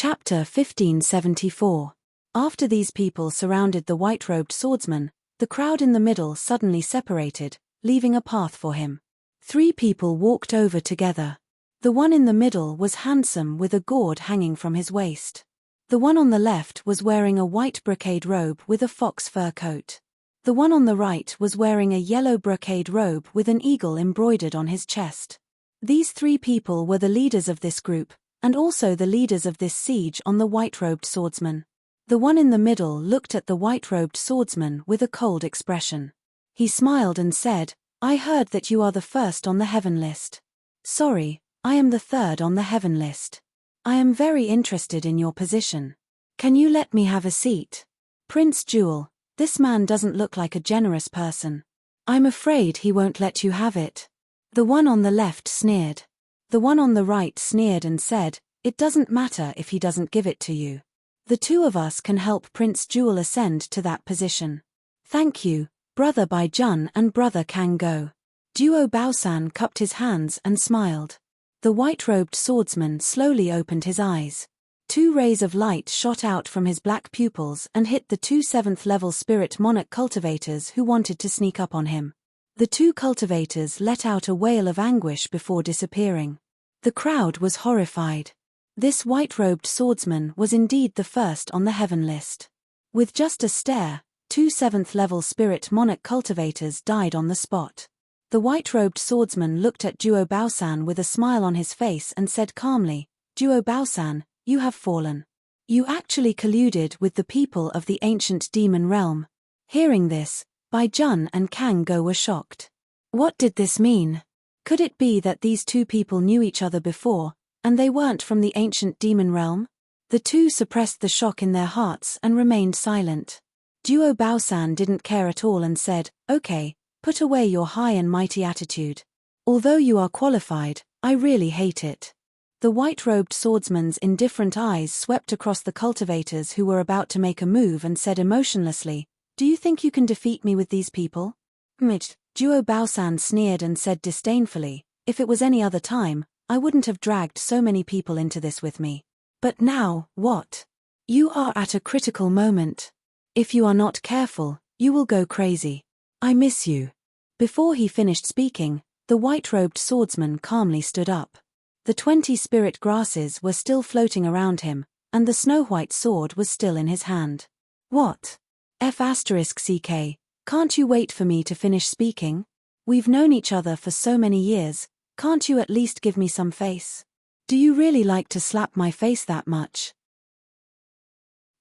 Chapter 1574. After these people surrounded the white-robed swordsman, the crowd in the middle suddenly separated, leaving a path for him. 3 people walked over together. The one in the middle was handsome with a gourd hanging from his waist. The one on the left was wearing a white brocade robe with a fox fur coat. The one on the right was wearing a yellow brocade robe with an eagle embroidered on his chest. These 3 people were the leaders of this group, and also the leaders of this siege on the white-robed swordsman. The one in the middle looked at the white-robed swordsman with a cold expression. He smiled and said, "I heard that you are the first on the heaven list." "Sorry, I am the 3rd on the heaven list. I am very interested in your position. Can you let me have a seat?" "Prince Jewel, this man doesn't look like a generous person. I'm afraid he won't let you have it." The one on the left sneered. The one on the right sneered and said, "It doesn't matter if he doesn't give it to you. The 2 of us can help Prince Jewel ascend to that position." "Thank you, Brother Baijun and Brother Kango." Duo Baosan cupped his hands and smiled. The white-robed swordsman slowly opened his eyes. 2 rays of light shot out from his black pupils and hit the 2 7th-level spirit monarch cultivators who wanted to sneak up on him. The 2 cultivators let out a wail of anguish before disappearing. The crowd was horrified. This white-robed swordsman was indeed the first on the heaven list. With just a stare, 2 7th-level spirit monarch cultivators died on the spot. The white-robed swordsman looked at Duo Baosan with a smile on his face and said calmly, "Duo Baosan, you have fallen. You actually colluded with the people of the ancient demon realm." Hearing this, Baijun and Kango were shocked. What did this mean? Could it be that these 2 people knew each other before, and they weren't from the ancient demon realm? The 2 suppressed the shock in their hearts and remained silent. Duo Baosan didn't care at all and said, "Okay, put away your high and mighty attitude. Although you are qualified, I really hate it." The white-robed swordsman's indifferent eyes swept across the cultivators who were about to make a move and said emotionlessly, "Do you think you can defeat me with these people?" Duo Baosan sneered and said disdainfully, "If it was any other time, I wouldn't have dragged so many people into this with me. But now, what? You are at a critical moment. If you are not careful, you will go crazy. I miss you." Before he finished speaking, the white-robed swordsman calmly stood up. The 20 spirit grasses were still floating around him, and the snow-white sword was still in his hand. "What? F***CK, can't you wait for me to finish speaking? We've known each other for so many years, can't you at least give me some face? Do you really like to slap my face that much?"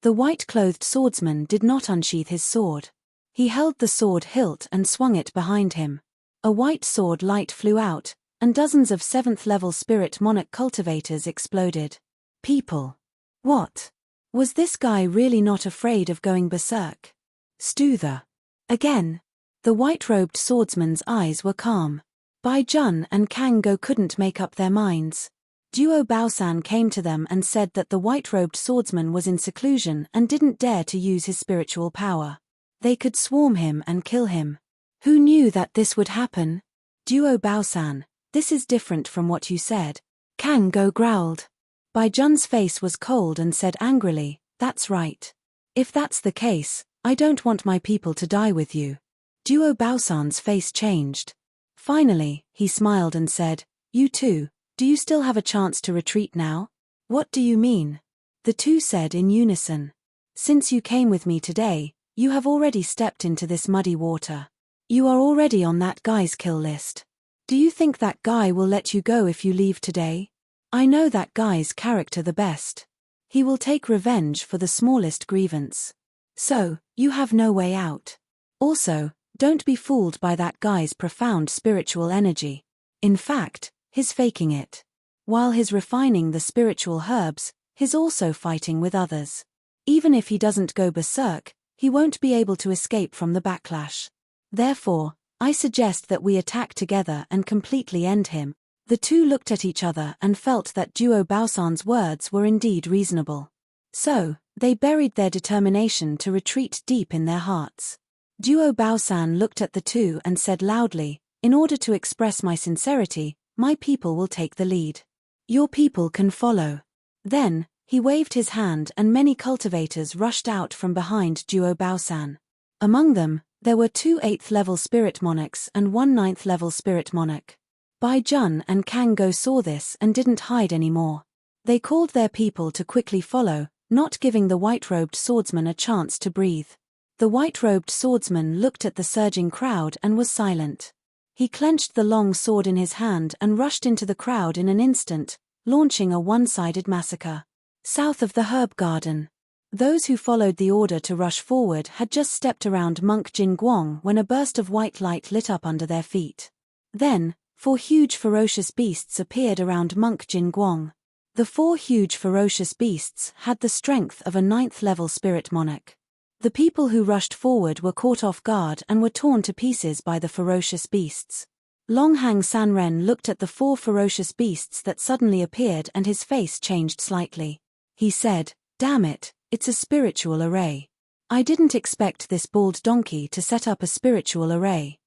The white-clothed swordsman did not unsheath his sword. He held the sword hilt and swung it behind him. A white sword light flew out, and dozens of 7th-level spirit monarch cultivators exploded. People. What? Was this guy really not afraid of going berserk? Stuther. Again. The white-robed swordsman's eyes were calm. Baijun and Kango couldn't make up their minds. Duo Baosan came to them and said that the white-robed swordsman was in seclusion and didn't dare to use his spiritual power. They could swarm him and kill him. Who knew that this would happen? Duo Baosan, this is different from what you said. Kango growled. Baijun's face was cold and said angrily, "That's right. If that's the case, I don't want my people to die with you." Duo Baosan's face changed. Finally, he smiled and said, "You 2, do you still have a chance to retreat now?" "What do you mean?" The 2 said in unison. "Since you came with me today, you have already stepped into this muddy water. You are already on that guy's kill list. Do you think that guy will let you go if you leave today? I know that guy's character the best. He will take revenge for the smallest grievance. So, you have no way out. Also, don't be fooled by that guy's profound spiritual energy. In fact, he's faking it. While he's refining the spiritual herbs, he's also fighting with others. Even if he doesn't go berserk, he won't be able to escape from the backlash. Therefore, I suggest that we attack together and completely end him." The 2 looked at each other and felt that Duo Baosan's words were indeed reasonable. So, they buried their determination to retreat deep in their hearts. Duo Baosan looked at the 2 and said loudly, "In order to express my sincerity, my people will take the lead. Your people can follow." Then, He waved his hand and many cultivators rushed out from behind Duo Baosan. Among them, there were 2 8th-level spirit monarchs and 1 9th-level spirit monarch. Bai Jun and Kang Go saw this and didn't hide anymore. They called their people to quickly follow, not giving the white-robed swordsman a chance to breathe. The white-robed swordsman looked at the surging crowd and was silent. He clenched the long sword in his hand and rushed into the crowd in an instant, launching a one-sided massacre. South of the herb garden. Those who followed the order to rush forward had just stepped around Monk Jin Guang when a burst of white light lit up under their feet. Then, 4 huge ferocious beasts appeared around Monk Jin Guang. The 4 huge ferocious beasts had the strength of a 9th-level spirit monarch. The people who rushed forward were caught off guard and were torn to pieces by the ferocious beasts. Longhang Sanren looked at the 4 ferocious beasts that suddenly appeared and his face changed slightly. He said, "Damn it, it's a spiritual array. I didn't expect this bald donkey to set up a spiritual array."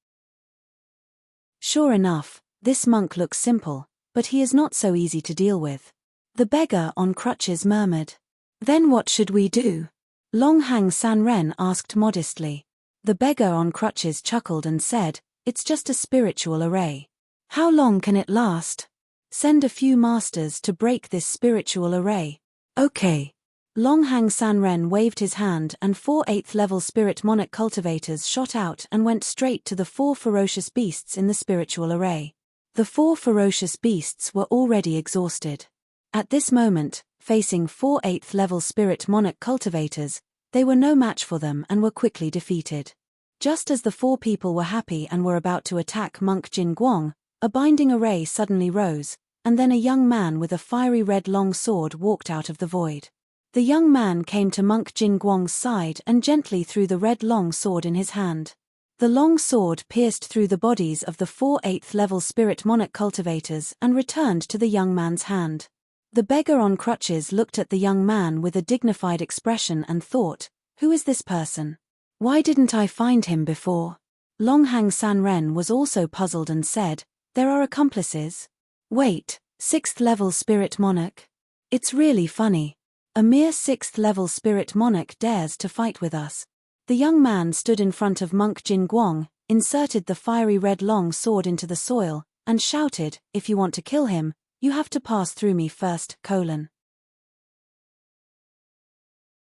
Sure enough, this monk looks simple, but he is not so easy to deal with. The beggar on crutches murmured. "Then what should we do?" Longhang Sanren asked modestly. The beggar on crutches chuckled and said, "It's just a spiritual array. How long can it last? Send a few masters to break this spiritual array." "Okay." Longhang Sanren waved his hand and 4 8th-level spirit monarch cultivators shot out and went straight to the 4 ferocious beasts in the spiritual array. The 4 ferocious beasts were already exhausted. At this moment, facing 4 8th-level spirit monarch cultivators, they were no match for them and were quickly defeated. Just as the 4 people were happy and were about to attack Monk Jin Guang, a binding array suddenly rose, and then a young man with a fiery red long sword walked out of the void. The young man came to Monk Jin Guang's side and gently threw the red long sword in his hand. The long sword pierced through the bodies of the 4 8th-level spirit monarch cultivators and returned to the young man's hand. The beggar on crutches looked at the young man with a dignified expression and thought, "Who is this person? Why didn't I find him before?" Longhang Sanren was also puzzled and said, "There are accomplices." "Wait, 6th-level spirit monarch? It's really funny. A mere 6th-level spirit monarch dares to fight with us." The young man stood in front of Monk Jin Guang, inserted the fiery red long sword into the soil, and shouted, "If you want to kill him, you have to pass through me first,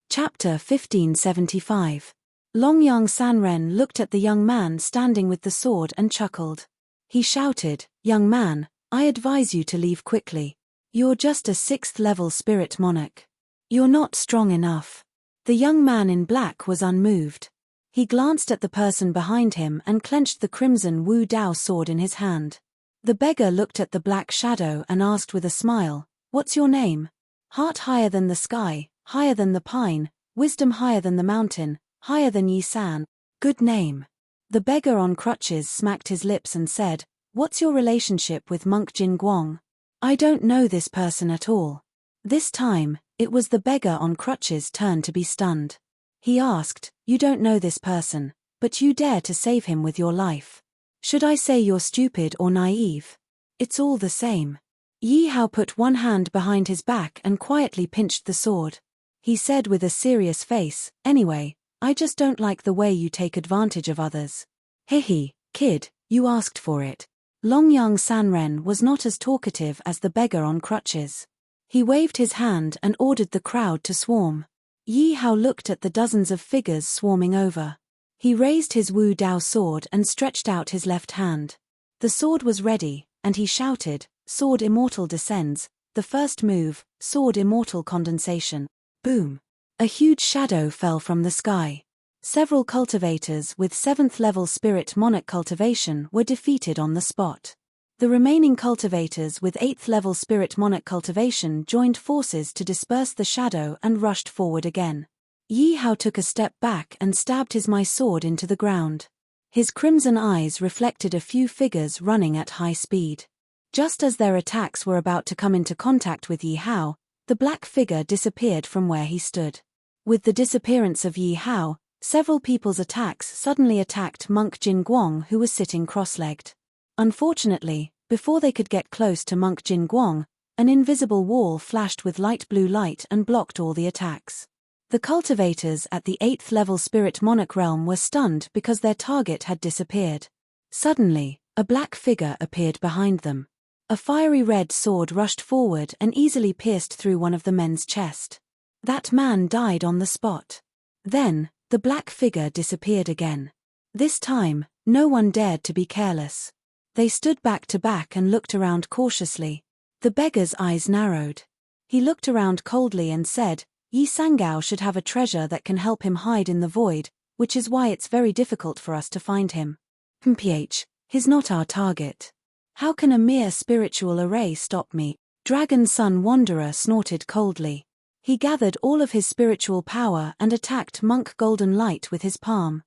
Chapter 1575. Longyang Sanren looked at the young man standing with the sword and chuckled. He shouted, "Young man, I advise you to leave quickly. You're just a 6th-level spirit monarch. You're not strong enough." The young man in black was unmoved. He glanced at the person behind him and clenched the crimson Wu Dao sword in his hand. The beggar looked at the black shadow and asked with a smile, "What's your name?" "Heart higher than the sky, higher than the pine, wisdom higher than the mountain, higher than Yi San." "Good name." The beggar on crutches smacked his lips and said, "What's your relationship with Monk Jin Guang?" "I don't know this person at all." This time, it was the beggar on crutches' turn to be stunned. He asked, "You don't know this person, but you dare to save him with your life. Should I say you're stupid or naive? It's all the same." Yi Hao put one hand behind his back and quietly pinched the sword. He said with a serious face, "Anyway, I just don't like the way you take advantage of others." "Hehe, kid, you asked for it." Longyang Sanren was not as talkative as the beggar on crutches. He waved his hand and ordered the crowd to swarm. Yi Hao looked at the dozens of figures swarming over. He raised his Wu Dao sword and stretched out his left hand. The sword was ready, and he shouted, "Sword Immortal descends, the first move, Sword Immortal condensation." Boom! A huge shadow fell from the sky. Several cultivators with 7th-level spirit monarch cultivation were defeated on the spot. The remaining cultivators with 8th-level spirit monarch cultivation joined forces to disperse the shadow and rushed forward again. Yi Hao took a step back and stabbed his my sword into the ground. His crimson eyes reflected a few figures running at high speed. Just as their attacks were about to come into contact with Yi Hao, the black figure disappeared from where he stood. With the disappearance of Yi Hao, several people's attacks suddenly attacked Monk Jin Guang, who was sitting cross-legged. Unfortunately, before they could get close to Monk Jin Guang, An invisible wall flashed with light blue light and blocked all the attacks. The cultivators at the 8th level Spirit Monarch realm were stunned because their target had disappeared. Suddenly, a black figure appeared behind them. A fiery red sword rushed forward and easily pierced through one of the men's chest. That man died on the spot. Then, the black figure disappeared again. This time, no one dared to be careless. They stood back to back and looked around cautiously. The beggar's eyes narrowed. He looked around coldly and said, Yi Sangao should have a treasure that can help him hide in the void, which is why it's very difficult for us to find him. He's not our target. How can a mere spiritual array stop me? Dragon Sun Wanderer snorted coldly. He gathered all of his spiritual power and attacked Monk Golden Light with his palm.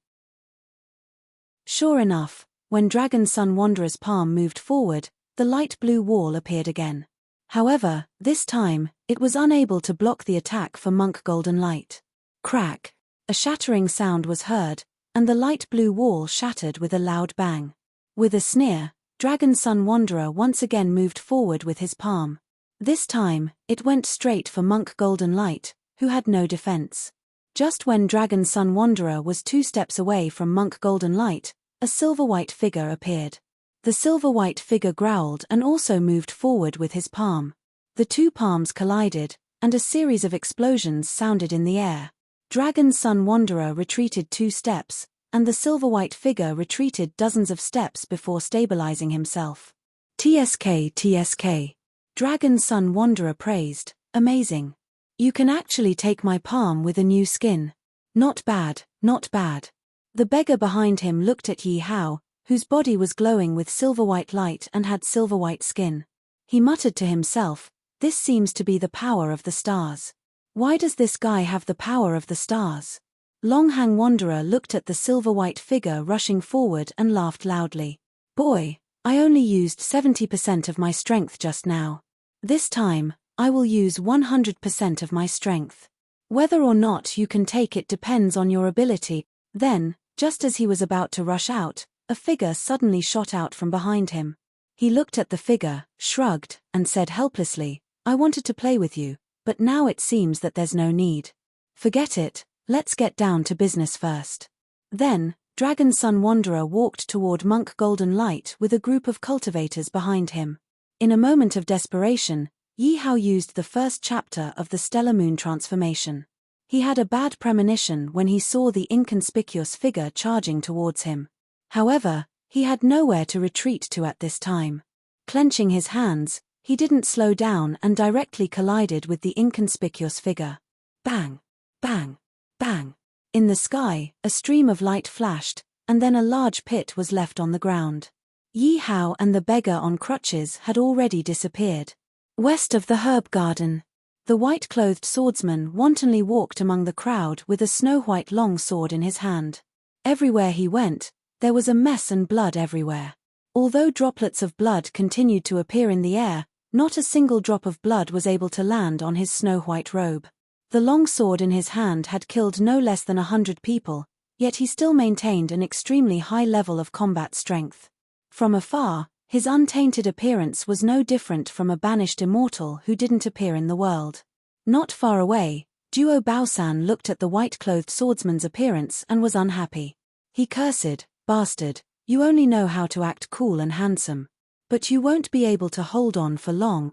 Sure enough, when Dragon Sun Wanderer's palm moved forward, the light blue wall appeared again. However, this time, it was unable to block the attack for Monk Golden Light. Crack! A shattering sound was heard, and the light blue wall shattered with a loud bang. With a sneer, Dragon Sun Wanderer once again moved forward with his palm. This time, it went straight for Monk Golden Light, who had no defense. Just when Dragon Sun Wanderer was 2 steps away from Monk Golden Light, a silver-white figure appeared. The silver-white figure growled and also moved forward with his palm. The 2 palms collided, and a series of explosions sounded in the air. Dragon Sun Wanderer retreated 2 steps, and the silver-white figure retreated dozens of steps before stabilizing himself. TSK. Dragon Sun Wanderer praised, amazing. You can actually take my palm with a new skin. Not bad, not bad. The beggar behind him looked at Yi Hao, whose body was glowing with silver-white light and had silver-white skin. He muttered to himself, this seems to be the power of the stars. Why does this guy have the power of the stars? Longhang Wanderer looked at the silver-white figure rushing forward and laughed loudly. Boy, I only used 70% of my strength just now. This time, I will use 100% of my strength. Whether or not you can take it depends on your ability. Then, just as he was about to rush out, a figure suddenly shot out from behind him. He looked at the figure, shrugged, and said helplessly, I wanted to play with you, but now it seems that there's no need. Forget it, let's get down to business first. Then, Dragon Sun Wanderer walked toward Monk Golden Light with a group of cultivators behind him. In a moment of desperation, Yi Hao used the first chapter of the Stellar Moon transformation. He had a bad premonition when he saw the inconspicuous figure charging towards him. However, he had nowhere to retreat to at this time. Clenching his hands, he didn't slow down and directly collided with the inconspicuous figure. Bang! Bang! Bang! In the sky, a stream of light flashed, and then a large pit was left on the ground. Yi Hao and the beggar on crutches had already disappeared. West of the herb garden, the white-clothed swordsman wantonly walked among the crowd with a snow-white long sword in his hand. Everywhere he went, there was a mess and blood everywhere. Although droplets of blood continued to appear in the air, not a single drop of blood was able to land on his snow-white robe. The long sword in his hand had killed no less than 100 people, yet he still maintained an extremely high level of combat strength. From afar, his untainted appearance was no different from a banished immortal who didn't appear in the world. Not far away, Duo Baosan looked at the white-clothed swordsman's appearance and was unhappy. He cursed, bastard, you only know how to act cool and handsome. But you won't be able to hold on for long.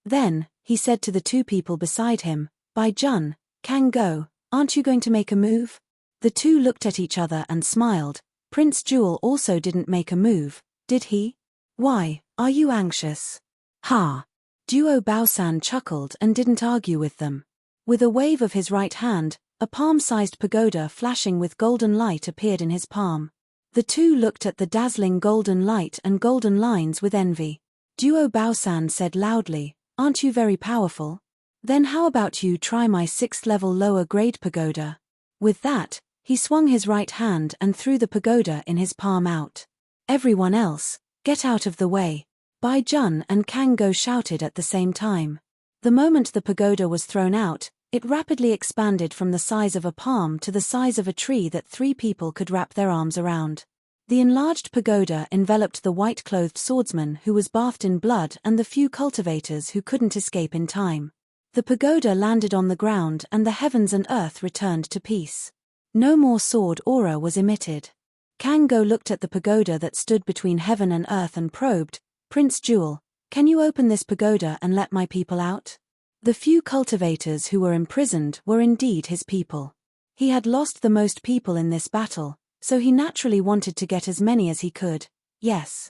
Then, he said to the 2 people beside him, Bai Jun, Kang Go, aren't you going to make a move? The 2 looked at each other and smiled. Prince Jewel also didn't make a move, did he? Why, are you anxious? Ha! Duo Baosan chuckled and didn't argue with them. With a wave of his right hand, a palm-sized pagoda flashing with golden light appeared in his palm. The 2 looked at the dazzling golden light and golden lines with envy. Duo Baosan said loudly, aren't you very powerful? Then how about you try my 6th level lower grade pagoda? With that, he swung his right hand and threw the pagoda in his palm out. Everyone else, get out of the way. Bai Jun and Kang Go shouted at the same time. The moment the pagoda was thrown out, it rapidly expanded from the size of a palm to the size of a tree that 3 people could wrap their arms around. The enlarged pagoda enveloped the white-clothed swordsman who was bathed in blood and the few cultivators who couldn't escape in time. The pagoda landed on the ground and the heavens and earth returned to peace. No more sword aura was emitted. Kang Go looked at the pagoda that stood between heaven and earth and probed, "Prince Jewel, can you open this pagoda and let my people out?" The few cultivators who were imprisoned were indeed his people. He had lost the most people in this battle, so he naturally wanted to get as many as he could, yes.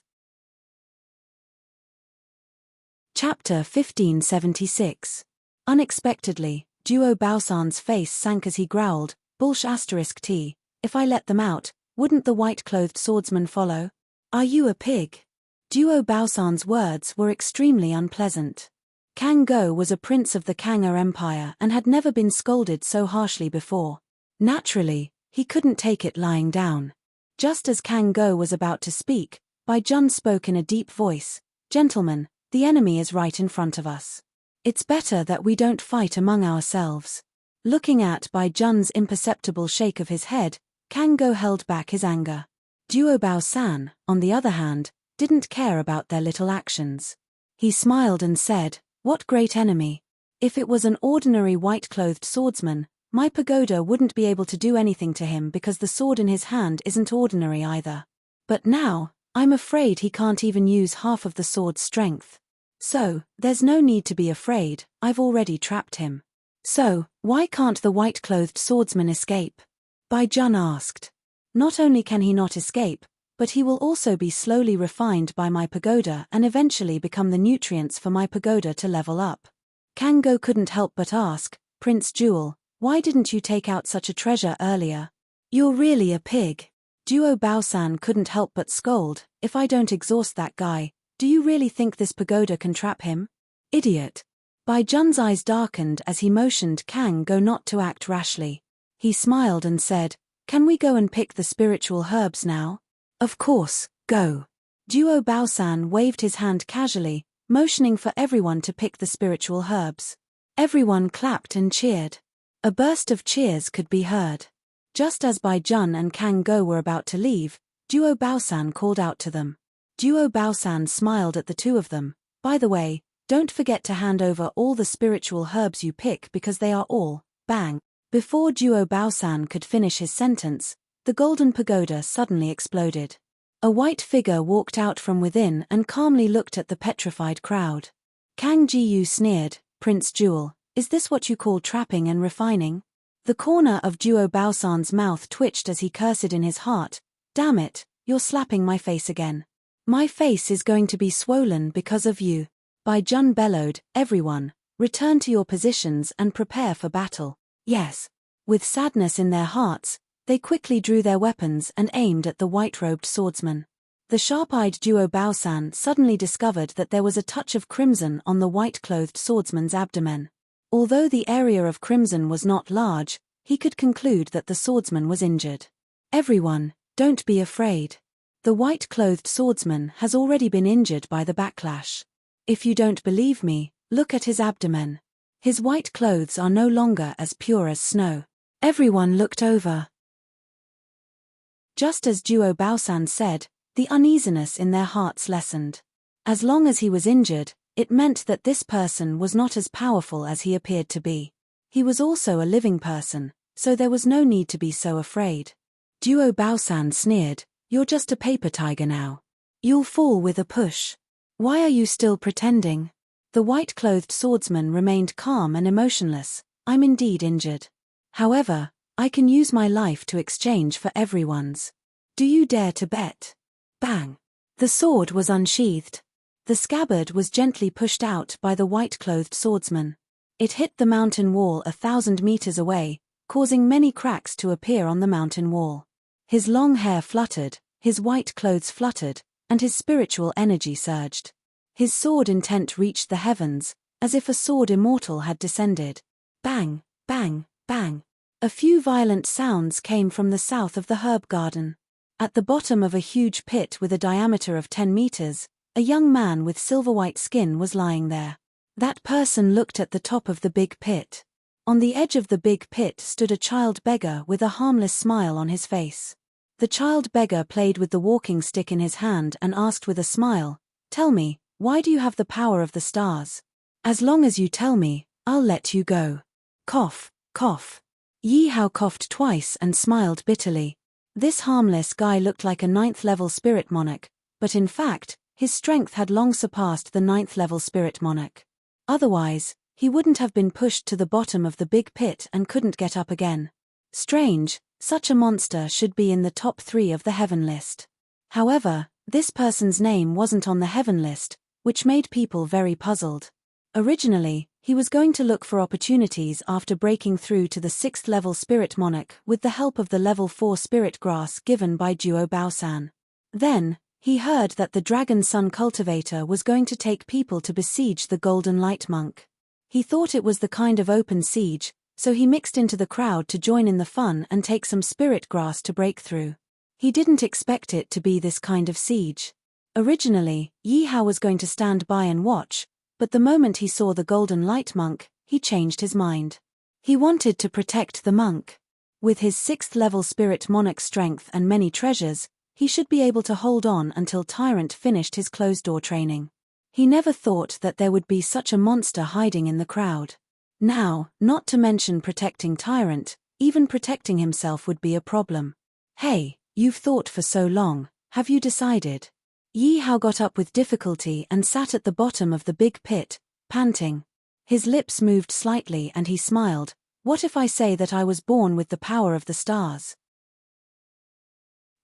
Chapter 1576. Unexpectedly, Duo Baosan's face sank as he growled, "Bullsh*t, if I let them out, wouldn't the white-clothed swordsman follow? Are you a pig?" Duo Baosan's words were extremely unpleasant. Kang Go was a prince of the Kang-er Empire and had never been scolded so harshly before. Naturally, he couldn't take it lying down. Just as Kang Go was about to speak, Bai Jun spoke in a deep voice, "Gentlemen, the enemy is right in front of us. It's better that we don't fight among ourselves." Looking at Bai Jun's imperceptible shake of his head, Kang Go held back his anger. Duo Baosan, on the other hand, didn't care about their little actions. He smiled and said, "What great enemy? If it was an ordinary white-clothed swordsman, my pagoda wouldn't be able to do anything to him because the sword in his hand isn't ordinary either. But now, I'm afraid he can't even use half of the sword's strength. So, there's no need to be afraid, I've already trapped him." "So, why can't the white-clothed swordsman escape?" Bai Jun asked. "Not only can he not escape, but he will also be slowly refined by my pagoda and eventually become the nutrients for my pagoda to level up." Kang Go couldn't help but ask, "Prince Jewel, why didn't you take out such a treasure earlier? You're really a pig." Duo Baosan couldn't help but scold, "If I don't exhaust that guy, do you really think this pagoda can trap him? Idiot." Bai Jun's eyes darkened as he motioned Kang Go not to act rashly. He smiled and said, "Can we go and pick the spiritual herbs now?" "Of course, go." Duo Baosan waved his hand casually, motioning for everyone to pick the spiritual herbs. Everyone clapped and cheered. A burst of cheers could be heard. Just as Bai Jun and Kang Go were about to leave, Duo Baosan called out to them. Duo Baosan smiled at the two of them. "By the way, don't forget to hand over all the spiritual herbs you pick because they are all, bang." Before Duo Baosan could finish his sentence, the golden pagoda suddenly exploded. A white figure walked out from within and calmly looked at the petrified crowd. Kang Jiyu sneered, "Prince Jewel, is this what you call trapping and refining?" The corner of Duo Baosan's mouth twitched as he cursed in his heart, "Damn it, you're slapping my face again. My face is going to be swollen because of you." Bai Jun bellowed, "Everyone, return to your positions and prepare for battle." "Yes." With sadness in their hearts, they quickly drew their weapons and aimed at the white-robed swordsman. The sharp-eyed Duo Baosan suddenly discovered that there was a touch of crimson on the white-clothed swordsman's abdomen. Although the area of crimson was not large, he could conclude that the swordsman was injured. "Everyone, don't be afraid. The white-clothed swordsman has already been injured by the backlash. If you don't believe me, look at his abdomen. His white clothes are no longer as pure as snow." Everyone looked over. Just as Duo Baosan said, the uneasiness in their hearts lessened. As long as he was injured, it meant that this person was not as powerful as he appeared to be. He was also a living person, so there was no need to be so afraid. Duo Baosan sneered, "You're just a paper tiger now. You'll fall with a push. Why are you still pretending?" The white-clothed swordsman remained calm and emotionless. "I'm indeed injured. However, I can use my life to exchange for everyone's. Do you dare to bet?" Bang! The sword was unsheathed. The scabbard was gently pushed out by the white-clothed swordsman. It hit the mountain wall 1,000 meters away, causing many cracks to appear on the mountain wall. His long hair fluttered, his white clothes fluttered, and his spiritual energy surged. His sword intent reached the heavens, as if a sword immortal had descended. Bang, bang, bang. A few violent sounds came from the south of the herb garden. At the bottom of a huge pit with a diameter of 10 meters, a young man with silver-white skin was lying there. That person looked at the top of the big pit. On the edge of the big pit stood a child beggar with a harmless smile on his face. The child beggar played with the walking stick in his hand and asked with a smile, "Tell me, why do you have the power of the stars? As long as you tell me, I'll let you go." Cough, cough. Yi Hao coughed twice and smiled bitterly. This harmless guy looked like a 9th-level spirit monarch, but in fact, his strength had long surpassed the 9th-level spirit monarch. Otherwise, he wouldn't have been pushed to the bottom of the big pit and couldn't get up again. Strange, such a monster should be in the top 3 of the heaven list. However, this person's name wasn't on the heaven list, which made people very puzzled. Originally, he was going to look for opportunities after breaking through to the 6th-level spirit monarch with the help of the level 4 spirit grass given by Duo Baosan. Then, he heard that the Dragon Sun cultivator was going to take people to besiege the Golden Light Monk. He thought it was the kind of open siege, so he mixed into the crowd to join in the fun and take some spirit grass to break through. He didn't expect it to be this kind of siege. Originally, Yi Hao was going to stand by and watch, but the moment he saw the Golden Light Monk, he changed his mind. He wanted to protect the monk. With his 6th-level spirit monarch strength and many treasures, he should be able to hold on until Tyrant finished his closed-door training. He never thought that there would be such a monster hiding in the crowd. Now, not to mention protecting Tyrant, even protecting himself would be a problem. "Hey, you've thought for so long, have you decided?" Yi Hao got up with difficulty and sat at the bottom of the big pit, panting. His lips moved slightly and he smiled. "What if I say that I was born with the power of the stars?"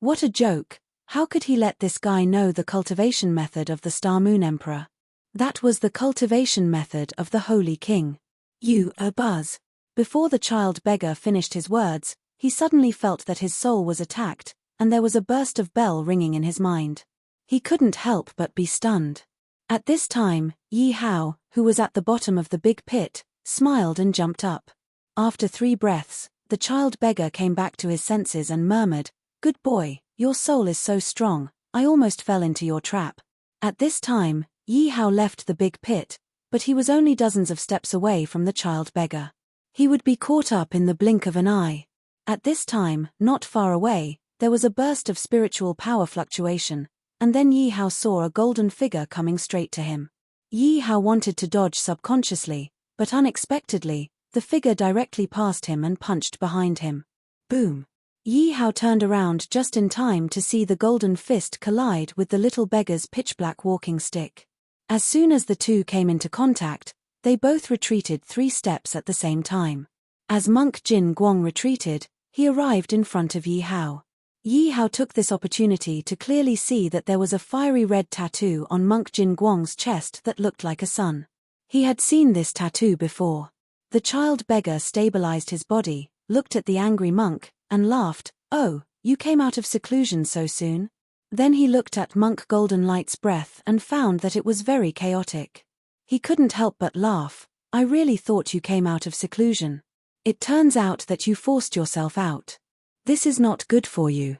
What a joke! How could he let this guy know the cultivation method of the Star Moon Emperor? That was the cultivation method of the Holy King. "You a buzz." Before the child beggar finished his words, he suddenly felt that his soul was attacked, and there was a burst of bell ringing in his mind. He couldn't help but be stunned. At this time, Yi Hao, who was at the bottom of the big pit, smiled and jumped up. After 3 breaths, the child beggar came back to his senses and murmured, "Good boy, your soul is so strong, I almost fell into your trap." At this time, Yi Hao left the big pit, but he was only dozens of steps away from the child beggar. He would be caught up in the blink of an eye. At this time, not far away, there was a burst of spiritual power fluctuation, and then Yi Hao saw a golden figure coming straight to him. Yi Hao wanted to dodge subconsciously, but unexpectedly, the figure directly passed him and punched behind him. Boom! Yi Hao turned around just in time to see the golden fist collide with the little beggar's pitch-black walking stick. As soon as the two came into contact, they both retreated 3 steps at the same time. As Monk Jin Guang retreated, he arrived in front of Yi Hao. Yi Hao took this opportunity to clearly see that there was a fiery red tattoo on Monk Jin Guang's chest that looked like a sun. He had seen this tattoo before. The child beggar stabilized his body, looked at the angry monk, and laughed. "Oh, you came out of seclusion so soon?" Then he looked at Monk Golden Light's breath and found that it was very chaotic. He couldn't help but laugh. "I really thought you came out of seclusion. It turns out that you forced yourself out. This is not good for you."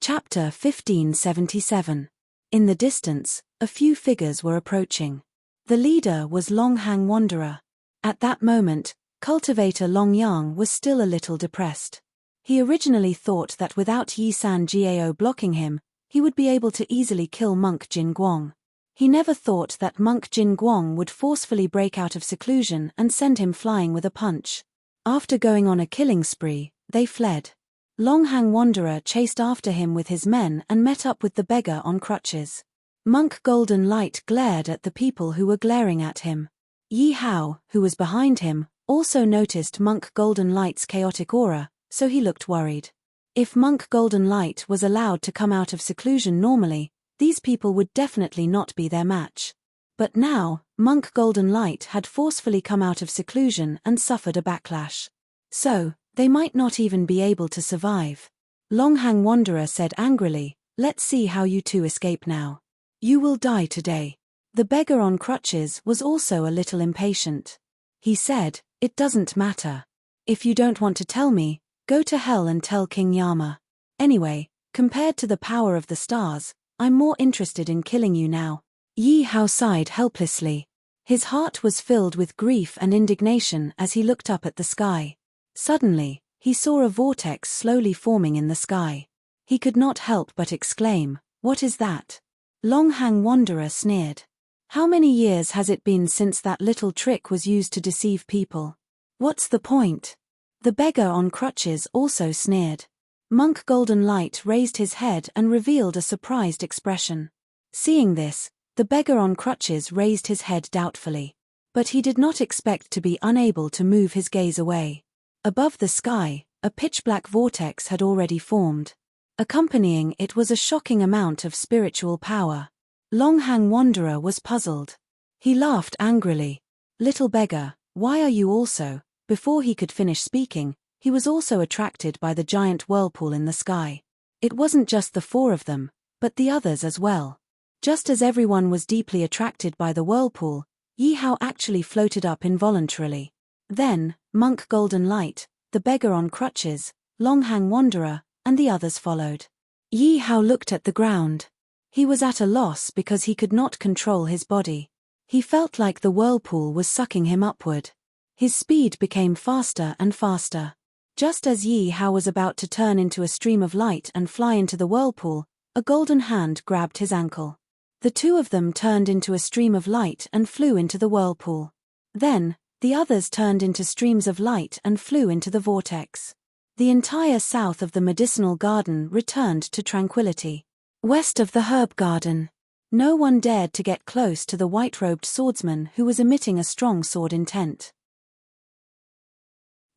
Chapter 1577. In the distance, a few figures were approaching. The leader was Long Hang Wanderer. At that moment, cultivator Long Yang was still a little depressed. He originally thought that without Yi San Gao blocking him, he would be able to easily kill Monk Jin Guang. He never thought that Monk Jin Guang would forcefully break out of seclusion and send him flying with a punch. After going on a killing spree, they fled. Long Hang Wanderer chased after him with his men and met up with the beggar on crutches. Monk Golden Light glared at the people who were glaring at him. Yi Hao, who was behind him, also noticed Monk Golden Light's chaotic aura, so he looked worried. If Monk Golden Light was allowed to come out of seclusion normally, these people would definitely not be their match. But now, Monk Golden Light had forcefully come out of seclusion and suffered a backlash. So, they might not even be able to survive. Long Hang Wanderer said angrily, "Let's see how you two escape now. You will die today." The beggar on crutches was also a little impatient. He said, "It doesn't matter. If you don't want to tell me, go to hell and tell King Yama. Anyway, compared to the power of the stars, I'm more interested in killing you now." Yi Hao sighed helplessly. His heart was filled with grief and indignation as he looked up at the sky. Suddenly, he saw a vortex slowly forming in the sky. He could not help but exclaim, "What is that?" Longhang Wanderer sneered. "How many years has it been since that little trick was used to deceive people? What's the point?" The beggar on crutches also sneered. Monk Golden Light raised his head and revealed a surprised expression. Seeing this, the beggar on crutches raised his head doubtfully. But he did not expect to be unable to move his gaze away. Above the sky, a pitch-black vortex had already formed. Accompanying it was a shocking amount of spiritual power. Longhang Wanderer was puzzled. He laughed angrily. "Little beggar, why are you also?" Before he could finish speaking, he was also attracted by the giant whirlpool in the sky. It wasn't just the four of them, but the others as well. Just as everyone was deeply attracted by the whirlpool, Yi Hao actually floated up involuntarily. Then, Monk Golden Light, the beggar on crutches, Longhang Wanderer, and the others followed. Yi Hao looked at the ground. He was at a loss because he could not control his body. He felt like the whirlpool was sucking him upward. His speed became faster and faster. Just as Yi Hao was about to turn into a stream of light and fly into the whirlpool, a golden hand grabbed his ankle. The two of them turned into a stream of light and flew into the whirlpool. Then, the others turned into streams of light and flew into the vortex. The entire south of the medicinal garden returned to tranquility. West of the herb garden, no one dared to get close to the white-robed swordsman who was emitting a strong sword intent.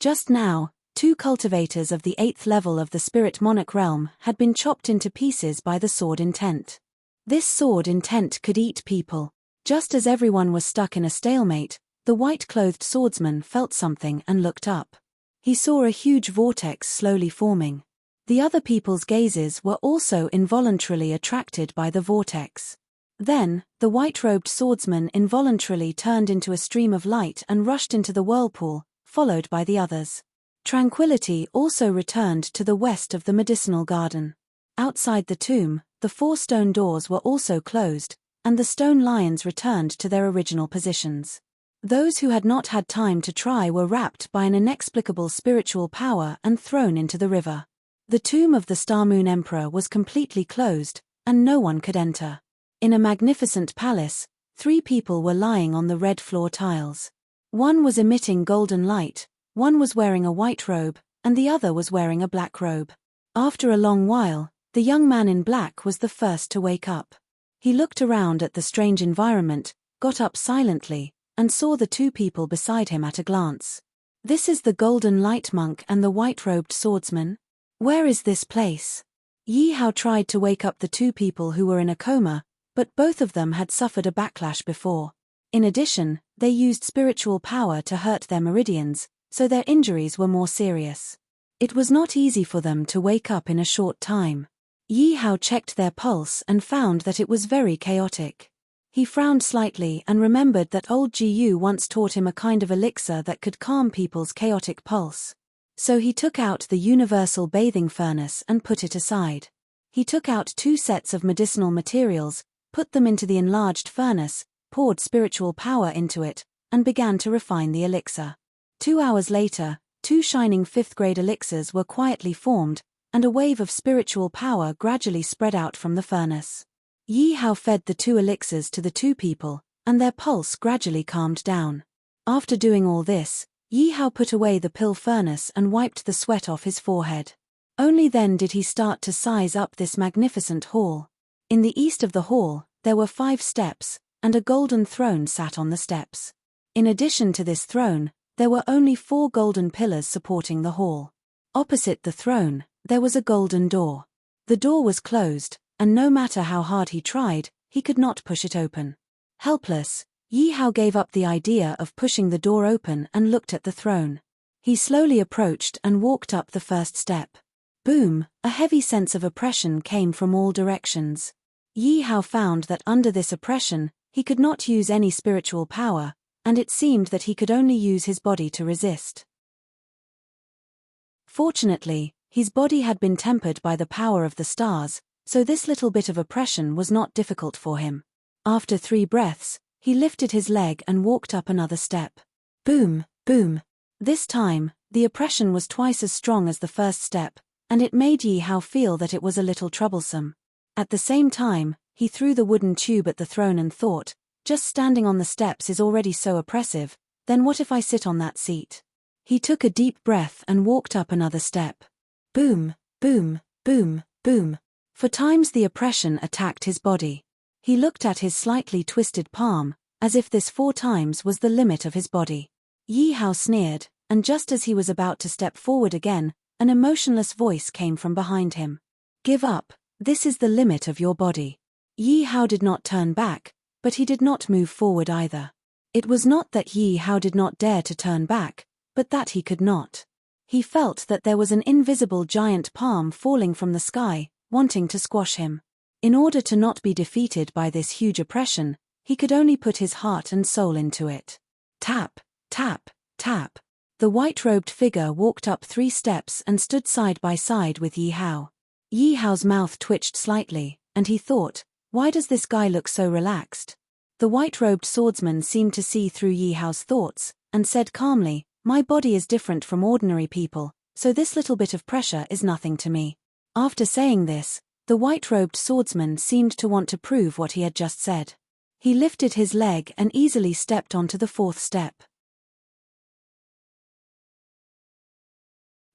Just now, 2 cultivators of the 8th level of the Spirit Monarch realm had been chopped into pieces by the sword intent. This sword intent could eat people. Just as everyone was stuck in a stalemate, the white-clothed swordsman felt something and looked up. He saw a huge vortex slowly forming. The other people's gazes were also involuntarily attracted by the vortex. Then, the white-robed swordsman involuntarily turned into a stream of light and rushed into the whirlpool, followed by the others. Tranquility also returned to the west of the medicinal garden. Outside the tomb, the 4 stone doors were also closed, and the stone lions returned to their original positions. Those who had not had time to try were wrapped by an inexplicable spiritual power and thrown into the river. The tomb of the Star Moon Emperor was completely closed, and no one could enter. In a magnificent palace, 3 people were lying on the red floor tiles. One was emitting golden light, one was wearing a white robe, and the other was wearing a black robe. After a long while, the young man in black was the first to wake up. He looked around at the strange environment, got up silently, and saw the 2 people beside him at a glance. "This is the Golden Light Monk and the white-robed swordsman? Where is this place?" Yi Hao tried to wake up the 2 people who were in a coma, but both of them had suffered a backlash before. In addition, they used spiritual power to hurt their meridians, so their injuries were more serious. It was not easy for them to wake up in a short time. Yi Hao checked their pulse and found that it was very chaotic. He frowned slightly and remembered that old Jiyu once taught him a kind of elixir that could calm people's chaotic pulse. So he took out the universal bathing furnace and put it aside. He took out 2 sets of medicinal materials, put them into the enlarged furnace, poured spiritual power into it, and began to refine the elixir. 2 hours later, 2 shining 5th-grade elixirs were quietly formed, and a wave of spiritual power gradually spread out from the furnace. Yi Hao fed the 2 elixirs to the 2 people, and their pulse gradually calmed down. After doing all this, Yi Hao put away the pill furnace and wiped the sweat off his forehead. Only then did he start to size up this magnificent hall. In the east of the hall, there were 5 steps, and a golden throne sat on the steps. In addition to this throne, there were only 4 golden pillars supporting the hall. Opposite the throne, there was a golden door. The door was closed, and no matter how hard he tried, he could not push it open. Helpless, Yi Hao gave up the idea of pushing the door open and looked at the throne. He slowly approached and walked up the first step. Boom, a heavy sense of oppression came from all directions. Yi Hao found that under this oppression, he could not use any spiritual power, and it seemed that he could only use his body to resist. Fortunately, his body had been tempered by the power of the stars, so this little bit of oppression was not difficult for him. After 3 breaths, he lifted his leg and walked up another step. Boom, boom. This time, the oppression was twice as strong as the first step, and it made Yi Hao feel that it was a little troublesome. At the same time, he threw the wooden tube at the throne and thought, just standing on the steps is already so oppressive, then what if I sit on that seat? He took a deep breath and walked up another step. Boom, boom, boom, boom. 4 times the oppression attacked his body. He looked at his slightly twisted palm, as if this 4 times was the limit of his body. Yi Hao sneered, and just as he was about to step forward again, an emotionless voice came from behind him. Give up, this is the limit of your body. Yi Hao did not turn back, but he did not move forward either. It was not that Yi Hao did not dare to turn back, but that he could not. He felt that there was an invisible giant palm falling from the sky, wanting to squash him. In order to not be defeated by this huge oppression, he could only put his heart and soul into it. Tap, tap, tap. The white-robed figure walked up 3 steps and stood side by side with Yi Hao. Yi Hao's mouth twitched slightly, and he thought, why does this guy look so relaxed? The white-robed swordsman seemed to see through Yi Hao's thoughts, and said calmly, my body is different from ordinary people, so this little bit of pressure is nothing to me. After saying this, the white-robed swordsman seemed to want to prove what he had just said. He lifted his leg and easily stepped onto the 4th step.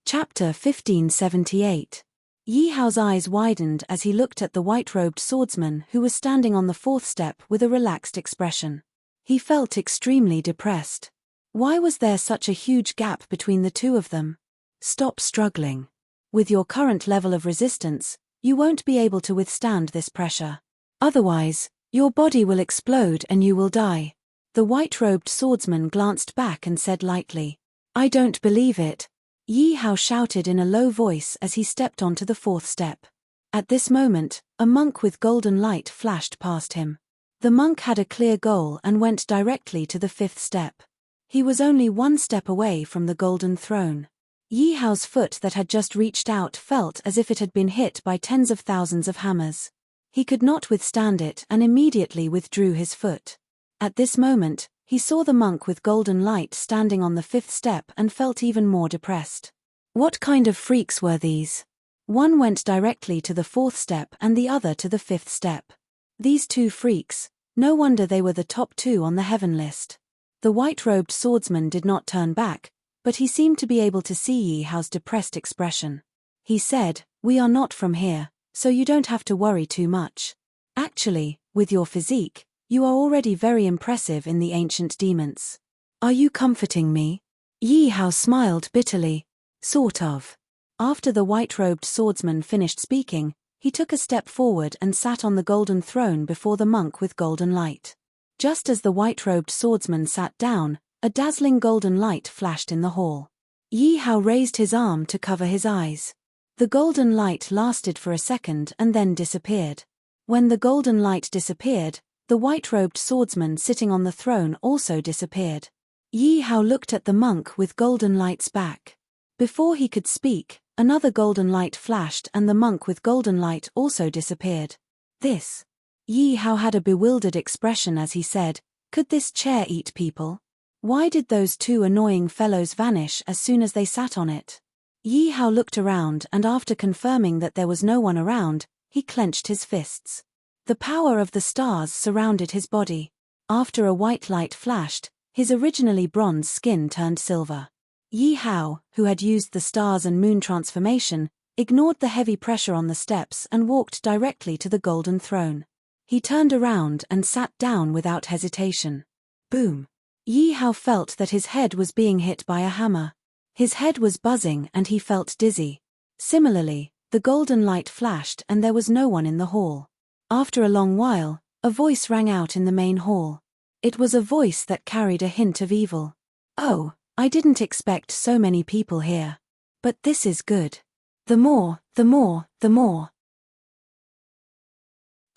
Chapter 1578. Yi Hao's eyes widened as he looked at the white-robed swordsman who was standing on the 4th step with a relaxed expression. He felt extremely depressed. Why was there such a huge gap between the two of them? Stop struggling. With your current level of resistance, you won't be able to withstand this pressure. Otherwise, your body will explode and you will die. The white-robed swordsman glanced back and said lightly, I don't believe it. Yi Hao shouted in a low voice as he stepped onto the 4th step. At this moment, a monk with golden light flashed past him. The monk had a clear goal and went directly to the 5th step. He was only 1 step away from the golden throne. Yi Hao's foot that had just reached out felt as if it had been hit by tens of thousands of hammers. He could not withstand it and immediately withdrew his foot. At this moment, he saw the monk with golden light standing on the 5th step and felt even more depressed. What kind of freaks were these? One went directly to the 4th step and the other to the 5th step. These 2 freaks, no wonder they were the top 2 on the heaven list. The white-robed swordsman did not turn back, but he seemed to be able to see Yi Hao's depressed expression. He said, we are not from here, so you don't have to worry too much. Actually, with your physique, you are already very impressive in the ancient demons. Are you comforting me? Yi Hao smiled bitterly. Sort of. After the white-robed swordsman finished speaking, he took a step forward and sat on the golden throne before the monk with golden light. Just as the white-robed swordsman sat down, a dazzling golden light flashed in the hall. Yi Hao raised his arm to cover his eyes. The golden light lasted for a second and then disappeared. When the golden light disappeared, the white-robed swordsman sitting on the throne also disappeared. Yi Hao looked at the monk with golden light's back. Before he could speak, another golden light flashed and the monk with golden light also disappeared. This. Yi Hao had a bewildered expression as he said, could this chair eat people? Why did those 2 annoying fellows vanish as soon as they sat on it? Yi Hao looked around and after confirming that there was no one around, he clenched his fists. The power of the stars surrounded his body. After a white light flashed, his originally bronze skin turned silver. Yi Hao, who had used the stars and moon transformation, ignored the heavy pressure on the steps and walked directly to the golden throne. He turned around and sat down without hesitation. Boom. Yi Hao felt that his head was being hit by a hammer. His head was buzzing and he felt dizzy. Similarly, the golden light flashed and there was no one in the hall. After a long while, a voice rang out in the main hall. It was a voice that carried a hint of evil. Oh, I didn't expect so many people here. But this is good. The more.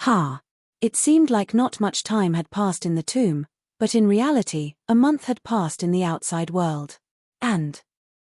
Ha! It seemed like not much time had passed in the tomb, but in reality, a month had passed in the outside world. And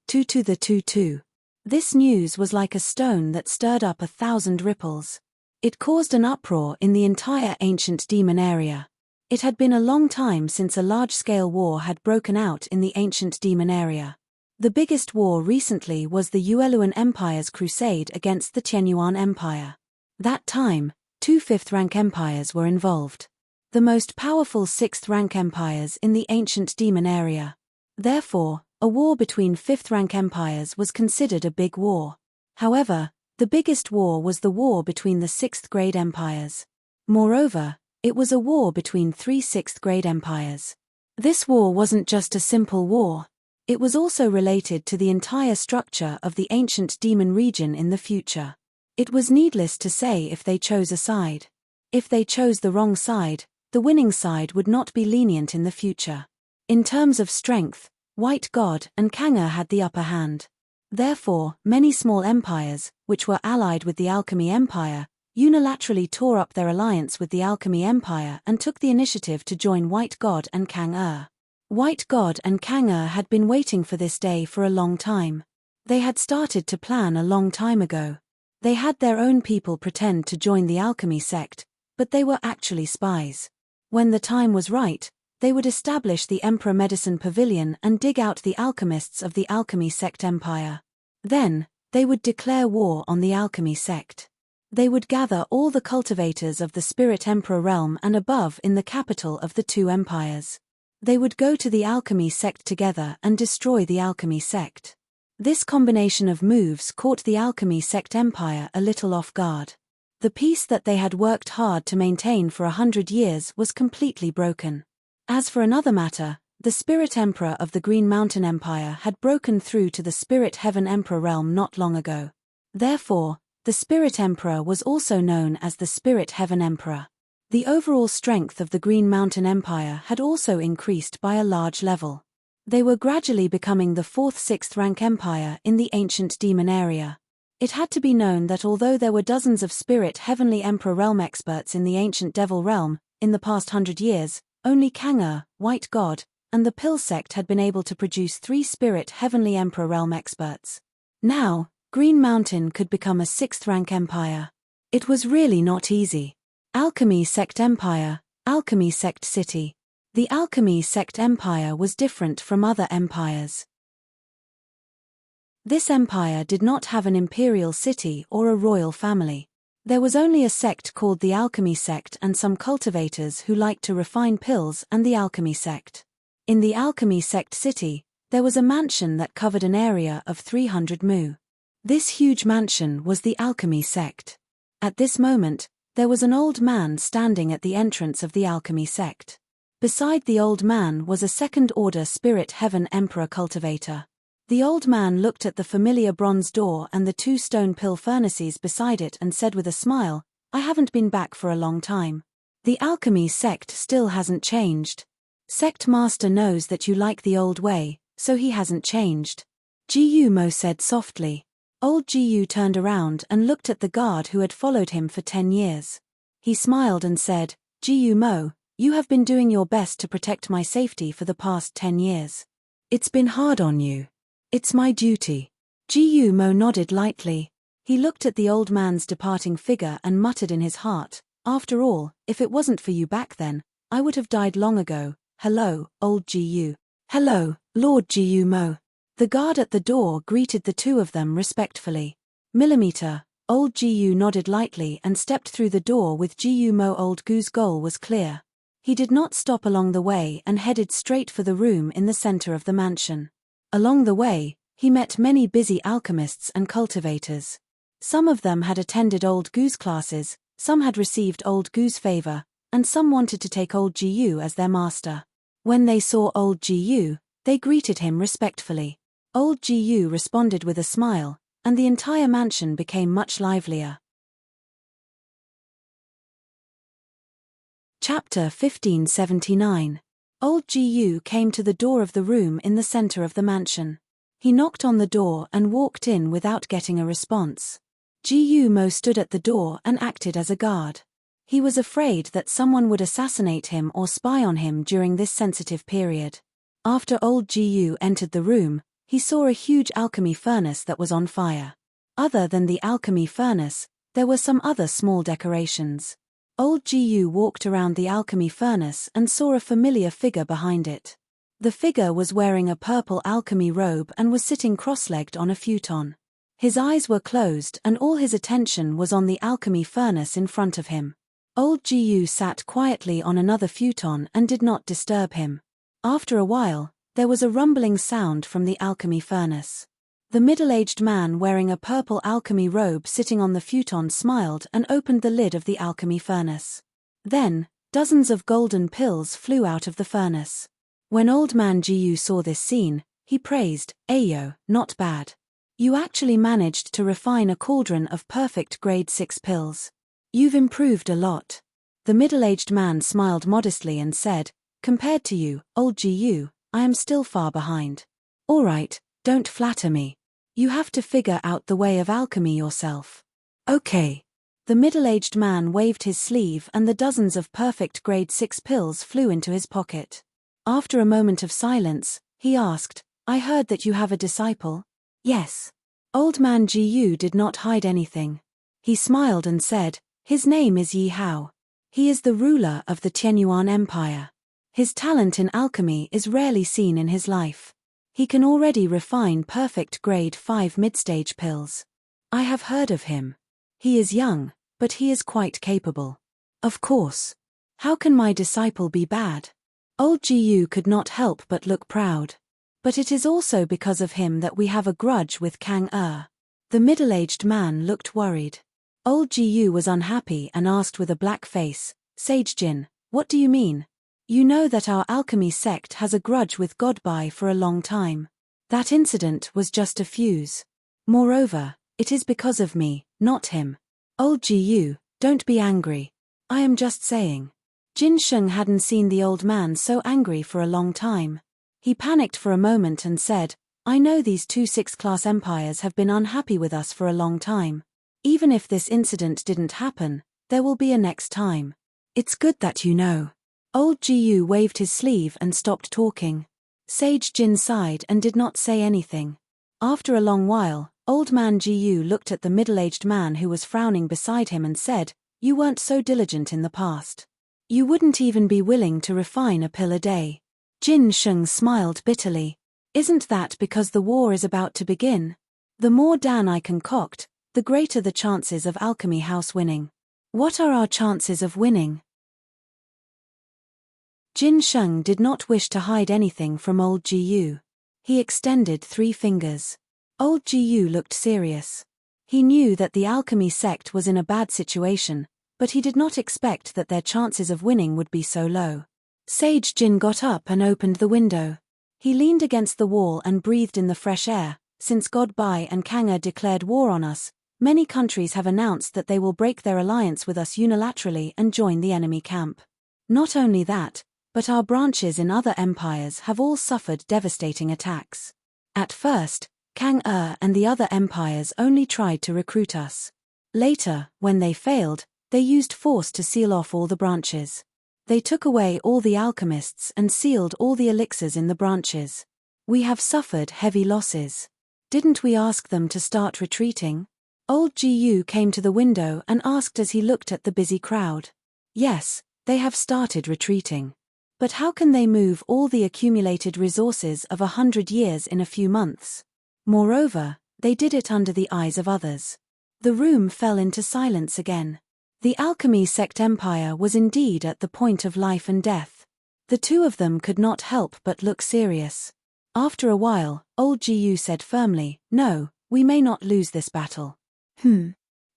2 to the 2. This news was like a stone that stirred up 1,000 ripples. It caused an uproar in the entire ancient demon area. It had been a long time since a large-scale war had broken out in the ancient demon area. The biggest war recently was the Yueluan Empire's crusade against the Qianyuan Empire. That time, two fifth-rank empires were involved. The most powerful sixth-rank empires in the ancient demon area. Therefore, a war between fifth-rank empires was considered a big war. However, the biggest war was the war between the sixth-grade empires. Moreover, it was a war between three sixth-grade empires. This war wasn't just a simple war. It was also related to the entire structure of the ancient demon region in the future. It was needless to say if they chose a side. If they chose the wrong side, the winning side would not be lenient in the future. In terms of strength, White God and Kanga had the upper hand. Therefore, many small empires, which were allied with the Alchemy Empire, unilaterally tore up their alliance with the Alchemy Empire and took the initiative to join White God and Kang-er. White God and Kang-er had been waiting for this day for a long time. They had started to plan a long time ago. They had their own people pretend to join the alchemy sect, but they were actually spies. When the time was right, they would establish the Emperor Medicine Pavilion and dig out the alchemists of the Alchemy Sect Empire. Then, they would declare war on the Alchemy Sect. They would gather all the cultivators of the Spirit Emperor realm and above in the capital of the two empires. They would go to the Alchemy Sect together and destroy the Alchemy Sect. This combination of moves caught the Alchemy Sect Empire a little off guard. The peace that they had worked hard to maintain for 100 years was completely broken. As for another matter, the Spirit Emperor of the Green Mountain Empire had broken through to the Spirit Heaven Emperor realm not long ago. Therefore, the Spirit Emperor was also known as the Spirit Heaven Emperor. The overall strength of the Green Mountain Empire had also increased by a large level. They were gradually becoming the fourth-sixth rank empire in the ancient demon area. It had to be known that although there were dozens of Spirit Heavenly Emperor realm experts in the ancient devil realm, in the past 100 years, only Kanga, White God, and the Pill sect had been able to produce 3 Spirit Heavenly Emperor realm experts. Now, Green Mountain could become a sixth-rank empire. It was really not easy. Alchemy Sect Empire, Alchemy Sect City. The Alchemy Sect Empire was different from other empires. This empire did not have an imperial city or a royal family. There was only a sect called the Alchemy Sect and some cultivators who liked to refine pills and the Alchemy Sect. In the Alchemy Sect City, there was a mansion that covered an area of 300 mu. This huge mansion was the Alchemy Sect. At this moment, there was an old man standing at the entrance of the Alchemy Sect. Beside the old man was a second-order Spirit Heaven Emperor cultivator. The old man looked at the familiar bronze door and the 2 stone pill furnaces beside it and said with a smile, "I haven't been back for a long time. The Alchemy Sect still hasn't changed. Sect Master knows that you like the old way, so he hasn't changed." Gu Mo said softly. Old Gu turned around and looked at the guard who had followed him for 10 years. He smiled and said, "Gu Mo, you have been doing your best to protect my safety for the past 10 years. It's been hard on you. It's my duty." Gu Mo nodded lightly. He looked at the old man's departing figure and muttered in his heart, "After all, if it wasn't for you back then, I would have died long ago. Hello, old Gu. Hello, Lord Gu Mo." The guard at the door greeted the two of them respectfully. Millimeter, old Gu nodded lightly and stepped through the door with Gu Mo. Old Gu's goal was clear. He did not stop along the way and headed straight for the room in the center of the mansion. Along the way, he met many busy alchemists and cultivators. Some of them had attended Old Gu's classes, some had received Old Gu's favor, and some wanted to take Old Gu as their master. When they saw Old Gu, they greeted him respectfully. Old Gu responded with a smile, and the entire mansion became much livelier. Chapter 1579. Old Gu came to the door of the room in the center of the mansion. He knocked on the door and walked in without getting a response. Gu Mo stood at the door and acted as a guard. He was afraid that someone would assassinate him or spy on him during this sensitive period. After Old Gu entered the room, he saw a huge alchemy furnace that was on fire. Other than the alchemy furnace, there were some other small decorations. Old Gu walked around the alchemy furnace and saw a familiar figure behind it. The figure was wearing a purple alchemy robe and was sitting cross-legged on a futon. His eyes were closed and all his attention was on the alchemy furnace in front of him. Old Gu sat quietly on another futon and did not disturb him. After a while, there was a rumbling sound from the alchemy furnace. The middle-aged man wearing a purple alchemy robe sitting on the futon smiled and opened the lid of the alchemy furnace. Then, dozens of golden pills flew out of the furnace. When Old Man Gu saw this scene, he praised, "Ayo, not bad. You actually managed to refine a cauldron of perfect grade 6 pills. You've improved a lot." The middle-aged man smiled modestly and said, "Compared to you, Old Gu, I am still far behind. All right, don't flatter me. You have to figure out the way of alchemy yourself." "Okay." The middle-aged man waved his sleeve and the dozens of perfect grade 6 pills flew into his pocket. After a moment of silence, he asked, "I heard that you have a disciple?" "Yes." Old Man Gu did not hide anything. He smiled and said, "His name is Yi Hao. He is the ruler of the Tianyuan Empire. His talent in alchemy is rarely seen in his life. He can already refine perfect grade 5 mid-stage pills. I have heard of him. He is young, but he is quite capable." "Of course. How can my disciple be bad?" Old Gu could not help but look proud. "But it is also because of him that we have a grudge with Kang Er." The middle-aged man looked worried. Old Gu was unhappy and asked with a black face, "Sage Jin, what do you mean? You know that our alchemy sect has a grudge with Godbai for a long time. That incident was just a fuse. Moreover, it is because of me, not him." "Old Gu, don't be angry. I am just saying." Jin Sheng hadn't seen the old man so angry for a long time. He panicked for a moment and said, "I know these two 6th-class empires have been unhappy with us for a long time. Even if this incident didn't happen, there will be a next time. It's good that you know." Old Gu waved his sleeve and stopped talking. Sage Jin sighed and did not say anything. After a long while, Old Man Gu looked at the middle-aged man who was frowning beside him and said, "You weren't so diligent in the past. You wouldn't even be willing to refine a pill a day." Jin Sheng smiled bitterly. "Isn't that because the war is about to begin? The more Dan I concoct, the greater the chances of Alchemy House winning. What are our chances of winning?" Jin Sheng did not wish to hide anything from Old Gu. He extended 3 fingers. Old Gu looked serious. He knew that the alchemy sect was in a bad situation, but he did not expect that their chances of winning would be so low. Sage Jin got up and opened the window. He leaned against the wall and breathed in the fresh air. "Since Godbai and Kanga declared war on us, many countries have announced that they will break their alliance with us unilaterally and join the enemy camp. Not only that, but our branches in other empires have all suffered devastating attacks. At first, Kang Er and the other empires only tried to recruit us. Later, when they failed, they used force to seal off all the branches. They took away all the alchemists and sealed all the elixirs in the branches. We have suffered heavy losses. Didn't we ask them to start retreating?" Old Gu came to the window and asked as he looked at the busy crowd. "Yes, they have started retreating. But how can they move all the accumulated resources of 100 years in a few months? Moreover, they did it under the eyes of others." The room fell into silence again. The alchemy sect empire was indeed at the point of life and death. The two of them could not help but look serious. After a while, Old Gu said firmly, "No, we may not lose this battle."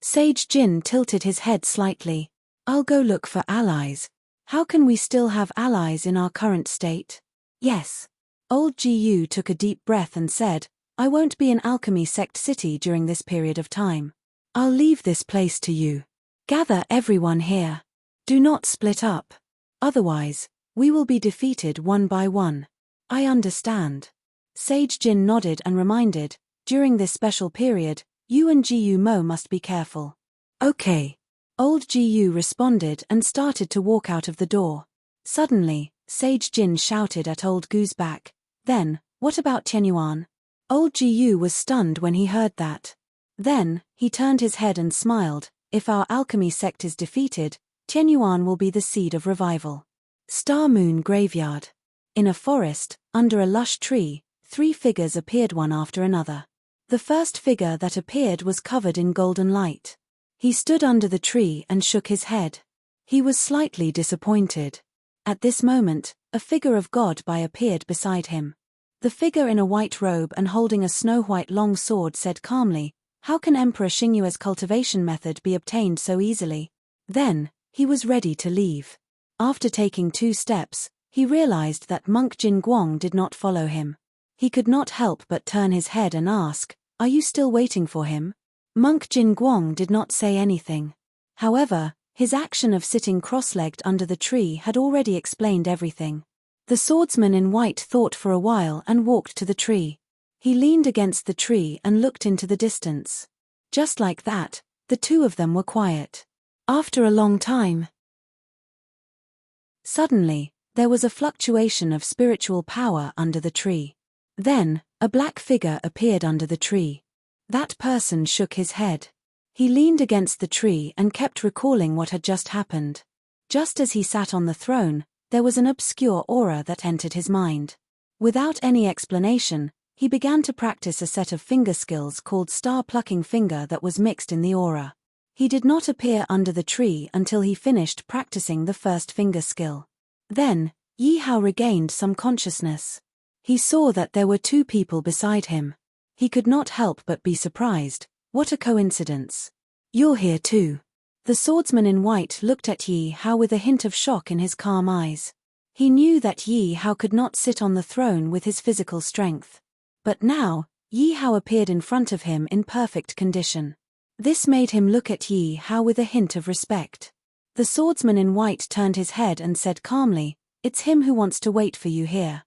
Sage Jin tilted his head slightly. "I'll go look for allies. How can we still have allies in our current state?" "Yes." Old Gu took a deep breath and said, "I won't be in alchemy sect city during this period of time. I'll leave this place to you. Gather everyone here. Do not split up. Otherwise, we will be defeated one by one." "I understand." Sage Jin nodded and reminded, "During this special period, you and Gu Mo must be careful." "Okay." Old Gu responded and started to walk out of the door. Suddenly, Sage Jin shouted at Old Gu's back, "Then, what about Tianyuan?" Old Gu was stunned when he heard that. Then, he turned his head and smiled, "If our alchemy sect is defeated, Tianyuan will be the seed of revival." Star Moon Graveyard. In a forest, under a lush tree, 3 figures appeared one after another. The first figure that appeared was covered in golden light. He stood under the tree and shook his head. He was slightly disappointed. At this moment, a figure of God appeared beside him. The figure in a white robe and holding a snow-white long sword said calmly, "How can Emperor Xingyue's cultivation method be obtained so easily?" Then, he was ready to leave. After taking 2 steps, he realized that monk Jin Guang did not follow him. He could not help but turn his head and ask, "Are you still waiting for him?" Monk Jin Guang did not say anything. However, his action of sitting cross-legged under the tree had already explained everything. The swordsman in white thought for a while and walked to the tree. He leaned against the tree and looked into the distance. Just like that, the 2 of them were quiet. After a long time, suddenly, there was a fluctuation of spiritual power under the tree. Then, a black figure appeared under the tree. That person shook his head. He leaned against the tree and kept recalling what had just happened. Just as he sat on the throne, there was an obscure aura that entered his mind. Without any explanation, he began to practice a set of finger skills called star-plucking finger that was mixed in the aura. He did not appear under the tree until he finished practicing the first finger skill. Then, Yi Hao regained some consciousness. He saw that there were 2 people beside him. He could not help but be surprised. What a coincidence. "You're here too." The swordsman in white looked at Yi Hao with a hint of shock in his calm eyes. He knew that Yi Hao could not sit on the throne with his physical strength. But now, Yi Hao appeared in front of him in perfect condition. This made him look at Yi Hao with a hint of respect. The swordsman in white turned his head and said calmly, "It's him who wants to wait for you here."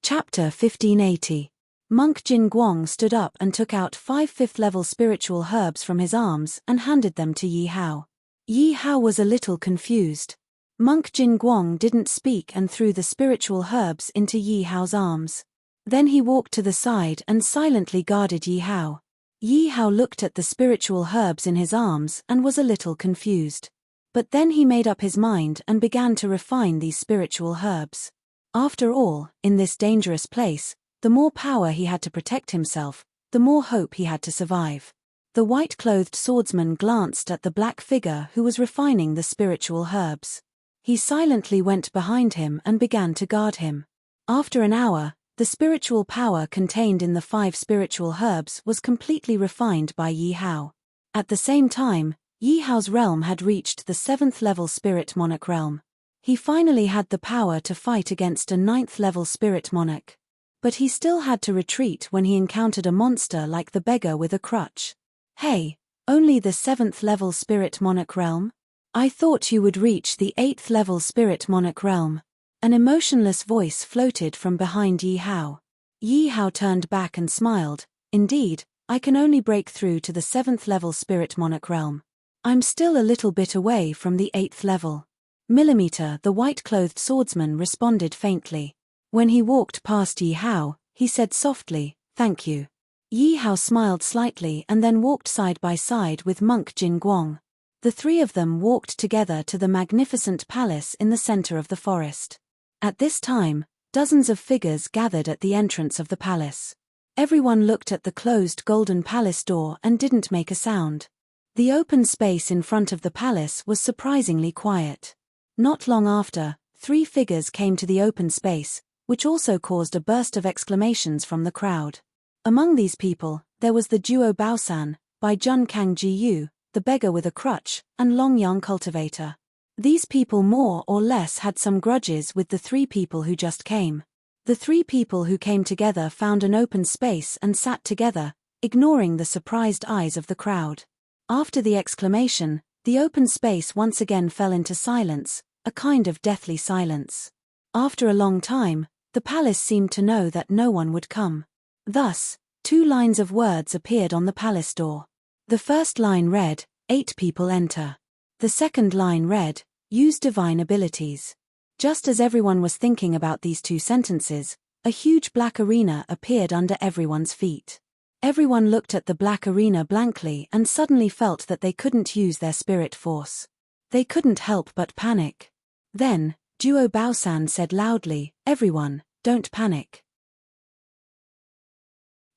Chapter 1580. Monk Jin Guang stood up and took out 5 5th-level spiritual herbs from his arms and handed them to Yi Hao. Yi Hao was a little confused. Monk Jin Guang didn't speak and threw the spiritual herbs into Yi Hao's arms. Then he walked to the side and silently guarded Yi Hao. Yi Hao looked at the spiritual herbs in his arms and was a little confused. But then he made up his mind and began to refine these spiritual herbs. After all, in this dangerous place, the more power he had to protect himself, the more hope he had to survive. The white-clothed swordsman glanced at the black figure who was refining the spiritual herbs. He silently went behind him and began to guard him. After an hour, the spiritual power contained in the 5 spiritual herbs was completely refined by Yi Hao. At the same time, Yi Hao's realm had reached the 7th-level spirit monarch realm. He finally had the power to fight against a 9th-level spirit monarch. But he still had to retreat when he encountered a monster like the beggar with a crutch. "Hey, only the 7th-level spirit monarch realm? I thought you would reach the 8th-level spirit monarch realm." An emotionless voice floated from behind Yi Hao. Yi Hao turned back and smiled. "Indeed, I can only break through to the 7th-level spirit monarch realm. I'm still a little bit away from the 8th level." Millimeter, the white-clothed swordsman responded faintly. When he walked past Yi Hao, he said softly, "Thank you." Yi Hao smiled slightly and then walked side by side with monk Jin Guang. The 3 of them walked together to the magnificent palace in the center of the forest. At this time, dozens of figures gathered at the entrance of the palace. Everyone looked at the closed golden palace door and didn't make a sound. The open space in front of the palace was surprisingly quiet. Not long after, 3 figures came to the open space, which also caused a burst of exclamations from the crowd. Among these people, there was the duo Baosan, by Jun Kang Ji Yu, the beggar with a crutch, and Long Yang cultivator. These people more or less had some grudges with the 3 people who just came. The 3 people who came together found an open space and sat together, ignoring the surprised eyes of the crowd. After the exclamation, the open space once again fell into silence, a kind of deathly silence. After a long time, the palace seemed to know that no one would come. Thus, 2 lines of words appeared on the palace door. The first line read, "8 people enter." The second line read, "Use divine abilities." Just as everyone was thinking about these 2 sentences, a huge black arena appeared under everyone's feet. Everyone looked at the black arena blankly and suddenly felt that they couldn't use their spirit force. They couldn't help but panic. Then, Duo Baosan said loudly, "Everyone, don't panic.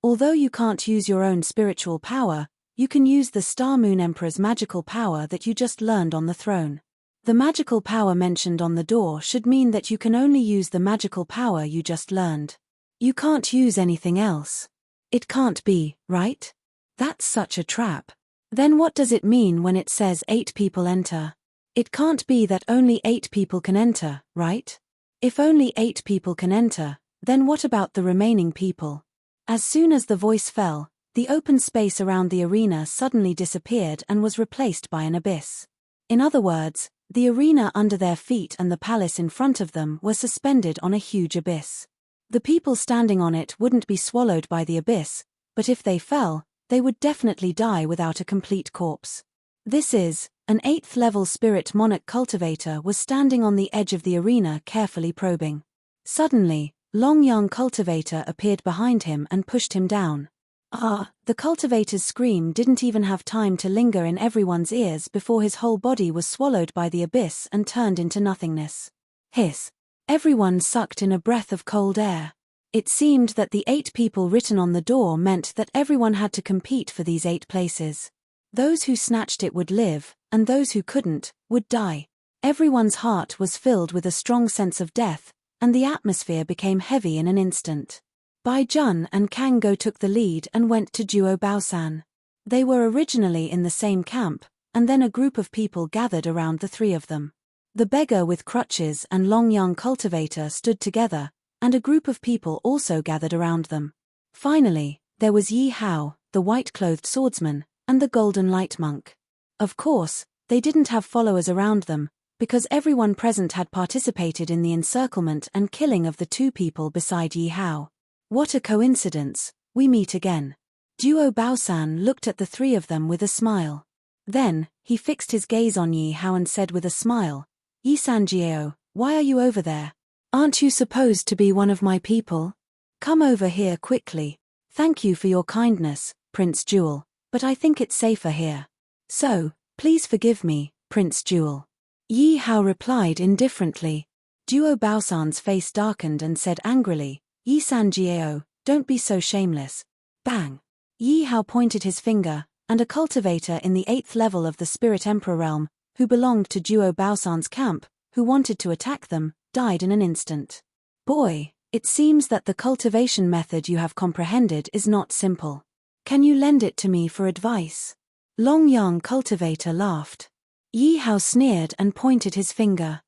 Although you can't use your own spiritual power, you can use the Star Moon Emperor's magical power that you just learned on the throne. The magical power mentioned on the door should mean that you can only use the magical power you just learned. You can't use anything else. It can't be, right? That's such a trap. Then what does it mean when it says 8 people enter? It can't be that only 8 people can enter, right? If only 8 people can enter, then what about the remaining people?" As soon as the voice fell, the open space around the arena suddenly disappeared and was replaced by an abyss. In other words, the arena under their feet and the palace in front of them were suspended on a huge abyss. The people standing on it wouldn't be swallowed by the abyss, but if they fell, they would definitely die without a complete corpse. This is, an 8th-level spirit monarch cultivator was standing on the edge of the arena carefully probing. Suddenly, Long Yang cultivator appeared behind him and pushed him down. The cultivator's scream didn't even have time to linger in everyone's ears before his whole body was swallowed by the abyss and turned into nothingness. Hiss. Everyone sucked in a breath of cold air. It seemed that the 8 people written on the door meant that everyone had to compete for these 8 places. Those who snatched it would live, and those who couldn't, would die. Everyone's heart was filled with a strong sense of death, and the atmosphere became heavy in an instant. Bai Jun and Kang Go took the lead and went to Duo Baosan. They were originally in the same camp, and then a group of people gathered around the 3 of them. The beggar with crutches and Long Yang cultivator stood together, and a group of people also gathered around them. Finally, there was Yi Hao, the white-clothed swordsman, and the golden light monk. Of course, they didn't have followers around them, because everyone present had participated in the encirclement and killing of the 2 people beside Yi Hao. What a coincidence, we meet again. Duo Baosan looked at the 3 of them with a smile. Then, he fixed his gaze on Yi Hao and said with a smile, "Yi Sanjiao, why are you over there? Aren't you supposed to be one of my people? Come over here quickly. Thank you for your kindness, Prince Jewel, but I think it's safer here. So, please forgive me, Prince Jewel." Yi Hao replied indifferently. Duo Baosan's face darkened and said angrily, "Yi Sanjiao, don't be so shameless." Bang! Yi Hao pointed his finger, and a cultivator in the 8th level of the Spirit Emperor realm, who belonged to Duo Baosan's camp, who wanted to attack them, died in an instant. Boy, it seems that the cultivation method you have comprehended is not simple. Can you lend it to me for advice? Long Yang cultivator laughed. Yi Hao sneered and pointed his finger.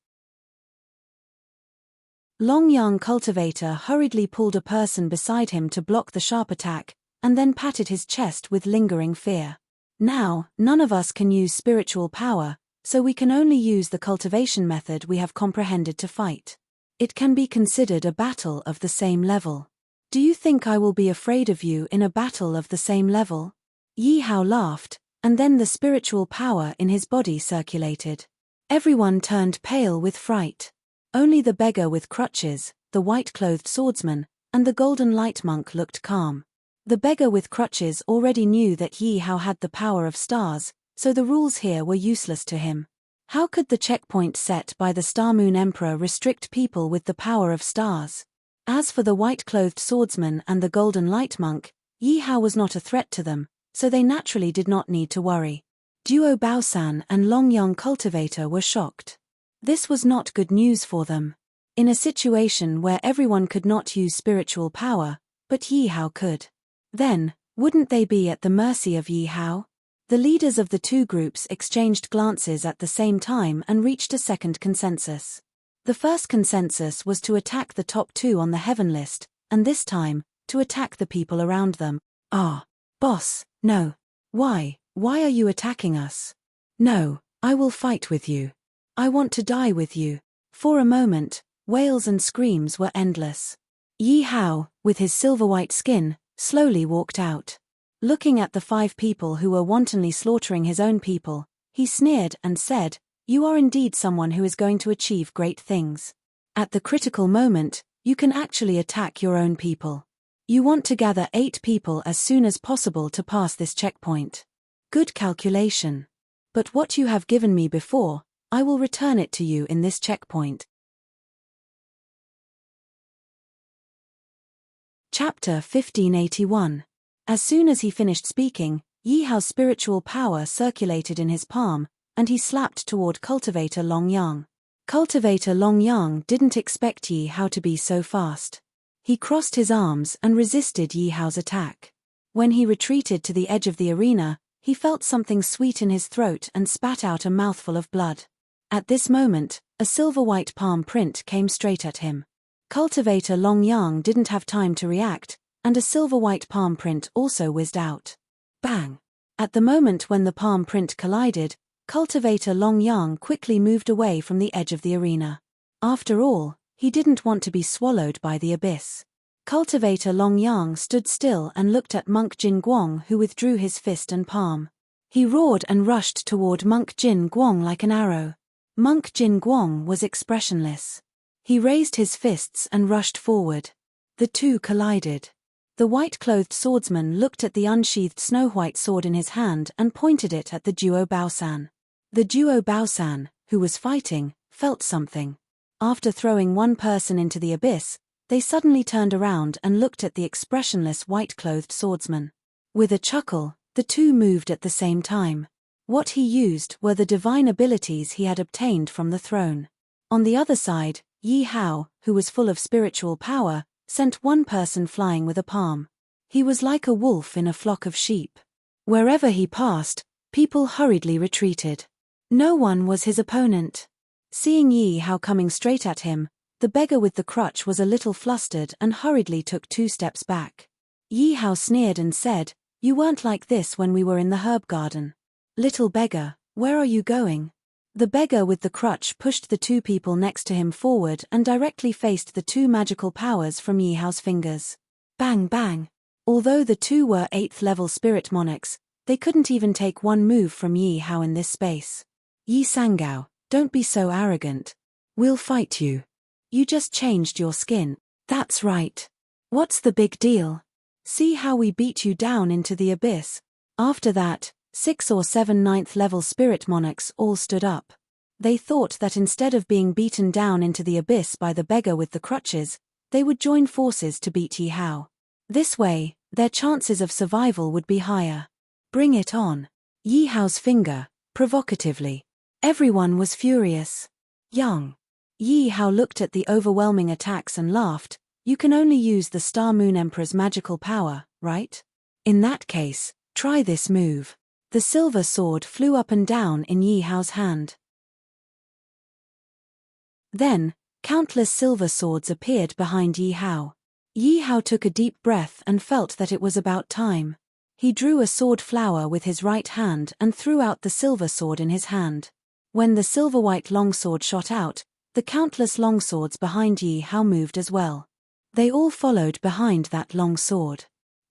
Long Yang cultivator hurriedly pulled a person beside him to block the sharp attack, and then patted his chest with lingering fear. Now, none of us can use spiritual power, so we can only use the cultivation method we have comprehended to fight. It can be considered a battle of the same level. Do you think I will be afraid of you in a battle of the same level? Yi Hao laughed, and then the spiritual power in his body circulated. Everyone turned pale with fright. Only the beggar with crutches, the white-clothed swordsman, and the golden light monk looked calm. The beggar with crutches already knew that Yi Hao had the power of stars, so the rules here were useless to him. How could the checkpoint set by the Star Moon Emperor restrict people with the power of stars? As for the white-clothed swordsman and the golden light monk, Yi Hao was not a threat to them, so they naturally did not need to worry. Duo Baosan and Long Yang cultivator were shocked. This was not good news for them. In a situation where everyone could not use spiritual power, but Yi Hao could. Then, wouldn't they be at the mercy of Yi Hao? The leaders of the 2 groups exchanged glances at the same time and reached a second consensus. The first consensus was to attack the top 2 on the heaven list, and this time, to attack the people around them. Boss, no. Why are you attacking us? No, I will fight with you. I want to die with you. For a moment, wails and screams were endless. Yi Hao, with his silver-white skin, slowly walked out. Looking at the 5 people who were wantonly slaughtering his own people, he sneered and said, "You are indeed someone who is going to achieve great things. At the critical moment, you can actually attack your own people. You want to gather 8 people as soon as possible to pass this checkpoint. Good calculation. But what you have given me before, I will return it to you in this checkpoint. Chapter 1581. As soon as he finished speaking, Yi Hao's spiritual power circulated in his palm, and he slapped toward Cultivator Long Yang. Cultivator Long Yang didn't expect Yi Hao to be so fast. He crossed his arms and resisted Yi Hao's attack. When he retreated to the edge of the arena, he felt something sweet in his throat and spat out a mouthful of blood. At this moment, a silver-white palm print came straight at him. Cultivator Long Yang didn't have time to react, and a silver-white palm print also whizzed out. Bang! At the moment when the palm print collided, Cultivator Long Yang quickly moved away from the edge of the arena. After all, he didn't want to be swallowed by the abyss. Cultivator Long Yang stood still and looked at Monk Jin Guang, who withdrew his fist and palm. He roared and rushed toward Monk Jin Guang like an arrow. Monk Jin Guang was expressionless. He raised his fists and rushed forward. The two collided. The white-clothed swordsman looked at the unsheathed snow-white sword in his hand and pointed it at the duo Baosan. The duo Baosan, who was fighting, felt something. After throwing one person into the abyss, they suddenly turned around and looked at the expressionless white-clothed swordsman. With a chuckle, the two moved at the same time. What he used were the divine abilities he had obtained from the throne. On the other side, Yi Hao, who was full of spiritual power, sent one person flying with a palm. He was like a wolf in a flock of sheep. Wherever he passed, people hurriedly retreated. No one was his opponent. Seeing Yi Hao coming straight at him, the beggar with the crutch was a little flustered and hurriedly took 2 steps back. Yi Hao sneered and said, "You weren't like this when we were in the herb garden. Little beggar, where are you going?" The beggar with the crutch pushed the 2 people next to him forward and directly faced the 2 magical powers from Yi Hao's fingers. Bang bang! Although the 2 were 8th-level spirit monarchs, they couldn't even take one move from Yi Hao in this space. "Yi Sangao, don't be so arrogant. We'll fight you. You just changed your skin." "That's right. What's the big deal? See how we beat you down into the abyss." After that, 6 or 7 9th-level spirit monarchs all stood up. They thought that instead of being beaten down into the abyss by the beggar with the crutches, they would join forces to beat Yi Hao. This way, their chances of survival would be higher. "Bring it on." Yi Hao's finger, provocatively. Everyone was furious. "Young." Yi Hao looked at the overwhelming attacks and laughed. "You can only use the Star Moon Emperor's magical power, right? In that case, try this move." The silver sword flew up and down in Yi Hao's hand. Then, countless silver swords appeared behind Yi Hao. Yi Hao took a deep breath and felt that it was about time. He drew a sword flower with his right hand and threw out the silver sword in his hand. When the silver-white longsword shot out, the countless longswords behind Yi Hao moved as well. They all followed behind that long sword.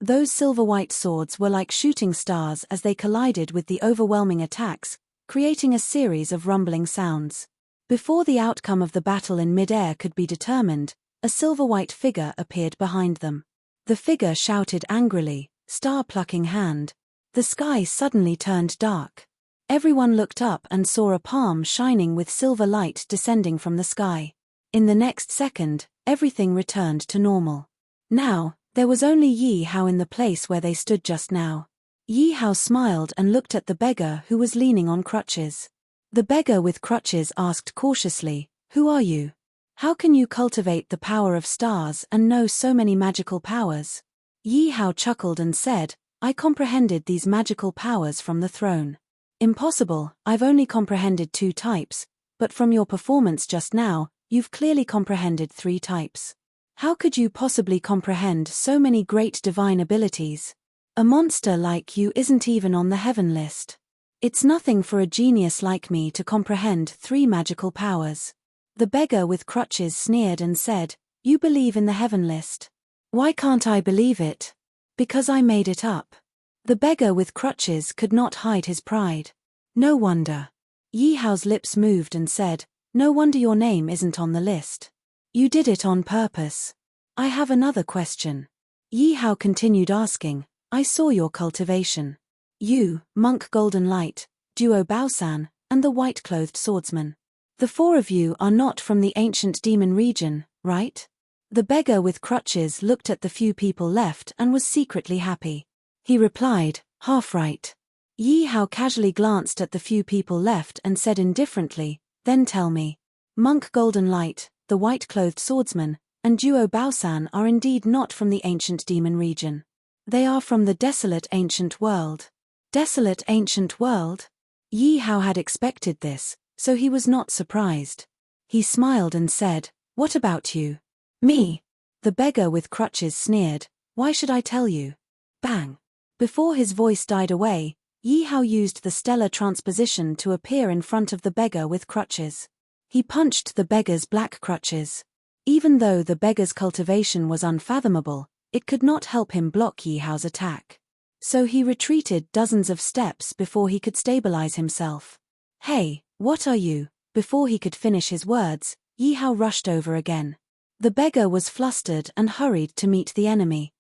Those silver-white swords were like shooting stars as they collided with the overwhelming attacks, creating a series of rumbling sounds. Before the outcome of the battle in mid-air could be determined, a silver-white figure appeared behind them. The figure shouted angrily, "Star-plucking hand." The sky suddenly turned dark. Everyone looked up and saw a palm shining with silver light descending from the sky. In the next second, everything returned to normal. Now, there was only Yi Hao in the place where they stood just now. Yi Hao smiled and looked at the beggar who was leaning on crutches. The beggar with crutches asked cautiously, "Who are you? How can you cultivate the power of stars and know so many magical powers?" Yi Hao chuckled and said, "I comprehended these magical powers from the throne." "Impossible, I've only comprehended 2 types, but from your performance just now, you've clearly comprehended 3 types. How could you possibly comprehend so many great divine abilities? A monster like you isn't even on the heaven list. It's nothing for a genius like me to comprehend 3 magical powers." The beggar with crutches sneered and said, "You believe in the heaven list. Why can't I believe it? Because I made it up." The beggar with crutches could not hide his pride. "No wonder." Yi Hao's lips moved and said, "No wonder your name isn't on the list. You did it on purpose." "I have another question." Yi Hao continued asking, "I saw your cultivation. You, Monk Golden Light, Duo Baosan, and the white-clothed swordsman. The four of you are not from the ancient demon region, right? The beggar with crutches looked at the few people left and was secretly happy. He replied, half right. Yi Hao casually glanced at the few people left and said indifferently, then tell me. Monk Golden Light, the white-clothed swordsman, and Duo Baosan are indeed not from the ancient demon region. They are from the desolate ancient world. Desolate ancient world? Yi Hao had expected this, so he was not surprised. He smiled and said, what about you? Me? The beggar with crutches sneered, why should I tell you? Bang! Before his voice died away, Yi Hao used the stellar transposition to appear in front of the beggar with crutches. He punched the beggar's black crutches. Even though the beggar's cultivation was unfathomable, it could not help him block Yi Hao's attack. So he retreated dozens of steps before he could stabilize himself. Hey, what are you? Before he could finish his words, Yi Hao rushed over again. The beggar was flustered and hurried to meet the enemy.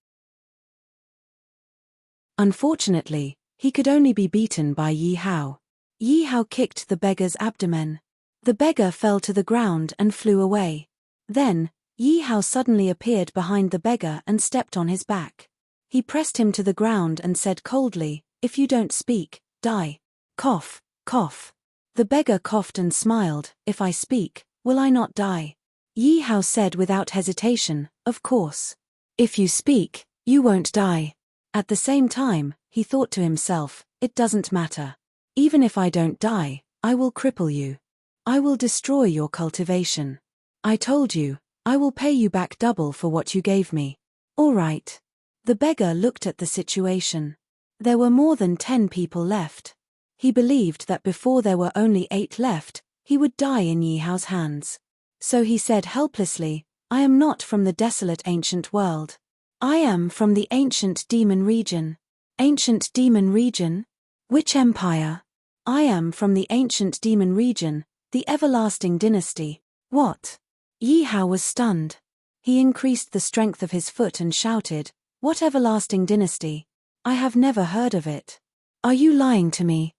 Unfortunately, he could only be beaten by Yi Hao. Yi Hao kicked the beggar's abdomen. The beggar fell to the ground and flew away. Then, Yi Hao suddenly appeared behind the beggar and stepped on his back. He pressed him to the ground and said coldly, if you don't speak, die. Cough, cough. The beggar coughed and smiled, if I speak, will I not die? Yi Hao said without hesitation, of course. If you speak, you won't die. At the same time, he thought to himself, it doesn't matter. Even if I don't die, I will cripple you. I will destroy your cultivation. I told you, I will pay you back double for what you gave me. All right. The beggar looked at the situation. There were more than 10 people left. He believed that before there were only 8 left, he would die in Yi Hao's hands. So he said helplessly, I am not from the desolate ancient world. I am from the ancient demon region. Ancient demon region? Which empire? I am from the ancient demon region, the everlasting dynasty. What? Yi Hao was stunned. He increased the strength of his foot and shouted, what everlasting dynasty? I have never heard of it. Are you lying to me?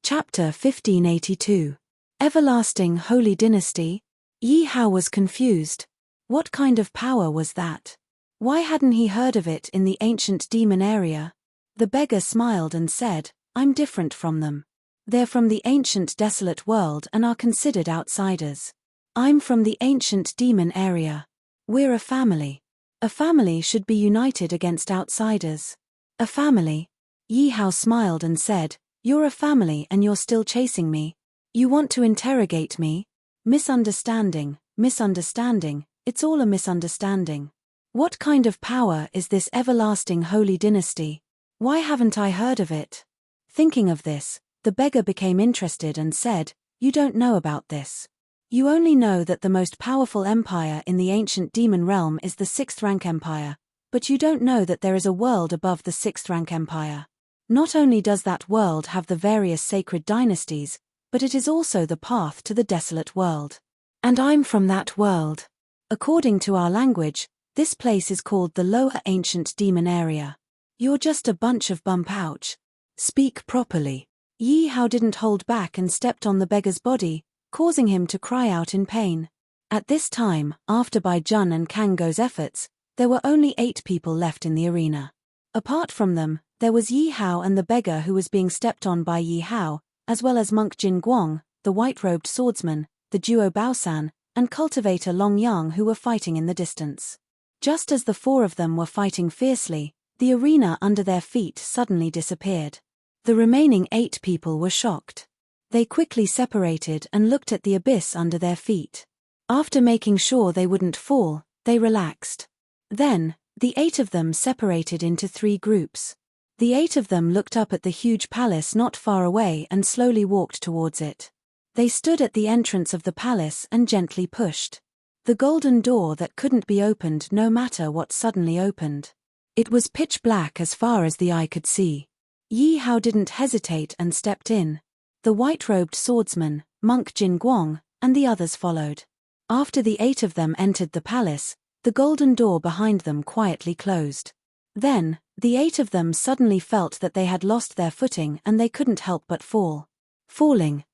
Chapter 1582. Everlasting Holy Dynasty? Yi Hao was confused. What kind of power was that? Why hadn't he heard of it in the ancient demon area? The beggar smiled and said, I'm different from them. They're from the ancient desolate world and are considered outsiders. I'm from the ancient demon area. We're a family. A family should be united against outsiders. A family? Yi Hao smiled and said, you're a family and you're still chasing me. You want to interrogate me? Misunderstanding, misunderstanding, it's all a misunderstanding. What kind of power is this everlasting holy dynasty? Why haven't I heard of it? Thinking of this, the beggar became interested and said, you don't know about this. You only know that the most powerful empire in the ancient demon realm is the 6th rank empire, but you don't know that there is a world above the 6th rank empire. Not only does that world have the various sacred dynasties, but it is also the path to the desolate world. And I'm from that world. According to our language, this place is called the lower ancient demon area. You're just a bunch of bump ouch. Speak properly. Yi Hao didn't hold back and stepped on the beggar's body, causing him to cry out in pain. At this time, after Bai Jun and Kang Go's efforts, there were only 8 people left in the arena. Apart from them, there was Yi Hao and the beggar who was being stepped on by Yi Hao, as well as Monk Jin Guang, the white-robed swordsman, the Duo Baosan, and cultivator Long Yang who were fighting in the distance. Just as the 4 of them were fighting fiercely, the arena under their feet suddenly disappeared. The remaining 8 people were shocked. They quickly separated and looked at the abyss under their feet. After making sure they wouldn't fall, they relaxed. Then, the 8 of them separated into 3 groups. The 8 of them looked up at the huge palace not far away and slowly walked towards it. They stood at the entrance of the palace and gently pushed. The golden door that couldn't be opened no matter what suddenly opened. It was pitch black as far as the eye could see. Yi Hao didn't hesitate and stepped in. The white-robed swordsman, Monk Jin Guang, and the others followed. After the 8 of them entered the palace, the golden door behind them quietly closed. Then, The 8 of them suddenly felt that they had lost their footing and they couldn't help but fall. Falling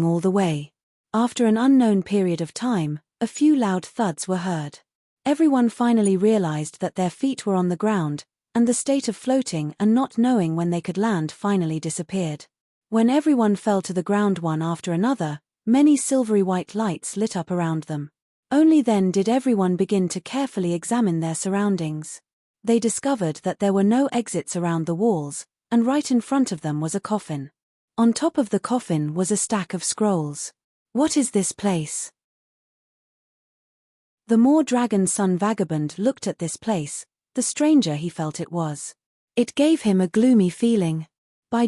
all the way. After an unknown period of time, a few loud thuds were heard. Everyone finally realized that their feet were on the ground, and the state of floating and not knowing when they could land finally disappeared. When everyone fell to the ground one after another, many silvery white lights lit up around them. Only then did everyone begin to carefully examine their surroundings. They discovered that there were no exits around the walls, and right in front of them was a coffin. On top of the coffin was a stack of scrolls. What is this place? The more Dragon's Son Vagabond looked at this place, the stranger he felt it was. It gave him a gloomy feeling.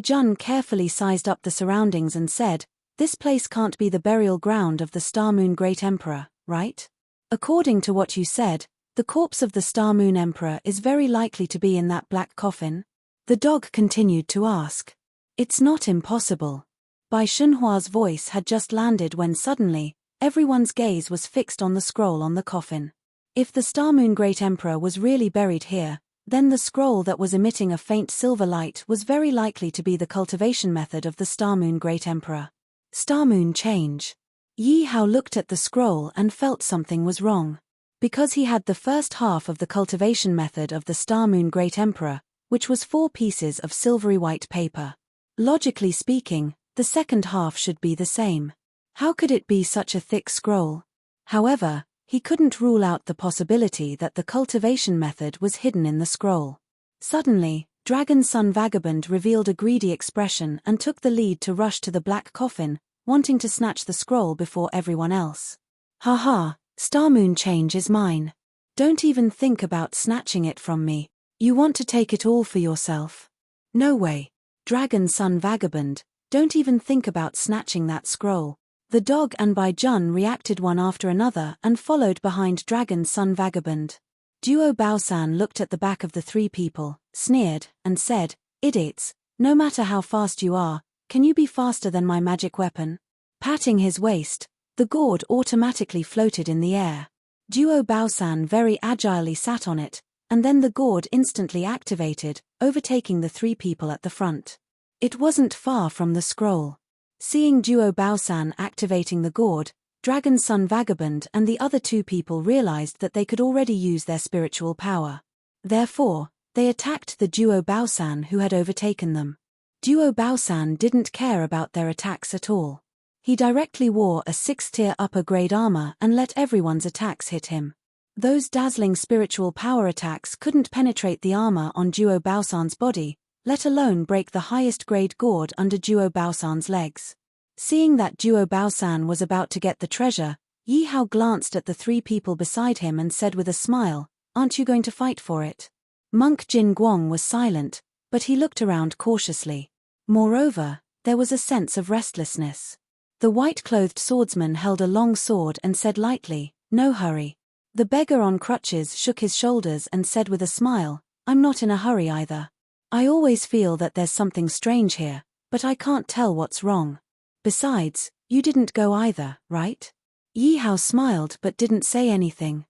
Jun carefully sized up the surroundings and said, "This place can't be the burial ground of the Star Moon Great Emperor, right? According to what you said, the corpse of the Star Moon Emperor is very likely to be in that black coffin?" The dog continued to ask. "It's not impossible." Bai Shunhua's voice had just landed when suddenly, everyone's gaze was fixed on the scroll on the coffin. If the Star Moon Great Emperor was really buried here, then the scroll that was emitting a faint silver light was very likely to be the cultivation method of the Star Moon Great Emperor. Star Moon change. Yi Hao looked at the scroll and felt something was wrong. Because he had the first half of the cultivation method of the Star Moon Great Emperor, which was 4 pieces of silvery white paper. Logically speaking, the second half should be the same. How could it be such a thick scroll? However, he couldn't rule out the possibility that the cultivation method was hidden in the scroll. Suddenly, Dragon's Son Vagabond revealed a greedy expression and took the lead to rush to the black coffin, wanting to snatch the scroll before everyone else. "Haha, Star Moon change is mine. Don't even think about snatching it from me. You want to take it all for yourself? No way. Dragon's Son Vagabond, don't even think about snatching that scroll." The dog and Bai Jun reacted one after another and followed behind Dragon's Son Vagabond. Duo Baosan looked at the back of the 3 people, sneered, and said, "Idiots, no matter how fast you are, can you be faster than my magic weapon?" Patting his waist, the gourd automatically floated in the air. Duo Baosan very agilely sat on it, and then the gourd instantly activated, overtaking the 3 people at the front. It wasn't far from the scroll. Seeing Duo Baosan activating the gourd, Dragon's Son Vagabond and the other 2 people realized that they could already use their spiritual power. Therefore, they attacked the Duo Baosan who had overtaken them. Duo Baosan didn't care about their attacks at all. He directly wore a 6th-tier upper-grade armor and let everyone's attacks hit him. Those dazzling spiritual power attacks couldn't penetrate the armor on Duo Baosan's body, let alone break the highest-grade gourd under Duo Baosan's legs. Seeing that Duo Baosan was about to get the treasure, Yi Hao glanced at the 3 people beside him and said with a smile, "Aren't you going to fight for it?" Monk Jin Guang was silent, but he looked around cautiously. Moreover, there was a sense of restlessness. The white-clothed swordsman held a long sword and said lightly, "No hurry." The beggar on crutches shook his shoulders and said with a smile, "I'm not in a hurry either. I always feel that there's something strange here, but I can't tell what's wrong. Besides, you didn't go either, right?" Yi Hao smiled but didn't say anything.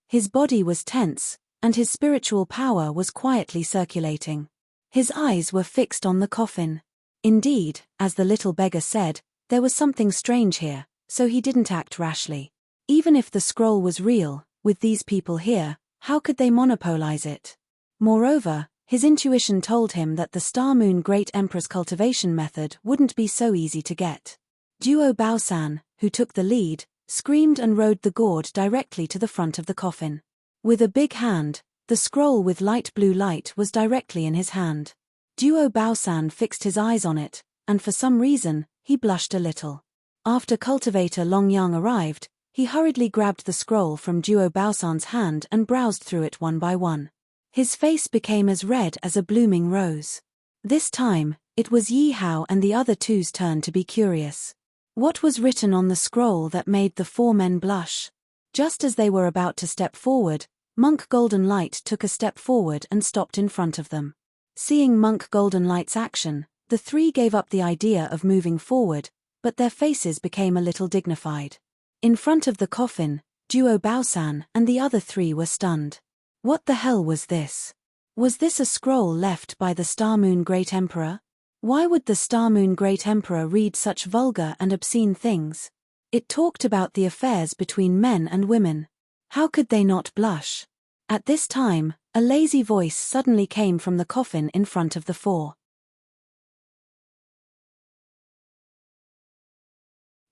His body was tense, and his spiritual power was quietly circulating. His eyes were fixed on the coffin. Indeed, as the little beggar said, there was something strange here, so he didn't act rashly. Even if the scroll was real, with these people here, how could they monopolize it? Moreover, his intuition told him that the Star Moon Great Emperor's cultivation method wouldn't be so easy to get. Duo Baosan, who took the lead, screamed and rode the gourd directly to the front of the coffin. With a big hand, the scroll with light blue light was directly in his hand. Duo Baosan fixed his eyes on it, and for some reason, he blushed a little. After cultivator Long Yang arrived, he hurriedly grabbed the scroll from Duo Baosan's hand and browsed through it one by one. His face became as red as a blooming rose. This time, it was Yi Hao and the other 2's turn to be curious. What was written on the scroll that made the 4 men blush? Just as they were about to step forward, Monk Golden Light took a step forward and stopped in front of them. Seeing Monk Golden Light's action, the 3 gave up the idea of moving forward, but their faces became a little dignified. In front of the coffin, Duo Baosan and the other 3 were stunned. What the hell was this? Was this a scroll left by the Star Moon Great Emperor? Why would the Star Moon Great Emperor read such vulgar and obscene things? It talked about the affairs between men and women. How could they not blush? At this time, a lazy voice suddenly came from the coffin in front of the four.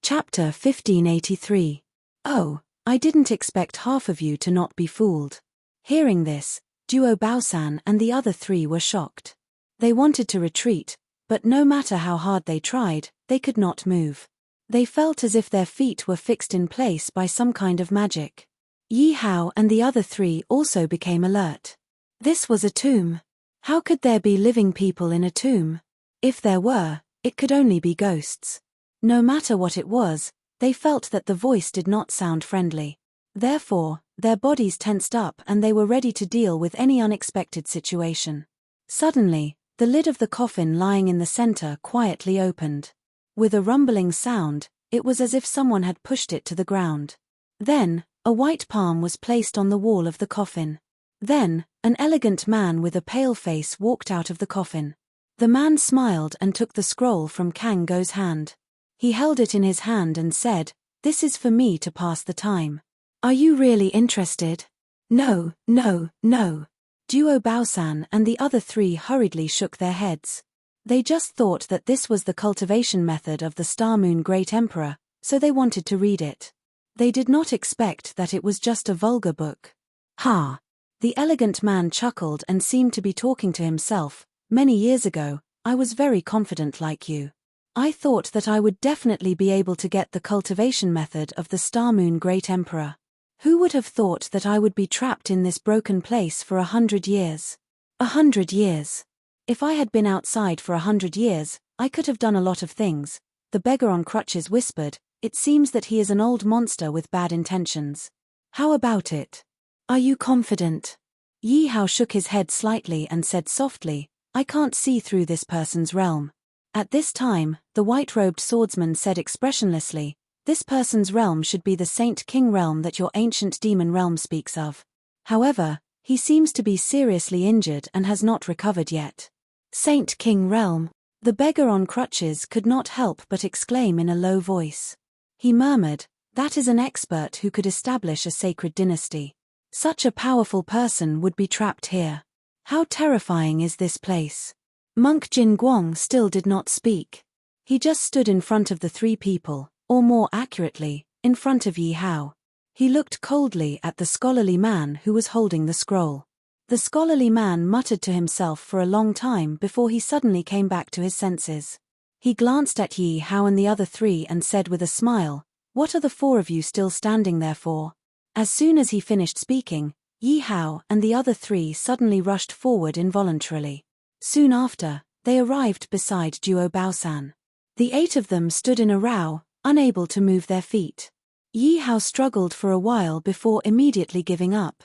Chapter 1583. Oh, I didn't expect half of you to not be fooled. Hearing this, Duo Baosan and the other three were shocked. They wanted to retreat, but no matter how hard they tried, they could not move. They felt as if their feet were fixed in place by some kind of magic. Yi Hao and the other three also became alert. This was a tomb. How could there be living people in a tomb? If there were, it could only be ghosts. No matter what it was, they felt that the voice did not sound friendly. Therefore, their bodies tensed up and they were ready to deal with any unexpected situation. Suddenly, the lid of the coffin lying in the center quietly opened. With a rumbling sound, it was as if someone had pushed it to the ground. Then, a white palm was placed on the wall of the coffin. Then, an elegant man with a pale face walked out of the coffin. The man smiled and took the scroll from Kang Go's hand. He held it in his hand and said, "This is for me to pass the time. Are you really interested?" "No, no, no." Duo Baosan and the other three hurriedly shook their heads. They just thought that this was the cultivation method of the Star Moon Great Emperor, so they wanted to read it. They did not expect that it was just a vulgar book. Ha! The elegant man chuckled and seemed to be talking to himself. "Many years ago, I was very confident like you. I thought that I would definitely be able to get the cultivation method of the Star Moon Great Emperor. Who would have thought that I would be trapped in this broken place for 100 years? 100 years. If I had been outside for 100 years, I could have done a lot of things," the beggar on crutches whispered. "It seems that he is an old monster with bad intentions. How about it? Are you confident?" Yi Hao shook his head slightly and said softly, "I can't see through this person's realm." At this time, the white-robed swordsman said expressionlessly, "This person's realm should be the Saint King realm that your ancient demon realm speaks of. However, he seems to be seriously injured and has not recovered yet." "Saint King realm?" The beggar on crutches could not help but exclaim in a low voice. He murmured, "That is an expert who could establish a sacred dynasty. Such a powerful person would be trapped here. How terrifying is this place?" Monk Jin Guang still did not speak. He just stood in front of the three people, or more accurately, in front of Yi Hao. He looked coldly at the scholarly man who was holding the scroll. The scholarly man muttered to himself for a long time before he suddenly came back to his senses. He glanced at Yi Hao and the other three and said with a smile, "What are the four of you still standing there for?" As soon as he finished speaking, Yi Hao and the other three suddenly rushed forward involuntarily. Soon after, they arrived beside Duo Baosan. The 8 of them stood in a row, unable to move their feet. Yi Hao struggled for a while before immediately giving up.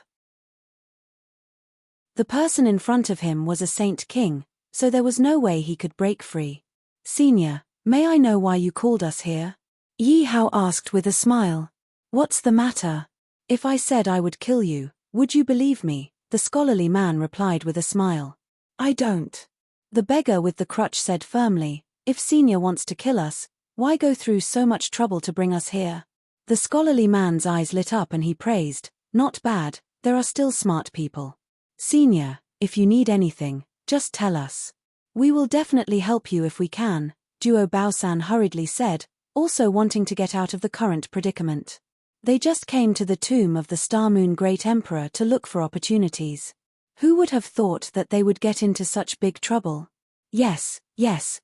The person in front of him was a Saint King, so there was no way he could break free. "Senior, may I know why you called us here?" Yi Hao asked with a smile. "What's the matter? If I said I would kill you, would you believe me?" the scholarly man replied with a smile. "I don't." The beggar with the crutch said firmly, "If Senior wants to kill us, why go through so much trouble to bring us here?" The scholarly man's eyes lit up and he praised, "Not bad, there are still smart people. Senior, if you need anything, just tell us. We will definitely help you if we can," Duo Baosan hurriedly said, also wanting to get out of the current predicament. They just came to the tomb of the Star Moon Great Emperor to look for opportunities. Who would have thought that they would get into such big trouble? Yes,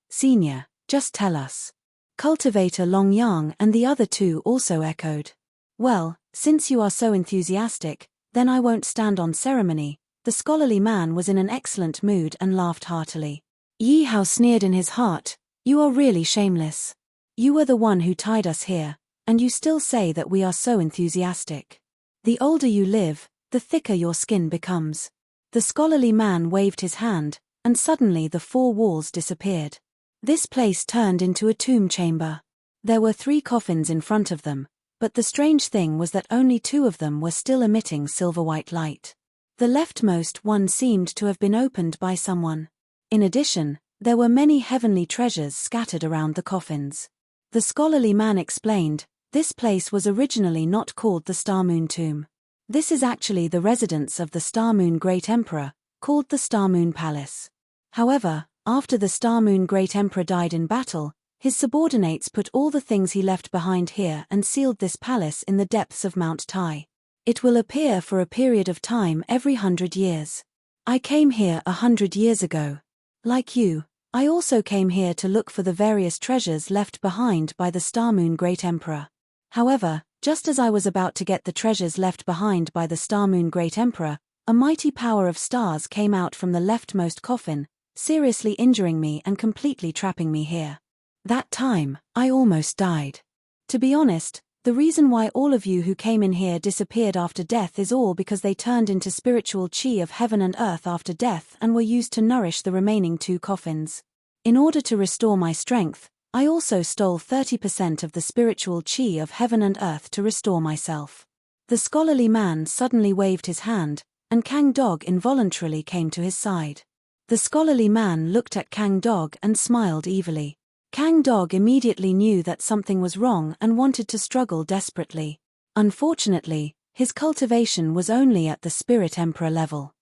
Senior, just tell us." Cultivator Long Yang and the other two also echoed. "Well, since you are so enthusiastic, then I won't stand on ceremony." The scholarly man was in an excellent mood and laughed heartily. Yi Hao sneered in his heart, "You are really shameless. You were the one who tied us here, and you still say that we are so enthusiastic. The older you live, the thicker your skin becomes." The scholarly man waved his hand, and suddenly the 4 walls disappeared. This place turned into a tomb chamber. There were 3 coffins in front of them, but the strange thing was that only 2 of them were still emitting silver-white light. The leftmost one seemed to have been opened by someone. In addition, there were many heavenly treasures scattered around the coffins. The scholarly man explained, this place was originally not called the Star Moon Tomb. This is actually the residence of the Star Moon Great Emperor, called the Star Moon Palace. However, after the Star Moon Great Emperor died in battle, his subordinates put all the things he left behind here and sealed this palace in the depths of Mount Tai. It will appear for a period of time every 100 years. I came here 100 years ago. Like you, I also came here to look for the various treasures left behind by the Star Moon Great Emperor. However, just as I was about to get the treasures left behind by the Star Moon Great Emperor, a mighty power of stars came out from the leftmost coffin, seriously injuring me and completely trapping me here. That time, I almost died. To be honest, the reason why all of you who came in here disappeared after death is all because they turned into spiritual chi of heaven and earth after death and were used to nourish the remaining 2 coffins. In order to restore my strength, I also stole 30% of the spiritual chi of heaven and earth to restore myself. The scholarly man suddenly waved his hand, and Kang Dog involuntarily came to his side. The scholarly man looked at Kang Dog and smiled evilly. Kang Dog immediately knew that something was wrong and wanted to struggle desperately. Unfortunately, his cultivation was only at the Spirit Emperor level.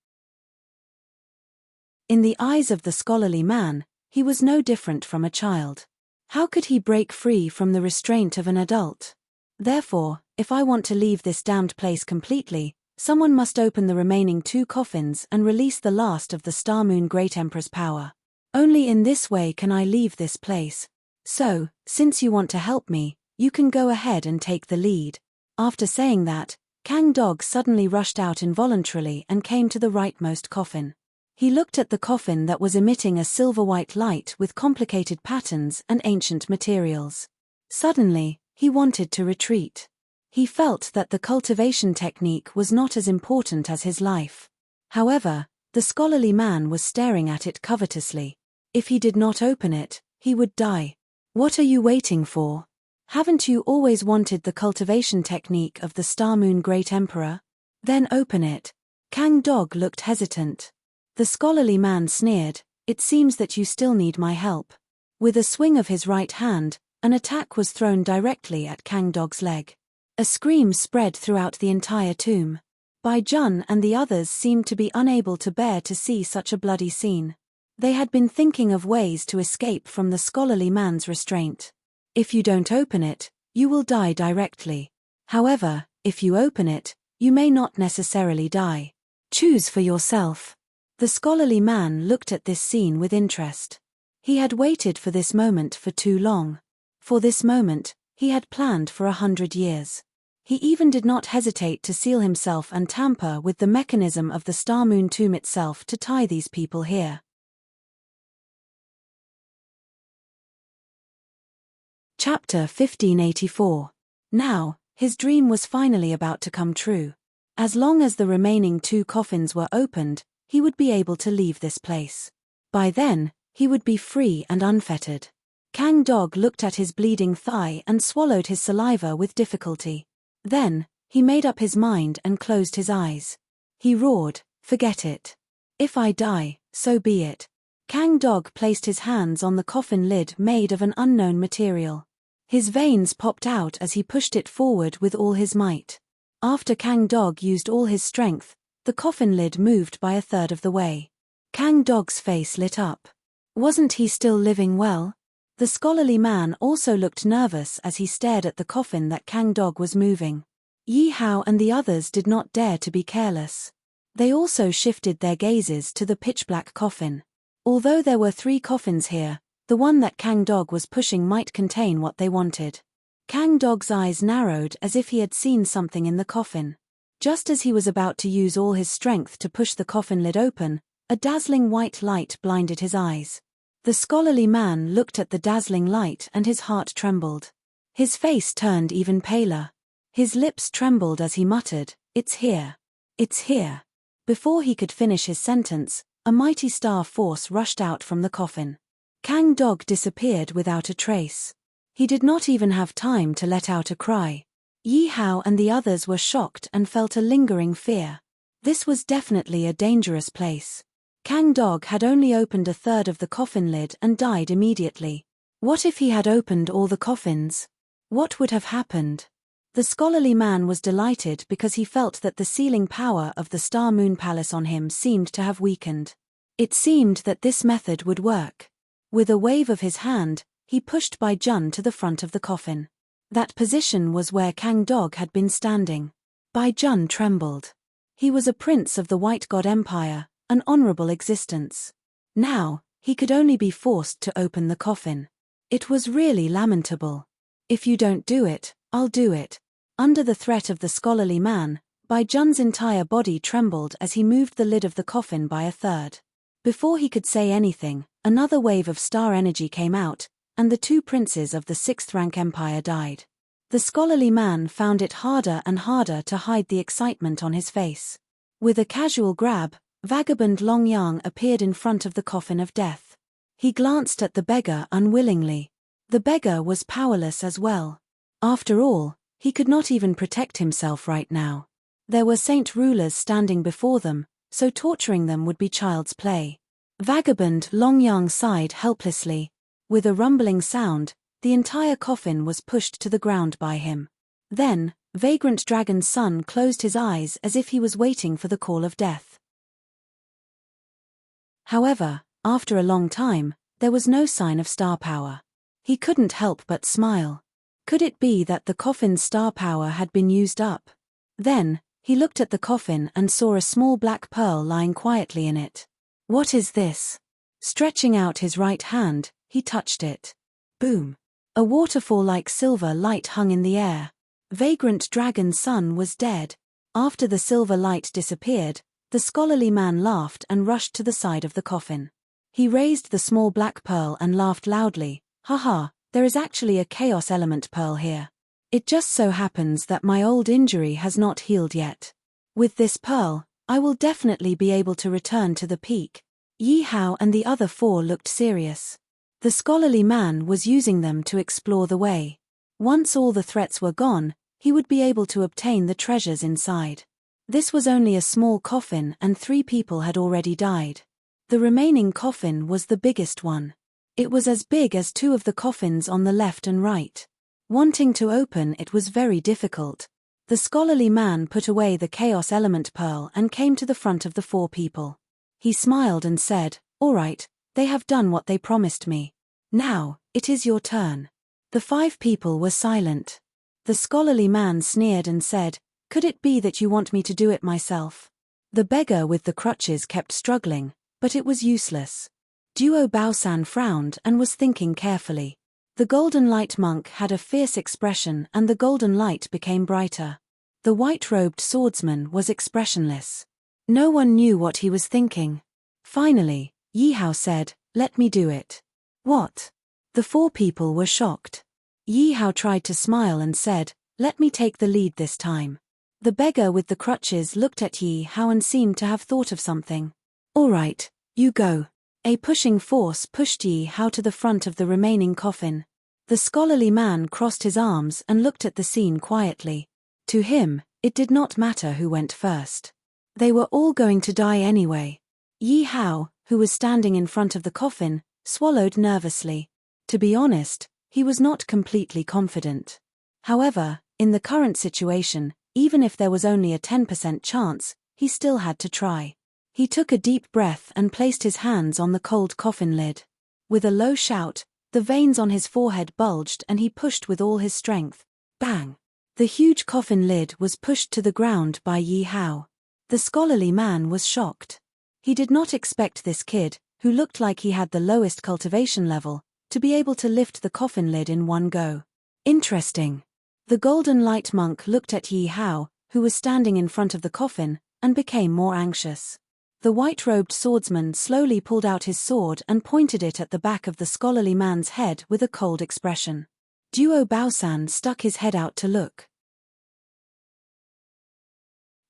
In the eyes of the scholarly man, he was no different from a child. How could he break free from the restraint of an adult? Therefore, if I want to leave this damned place completely, someone must open the remaining 2 coffins and release the last of the Star Moon Great Emperor's power. Only in this way can I leave this place. So, since you want to help me, you can go ahead and take the lead. After saying that, Kang Dog suddenly rushed out involuntarily and came to the rightmost coffin. He looked at the coffin that was emitting a silver-white light with complicated patterns and ancient materials. Suddenly, he wanted to retreat. He felt that the cultivation technique was not as important as his life. However, the scholarly man was staring at it covetously. If he did not open it, he would die. What are you waiting for? Haven't you always wanted the cultivation technique of the Star Moon Great Emperor? Then open it. Kang Dog looked hesitant. The scholarly man sneered, it seems that you still need my help. With a swing of his right hand, an attack was thrown directly at Kang Dog's leg. A scream spread throughout the entire tomb. Bai Jun and the others seemed to be unable to bear to see such a bloody scene. They had been thinking of ways to escape from the scholarly man's restraint. If you don't open it, you will die directly. However, if you open it, you may not necessarily die. Choose for yourself. The scholarly man looked at this scene with interest. He had waited for this moment for too long. For this moment, he had planned for 100 years. He even did not hesitate to seal himself and tamper with the mechanism of the Star Moon Tomb itself to tie these people here. Chapter 1584. Now, his dream was finally about to come true. As long as the remaining 2 coffins were opened, he would be able to leave this place. By then, he would be free and unfettered. Kang Dog looked at his bleeding thigh and swallowed his saliva with difficulty. Then, he made up his mind and closed his eyes. He roared, forget it. If I die, so be it. Kang Dog placed his hands on the coffin lid made of an unknown material. His veins popped out as he pushed it forward with all his might. After Kang Dog used all his strength, the coffin lid moved by 1/3 of the way. Kang Dog's face lit up. Wasn't he still living well? The scholarly man also looked nervous as he stared at the coffin that Kang Dog was moving. Yi Hao and the others did not dare to be careless. They also shifted their gazes to the pitch-black coffin. Although there were 3 coffins here, the one that Kang Dog was pushing might contain what they wanted. Kang Dog's eyes narrowed as if he had seen something in the coffin. Just as he was about to use all his strength to push the coffin lid open, a dazzling white light blinded his eyes. The scholarly man looked at the dazzling light and his heart trembled. His face turned even paler. His lips trembled as he muttered, "It's here. It's here." Before he could finish his sentence, a mighty star force rushed out from the coffin. Kang Dog disappeared without a trace. He did not even have time to let out a cry. Yi Hao and the others were shocked and felt a lingering fear. This was definitely a dangerous place. Kang Dog had only opened a third of the coffin lid and died immediately. What if he had opened all the coffins? What would have happened? The scholarly man was delighted because he felt that the sealing power of the Star Moon Palace on him seemed to have weakened. It seemed that this method would work. With a wave of his hand, he pushed Bai Jun to the front of the coffin. That position was where Kang Dog had been standing. Bai Jun trembled. He was a prince of the White God Empire, an honorable existence. Now, he could only be forced to open the coffin. It was really lamentable. If you don't do it, I'll do it. Under the threat of the scholarly man, Bai Jun's entire body trembled as he moved the lid of the coffin by a third. Before he could say anything, another wave of star energy came out, and the two princes of the sixth rank empire died. The scholarly man found it harder and harder to hide the excitement on his face. With a casual grab, vagabond Long Yang appeared in front of the coffin of death. He glanced at the beggar unwillingly. The beggar was powerless as well. After all, he could not even protect himself right now. There were saint rulers standing before them, so torturing them would be child's play. Vagabond Long Yang sighed helplessly. With a rumbling sound, the entire coffin was pushed to the ground by him. Then, Vagrant Dragon's son closed his eyes as if he was waiting for the call of death. However, after a long time, there was no sign of star power. He couldn't help but smile. Could it be that the coffin's star power had been used up? Then, he looked at the coffin and saw a small black pearl lying quietly in it. What is this? Stretching out his right hand, he touched it. Boom! A waterfall-like silver light hung in the air. Vagrant Dragon's son was dead. After the silver light disappeared, the scholarly man laughed and rushed to the side of the coffin. He raised the small black pearl and laughed loudly. Haha, there is actually a chaos element pearl here. It just so happens that my old injury has not healed yet. With this pearl, I will definitely be able to return to the peak. Yi Hao and the other four looked serious. The scholarly man was using them to explore the way. Once all the threats were gone, he would be able to obtain the treasures inside. This was only a small coffin and 3 people had already died. The remaining coffin was the biggest one. It was as big as 2 of the coffins on the left and right. Wanting to open it was very difficult. The scholarly man put away the chaos element pearl and came to the front of the 4 people. He smiled and said, "All right, they have done what they promised me. Now, it is your turn." The 5 people were silent. The scholarly man sneered and said, "Could it be that you want me to do it myself?" The beggar with the crutches kept struggling, but it was useless. Duo Baosan frowned and was thinking carefully. The golden light monk had a fierce expression and the golden light became brighter. The white-robed swordsman was expressionless. No one knew what he was thinking. Finally, Yi Hao said, "Let me do it." "What?" The 4 people were shocked. Yi Hao tried to smile and said, "Let me take the lead this time." The beggar with the crutches looked at Yi Hao and seemed to have thought of something. "All right, you go." A pushing force pushed Yi Hao to the front of the remaining coffin. The scholarly man crossed his arms and looked at the scene quietly. To him, it did not matter who went first. They were all going to die anyway. Yi Hao, who was standing in front of the coffin, swallowed nervously. To be honest, he was not completely confident. However, in the current situation, even if there was only a 10% chance, he still had to try. He took a deep breath and placed his hands on the cold coffin lid. With a low shout, the veins on his forehead bulged and he pushed with all his strength. Bang! The huge coffin lid was pushed to the ground by Yi Hao. The scholarly man was shocked. He did not expect this kid, who looked like he had the lowest cultivation level, to be able to lift the coffin lid in one go. Interesting. The golden light monk looked at Yi Hao, who was standing in front of the coffin, and became more anxious. The white-robed swordsman slowly pulled out his sword and pointed it at the back of the scholarly man's head with a cold expression. Duo Baosan stuck his head out to look.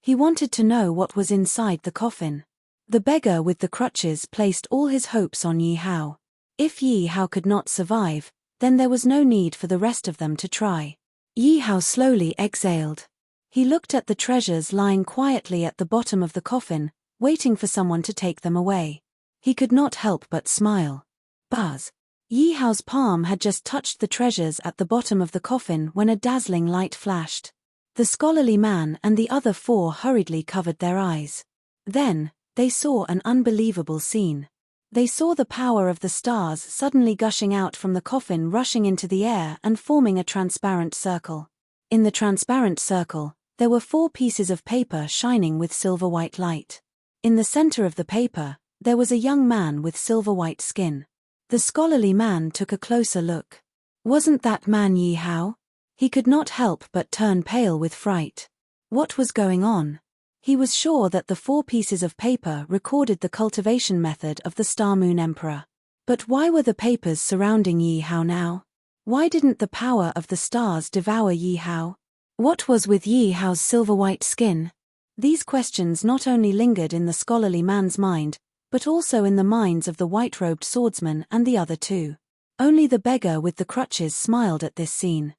He wanted to know what was inside the coffin. The beggar with the crutches placed all his hopes on Yi Hao. If Yi Hao could not survive, then there was no need for the rest of them to try. Yi Hao slowly exhaled. He looked at the treasures lying quietly at the bottom of the coffin, waiting for someone to take them away. He could not help but smile. Buzz! Yi Hao's palm had just touched the treasures at the bottom of the coffin when a dazzling light flashed. The scholarly man and the other four hurriedly covered their eyes. Then, they saw an unbelievable scene. They saw the power of the stars suddenly gushing out from the coffin, rushing into the air and forming a transparent circle. In the transparent circle, there were 4 pieces of paper shining with silver-white light. In the center of the paper, there was a young man with silver-white skin. The scholarly man took a closer look. Wasn't that man Yi Hao? He could not help but turn pale with fright. What was going on? He was sure that the 4 pieces of paper recorded the cultivation method of the Star Moon Emperor. But why were the papers surrounding Yi Hao now? Why didn't the power of the stars devour Yi Hao? What was with Yi Hao's silver-white skin? These questions not only lingered in the scholarly man's mind, but also in the minds of the white-robed swordsman and the other 2. Only the beggar with the crutches smiled at this scene.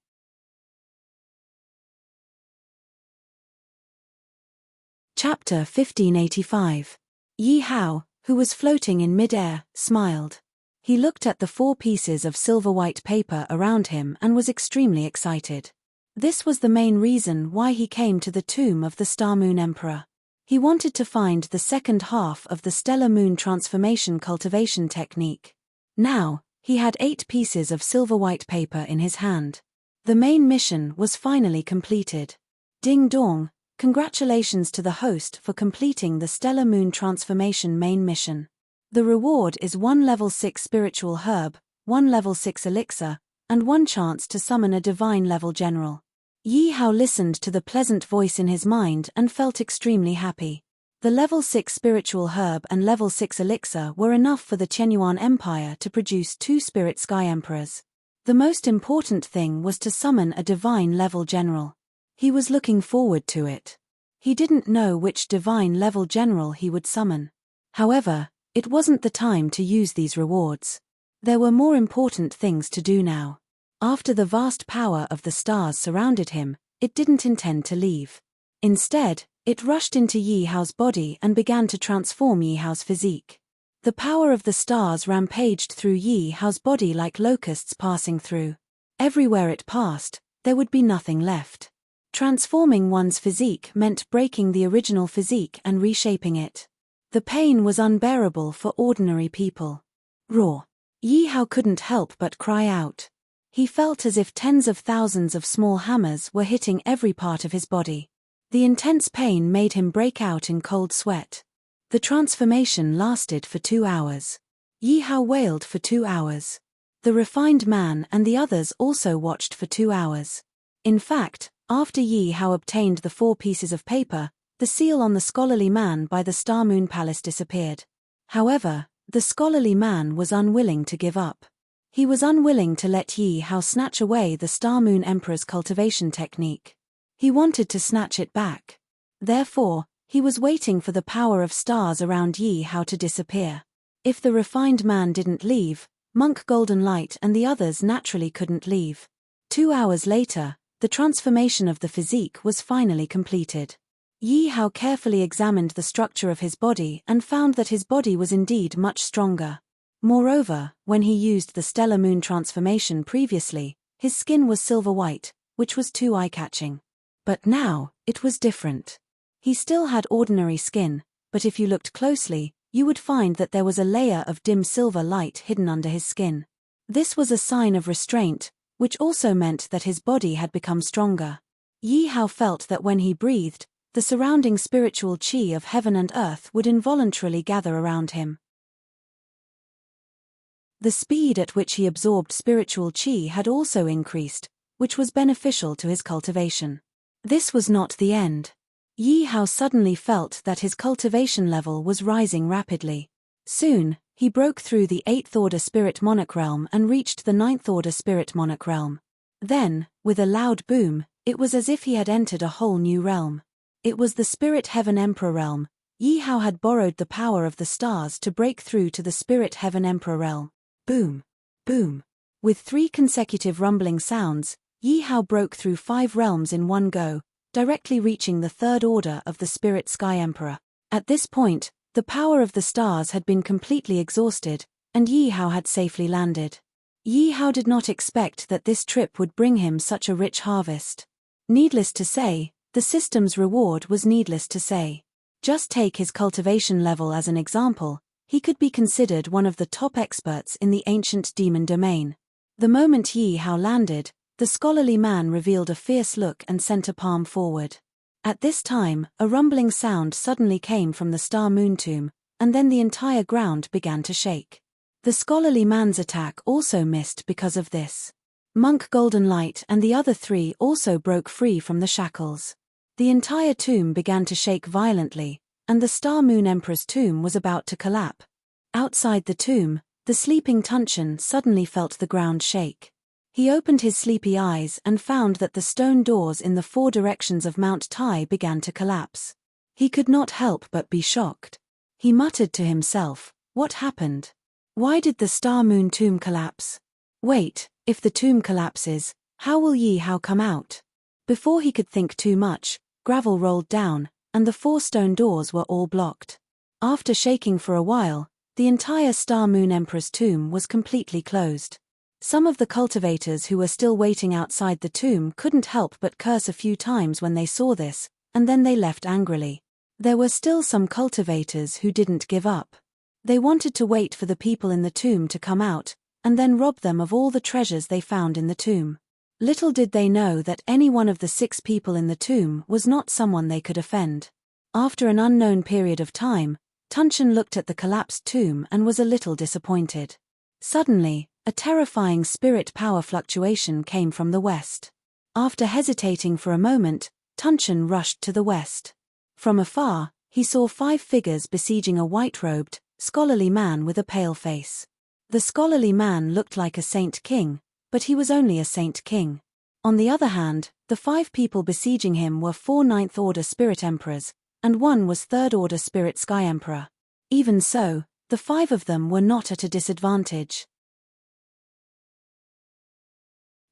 Chapter 1585. Yi Hao, who was floating in mid-air, smiled. He looked at the 4 pieces of silver-white paper around him and was extremely excited. This was the main reason why he came to the tomb of the Star Moon Emperor. He wanted to find the second half of the stellar moon transformation cultivation technique. Now, he had 8 pieces of silver-white paper in his hand. The main mission was finally completed. Ding dong, congratulations to the host for completing the stellar moon transformation main mission. The reward is 1 level 6 spiritual herb, 1 level 6 elixir, and 1 chance to summon a divine level general. Yi Hao listened to the pleasant voice in his mind and felt extremely happy. The level 6 spiritual herb and level 6 elixir were enough for the Qianyuan Empire to produce 2 spirit sky emperors. The most important thing was to summon a divine level general. He was looking forward to it. He didn't know which divine level general he would summon. However, it wasn't the time to use these rewards. There were more important things to do now. After the vast power of the stars surrounded him, it didn't intend to leave. Instead, it rushed into Yi Hao's body and began to transform Yi Hao's physique. The power of the stars rampaged through Yi Hao's body like locusts passing through. Everywhere it passed, there would be nothing left. Transforming one's physique meant breaking the original physique and reshaping it. The pain was unbearable for ordinary people. Raw. Yi Hao couldn't help but cry out. He felt as if tens of thousands of small hammers were hitting every part of his body. The intense pain made him break out in cold sweat. The transformation lasted for 2 hours. Yi Hao wailed for 2 hours. The refined man and the others also watched for 2 hours. In fact, after Yi Hao obtained the 4 pieces of paper, the seal on the scholarly man by the Star Moon Palace disappeared. However, the scholarly man was unwilling to give up. He was unwilling to let Yi Hao snatch away the Star Moon Emperor's cultivation technique. He wanted to snatch it back. Therefore, he was waiting for the power of stars around Yi Hao to disappear. If the refined man didn't leave, Monk Golden Light and the others naturally couldn't leave. 2 hours later, the transformation of the physique was finally completed. Yi Hao carefully examined the structure of his body and found that his body was indeed much stronger. Moreover, when he used the stellar moon transformation previously, his skin was silver white, which was too eye-catching. But now, it was different. He still had ordinary skin, but if you looked closely, you would find that there was a layer of dim silver light hidden under his skin. This was a sign of restraint, which also meant that his body had become stronger. Yi Hao felt that when he breathed, the surrounding spiritual qi of heaven and earth would involuntarily gather around him. The speed at which he absorbed spiritual qi had also increased, which was beneficial to his cultivation. This was not the end. Yi Hao suddenly felt that his cultivation level was rising rapidly. Soon, he broke through the 8th Order Spirit Monarch realm and reached the 9th Order Spirit Monarch realm. Then, with a loud boom, it was as if he had entered a whole new realm. It was the Spirit Heaven Emperor realm. Yi Hao had borrowed the power of the stars to break through to the Spirit Heaven Emperor realm. Boom! Boom! With 3 consecutive rumbling sounds, Yi Hao broke through 5 realms in one go, directly reaching the third order of the Spirit Sky Emperor. At this point, the power of the stars had been completely exhausted, and Yi Hao had safely landed. Yi Hao did not expect that this trip would bring him such a rich harvest. Needless to say, the system's reward was needless to say. Just take his cultivation level as an example, he could be considered one of the top experts in the ancient demon domain. The moment Yi Hao landed, the scholarly man revealed a fierce look and sent a palm forward. At this time, a rumbling sound suddenly came from the Star Moon tomb, and then the entire ground began to shake. The scholarly man's attack also missed because of this. Monk Golden Light and the other three also broke free from the shackles. The entire tomb began to shake violently, and the Star Moon Emperor's tomb was about to collapse. Outside the tomb, the sleeping Tunchen suddenly felt the ground shake. He opened his sleepy eyes and found that the stone doors in the four directions of Mount Tai began to collapse. He could not help but be shocked. He muttered to himself, "What happened? Why did the Star Moon tomb collapse? Wait, if the tomb collapses, how will Yi Hao come out?" Before he could think too much, gravel rolled down, and the four stone doors were all blocked. After shaking for a while, the entire Star Moon Emperor's tomb was completely closed. Some of the cultivators who were still waiting outside the tomb couldn't help but curse a few times when they saw this, and then they left angrily. There were still some cultivators who didn't give up. They wanted to wait for the people in the tomb to come out, and then rob them of all the treasures they found in the tomb. Little did they know that any one of the 6 people in the tomb was not someone they could offend. After an unknown period of time, Tunchen looked at the collapsed tomb and was a little disappointed. Suddenly, a terrifying spirit power fluctuation came from the west. After hesitating for a moment, Tunchen rushed to the west. From afar, he saw 5 figures besieging a white-robed, scholarly man with a pale face. The scholarly man looked like a saint king, but he was only a saint king. On the other hand, the 5 people besieging him were 4 ninth-order spirit emperors, and 1 was 3rd-order spirit sky emperor. Even so, the 5 of them were not at a disadvantage.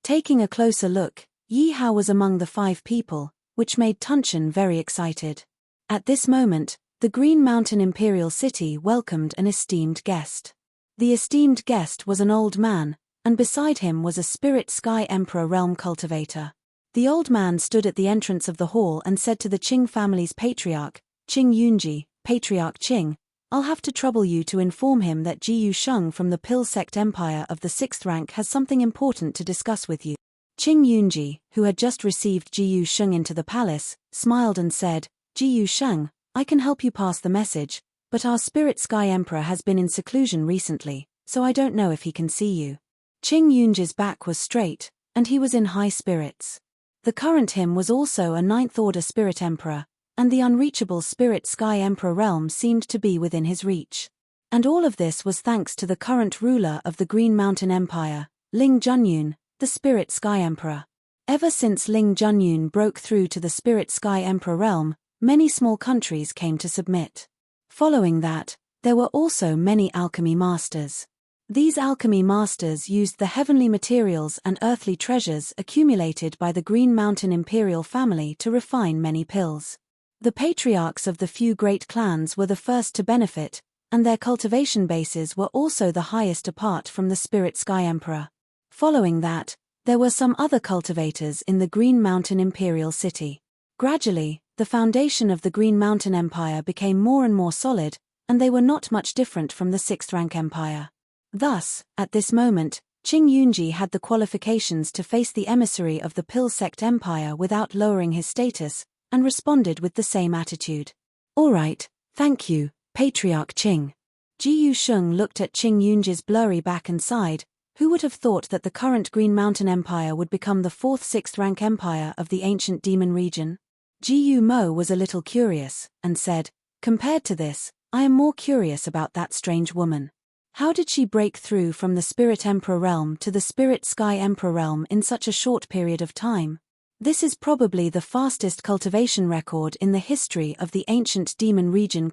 Taking a closer look, Yi Hao was among the 5 people, which made Tunchen very excited. At this moment, the Green Mountain Imperial City welcomed an esteemed guest. The esteemed guest was an old man, and beside him was a Spirit Sky Emperor realm cultivator. The old man stood at the entrance of the hall and said to the Qing family's patriarch, Qing Yunji, Patriarch Qing, "I'll have to trouble you to inform him that Jiyu Sheng from the Pill Sect Empire of the 6th rank has something important to discuss with you." Qing Yunji, who had just received Jiyu Sheng into the palace, smiled and said, "Jiyu Sheng, I can help you pass the message, but our Spirit Sky Emperor has been in seclusion recently, so I don't know if he can see you." Qing Yunji's back was straight, and he was in high spirits. The current him was also a 9th-order Spirit Emperor, and the unreachable Spirit Sky Emperor realm seemed to be within his reach. And all of this was thanks to the current ruler of the Green Mountain Empire, Ling Junyun, the Spirit Sky Emperor. Ever since Ling Junyun broke through to the Spirit Sky Emperor realm, many small countries came to submit. Following that, there were also many alchemy masters. These alchemy masters used the heavenly materials and earthly treasures accumulated by the Green Mountain Imperial family to refine many pills. The patriarchs of the few great clans were the first to benefit, and their cultivation bases were also the highest apart from the Spirit Sky Emperor. Following that, there were some other cultivators in the Green Mountain Imperial City. Gradually, the foundation of the Green Mountain Empire became more and more solid, and they were not much different from the 6th rank empire. Thus, at this moment, Qing Yunji had the qualifications to face the emissary of the Pill Sect Empire without lowering his status, and responded with the same attitude. "All right, thank you, Patriarch Qing." Jiyu Sheng looked at Qing Yunji's blurry back and sighed. Who would have thought that the current Green Mountain Empire would become the 4th 6th rank empire of the ancient demon region? Jiyu Mo was a little curious, and said, "Compared to this, I am more curious about that strange woman. How did she break through from the Spirit Emperor realm to the Spirit Sky Emperor realm in such a short period of time? This is probably the fastest cultivation record in the history of the ancient demon region :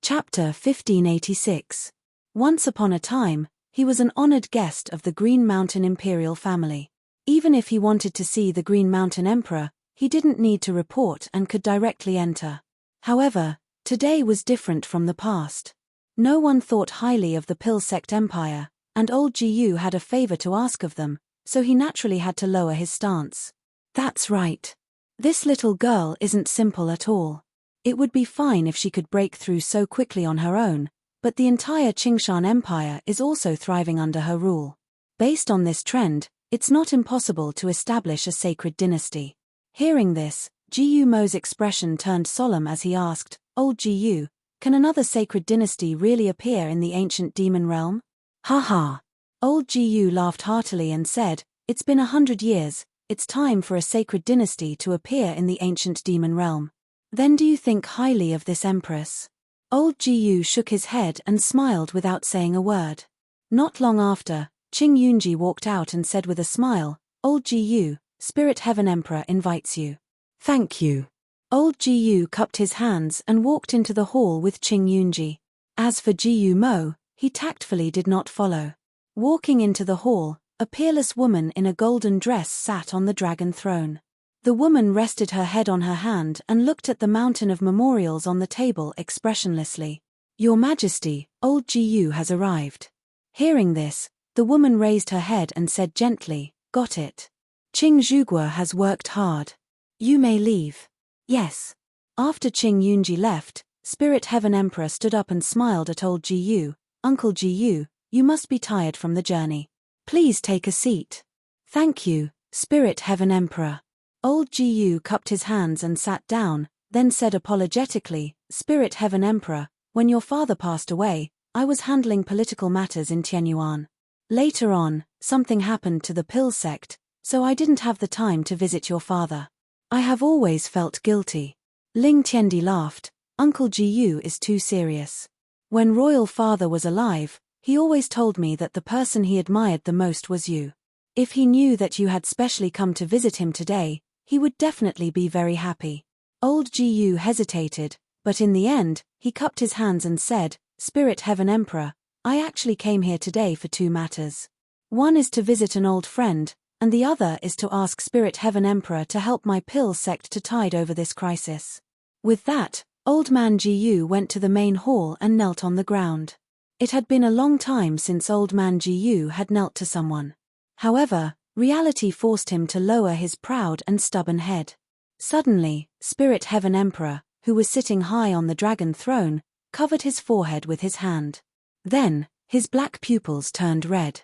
Chapter 1586. Once upon a time, He was an honored guest of the Green Mountain imperial family. Even if he wanted to see the Green Mountain Emperor, he didn't need to report and could directly enter. However, today was different from the past. No one thought highly of the Pill Sect Empire, and old Gu had a favor to ask of them, so he naturally had to lower his stance. That's right. This little girl isn't simple at all. It would be fine if she could break through so quickly on her own, but the entire Qingshan Empire is also thriving under her rule. Based on this trend, it's not impossible to establish a sacred dynasty. Hearing this, Gu Mo's expression turned solemn as he asked, "Old Gu, can another sacred dynasty really appear in the ancient demon realm?" "Ha ha." Old Gu laughed heartily and said, "It's been 100 years, it's time for a sacred dynasty to appear in the ancient demon realm. Then do you think highly of this empress?" Old Gu shook his head and smiled without saying a word. Not long after, Qing Yunji walked out and said with a smile, "Old Gu, Spirit Heaven Emperor invites you." "Thank you." Old Gu cupped his hands and walked into the hall with Qing Yunji. As for Gu Mo, he tactfully did not follow. Walking into the hall, a peerless woman in a golden dress sat on the dragon throne. The woman rested her head on her hand and looked at the mountain of memorials on the table expressionlessly. "Your Majesty, old Gu has arrived." Hearing this, the woman raised her head and said gently, "Got it. Qing Zhuge has worked hard. You may leave." "Yes." After Qing Yunji left, Spirit Heaven Emperor stood up and smiled at old Gu. "Uncle Gu, you must be tired from the journey. Please take a seat." "Thank you, Spirit Heaven Emperor." Old Gu cupped his hands and sat down, then said apologetically, "Spirit Heaven Emperor, when your father passed away, I was handling political matters in Tianyuan. Later on, something happened to the Pill Sect, so I didn't have the time to visit your father. I have always felt guilty." Ling Tiandi laughed. "Uncle Gu is too serious. When Royal Father was alive, he always told me that the person he admired the most was you. If he knew that you had specially come to visit him today, he would definitely be very happy." Old Gu hesitated, but in the end, he cupped his hands and said, "Spirit Heaven Emperor, I actually came here today for 2 matters. One is to visit an old friend, and the other is to ask Spirit Heaven Emperor to help my Pill Sect to tide over this crisis." With that, Old Man Gu went to the main hall and knelt on the ground. It had been a long time since Old Man Gu had knelt to someone. However, reality forced him to lower his proud and stubborn head. Suddenly, Spirit Heaven Emperor, who was sitting high on the dragon throne, covered his forehead with his hand. Then, his black pupils turned red.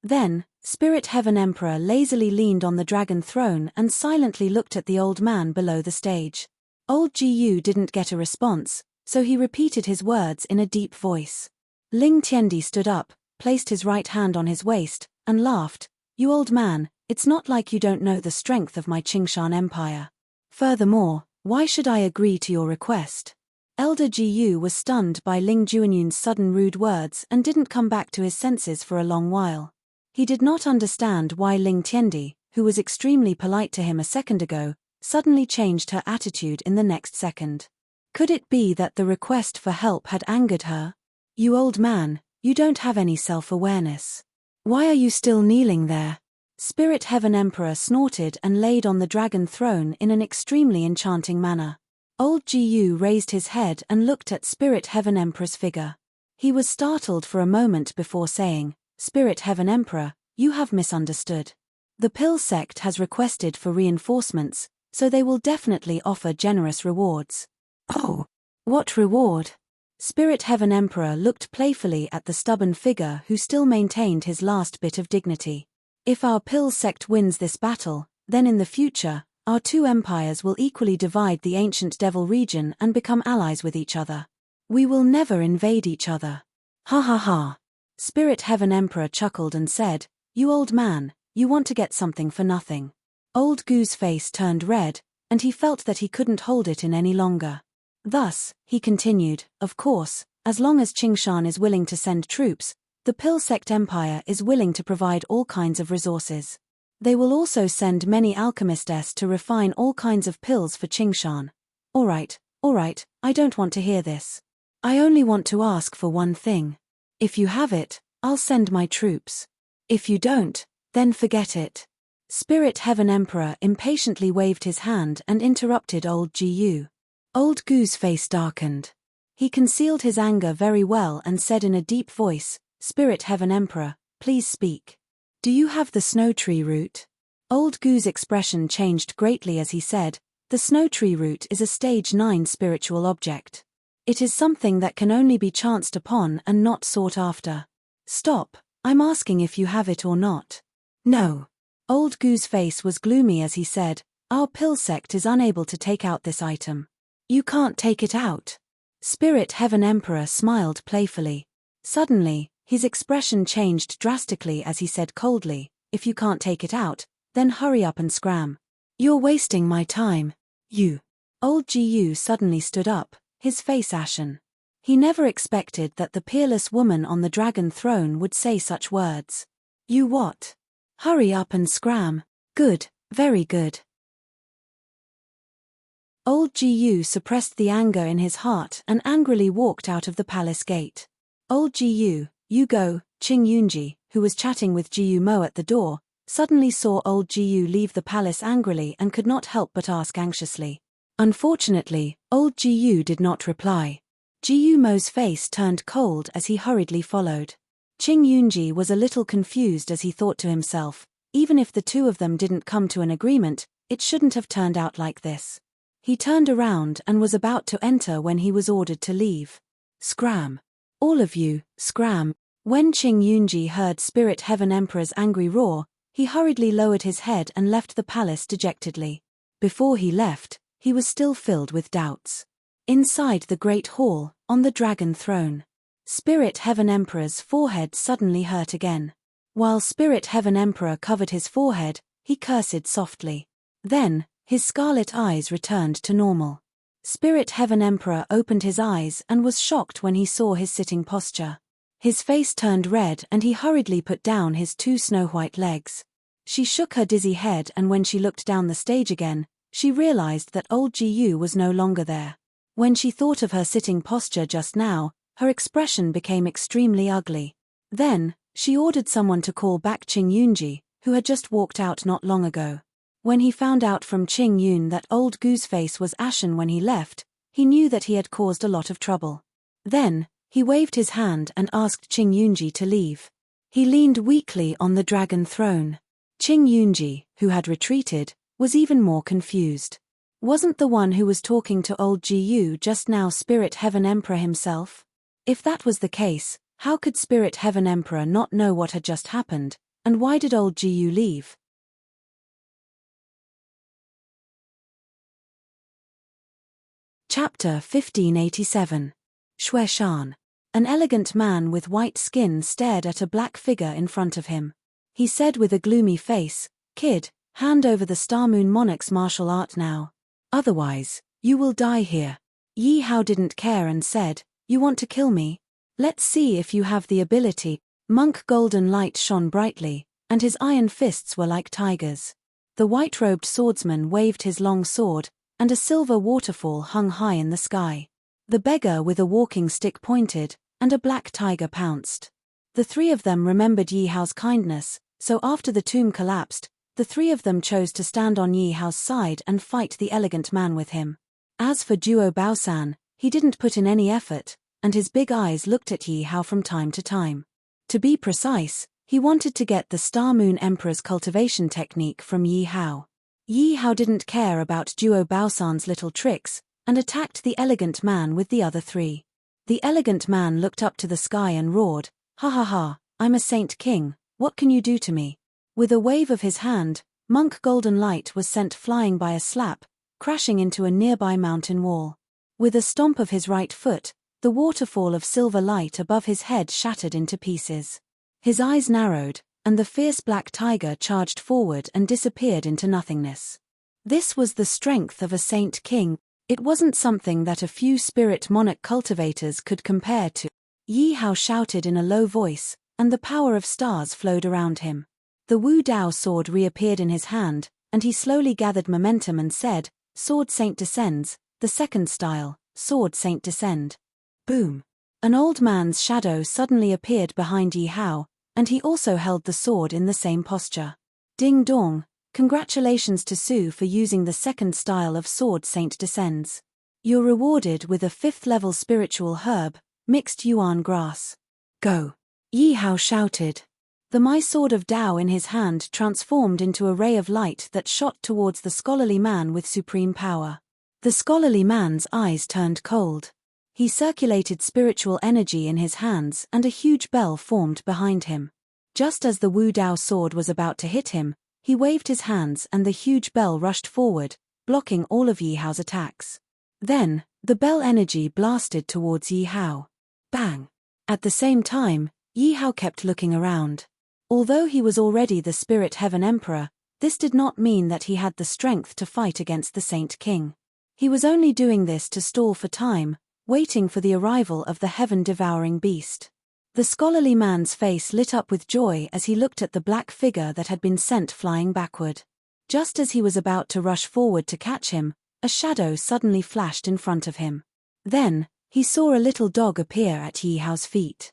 Then, Spirit Heaven Emperor lazily leaned on the dragon throne and silently looked at the old man below the stage. Old Gu didn't get a response, so he repeated his words in a deep voice. Ling Tiandi stood up, placed his right hand on his waist, and laughed. "You old man, it's not like you don't know the strength of my Qingshan Empire. Furthermore, why should I agree to your request?" Elder Gu was stunned by Ling Juanyun's sudden rude words and didn't come back to his senses for a long while. He did not understand why Ling Tiandi, who was extremely polite to him a second ago, suddenly changed her attitude in the next second. Could it be that the request for help had angered her? "You old man, you don't have any self-awareness. Why are you still kneeling there?" Spirit Heaven Emperor snorted and laid on the dragon throne in an extremely enchanting manner. Old Gu raised his head and looked at Spirit Heaven Emperor's figure. He was startled for a moment before saying, "Spirit Heaven Emperor, you have misunderstood. The Pill Sect has requested for reinforcements, so they will definitely offer generous rewards." "Oh, what reward?" Spirit Heaven Emperor looked playfully at the stubborn figure who still maintained his last bit of dignity. "If our Pill Sect wins this battle, then in the future, our 2 empires will equally divide the ancient Devil region and become allies with each other. We will never invade each other." "Ha ha ha." Spirit Heaven Emperor chuckled and said, "You old man, you want to get something for nothing." Old Gu's face turned red, and he felt that he couldn't hold it in any longer. Thus, he continued, "Of course, as long as Qingshan is willing to send troops, the Pill Sect Empire is willing to provide all kinds of resources. They will also send many alchemists to refine all kinds of pills for Qingshan." All right, I don't want to hear this. I only want to ask for one thing. If you have it, I'll send my troops. If you don't, then forget it. Spirit Heaven Emperor impatiently waved his hand and interrupted old Gu. Old Gu's face darkened. He concealed his anger very well and said in a deep voice, Spirit Heaven Emperor, please speak. Do you have the snow tree root? Old Gu's expression changed greatly as he said, the snow tree root is a stage 9 spiritual object. It is something that can only be chanced upon and not sought after. Stop, I'm asking if you have it or not. No. Old Gu's face was gloomy as he said, our pill sect is unable to take out this item. You can't take it out. Spirit Heaven Emperor smiled playfully. Suddenly, his expression changed drastically as he said coldly, if you can't take it out, then hurry up and scram. You're wasting my time. You. Old Gu suddenly stood up, his face ashen. He never expected that the peerless woman on the dragon throne would say such words. You what? Hurry up and scram. Good, very good. Old Gu suppressed the anger in his heart and angrily walked out of the palace gate. Old Gu, you go, Qing Yunji, who was chatting with Gu Mo at the door, suddenly saw old Gu leave the palace angrily and could not help but ask anxiously. Unfortunately, old Gu did not reply. Gu Mo's face turned cold as he hurriedly followed. Qing Yunji was a little confused as he thought to himself, even if the two of them didn't come to an agreement, it shouldn't have turned out like this. He turned around and was about to enter when he was ordered to leave. Scram. All of you, scram. When Qing Yunji heard Spirit Heaven Emperor's angry roar, he hurriedly lowered his head and left the palace dejectedly. Before he left, he was still filled with doubts. Inside the great hall, on the dragon throne, Spirit Heaven Emperor's forehead suddenly hurt again. While Spirit Heaven Emperor covered his forehead, he cursed softly. Then, his scarlet eyes returned to normal. Spirit Heaven Emperor opened his eyes and was shocked when he saw his sitting posture. His face turned red and he hurriedly put down his 2 snow-white legs. She shook her dizzy head and when she looked down the stage again, she realized that old Gu was no longer there. When she thought of her sitting posture just now, her expression became extremely ugly. Then, she ordered someone to call back Qing Yunji, who had just walked out not long ago. When he found out from Qing Yun that old Gu's face was ashen when he left, he knew that he had caused a lot of trouble. Then, he waved his hand and asked Qing Yunji to leave. He leaned weakly on the dragon throne. Qing Yunji, who had retreated, was even more confused. Wasn't the one who was talking to old Gu just now Spirit Heaven Emperor himself? If that was the case, how could Spirit Heaven Emperor not know what had just happened, and why did old Gu leave? Chapter 1587. Shueshan. An elegant man with white skin stared at a black figure in front of him. He said with a gloomy face, Kid, hand over the Star Moon Monarch's martial art now. Otherwise, you will die here. Yi Hao didn't care and said, You want to kill me? Let's see if you have the ability. Monk golden light shone brightly, and his iron fists were like tigers. The white-robed swordsman waved his long sword, and a silver waterfall hung high in the sky. The beggar with a walking stick pointed, and a black tiger pounced. The 3 of them remembered Yi Hao's kindness, so after the tomb collapsed, the 3 of them chose to stand on Yi Hao's side and fight the elegant man with him. As for Duo Baosan, he didn't put in any effort, and his big eyes looked at Yi Hao from time to time. To be precise, he wanted to get the Star Moon Emperor's cultivation technique from Yi Hao. Yi Hao didn't care about Duo Baosan's little tricks, and attacked the elegant man with the other 3. The elegant man looked up to the sky and roared, Ha ha ha, I'm a Saint King, what can you do to me? With a wave of his hand, Monk Golden Light was sent flying by a slap, crashing into a nearby mountain wall. With a stomp of his right foot, the waterfall of silver light above his head shattered into pieces. His eyes narrowed, and the fierce black tiger charged forward and disappeared into nothingness. This was the strength of a Saint King. It wasn't something that a few spirit monarch cultivators could compare to. Yi Hao shouted in a low voice, and the power of stars flowed around him. The Wu Dao sword reappeared in his hand, and he slowly gathered momentum and said, Sword Saint descends, the second style, Sword Saint descend. Boom. An old man's shadow suddenly appeared behind Yi Hao, and he also held the sword in the same posture. Ding dong, congratulations to Su for using the second style of sword Saint descends. You're rewarded with a 5th level spiritual herb, mixed yuan grass. Go! Yi Hao shouted. The my sword of Tao in his hand transformed into a ray of light that shot towards the scholarly man with supreme power. The scholarly man's eyes turned cold. He circulated spiritual energy in his hands and a huge bell formed behind him. Just as the Wu Dao sword was about to hit him, he waved his hands and the huge bell rushed forward, blocking all of Yi Hao's attacks. Then, the bell energy blasted towards Yi Hao. Bang! At the same time, Yi Hao kept looking around. Although he was already the Spirit Heaven Emperor, this did not mean that he had the strength to fight against the Saint King. He was only doing this to stall for time, waiting for the arrival of the heaven-devouring beast. The scholarly man's face lit up with joy as he looked at the black figure that had been sent flying backward. Just as he was about to rush forward to catch him, a shadow suddenly flashed in front of him. Then, he saw a little dog appear at Yi Hao's feet.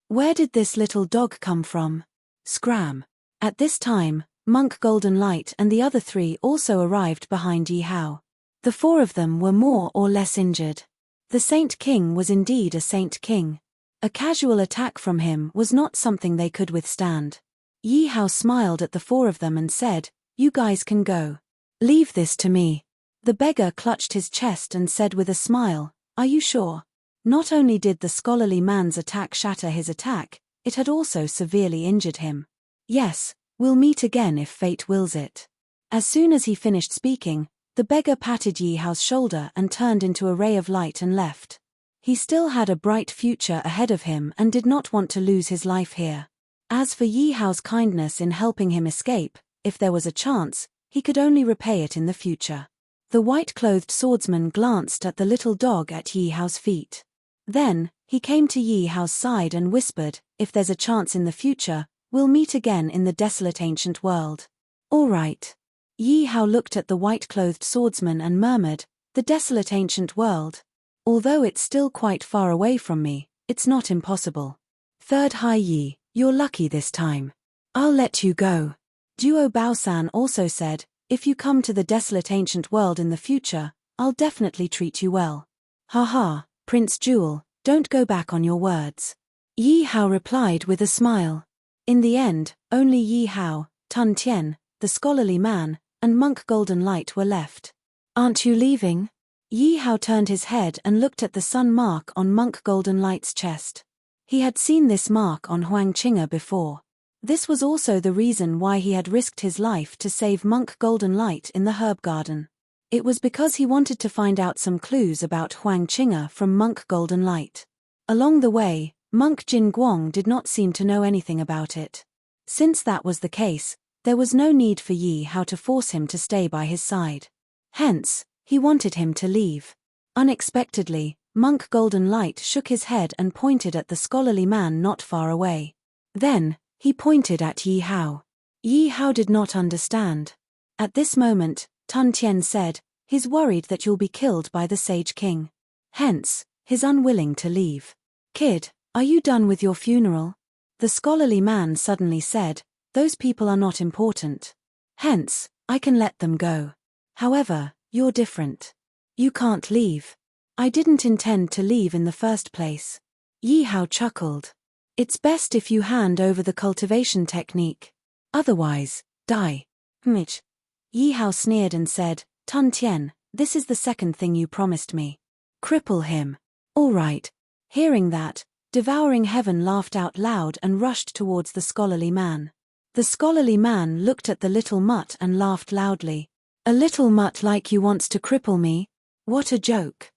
Where did this little dog come from? Scram! At this time, Monk Golden Light and the other 3 also arrived behind Yi Hao. The 4 of them were more or less injured. The Saint King was indeed a Saint King. A casual attack from him was not something they could withstand. Yi Hao smiled at the 4 of them and said, "You guys can go. Leave this to me." The beggar clutched his chest and said with a smile, "Are you sure?" Not only did the scholarly man's attack shatter his attack, it had also severely injured him. "Yes, we'll meet again if fate wills it." As soon as he finished speaking, the beggar patted Yi Hao's shoulder and turned into a ray of light and left. He still had a bright future ahead of him and did not want to lose his life here. As for Yi Hao's kindness in helping him escape, if there was a chance, he could only repay it in the future. The white-clothed swordsman glanced at the little dog at Yi Hao's feet. Then, he came to Yi Hao's side and whispered, "If there's a chance in the future, we'll meet again in the desolate ancient world." "All right." Yi Hao looked at the white-clothed swordsman and murmured, "The desolate ancient world. Although it's still quite far away from me, it's not impossible. Third Hai Yi, you're lucky this time. I'll let you go." Duo Baosan also said, "If you come to the desolate ancient world in the future, I'll definitely treat you well." "Haha, Prince Jewel, don't go back on your words." Yi Hao replied with a smile. In the end, only Yi Hao, Tun Tian, the scholarly man, and Monk Golden Light were left. "Aren't you leaving?" Yi Hao turned his head and looked at the sun mark on Monk Golden Light's chest. He had seen this mark on Huang Qing'er before. This was also the reason why he had risked his life to save Monk Golden Light in the herb garden. It was because he wanted to find out some clues about Huang Qing'er from Monk Golden Light. Along the way, Monk Jin Guang did not seem to know anything about it. Since that was the case, there was no need for Yi Hao to force him to stay by his side. Hence, he wanted him to leave. Unexpectedly, Monk Golden Light shook his head and pointed at the scholarly man not far away. Then, he pointed at Yi Hao. Yi Hao did not understand. At this moment, Tun Tian said, "He's worried that you'll be killed by the Sage King. Hence, he's unwilling to leave." "Kid, are you done with your funeral?" The scholarly man suddenly said, "Those people are not important. Hence, I can let them go. However, you're different. You can't leave." "I didn't intend to leave in the first place." Yi Hao chuckled. "It's best if you hand over the cultivation technique. Otherwise, die." "Mitch." Yi Hao sneered and said, "Tun Tian, this is the second thing you promised me. Cripple him." "All right." Hearing that, Devouring Heaven laughed out loud and rushed towards the scholarly man. The scholarly man looked at the little mutt and laughed loudly. "A little mutt like you wants to cripple me? What a joke."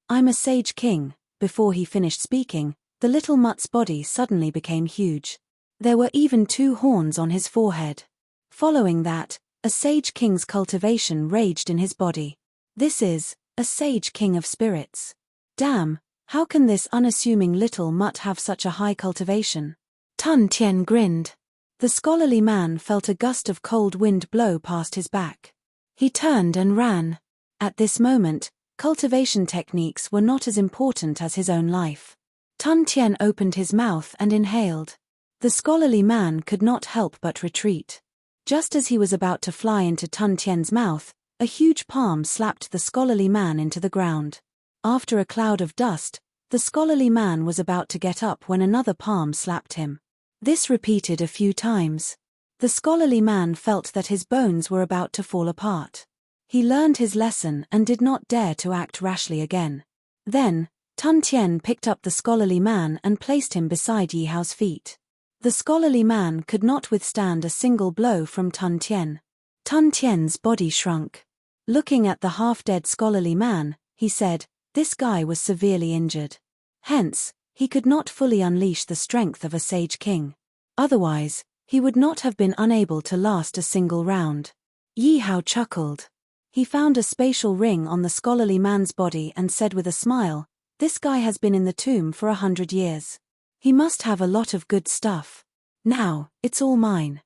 "I'm a Sage King." Before he finished speaking, the little mutt's body suddenly became huge. There were even 2 horns on his forehead. Following that, a Sage King's cultivation raged in his body. This is a Sage King of spirits. Damn, how can this unassuming little mutt have such a high cultivation? Tun Tian grinned. The scholarly man felt a gust of cold wind blow past his back. He turned and ran. At this moment, cultivation techniques were not as important as his own life. Tun Tien opened his mouth and inhaled. The scholarly man could not help but retreat. Just as he was about to fly into Tun Tien's mouth, a huge palm slapped the scholarly man into the ground. After a cloud of dust, the scholarly man was about to get up when another palm slapped him. This repeated a few times. The scholarly man felt that his bones were about to fall apart. He learned his lesson and did not dare to act rashly again. Then, Tun Tien picked up the scholarly man and placed him beside Yi Hao's feet. The scholarly man could not withstand a single blow from Tun Tien. Tun Tien's body shrunk. Looking at the half-dead scholarly man, he said, "This guy was severely injured. Hence, he could not fully unleash the strength of a sage king. Otherwise, he would not have been unable to last a single round." Yi Hao chuckled. He found a spatial ring on the scholarly man's body and said with a smile, "This guy has been in the tomb for 100 years. He must have a lot of good stuff. Now, it's all mine."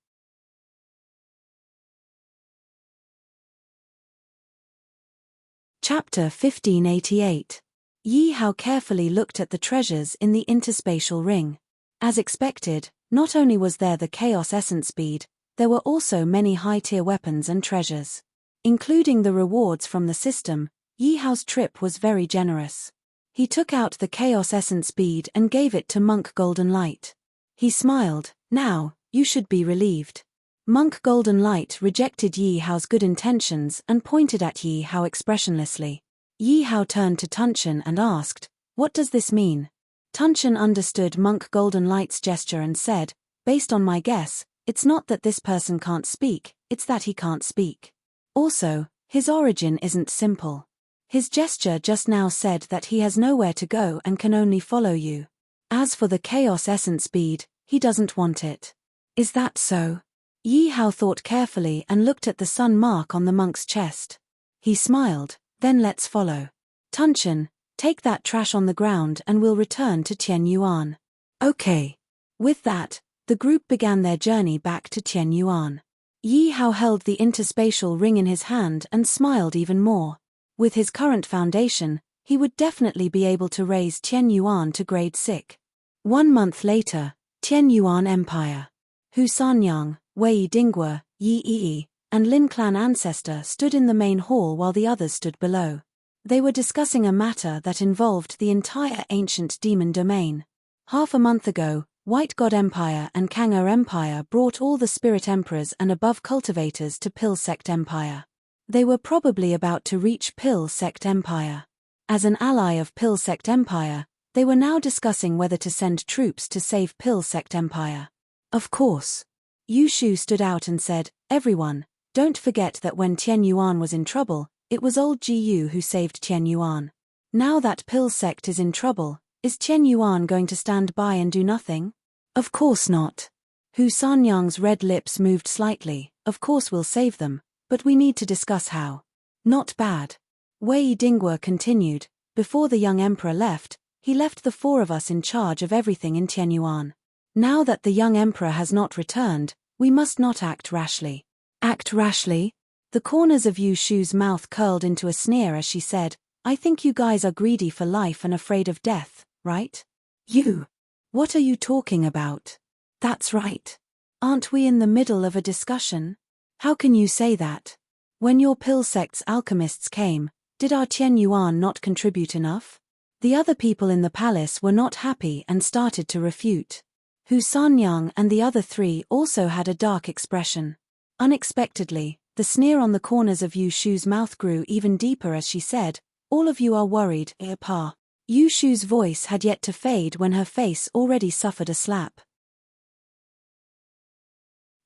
Chapter 1588. Yi Hao carefully looked at the treasures in the interspatial ring. As expected, not only was there the Chaos Essence bead, there were also many high-tier weapons and treasures. Including the rewards from the system, Yi Hao's trip was very generous. He took out the Chaos Essence bead and gave it to Monk Golden Light. He smiled, "Now, you should be relieved." Monk Golden Light rejected Yi Hao's good intentions and pointed at Yi Hao expressionlessly. Yi Hao turned to Tunchen and asked, "What does this mean?" Tunchen understood Monk Golden Light's gesture and said, "Based on my guess, it's not that this person can't speak, it's that he can't speak. Also, his origin isn't simple. His gesture just now said that he has nowhere to go and can only follow you. As for the Chaos Essence bead, he doesn't want it." "Is that so?" Yi Hao thought carefully and looked at the sun mark on the monk's chest. He smiled, "Then let's follow. Tunchen, take that trash on the ground and we'll return to Tian Yuan." "Okay." With that, the group began their journey back to Tian Yuan. Yi Hao held the interspatial ring in his hand and smiled even more. With his current foundation, he would definitely be able to raise Tian Yuan to grade 6. 1 month later, Tian Yuan Empire. Hu Sanyang, Wei Dingguo, Yi Yi, and Lin clan ancestor stood in the main hall while the others stood below. They were discussing a matter that involved the entire ancient demon domain. Half a month ago, White God Empire and Kang'er Empire brought all the spirit emperors and above cultivators to Pill Sect Empire. They were probably about to reach Pill Sect Empire. As an ally of Pill Sect Empire, they were now discussing whether to send troops to save Pill Sect Empire. Of course. Yu Shu stood out and said, "Everyone, don't forget that when Tian Yuan was in trouble, it was old Ji Yu who saved Tian Yuan. Now that Pill Sect is in trouble, is Tian Yuan going to stand by and do nothing?" "Of course not." Hu Sanyang's red lips moved slightly. "Of course we'll save them, but we need to discuss how." "Not bad." Wei Dingguo continued, "Before the young emperor left, he left the 4 of us in charge of everything in Tian Yuan. Now that the young emperor has not returned, we must not act rashly." "Act rashly?" The corners of Yu Shu's mouth curled into a sneer as she said, "I think you guys are greedy for life and afraid of death, right?" "You? What are you talking about?" "That's right. Aren't we in the middle of a discussion? How can you say that? When your Pill Sect's alchemists came, did our Tian Yuan not contribute enough?" The other people in the palace were not happy and started to refute. Hu Sanyang and the other 3 also had a dark expression. Unexpectedly, the sneer on the corners of Yu Shu's mouth grew even deeper as she said, "All of you are worried, Pa." Yu Shu's voice had yet to fade when her face already suffered a slap.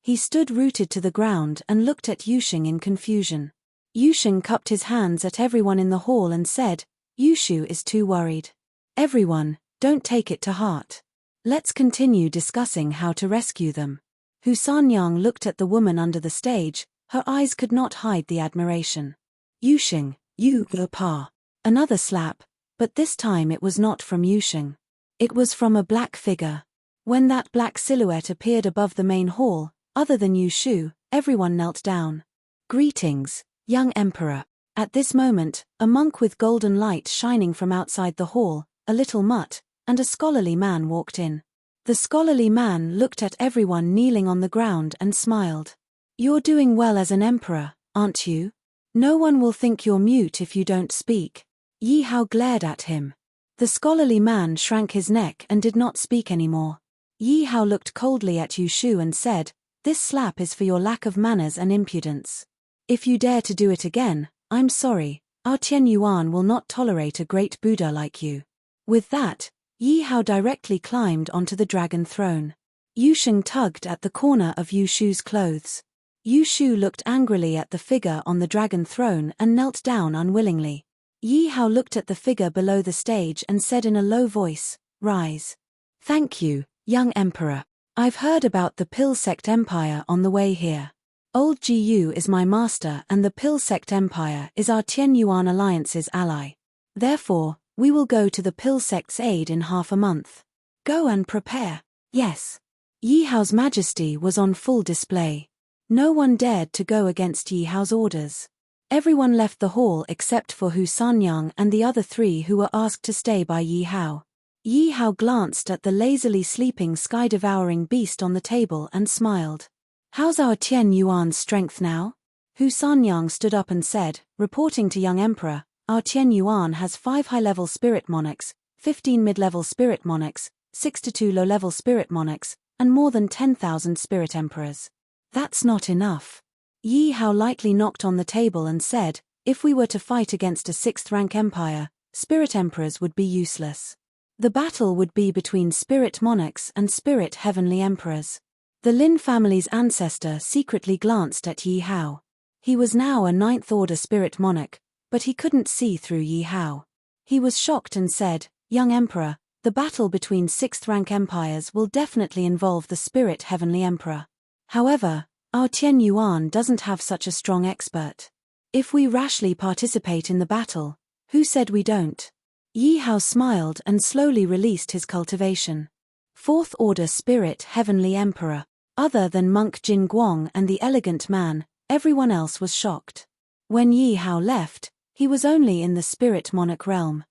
He stood rooted to the ground and looked at Yusheng in confusion. Yusheng cupped his hands at everyone in the hall and said, "Yu Shu is too worried. Everyone, don't take it to heart. Let's continue discussing how to rescue them." Hu Sanyang looked at the woman under the stage, her eyes could not hide the admiration. "Yusheng, you Pa." Another slap, but this time it was not from Yusheng. It was from a black figure. When that black silhouette appeared above the main hall, other than Yu Shu, everyone knelt down. "Greetings, young emperor. At this moment, a monk with golden light shining from outside the hall, a little mutt, and a scholarly man walked in. The scholarly man looked at everyone kneeling on the ground and smiled. You're doing well as an emperor, aren't you? No one will think you're mute if you don't speak. Yi Hao glared at him. The scholarly man shrank his neck and did not speak anymore. Yi Hao looked coldly at Yu Shu and said, "This slap is for your lack of manners and impudence. If you dare to do it again, I'm sorry, our Tian Yuan will not tolerate a great Buddha like you." With that, Yi Hao directly climbed onto the dragon throne. Yu Sheng tugged at the corner of Yu Shu's clothes. Yu Shu looked angrily at the figure on the dragon throne and knelt down unwillingly. Yi Hao looked at the figure below the stage and said in a low voice, "Rise." "Thank you, young emperor. I've heard about the Pill Sect Empire on the way here. Old Gu is my master and the Pill Sect Empire is our Tian Yuan Alliance's ally. Therefore, we will go to the Pill Sect's aid in half a month. Go and prepare." Yes. Yi Hao's majesty was on full display. No one dared to go against Yi Hao's orders. Everyone left the hall except for Hu Sanyang and the other three who were asked to stay by Yi Hao. Yi Hao glanced at the lazily sleeping sky-devouring beast on the table and smiled. "How's our Tian Yuan's strength now?" Hu Sanyang stood up and said, reporting to young emperor, "Our Tian Yuan has 5 high-level spirit monarchs, 15 mid-level spirit monarchs, 6 to 2 low-level spirit monarchs, and more than 10,000 spirit emperors. That's not enough." Yi Hao lightly knocked on the table and said, "If we were to fight against a 6th-rank empire, spirit emperors would be useless. The battle would be between spirit monarchs and spirit heavenly emperors." The Lin family's ancestor secretly glanced at Yi Hao. He was now a 9th-order spirit monarch, but he couldn't see through Yi Hao. He was shocked and said, "Young emperor, the battle between 6th-rank empires will definitely involve the spirit heavenly emperor. However, our Tian Yuan doesn't have such a strong expert. If we rashly participate in the battle, who said we don't?" Yi Hao smiled and slowly released his cultivation. 4th-order spirit heavenly emperor. Other than monk Jin Guang and the elegant man, everyone else was shocked. When Yi Hao left, he was only in the spirit monarch realm.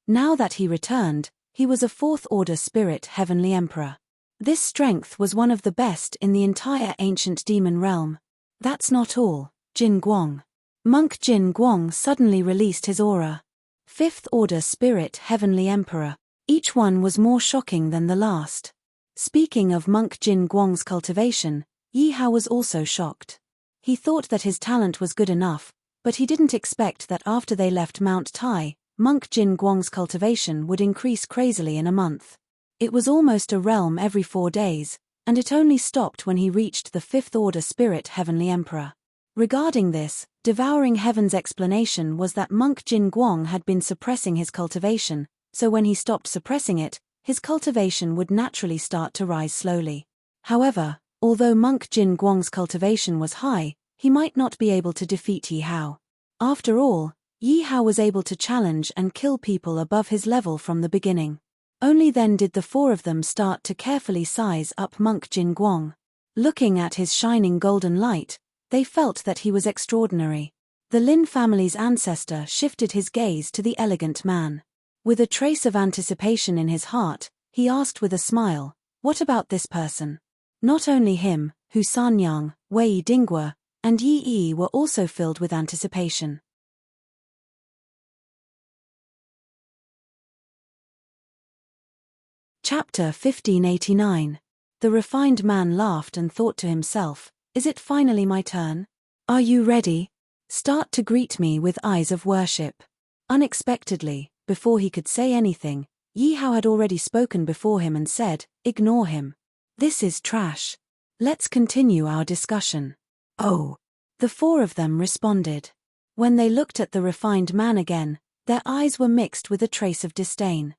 Now that he returned, he was a 4th-order spirit heavenly emperor. This strength was one of the best in the entire ancient demon realm. That's not all, Jin Guang. Monk Jin Guang suddenly released his aura. 5th-order spirit heavenly emperor. Each one was more shocking than the last. Speaking of monk Jin Guang's cultivation, Yi Hao was also shocked. He thought that his talent was good enough, but he didn't expect that after they left Mount Tai, monk Jin Guang's cultivation would increase crazily in a month. It was almost a realm every 4 days, and it only stopped when he reached the 5th-order spirit heavenly emperor. Regarding this, Devouring Heaven's explanation was that monk Jin Guang had been suppressing his cultivation, so when he stopped suppressing it, his cultivation would naturally start to rise slowly. However, although monk Jin Guang's cultivation was high, he might not be able to defeat Yi Hao. After all, Yi Hao was able to challenge and kill people above his level from the beginning. Only then did the 4 of them start to carefully size up monk Jin Guang. Looking at his shining golden light, they felt that he was extraordinary. The Lin family's ancestor shifted his gaze to the elegant man. With a trace of anticipation in his heart, he asked with a smile, "What about this person?" Not only him, Hu Sanyang, Wei Dinghua, and Yi Yi were also filled with anticipation. Chapter 1589. The refined man laughed and thought to himself, "Is it finally my turn? Are you ready? Start to greet me with eyes of worship." Unexpectedly, before he could say anything, Yi Hao had already spoken before him and said, "Ignore him. This is trash. Let's continue our discussion." "Oh." The 4 of them responded. When they looked at the refined man again, their eyes were mixed with a trace of disdain.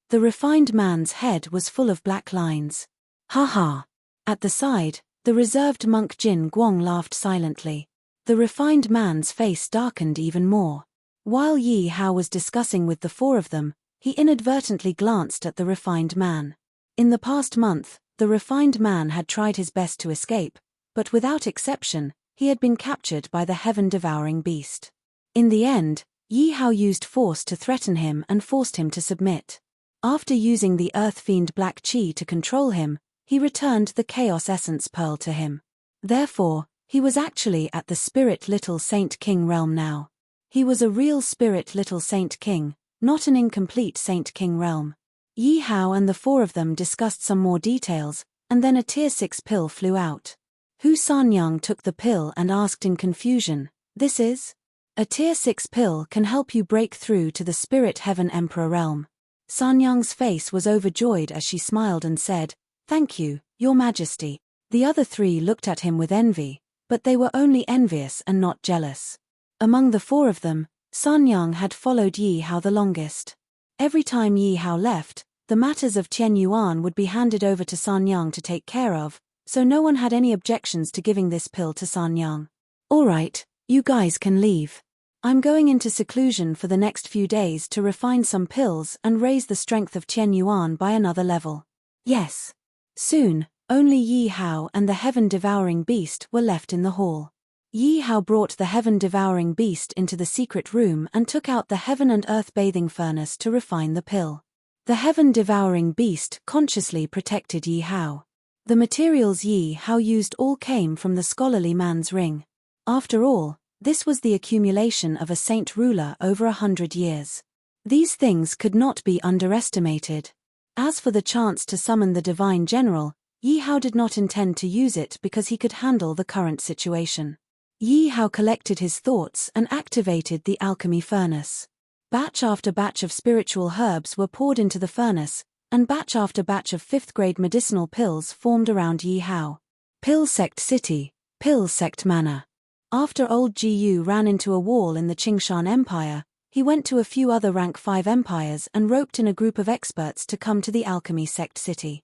The refined man's head was full of black lines. "Ha ha." At the side, the reserved monk Jin Guang laughed silently. The refined man's face darkened even more. While Yi Hao was discussing with the 4 of them, he inadvertently glanced at the refined man. In the past month, the refined man had tried his best to escape, but without exception, he had been captured by the heaven-devouring beast. In the end, Yi Hao used force to threaten him and forced him to submit. After using the earth fiend Black Qi to control him, he returned the Chaos Essence Pearl to him. Therefore, he was actually at the Spirit Little Saint King realm now. He was a real Spirit Little Saint King, not an incomplete Saint King realm. Yi Hao and the four of them discussed some more details, and then a Tier 6 pill flew out. Hu Sanyang took the pill and asked in confusion, "This is?" "A Tier 6 pill can help you break through to the Spirit Heaven Emperor realm." Sanyang's face was overjoyed as she smiled and said, "Thank you, Your Majesty." The other three looked at him with envy, but they were only envious and not jealous. Among the four of them, Sanyang had followed Yi Hao the longest. Every time Yi Hao left, the matters of Qian Yuan would be handed over to Sanyang to take care of, so no one had any objections to giving this pill to Sanyang. "All right, you guys can leave. I'm going into seclusion for the next few days to refine some pills and raise the strength of Qian Yuan by another level." Yes. Soon, only Yi Hao and the heaven-devouring beast were left in the hall. Yi Hao brought the heaven-devouring beast into the secret room and took out the heaven and earth bathing furnace to refine the pill. The heaven-devouring beast consciously protected Yi Hao. The materials Yi Hao used all came from the scholarly man's ring. After all, this was the accumulation of a saint ruler over 100 years. These things could not be underestimated. As for the chance to summon the divine general, Yi Hao did not intend to use it because he could handle the current situation. Yi Hao collected his thoughts and activated the alchemy furnace. Batch after batch of spiritual herbs were poured into the furnace, and batch after batch of 5th-grade medicinal pills formed around Yi Hao. Pill Sect City, Pill Sect Manor. After old Jiyu ran into a wall in the Qingshan Empire, he went to a few other rank 5 empires and roped in a group of experts to come to the Alchemy Sect City.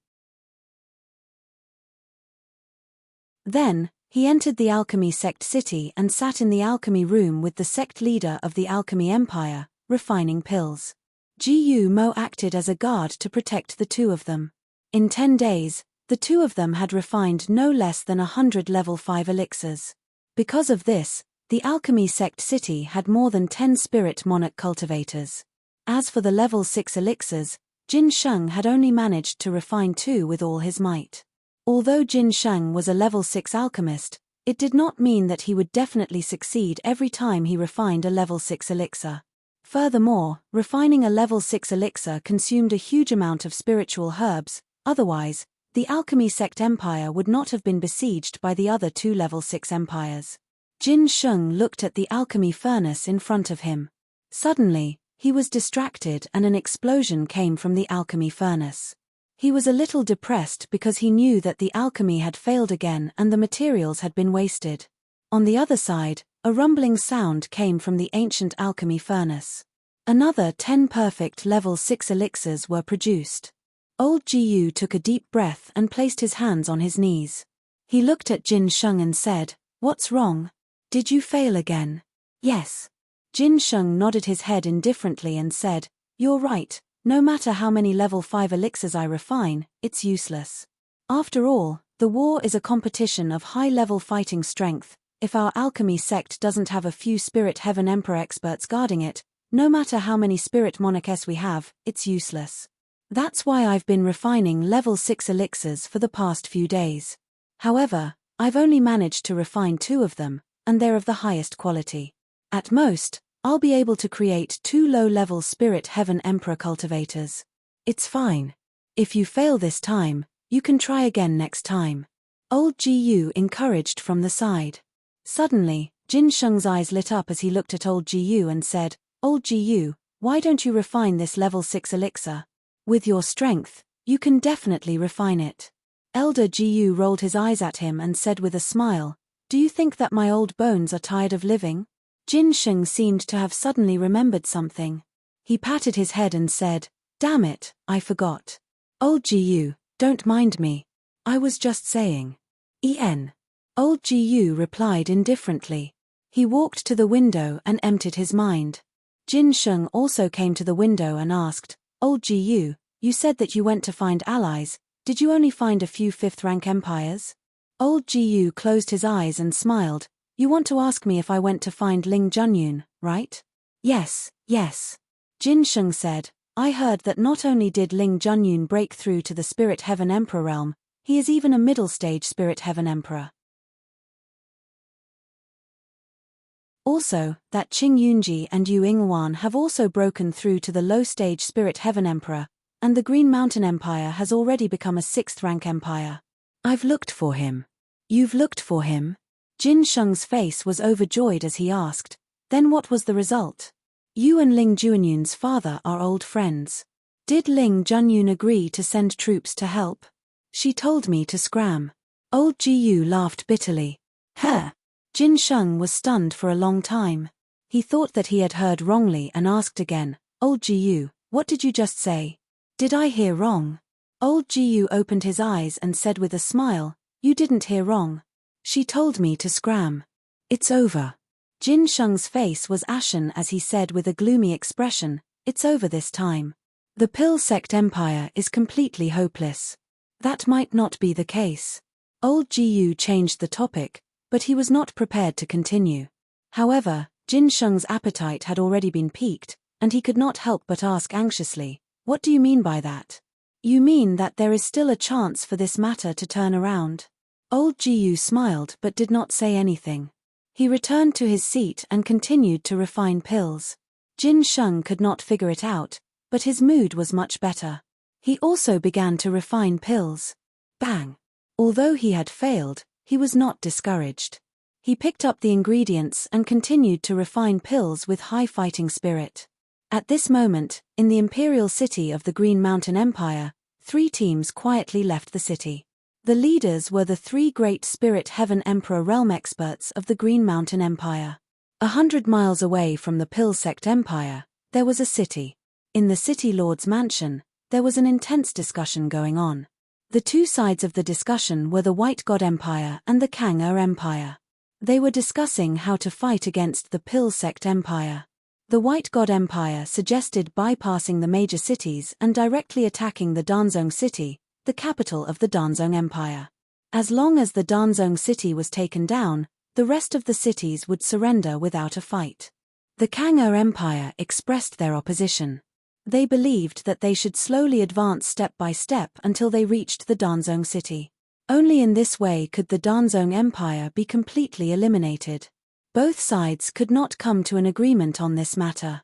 Then, he entered the Alchemy Sect City and sat in the alchemy room with the sect leader of the Alchemy Empire, refining pills. Jiyu Mo acted as a guard to protect the two of them. In 10 days, the two of them had refined no less than 100 level 5 elixirs. Because of this, the Alchemy Sect City had more than 10 spirit monarch cultivators. As for the level 6 elixirs, Jin Sheng had only managed to refine 2 with all his might. Although Jin Sheng was a level 6 alchemist, it did not mean that he would definitely succeed every time he refined a level 6 elixir. Furthermore, refining a level 6 elixir consumed a huge amount of spiritual herbs, otherwise, the Alchemy Sect Empire would not have been besieged by the other 2 level 6 empires. Jin Sheng looked at the alchemy furnace in front of him. Suddenly, he was distracted and an explosion came from the alchemy furnace. He was a little depressed because he knew that the alchemy had failed again and the materials had been wasted. On the other side, a rumbling sound came from the ancient alchemy furnace. Another 10 perfect level 6 elixirs were produced. Old Jiyu took a deep breath and placed his hands on his knees. He looked at Jin Sheng and said, "What's wrong? Did you fail again?" "Yes." Jin Sheng nodded his head indifferently and said, "You're right. No matter how many level 5 elixirs I refine, it's useless. After all, the war is a competition of high-level fighting strength. If our alchemy sect doesn't have a few Spirit Heaven Emperor experts guarding it, no matter how many Spirit Monarchs we have, it's useless. That's why I've been refining level 6 elixirs for the past few days. However, I've only managed to refine 2 of them, and they're of the highest quality. At most, I'll be able to create 2 low-level Spirit Heaven Emperor cultivators. It's fine. If you fail this time, you can try again next time." Old Jiyu encouraged from the side. Suddenly, Jin Sheng's eyes lit up as he looked at Old Jiyu and said, "Old Jiyu, why don't you refine this level 6 elixir? With your strength, you can definitely refine it." Elder Jiyu rolled his eyes at him and said with a smile, "Do you think that my old bones are tired of living?" Jin Sheng seemed to have suddenly remembered something. He patted his head and said, "Damn it, I forgot. Old Jiyu, don't mind me. I was just saying." "En." Old Jiyu replied indifferently. He walked to the window and emptied his mind. Jin Sheng also came to the window and asked, "Old Jiyu, you said that you went to find allies. Did you only find a few 5th-rank empires?" Old Jiyu closed his eyes and smiled. You want to ask me if I went to find Ling Junyun, right? Yes, yes. Jin Sheng said, I heard that not only did Ling Junyun break through to the Spirit Heaven Emperor realm, he is even a middle-stage Spirit Heaven Emperor. Also, that Qing Yunji and Yu Ingwan have also broken through to the low-stage Spirit Heaven Emperor, and the Green Mountain Empire has already become a 6th-rank empire. I've looked for him. You've looked for him? Jin Sheng's face was overjoyed as he asked, then what was the result? You and Ling Junyun's father are old friends. Did Ling Junyun agree to send troops to help? She told me to scram. Old Jiyu laughed bitterly. Huh. Jin Sheng was stunned for a long time. He thought that he had heard wrongly and asked again, Old Jiyu, what did you just say? Did I hear wrong? Old Jiyu opened his eyes and said with a smile, You didn't hear wrong. She told me to scram. It's over. Jin Sheng's face was ashen as he said with a gloomy expression, It's over this time. The Pill Sect Empire is completely hopeless. That might not be the case. Old Jiyu changed the topic, but he was not prepared to continue. However, Jin Sheng's appetite had already been piqued, and he could not help but ask anxiously, What do you mean by that? You mean that there is still a chance for this matter to turn around? Old Jiyu smiled but did not say anything. He returned to his seat and continued to refine pills. Jin Sheng could not figure it out, but his mood was much better. He also began to refine pills. Bang! Although he had failed, he was not discouraged. He picked up the ingredients and continued to refine pills with high fighting spirit. At this moment, in the imperial city of the Green Mountain Empire, 3 teams quietly left the city. The leaders were the 3 great Spirit Heaven Emperor realm experts of the Green Mountain Empire. 100 miles away from the Pill Sect Empire, there was a city. In the city lord's mansion, there was an intense discussion going on. The 2 sides of the discussion were the White God Empire and the Kang-Er Empire. They were discussing how to fight against the Pill Sect Empire. The White God Empire suggested bypassing the major cities and directly attacking the Danzong city, the capital of the Danzong Empire. As long as the Danzong city was taken down, the rest of the cities would surrender without a fight. The Kang-Er Empire expressed their opposition. They believed that they should slowly advance step by step until they reached the Danzong city. Only in this way could the Danzong Empire be completely eliminated. Both sides could not come to an agreement on this matter.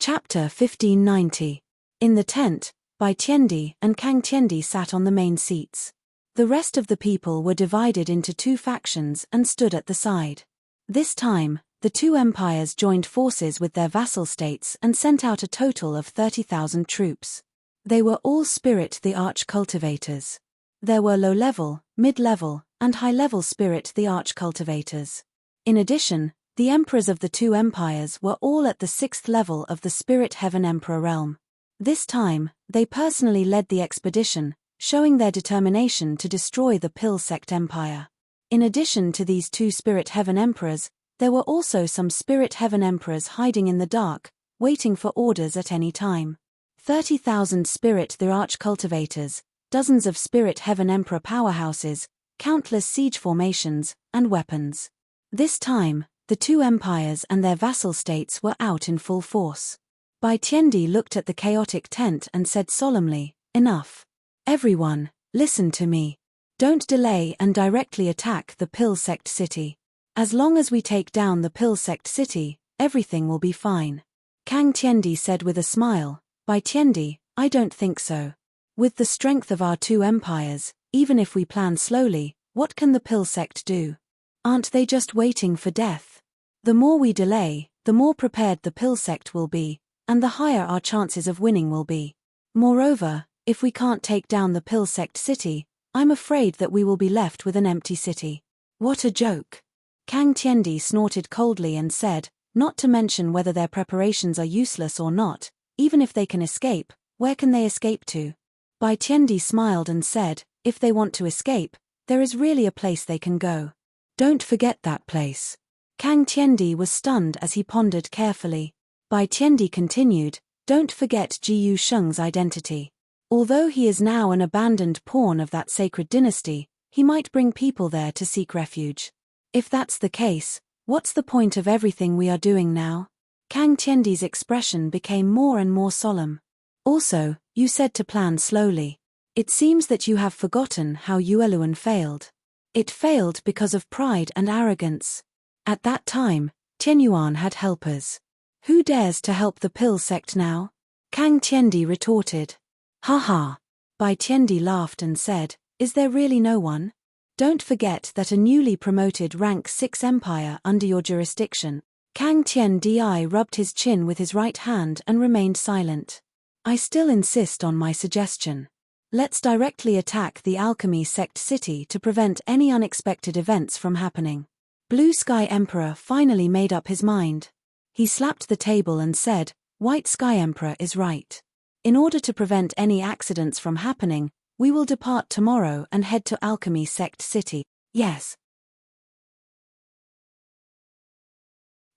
Chapter 1590. In the tent, Bai Tiandi and Kang Tiandi sat on the main seats. The rest of the people were divided into 2 factions and stood at the side. This time, the 2 empires joined forces with their vassal states and sent out a total of 30,000 troops. They were all Spirit the Arch Cultivators. There were low-level, mid-level, and high-level Spirit the Arch Cultivators. In addition, the emperors of the 2 empires were all at the 6th level of the Spirit Heaven Emperor realm. This time, they personally led the expedition, showing their determination to destroy the Pill Sect Empire. In addition to these 2 Spirit Heaven Emperors, there were also some Spirit Heaven Emperors hiding in the dark, waiting for orders at any time. 30,000 Spirit the Arch Cultivators, dozens of Spirit Heaven Emperor powerhouses, countless siege formations, and weapons. This time, the 2 empires and their vassal states were out in full force. Bai Tiandi looked at the chaotic tent and said solemnly, Enough. Everyone, listen to me. Don't delay and directly attack the Pill Sect city. As long as we take down the Pill Sect city, everything will be fine. Kang Tiandi said with a smile, Bai Tiandi, I don't think so. With the strength of our 2 empires, even if we plan slowly, what can the Pill Sect do? Aren't they just waiting for death? The more we delay, the more prepared the Pill Sect will be, and the higher our chances of winning will be. Moreover, if we can't take down the Pill Sect city, I'm afraid that we will be left with an empty city. What a joke. Kang Tiandi snorted coldly and said, not to mention whether their preparations are useless or not, even if they can escape, where can they escape to? Bai Tiandi smiled and said, if they want to escape, there is really a place they can go. Don't forget that place. Kang Tiandi was stunned as he pondered carefully. Bai Tiandi continued, Don't forget Jiyu Sheng's identity. Although he is now an abandoned pawn of that sacred dynasty, he might bring people there to seek refuge. If that's the case, what's the point of everything we are doing now? Kang Tiandi's expression became more and more solemn. Also, you said to plan slowly. It seems that you have forgotten how Yueluan failed. It failed because of pride and arrogance. At that time, Tianyuan had helpers. Who dares to help the pill sect now? Kang Tiendi retorted. Ha ha. Bai Tiendi laughed and said, is there really no one? Don't forget that a newly promoted rank 6 empire under your jurisdiction. Kang Tiendi rubbed his chin with his right hand and remained silent. I still insist on my suggestion. Let's directly attack the alchemy sect city to prevent any unexpected events from happening. Blue Sky Emperor finally made up his mind. He slapped the table and said, White Sky Emperor is right. In order to prevent any accidents from happening, we will depart tomorrow and head to Alchemy Sect City. Yes.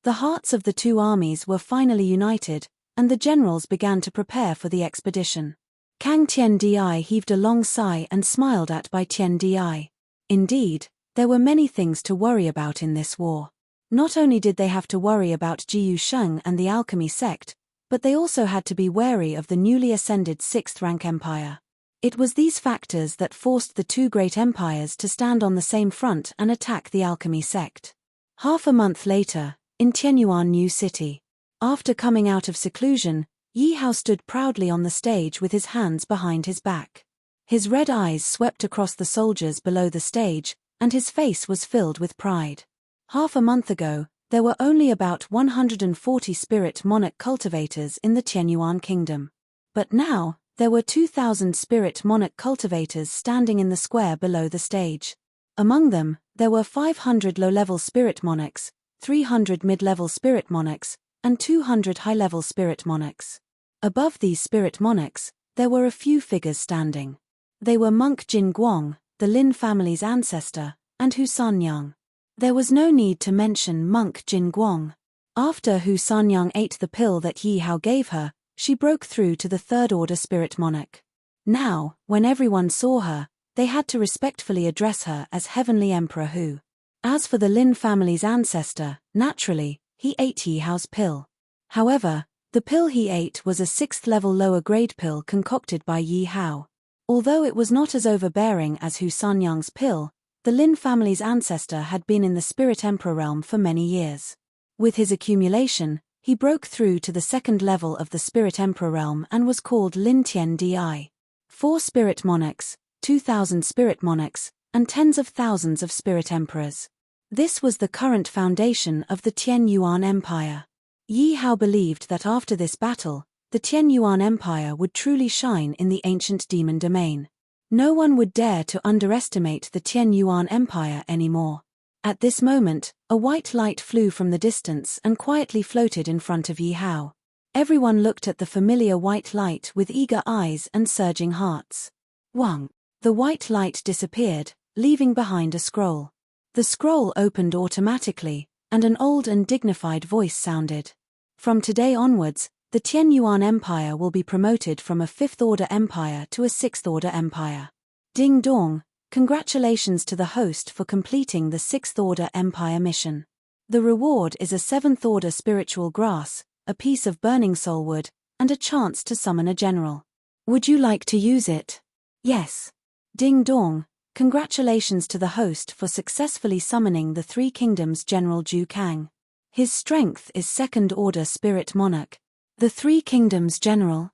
The hearts of the two armies were finally united, and the generals began to prepare for the expedition. Kang Tiandi heaved a long sigh and smiled at Bai Tiandi. Indeed, there were many things to worry about in this war. Not only did they have to worry about Jiyu Sheng and the alchemy sect, but they also had to be wary of the newly ascended 6th rank empire. It was these factors that forced the two great empires to stand on the same front and attack the alchemy sect. Half a month later, in Tianyuan New City. After coming out of seclusion, Yi Hao stood proudly on the stage with his hands behind his back. His red eyes swept across the soldiers below the stage, and his face was filled with pride. Half a month ago, there were only about 140 spirit monarch cultivators in the Tianyuan kingdom. But now, there were 2,000 spirit monarch cultivators standing in the square below the stage. Among them, there were 500 low-level spirit monarchs, 300 mid-level spirit monarchs, and 200 high-level spirit monarchs. Above these spirit monarchs, there were a few figures standing. They were Monk Jin Guang, the Lin family's ancestor, and Hu Sanyang. There was no need to mention Monk Jin Guang. After Hu Sanyang ate the pill that Yi Hao gave her, she broke through to the third-order spirit monarch. Now, when everyone saw her, they had to respectfully address her as Heavenly Emperor Hu. As for the Lin family's ancestor, naturally, he ate Yi Hao's pill. However, the pill he ate was a 6th-level lower-grade pill concocted by Yi Hao. Although it was not as overbearing as Hu Sanyang's pill, the Lin family's ancestor had been in the Spirit Emperor realm for many years. With his accumulation, he broke through to the 2nd level of the Spirit Emperor realm and was called Lin Tian Di. 4 spirit monarchs, 2,000 spirit monarchs, and tens of thousands of spirit emperors. This was the current foundation of the Tianyuan Empire. Yi Hao believed that after this battle, the Tianyuan Empire would truly shine in the ancient demon domain. No one would dare to underestimate the Tianyuan Empire anymore. At this moment, a white light flew from the distance and quietly floated in front of Yi Hao. Everyone looked at the familiar white light with eager eyes and surging hearts. Wang. The white light disappeared, leaving behind a scroll. The scroll opened automatically, and an old and dignified voice sounded. From today onwards, the Tianyuan Empire will be promoted from a 5th-order empire to a 6th-order empire. Ding dong, congratulations to the host for completing the 6th-order empire mission. The reward is a 7th-order spiritual grass, a piece of burning soulwood, and a chance to summon a general. Would you like to use it? Yes. Ding dong, congratulations to the host for successfully summoning the Three Kingdoms General Zhu Kang. His strength is 2nd-order spirit monarch. The Three Kingdoms General.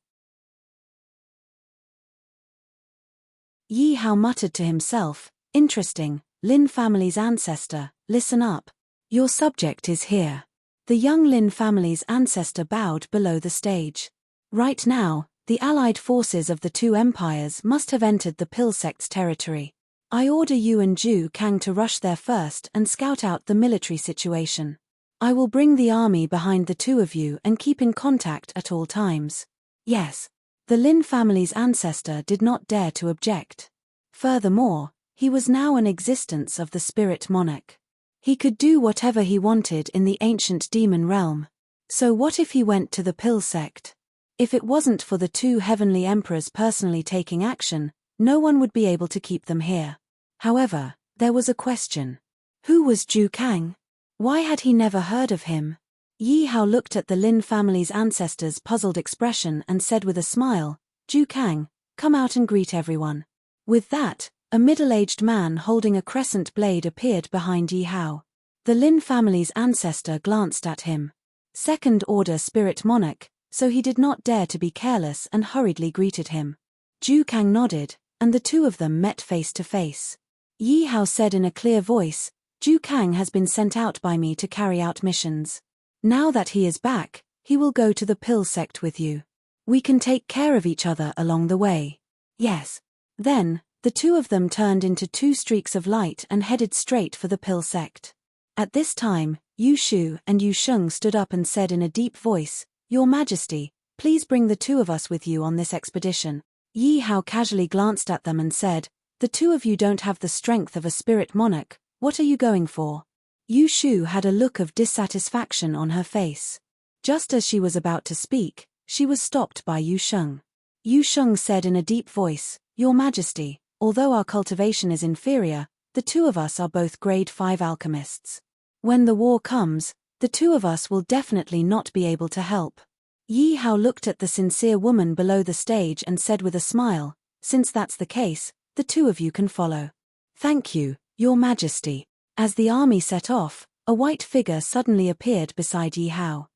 Yi Hao muttered to himself, interesting, Lin family's ancestor, listen up. Your subject is here. The young Lin family's ancestor bowed below the stage. Right now, the allied forces of the two empires must have entered the Pill Sect's territory. I order you and Zhu Kang to rush there first and scout out the military situation. I will bring the army behind the two of you and keep in contact at all times. Yes. The Lin family's ancestor did not dare to object. Furthermore, he was now an existence of the spirit monarch. He could do whatever he wanted in the ancient demon realm. So what if he went to the Pill Sect? If it wasn't for the two heavenly emperors personally taking action, no one would be able to keep them here. However, there was a question. Who was Zhu Kang? Why had he never heard of him? Yi Hao looked at the Lin family's ancestors' puzzled expression and said with a smile, Zhu Kang, come out and greet everyone. With that, a middle-aged man holding a crescent blade appeared behind Yi Hao. The Lin family's ancestor glanced at him. Second-order spirit monarch, so he did not dare to be careless and hurriedly greeted him. Zhu Kang nodded, and the two of them met face to face. Yi Hao said in a clear voice, Zhu Kang has been sent out by me to carry out missions. Now that he is back, he will go to the pill sect with you. We can take care of each other along the way. Yes. Then, the two of them turned into two streaks of light and headed straight for the pill sect. At this time, Yu Shu and Yu Sheng stood up and said in a deep voice, Your Majesty, please bring the two of us with you on this expedition. Yi Hao casually glanced at them and said, The two of you don't have the strength of a spirit monarch, what are you going for? Yu Shu had a look of dissatisfaction on her face. Just as she was about to speak, she was stopped by Yu Sheng. Yu Sheng said in a deep voice, Your Majesty, although our cultivation is inferior, the two of us are both grade 5 alchemists. When the war comes, the two of us will definitely not be able to help. Yi Hao looked at the sincere woman below the stage and said with a smile, Since that's the case, the two of you can follow. Thank you, Your Majesty. As the army set off, a white figure suddenly appeared beside Yi Hao.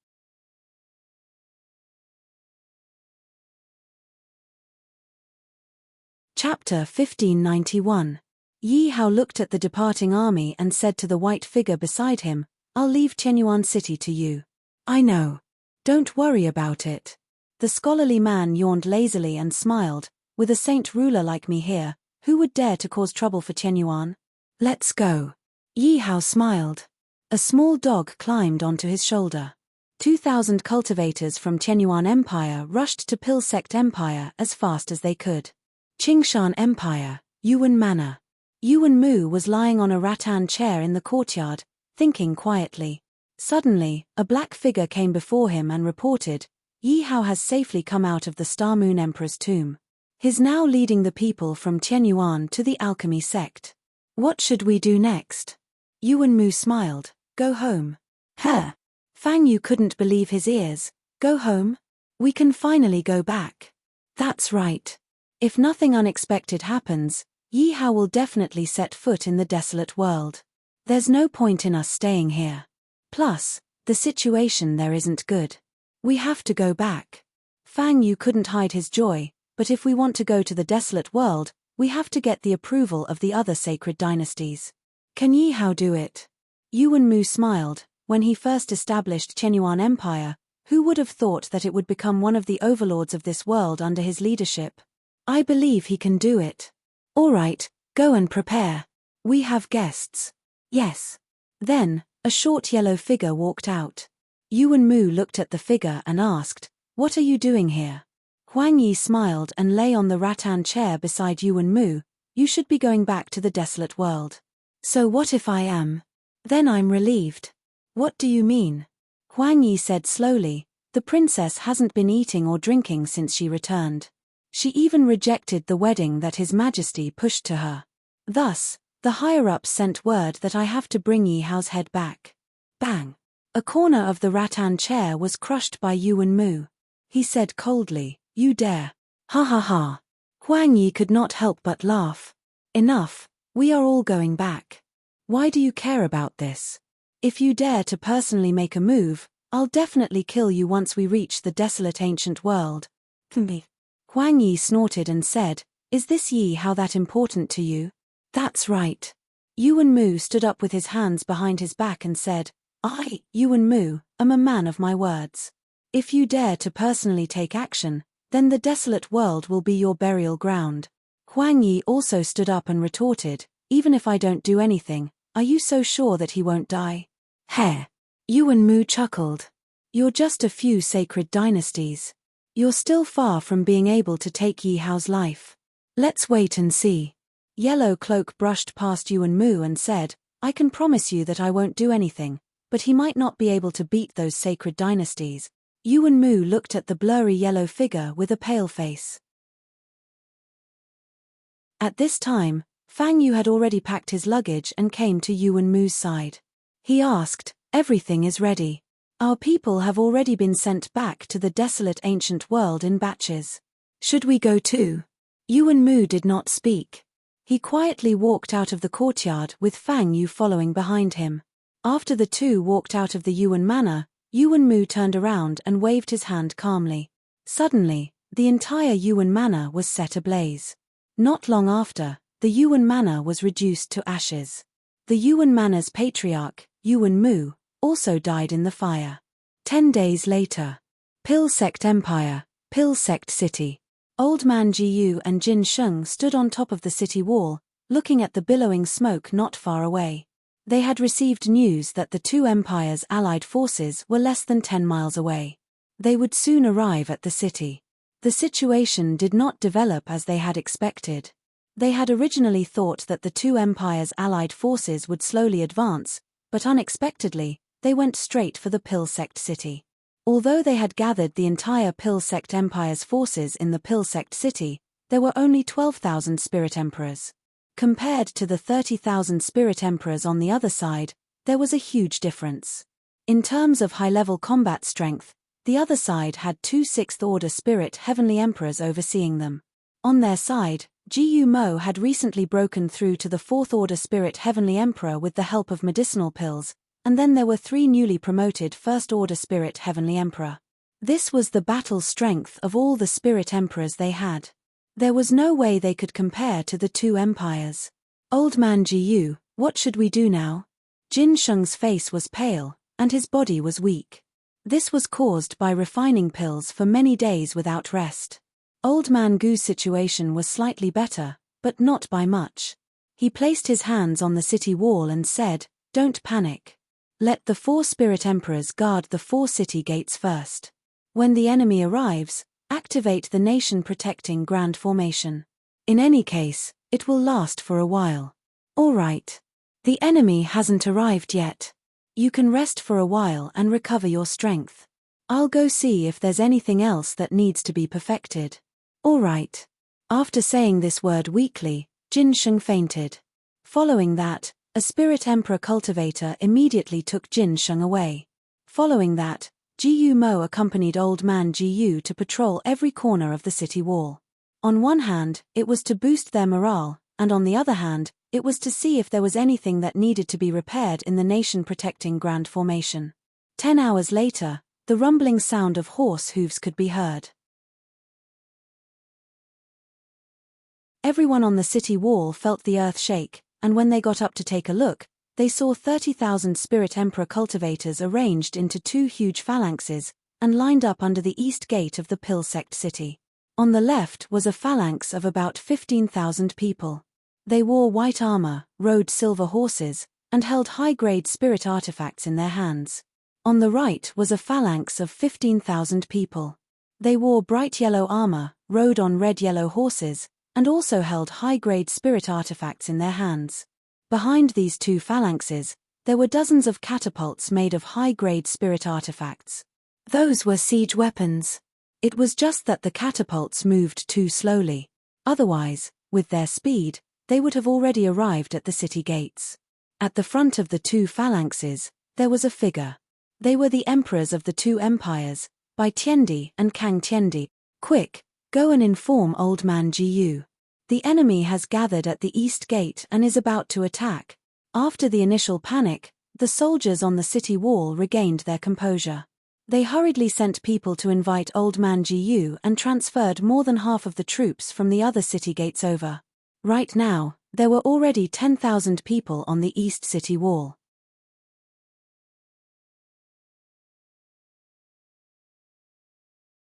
Chapter 1591. Yi Hao looked at the departing army and said to the white figure beside him, I'll leave Chenyuan City to you. I know. Don't worry about it. The scholarly man yawned lazily and smiled, with a saint ruler like me here, who would dare to cause trouble for Chenyuan? Let's go. Yi Hao smiled. A small dog climbed onto his shoulder. 2,000 cultivators from Chenyuan Empire rushed to Pill Sect Empire as fast as they could. Qingshan Empire, Yuan Manor. Yuan Mu was lying on a rattan chair in the courtyard, thinking quietly. Suddenly, a black figure came before him and reported, Yi Hao has safely come out of the Star Moon Emperor's tomb. He's now leading the people from Chenyuan to the alchemy sect. What should we do next? Yuan Mu smiled. Go home. Huh. Fang Yu couldn't believe his ears. Go home? We can finally go back. That's right. If nothing unexpected happens, Yi Hao will definitely set foot in the desolate world. There's no point in us staying here. Plus, the situation there isn't good. We have to go back. Fang Yu couldn't hide his joy, but if we want to go to the desolate world, we have to get the approval of the other sacred dynasties. Can Yi Hao do it? Yuan Mu smiled. When he first established Chenyuan Empire, who would have thought that it would become one of the overlords of this world under his leadership? I believe he can do it. All right, go and prepare. We have guests. Yes. Then, a short yellow figure walked out. Yuan Mu looked at the figure and asked, What are you doing here? Huang Yi smiled and lay on the rattan chair beside Yuan Mu. You should be going back to the desolate world. So what if I am? Then I'm relieved. What do you mean? Huang Yi said slowly, the princess hasn't been eating or drinking since she returned. She even rejected the wedding that His Majesty pushed to her. Thus, the higher-ups sent word that I have to bring Yi Hao's head back. Bang! A corner of the rattan chair was crushed by Yuan Mu. He said coldly, You dare. Ha ha ha. Huang Yi could not help but laugh. Enough, we are all going back. Why do you care about this? If you dare to personally make a move, I'll definitely kill you once we reach the desolate ancient world. Huang Yi snorted and said, Is this Yi Hao that important to you? That's right. Yuan Mu stood up with his hands behind his back and said, I, Yuan Mu, am a man of my words. If you dare to personally take action, then the desolate world will be your burial ground. Huang Yi also stood up and retorted, Even if I don't do anything, are you so sure that he won't die? Heh. Yuan Mu chuckled. You're just a few sacred dynasties. You're still far from being able to take Yi Hao's life. Let's wait and see. Yellow Cloak brushed past Yuan Mu and said, I can promise you that I won't do anything, but he might not be able to beat those sacred dynasties. Yuan Mu looked at the blurry yellow figure with a pale face. At this time, Fang Yu had already packed his luggage and came to Yuan Mu's side. He asked, "Everything is ready. Our people have already been sent back to the desolate ancient world in batches. Should we go too?" Yuan Mu did not speak. He quietly walked out of the courtyard with Fang Yu following behind him. After the two walked out of the Yuan manor, Yuan Mu turned around and waved his hand calmly. Suddenly, the entire Yuan manor was set ablaze. Not long after, the Yuan manor was reduced to ashes. The Yuan manor's patriarch, Yuan Mu, also died in the fire. 10 days later. Pill Sect Empire, Pill Sect City. Old Man Jiyu and Jin Sheng stood on top of the city wall, looking at the billowing smoke not far away. They had received news that the two empires' allied forces were less than 10 miles away. They would soon arrive at the city. The situation did not develop as they had expected. They had originally thought that the two empires' allied forces would slowly advance, but unexpectedly, they went straight for the Pill Sect city. Although they had gathered the entire Pill Sect Empire's forces in the Pill Sect city, there were only 12,000 Spirit Emperors. Compared to the 30,000 Spirit Emperors on the other side, there was a huge difference. In terms of high-level combat strength, the other side had two 6th-order Spirit Heavenly Emperors overseeing them. On their side, Jiyu Mo had recently broken through to the 4th-order Spirit Heavenly Emperor with the help of medicinal pills, and then there were 3 newly promoted 1st-order Spirit Heavenly Emperor. This was the battle strength of all the Spirit Emperors they had. There was no way they could compare to the two empires. "Old Man Jiyu, what should we do now?" Jin Sheng's face was pale, and his body was weak. This was caused by refining pills for many days without rest. Old Man Gu's situation was slightly better, but not by much. He placed his hands on the city wall and said, "Don't panic. Let the 4 Spirit Emperors guard the 4 city gates first. When the enemy arrives, activate the nation-protecting Grand Formation. In any case, it will last for a while." "All right. The enemy hasn't arrived yet. You can rest for a while and recover your strength. I'll go see if there's anything else that needs to be perfected." "All right." After saying this word weakly, Jin Sheng fainted. Following that, a Spirit Emperor cultivator immediately took Jin Sheng away. Following that, Jiyu Mo accompanied Old Man Jiyu to patrol every corner of the city wall. On one hand, it was to boost their morale, and on the other hand, it was to see if there was anything that needed to be repaired in the nation-protecting Grand Formation. 10 hours later, the rumbling sound of horse hooves could be heard. Everyone on the city wall felt the earth shake, and when they got up to take a look, they saw 30,000 Spirit Emperor cultivators arranged into 2 huge phalanxes, and lined up under the east gate of the Pill Sect city. On the left was a phalanx of about 15,000 people. They wore white armor, rode silver horses, and held high-grade spirit artifacts in their hands. On the right was a phalanx of 15,000 people. They wore bright yellow armor, rode on red-yellow horses, and also held high-grade spirit artifacts in their hands. Behind these 2 phalanxes, there were dozens of catapults made of high-grade spirit artifacts. Those were siege weapons. It was just that the catapults moved too slowly. Otherwise, with their speed, they would have already arrived at the city gates. At the front of the 2 phalanxes, there was a figure. They were the emperors of the 2 empires, Bai Tiandi and Kang Tiandi. "Quick, go and inform Old Man Jiyu. The enemy has gathered at the east gate and is about to attack." After the initial panic, the soldiers on the city wall regained their composure. They hurriedly sent people to invite Old Man Jiyu and transferred more than half of the troops from the other city gates over. Right now, there were already 10,000 people on the east city wall.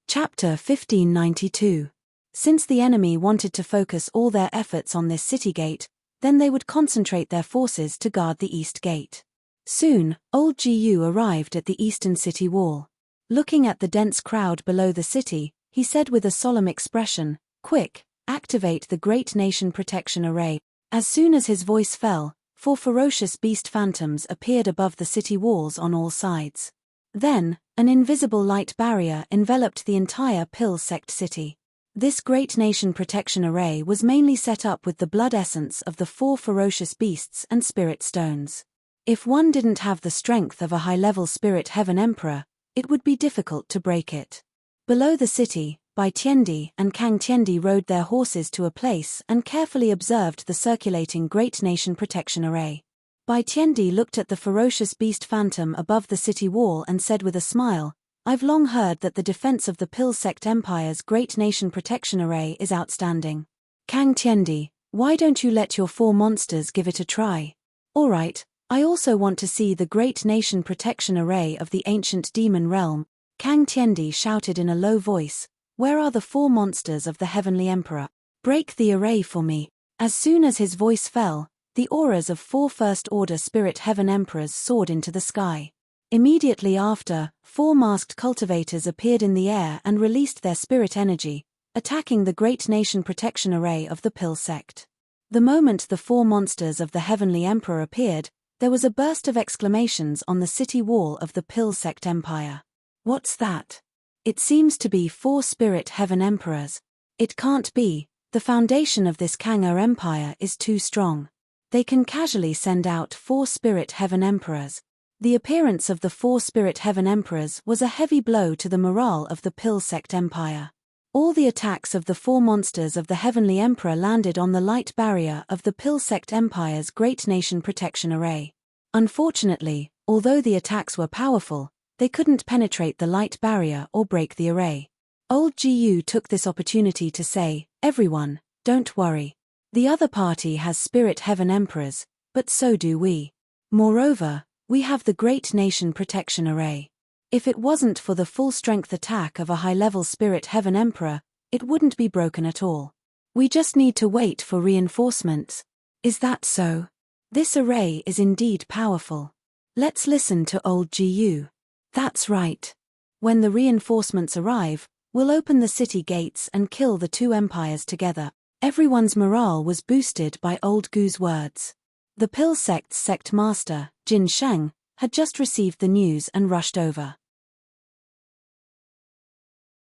Chapter 1592. Since the enemy wanted to focus all their efforts on this city gate, then they would concentrate their forces to guard the east gate. Soon, old Jiyu arrived at the eastern city wall. Looking at the dense crowd below the city, he said with a solemn expression, "Quick, activate the Great Nation Protection Array." As soon as his voice fell, 4 ferocious beast phantoms appeared above the city walls on all sides. Then, an invisible light barrier enveloped the entire Pill Sect city. This great nation protection array was mainly set up with the blood essence of the 4 ferocious beasts and spirit stones. If one didn't have the strength of a high-level spirit heaven emperor, it would be difficult to break it. Below the city, Bai Tiandi and Kang Tiandi rode their horses to a place and carefully observed the circulating great nation protection array. Bai Tiandi looked at the ferocious beast phantom above the city wall and said with a smile, "I've long heard that the defense of the Pill Sect Empire's great nation protection array is outstanding. Kang Tiandi, why don't you let your 4 monsters give it a try?" "All right, I also want to see the great nation protection array of the ancient demon realm," Kang Tiandi shouted in a low voice. "Where are the 4 monsters of the Heavenly Emperor? Break the array for me." As soon as his voice fell, the auras of 4 first-order spirit heaven emperors soared into the sky. Immediately after, 4 masked cultivators appeared in the air and released their spirit energy, attacking the great nation protection array of the Pill Sect. The moment the 4 monsters of the Heavenly Emperor appeared, there was a burst of exclamations on the city wall of the Pill Sect Empire. "What's that? It seems to be 4 spirit heaven emperors. It can't be, the foundation of this Kang-er empire is too strong. They can casually send out 4 spirit heaven emperors." The appearance of the 4 spirit heaven emperors was a heavy blow to the morale of the Pill Sect Empire. All the attacks of the 4 monsters of the Heavenly Emperor landed on the light barrier of the Pill Sect Empire's great nation protection array. Unfortunately, although the attacks were powerful, they couldn't penetrate the light barrier or break the array. Old Gu took this opportunity to say, "Everyone, don't worry. The other party has spirit heaven emperors, but so do we. Moreover, we have the great nation protection array. If it wasn't for the full-strength attack of a high-level spirit heaven emperor, it wouldn't be broken at all. We just need to wait for reinforcements." "Is that so? This array is indeed powerful. Let's listen to old Gu." "That's right. When the reinforcements arrive, we'll open the city gates and kill the 2 empires together." Everyone's morale was boosted by old Gu's words. The Pill Sect's sect master, Jin Sheng, had just received the news and rushed over.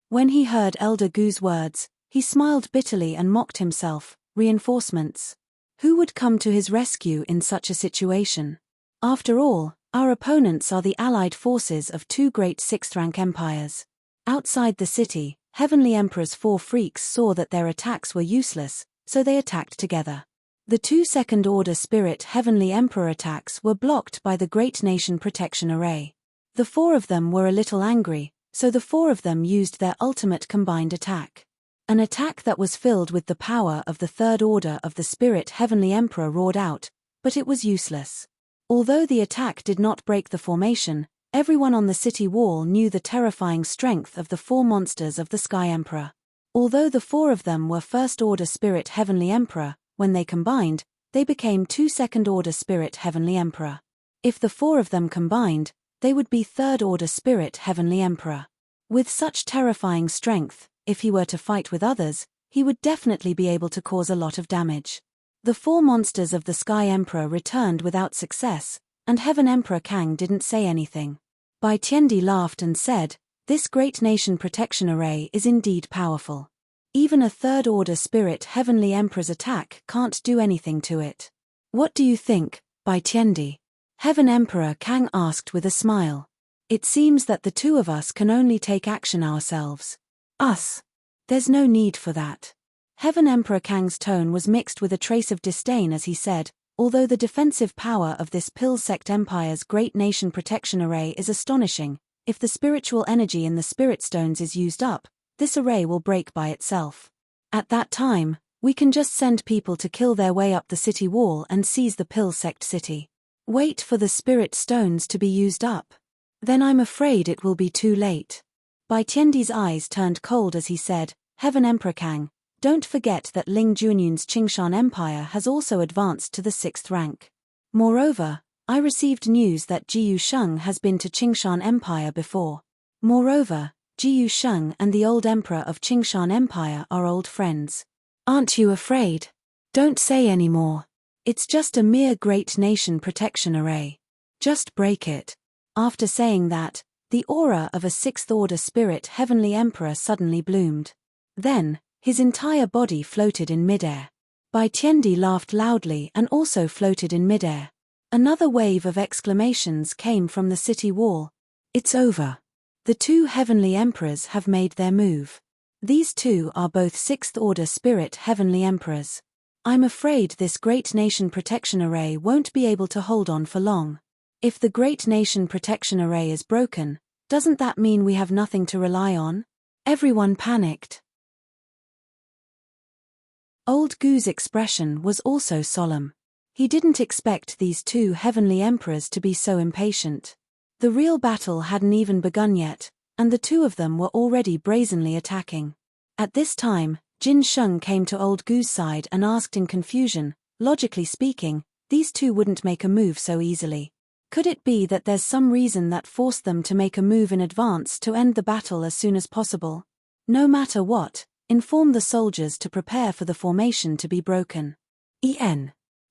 When he heard Elder Gu's words, he smiled bitterly and mocked himself. Reinforcements? Who would come to his rescue in such a situation? After all, our opponents are the allied forces of 2 great 6th-rank empires. Outside the city, Heavenly Emperor's 4 freaks saw that their attacks were useless, so they attacked together. The 2 second-order spirit Heavenly Emperor attacks were blocked by the Great Nation Protection Array. The 4 of them were a little angry, so the 4 of them used their ultimate combined attack. An attack that was filled with the power of the 3rd order of the spirit Heavenly Emperor roared out, but it was useless. Although the attack did not break the formation, everyone on the city wall knew the terrifying strength of the 4 monsters of the Sky Emperor. Although the 4 of them were first-order spirit Heavenly Emperor, when they combined, they became 2 second-order spirit Heavenly Emperor. If the 4 of them combined, they would be 3rd-order spirit Heavenly Emperor. With such terrifying strength, if he were to fight with others, he would definitely be able to cause a lot of damage. The 4 monsters of the Sky Emperor returned without success, and Heaven Emperor Kang didn't say anything. Bai Tiandi laughed and said, "This great nation protection array is indeed powerful. Even a 3rd-order spirit Heavenly Emperor's attack can't do anything to it." "What do you think, Bai Tiandi?" Heaven Emperor Kang asked with a smile. "It seems that the 2 of us can only take action ourselves." "Us? There's no need for that." Heaven Emperor Kang's tone was mixed with a trace of disdain as he said, "Although the defensive power of this Pill Sect Empire's great nation protection array is astonishing, if the spiritual energy in the spirit stones is used up, this array will break by itself. At that time, we can just send people to kill their way up the city wall and seize the Pill Sect city. Wait for the spirit stones to be used up. Then I'm afraid it will be too late." Bai Tiandi's eyes turned cold as he said, "Heaven Emperor Kang, don't forget that Ling Junyun's Qingshan Empire has also advanced to the 6th rank. Moreover, I received news that Jiyu Sheng has been to Qingshan Empire before. Moreover, Jiyu Sheng and the old emperor of Qingshan Empire are old friends. Aren't you afraid? Don't say any more. It's just a mere great nation protection array. Just break it." After saying that, The aura of a sixth-order spirit heavenly emperor suddenly bloomed. Then, his entire body floated in midair. Bai Tiandi laughed loudly and also floated in midair. Another wave of exclamations came from the city wall. It's over. The two heavenly emperors have made their move. These two are both sixth-order spirit heavenly emperors. I'm afraid this Great Nation Protection Array won't be able to hold on for long. If the Great Nation Protection Array is broken, doesn't that mean we have nothing to rely on? Everyone panicked. Old Gu's expression was also solemn. He didn't expect these two heavenly emperors to be so impatient. The real battle hadn't even begun yet, and the two of them were already brazenly attacking. At this time, Jin Sheng came to Old Gu's side and asked in confusion, logically speaking, these two wouldn't make a move so easily. Could it be that there's some reason that forced them to make a move in advance to end the battle as soon as possible? No matter what, inform the soldiers to prepare for the formation to be broken.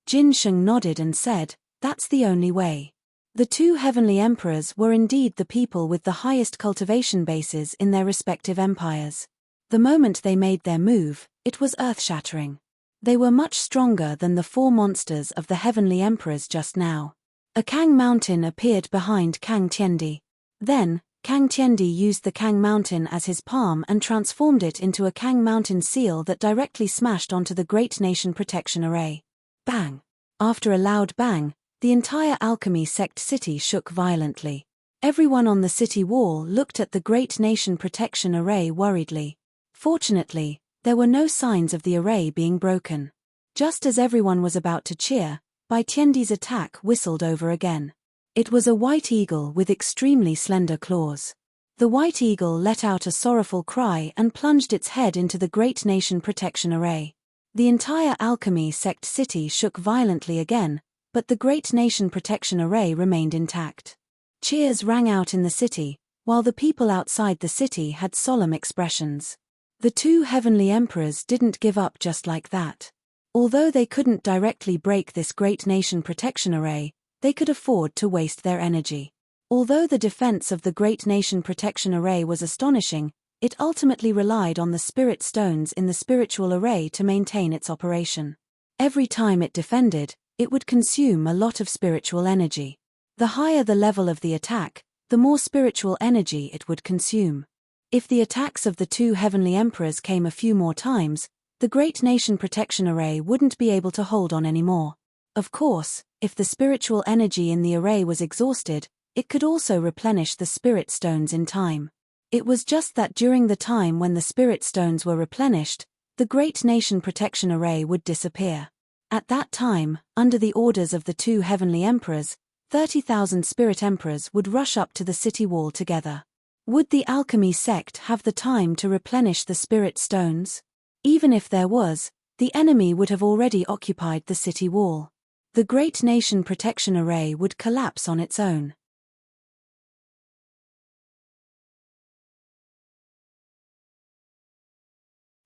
Jin Sheng nodded and said, that's the only way. The two heavenly emperors were indeed the people with the highest cultivation bases in their respective empires. The moment they made their move, it was earth-shattering. They were much stronger than the four monsters of the heavenly emperors just now. A Kang mountain appeared behind Kang Tiandi. Then, Kang Tiandi used the Kang mountain as his palm and transformed it into a Kang mountain seal that directly smashed onto the Great Nation Protection Array. Bang! After a loud bang, the entire alchemy sect city shook violently. Everyone on the city wall looked at the Great Nation Protection Array worriedly. Fortunately, there were no signs of the array being broken. Just as everyone was about to cheer, Bai Tiandi's attack whistled over again. It was a white eagle with extremely slender claws. The white eagle let out a sorrowful cry and plunged its head into the Great Nation Protection Array. The entire alchemy sect city shook violently again, but the Great Nation Protection Array remained intact. Cheers rang out in the city, while the people outside the city had solemn expressions. The two heavenly emperors didn't give up just like that. Although they couldn't directly break this Great Nation Protection Array, they could afford to waste their energy. Although the defense of the Great Nation Protection Array was astonishing, it ultimately relied on the spirit stones in the spiritual array to maintain its operation. Every time it defended, it would consume a lot of spiritual energy. The higher the level of the attack, the more spiritual energy it would consume. If the attacks of the two heavenly emperors came a few more times, the Great Nation Protection Array wouldn't be able to hold on anymore. Of course, if the spiritual energy in the array was exhausted, it could also replenish the spirit stones in time. It was just that during the time when the spirit stones were replenished, the Great Nation Protection Array would disappear. At that time, under the orders of the two heavenly emperors, 30,000 spirit emperors would rush up to the city wall together. Would the alchemy sect have the time to replenish the spirit stones? Even if there was, the enemy would have already occupied the city wall. The Great Nation Protection Array would collapse on its own.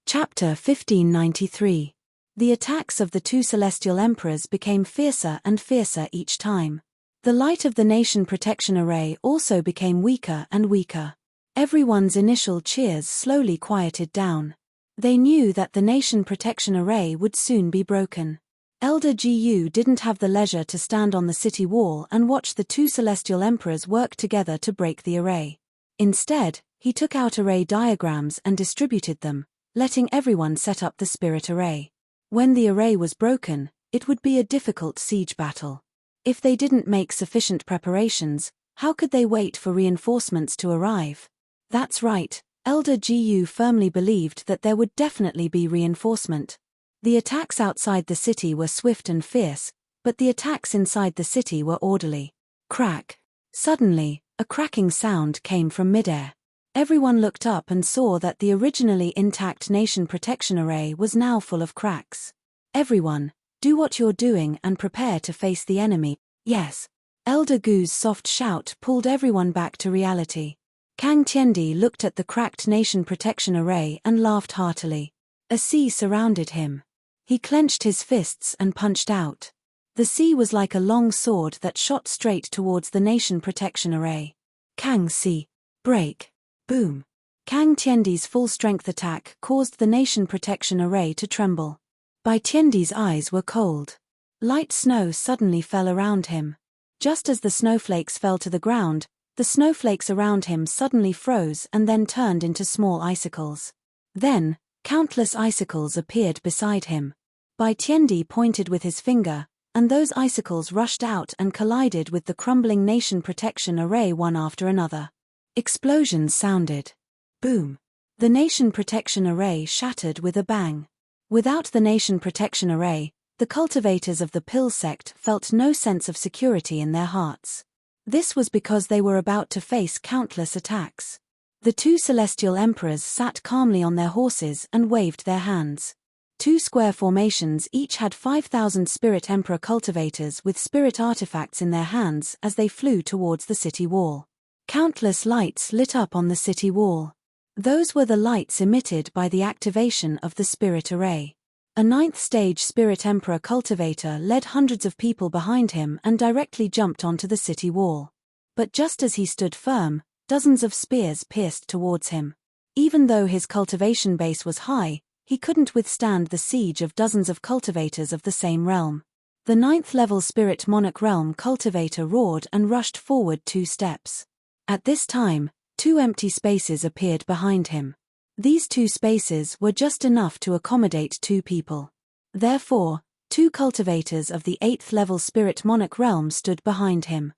Chapter 1593. The attacks of the two celestial emperors became fiercer and fiercer each time. The light of the Nation Protection Array also became weaker and weaker. Everyone's initial cheers slowly quieted down. They knew that the Nation Protection Array would soon be broken. Elder Gu didn't have the leisure to stand on the city wall and watch the two celestial emperors work together to break the array. Instead, he took out array diagrams and distributed them, letting everyone set up the spirit array. When the array was broken, it would be a difficult siege battle. If they didn't make sufficient preparations, how could they wait for reinforcements to arrive? That's right, Elder Gu firmly believed that there would definitely be reinforcement. The attacks outside the city were swift and fierce, but the attacks inside the city were orderly. Crack! Suddenly, a cracking sound came from midair. Everyone looked up and saw that the originally intact Nation Protection Array was now full of cracks. Everyone, do what you're doing and prepare to face the enemy. Yes. Elder Gu's soft shout pulled everyone back to reality. Kang Tiandi looked at the cracked Nation Protection Array and laughed heartily. A sea surrounded him. He clenched his fists and punched out. The sea was like a long sword that shot straight towards the Nation Protection Array. Kang Si. Break. Boom. Kang Tiandi's full-strength attack caused the nation protection array to tremble. Bai Tiandi's eyes were cold. Light snow suddenly fell around him. Just as the snowflakes fell to the ground, the snowflakes around him suddenly froze and then turned into small icicles. Then, countless icicles appeared beside him. Bai Tiandi pointed with his finger, and those icicles rushed out and collided with the crumbling nation protection array one after another. Explosions sounded. Boom. The nation protection array shattered with a bang. Without the nation protection array, the cultivators of the Pill sect felt no sense of security in their hearts. This was because they were about to face countless attacks. The two celestial emperors sat calmly on their horses and waved their hands. Two square formations each had 5,000 spirit emperor cultivators with spirit artifacts in their hands as they flew towards the city wall. Countless lights lit up on the city wall. Those were the lights emitted by the activation of the spirit array. A 9th stage spirit emperor cultivator led hundreds of people behind him and directly jumped onto the city wall. But just as he stood firm, dozens of spears pierced towards him. Even though his cultivation base was high, he couldn't withstand the siege of dozens of cultivators of the same realm. The 9th level spirit monarch realm cultivator roared and rushed forward 2 steps. At this time, 2 empty spaces appeared behind him. These 2 spaces were just enough to accommodate 2 people. Therefore, 2 cultivators of the 8th level spirit monarch realm stood behind him.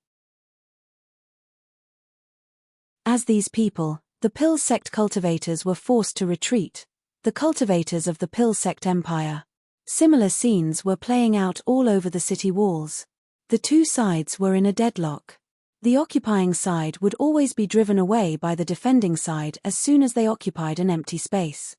As these people, the Pill sect cultivators were forced to retreat, the cultivators of the Pill sect empire. Similar scenes were playing out all over the city walls. The 2 sides were in a deadlock. The occupying side would always be driven away by the defending side as soon as they occupied an empty space.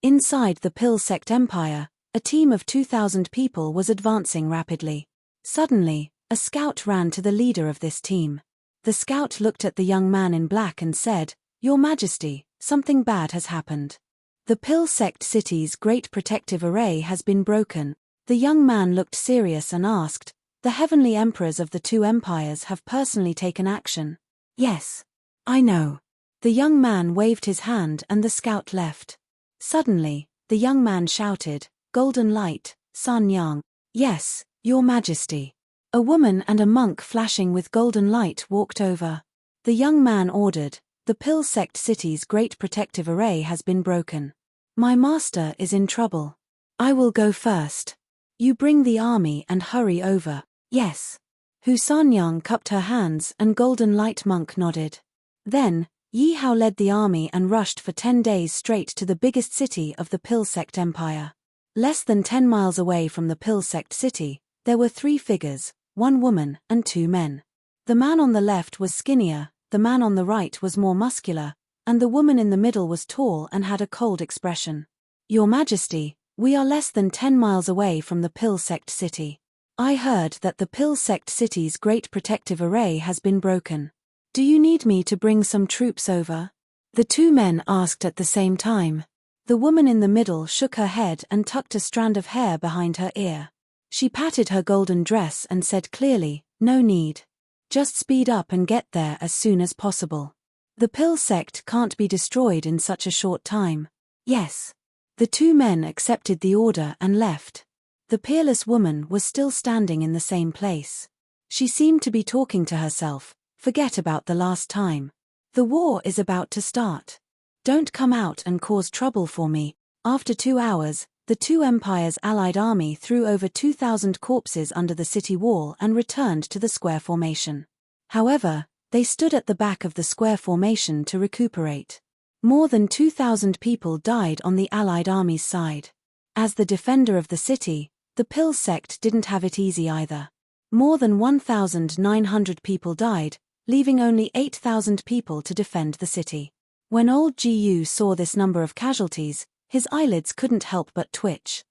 Inside the Pill sect empire, a team of 2,000 people was advancing rapidly. Suddenly, a scout ran to the leader of this team. The scout looked at the young man in black and said, "Your Majesty, something bad has happened. The Pill sect city's great protective array has been broken." The young man looked serious and asked, "The heavenly emperors of the 2 empires have personally taken action?" "Yes. I know." The young man waved his hand and the scout left. Suddenly, the young man shouted, "Golden light, San Yang." "Yes, Your Majesty." A woman and a monk flashing with golden light walked over. The young man ordered, "The Pill sect city's great protective array has been broken. My master is in trouble. I will go first. You bring the army and hurry over." "Yes." Hu Sanyang cupped her hands and Golden Light Monk nodded. Then, Yi Hao led the army and rushed for 10 days straight to the biggest city of the Pill sect empire. Less than 10 miles away from the Pill sect city, there were 3 figures, 1 woman and 2 men. The man on the left was skinnier, the man on the right was more muscular, and the woman in the middle was tall and had a cold expression. "Your Majesty, we are less than 10 miles away from the Pill sect city. I heard that the Pill sect city's great protective array has been broken. Do you need me to bring some troops over?" The 2 men asked at the same time. The woman in the middle shook her head and tucked a strand of hair behind her ear. She patted her golden dress and said clearly, "No need. Just speed up and get there as soon as possible. The Pill sect can't be destroyed in such a short time." "Yes." The 2 men accepted the order and left. The peerless woman was still standing in the same place. She seemed to be talking to herself, "Forget about the last time. The war is about to start. Don't come out and cause trouble for me." After 2 hours, the 2 empires' allied army threw over 2,000 corpses under the city wall and returned to the square formation. However, they stood at the back of the square formation to recuperate. More than 2,000 people died on the allied army's side. As the defender of the city, the Pill sect didn't have it easy either. More than 1,900 people died, leaving only 8,000 people to defend the city. When old Gu saw this number of casualties, his eyelids couldn't help but twitch.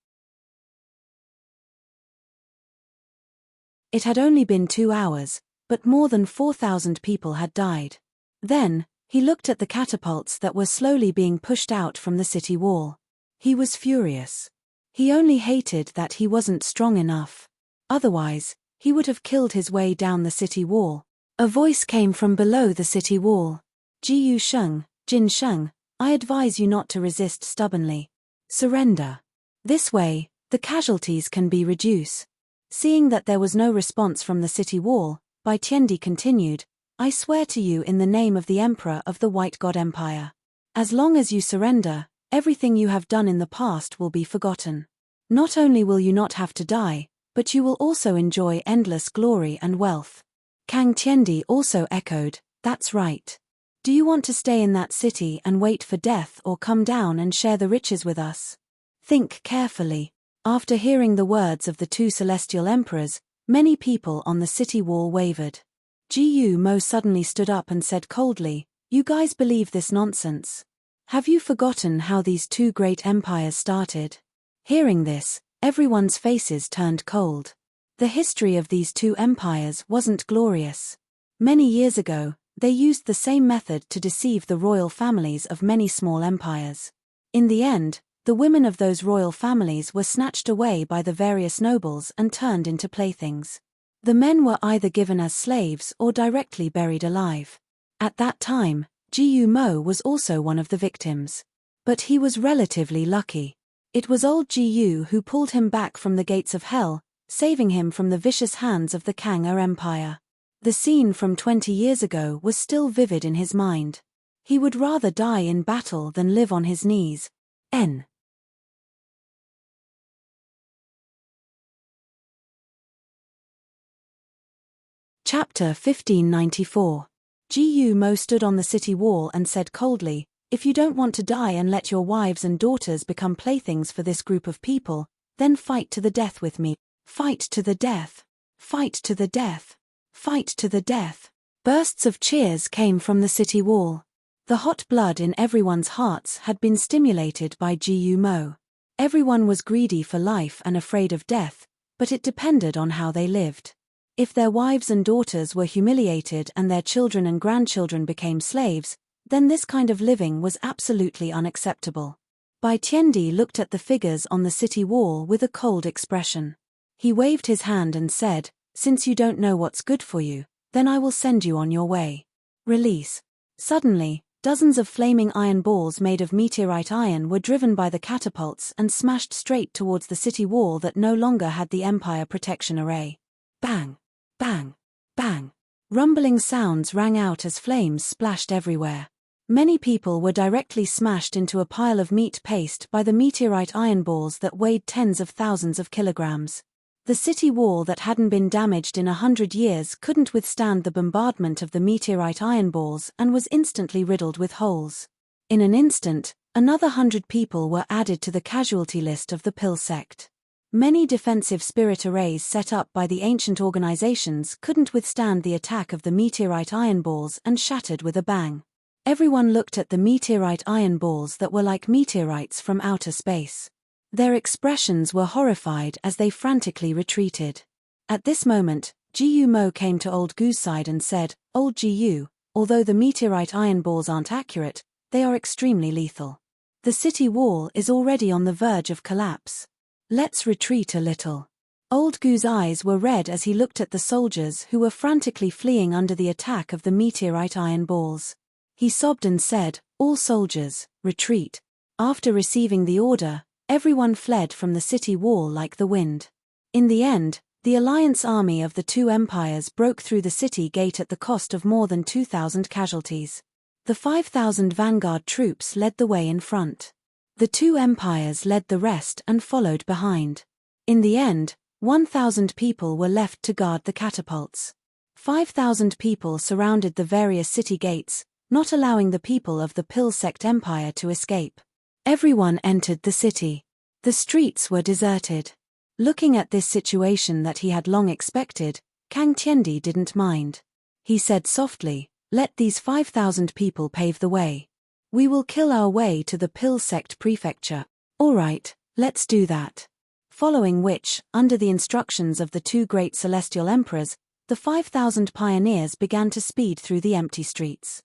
It had only been 2 hours, but more than 4,000 people had died. Then, he looked at the catapults that were slowly being pushed out from the city wall. He was furious. He only hated that he wasn't strong enough. Otherwise, he would have killed his way down the city wall. A voice came from below the city wall. Jiyu Sheng, Jin Sheng, I advise you not to resist stubbornly. Surrender. This way, the casualties can be reduced. Seeing that there was no response from the city wall, Bai Tiandi continued, I swear to you in the name of the Emperor of the White God Empire. As long as you surrender, everything you have done in the past will be forgotten. Not only will you not have to die, but you will also enjoy endless glory and wealth. Kang Tiandi also echoed, that's right. Do you want to stay in that city and wait for death or come down and share the riches with us? Think carefully. After hearing the words of the two celestial emperors, many people on the city wall wavered. Jiyu Mo suddenly stood up and said coldly, you guys believe this nonsense? Have you forgotten how these two great empires started? Hearing this, everyone's faces turned cold. The history of these two empires wasn't glorious. Many years ago, they used the same method to deceive the royal families of many small empires. In the end, the women of those royal families were snatched away by the various nobles and turned into playthings. The men were either given as slaves or directly buried alive. At that time, Jiyu Mo was also one of the victims. But he was relatively lucky. It was old Jiyu who pulled him back from the gates of hell, saving him from the vicious hands of the Kang-er Empire. The scene from 20 years ago was still vivid in his mind. He would rather die in battle than live on his knees. N. Chapter 1594. Jiyu Mo stood on the city wall and said coldly, if you don't want to die and let your wives and daughters become playthings for this group of people, then fight to the death with me. Fight to the death. Fight to the death. Fight to the death. Bursts of cheers came from the city wall. The hot blood in everyone's hearts had been stimulated by Jiyu Mo. Everyone was greedy for life and afraid of death, but it depended on how they lived. If their wives and daughters were humiliated and their children and grandchildren became slaves, then this kind of living was absolutely unacceptable. Bai Tiandi looked at the figures on the city wall with a cold expression. He waved his hand and said, since you don't know what's good for you, then I will send you on your way. Release. Suddenly, dozens of flaming iron balls made of meteorite iron were driven by the catapults and smashed straight towards the city wall that no longer had the Empire protection array. Bang! Bang! Bang! Rumbling sounds rang out as flames splashed everywhere. Many people were directly smashed into a pile of meat paste by the meteorite iron balls that weighed tens of thousands of kilograms. The city wall that hadn't been damaged in 100 years couldn't withstand the bombardment of the meteorite iron balls and was instantly riddled with holes. In an instant, another 100 people were added to the casualty list of the Pill sect. Many defensive spirit arrays set up by the ancient organizations couldn't withstand the attack of the meteorite iron balls and shattered with a bang. Everyone looked at the meteorite iron balls that were like meteorites from outer space. Their expressions were horrified as they frantically retreated. At this moment, Jiyu Mo came to Old Gu's side and said, Old Jiyu, although the meteorite iron balls aren't accurate, they are extremely lethal. The city wall is already on the verge of collapse. Let's retreat a little. Old Gu's eyes were red as he looked at the soldiers who were frantically fleeing under the attack of the meteorite iron balls. He sobbed and said, all soldiers, retreat. After receiving the order, everyone fled from the city wall like the wind. In the end, the alliance army of the two empires broke through the city gate at the cost of more than 2,000 casualties. The 5,000 vanguard troops led the way in front. The two empires led the rest and followed behind. In the end, 1,000 people were left to guard the catapults. 5,000 people surrounded the various city gates, not allowing the people of the Pill sect empire to escape. Everyone entered the city. The streets were deserted. Looking at this situation that he had long expected, Kang Tiandi didn't mind. He said softly, let these 5,000 people pave the way. We will kill our way to the Pill sect prefecture. All right, let's do that. Following which, under the instructions of the two great celestial emperors, the 5,000 pioneers began to speed through the empty streets.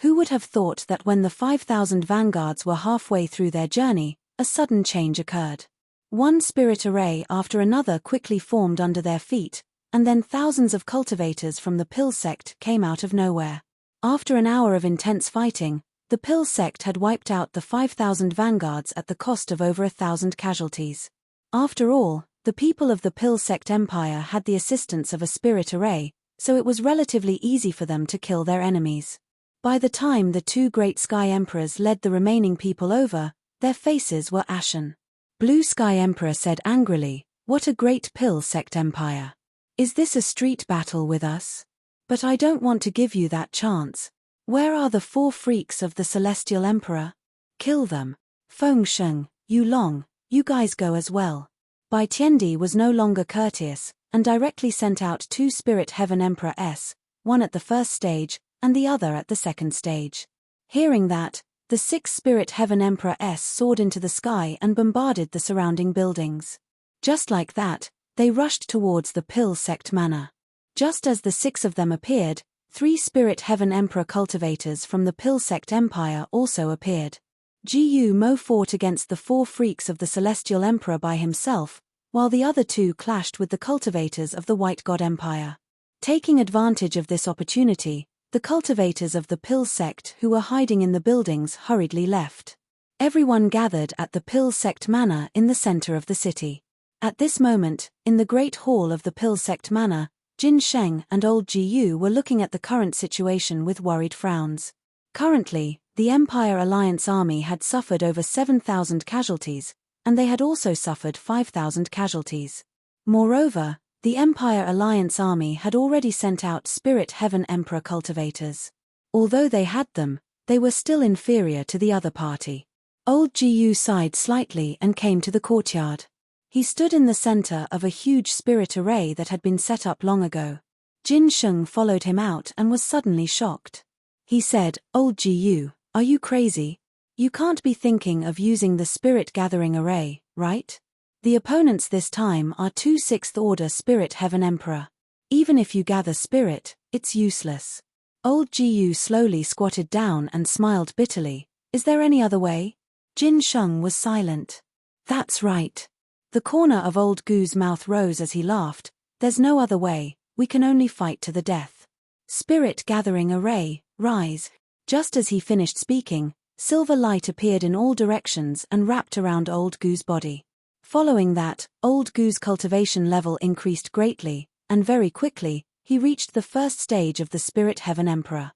Who would have thought that when the 5,000 vanguards were halfway through their journey, a sudden change occurred. One spirit array after another quickly formed under their feet, and then thousands of cultivators from the Pill sect came out of nowhere. After an hour of intense fighting, the Pill sect had wiped out the 5,000 vanguards at the cost of over 1,000 casualties. After all, the people of the Pill sect empire had the assistance of a spirit array, so it was relatively easy for them to kill their enemies. By the time the two great Sky Emperors led the remaining people over, their faces were ashen. Blue Sky Emperor said angrily, "What a great Pill sect empire. Is this a street battle with us? But I don't want to give you that chance. Where are the 4 freaks of the Celestial Emperor? Kill them. Feng Sheng, Yu Long, you guys go as well." Bai Tiandi was no longer courteous, and directly sent out 2 Spirit Heaven Emperors, one at the first stage, and the other at the second stage. Hearing that, the 6 Spirit Heaven Emperors soared into the sky and bombarded the surrounding buildings. Just like that, they rushed towards the Pill sect manor. Just as the 6 of them appeared, 3 Spirit Heaven Emperor cultivators from the Pill sect empire also appeared. Jiyu Mo fought against the 4 freaks of the Celestial Emperor by himself, while the other 2 clashed with the cultivators of the White God Empire. Taking advantage of this opportunity, the cultivators of the Pill sect who were hiding in the buildings hurriedly left. Everyone gathered at the Pill sect manor in the center of the city. At this moment, in the great hall of the Pill sect manor, Jin Sheng and old Jiyu were looking at the current situation with worried frowns. Currently, the Empire Alliance army had suffered over 7,000 casualties, and they had also suffered 5,000 casualties. Moreover, the Empire Alliance army had already sent out Spirit Heaven Emperor cultivators. Although they had them, they were still inferior to the other party. Old Jiyu sighed slightly and came to the courtyard. He stood in the center of a huge spirit array that had been set up long ago. Jin Sheng followed him out and was suddenly shocked. He said, "Old Jiyu, are you crazy? You can't be thinking of using the Spirit Gathering Array, right? The opponents this time are 2 6th Order Spirit Heaven Emperor. Even if you gather spirit, it's useless." Old Jiyu slowly squatted down and smiled bitterly. "Is there any other way?" Jin Sheng was silent. "That's right." The corner of Old Gu's mouth rose as he laughed. "There's no other way, we can only fight to the death. Spirit Gathering Array, rise." Just as he finished speaking, silver light appeared in all directions and wrapped around Old Gu's body. Following that, Old Gu's cultivation level increased greatly, and very quickly, he reached the first stage of the Spirit Heaven Emperor.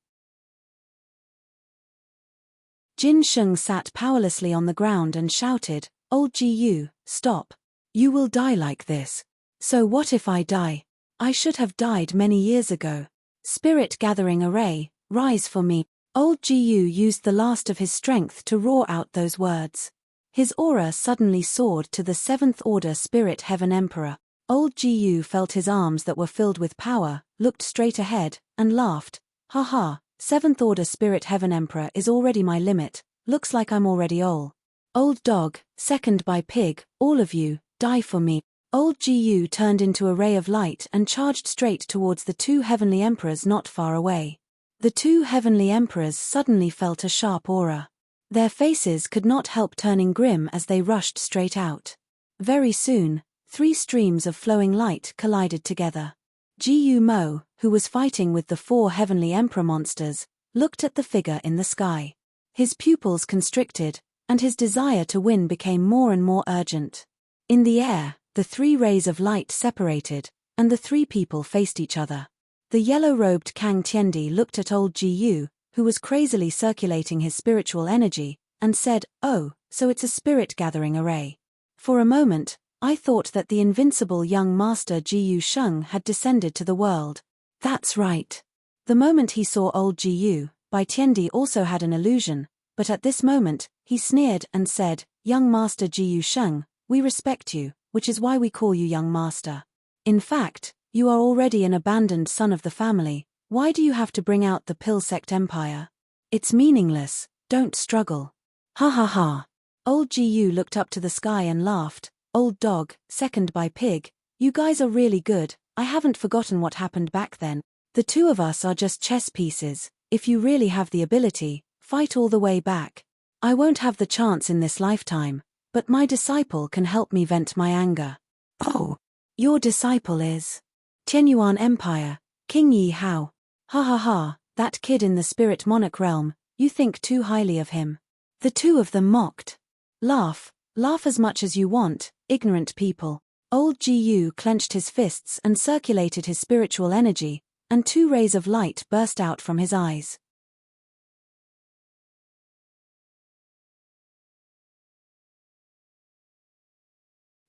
Jin Sheng sat powerlessly on the ground and shouted, "Old Jiyu, stop. You will die like this. So what if I die? I should have died many years ago. Spirit Gathering Array, rise for me." Old Jiyu used the last of his strength to roar out those words. His aura suddenly soared to the 7th Order Spirit Heaven Emperor. Old Jiyu felt his arms that were filled with power, looked straight ahead, and laughed. "Haha, 7th Order Spirit Heaven Emperor is already my limit, looks like I'm already old dog, second by pig, all of you, die for me." Old Jiyu turned into a ray of light and charged straight towards the 2 heavenly emperors not far away. The 2 heavenly emperors suddenly felt a sharp aura. Their faces could not help turning grim as they rushed straight out. Very soon, 3 streams of flowing light collided together. Jiyu Mo, who was fighting with the 4 heavenly emperor monsters, looked at the figure in the sky. His pupils constricted, and his desire to win became more and more urgent. In the air, the 3 rays of light separated, and the 3 people faced each other. The yellow-robed Kang Tiandi looked at old Jiyu, who was crazily circulating his spiritual energy, and said, "Oh, so it's a spirit gathering array. For a moment, I thought that the invincible young master Jiyu Sheng had descended to the world." That's right. The moment he saw old Jiyu, Bai Tiandi also had an illusion, but at this moment, he sneered and said, "Young master Jiyu Sheng, we respect you, which is why we call you young master. In fact, you are already an abandoned son of the family. Why do you have to bring out the Pill sect empire? It's meaningless, don't struggle." "Ha ha ha." Old Jiyu looked up to the sky and laughed. "Old dog, second by pig, you guys are really good. I haven't forgotten what happened back then. The 2 of us are just chess pieces. If you really have the ability, fight all the way back. I won't have the chance in this lifetime, but my disciple can help me vent my anger." "Oh, your disciple is Tianyuan Empire, King Yi Hao. Ha ha ha, that kid in the spirit monarch realm, you think too highly of him. The two of them mocked. Laugh as much as you want, ignorant people. Old Gu clenched his fists and circulated his spiritual energy, and 2 rays of light burst out from his eyes.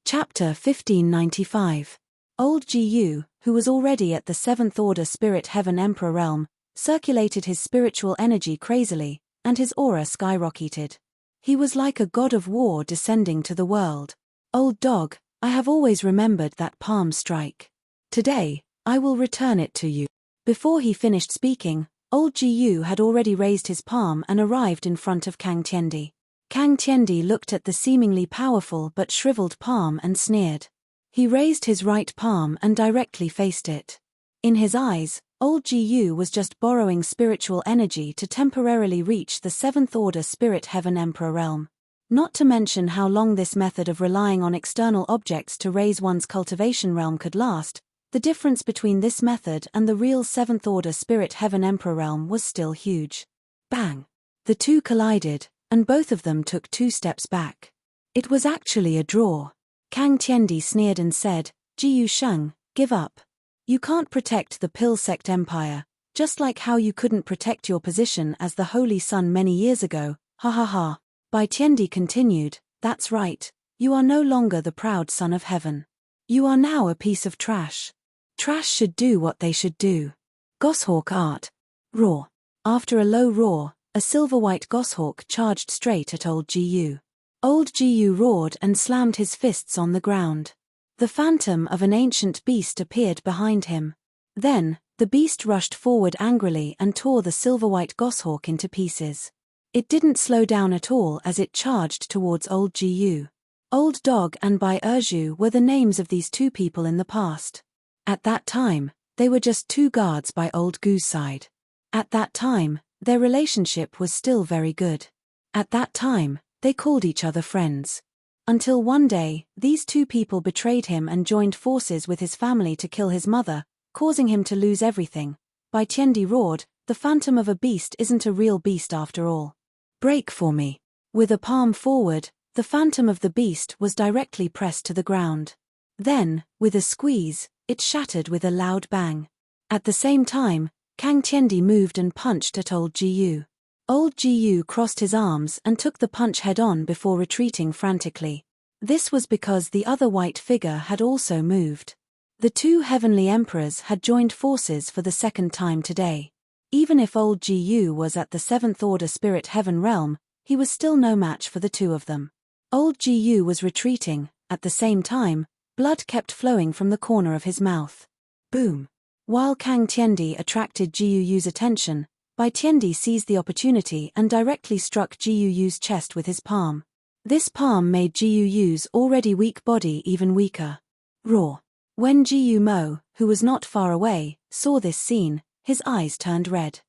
Chapter 1595. Old Gu, who was already at the 7th Order Spirit Heaven Emperor realm, circulated his spiritual energy crazily, and his aura skyrocketed. He was like a god of war descending to the world. Old dog, I have always remembered that palm strike. Today, I will return it to you. Before he finished speaking, old Gu had already raised his palm and arrived in front of Kang Tiendi. Kang Tiendi looked at the seemingly powerful but shriveled palm and sneered. He raised his right palm and directly faced it. In his eyes, old Gu was just borrowing spiritual energy to temporarily reach the 7th Order Spirit Heaven Emperor realm. Not to mention how long this method of relying on external objects to raise one's cultivation realm could last, the difference between this method and the real 7th Order Spirit Heaven Emperor realm was still huge. Bang! The two collided, and both of them took 2 steps back. It was actually a draw. Kang Tiendi sneered and said, Jiu Sheng, give up. You can't protect the Pill Sect Empire, just like how you couldn't protect your position as the Holy Sun many years ago, ha ha ha. Bai Tiendi continued, that's right, you are no longer the proud son of heaven. You are now a piece of trash. Trash should do what they should do. Goshawk art. Roar. After a low roar, a silver-white goshawk charged straight at old Gu. Old Gu roared and slammed his fists on the ground. The phantom of an ancient beast appeared behind him. Then, the beast rushed forward angrily and tore the silver-white goshawk into pieces. It didn't slow down at all as it charged towards old Gu. Old Dog and Bai Erju were the names of these 2 people in the past. At that time, they were just 2 guards by old Gu's side. At that time, their relationship was still very good. At that time, they called each other friends. Until one day, these 2 people betrayed him and joined forces with his family to kill his mother, causing him to lose everything. Bai Tiendi roared, the phantom of a beast isn't a real beast after all. Break for me. With a palm forward, the phantom of the beast was directly pressed to the ground. Then, with a squeeze, it shattered with a loud bang. At the same time, Kang Tiendi moved and punched at old Gu. Old Gu crossed his arms and took the punch head-on before retreating frantically. This was because the other white figure had also moved. The 2 heavenly emperors had joined forces for the 2nd time today. Even if old Gu was at the 7th Order Spirit Heaven realm, he was still no match for the 2 of them. Old Gu was retreating, at the same time, blood kept flowing from the corner of his mouth. Boom! While Kang Tiendi attracted Jiuyu's attention, Bai Tiendi seized the opportunity and directly struck Jiuyu's chest with his palm. This palm made Jiuyu's already weak body even weaker. Roar! When Jiu Mo, who was not far away, saw this scene, his eyes turned red.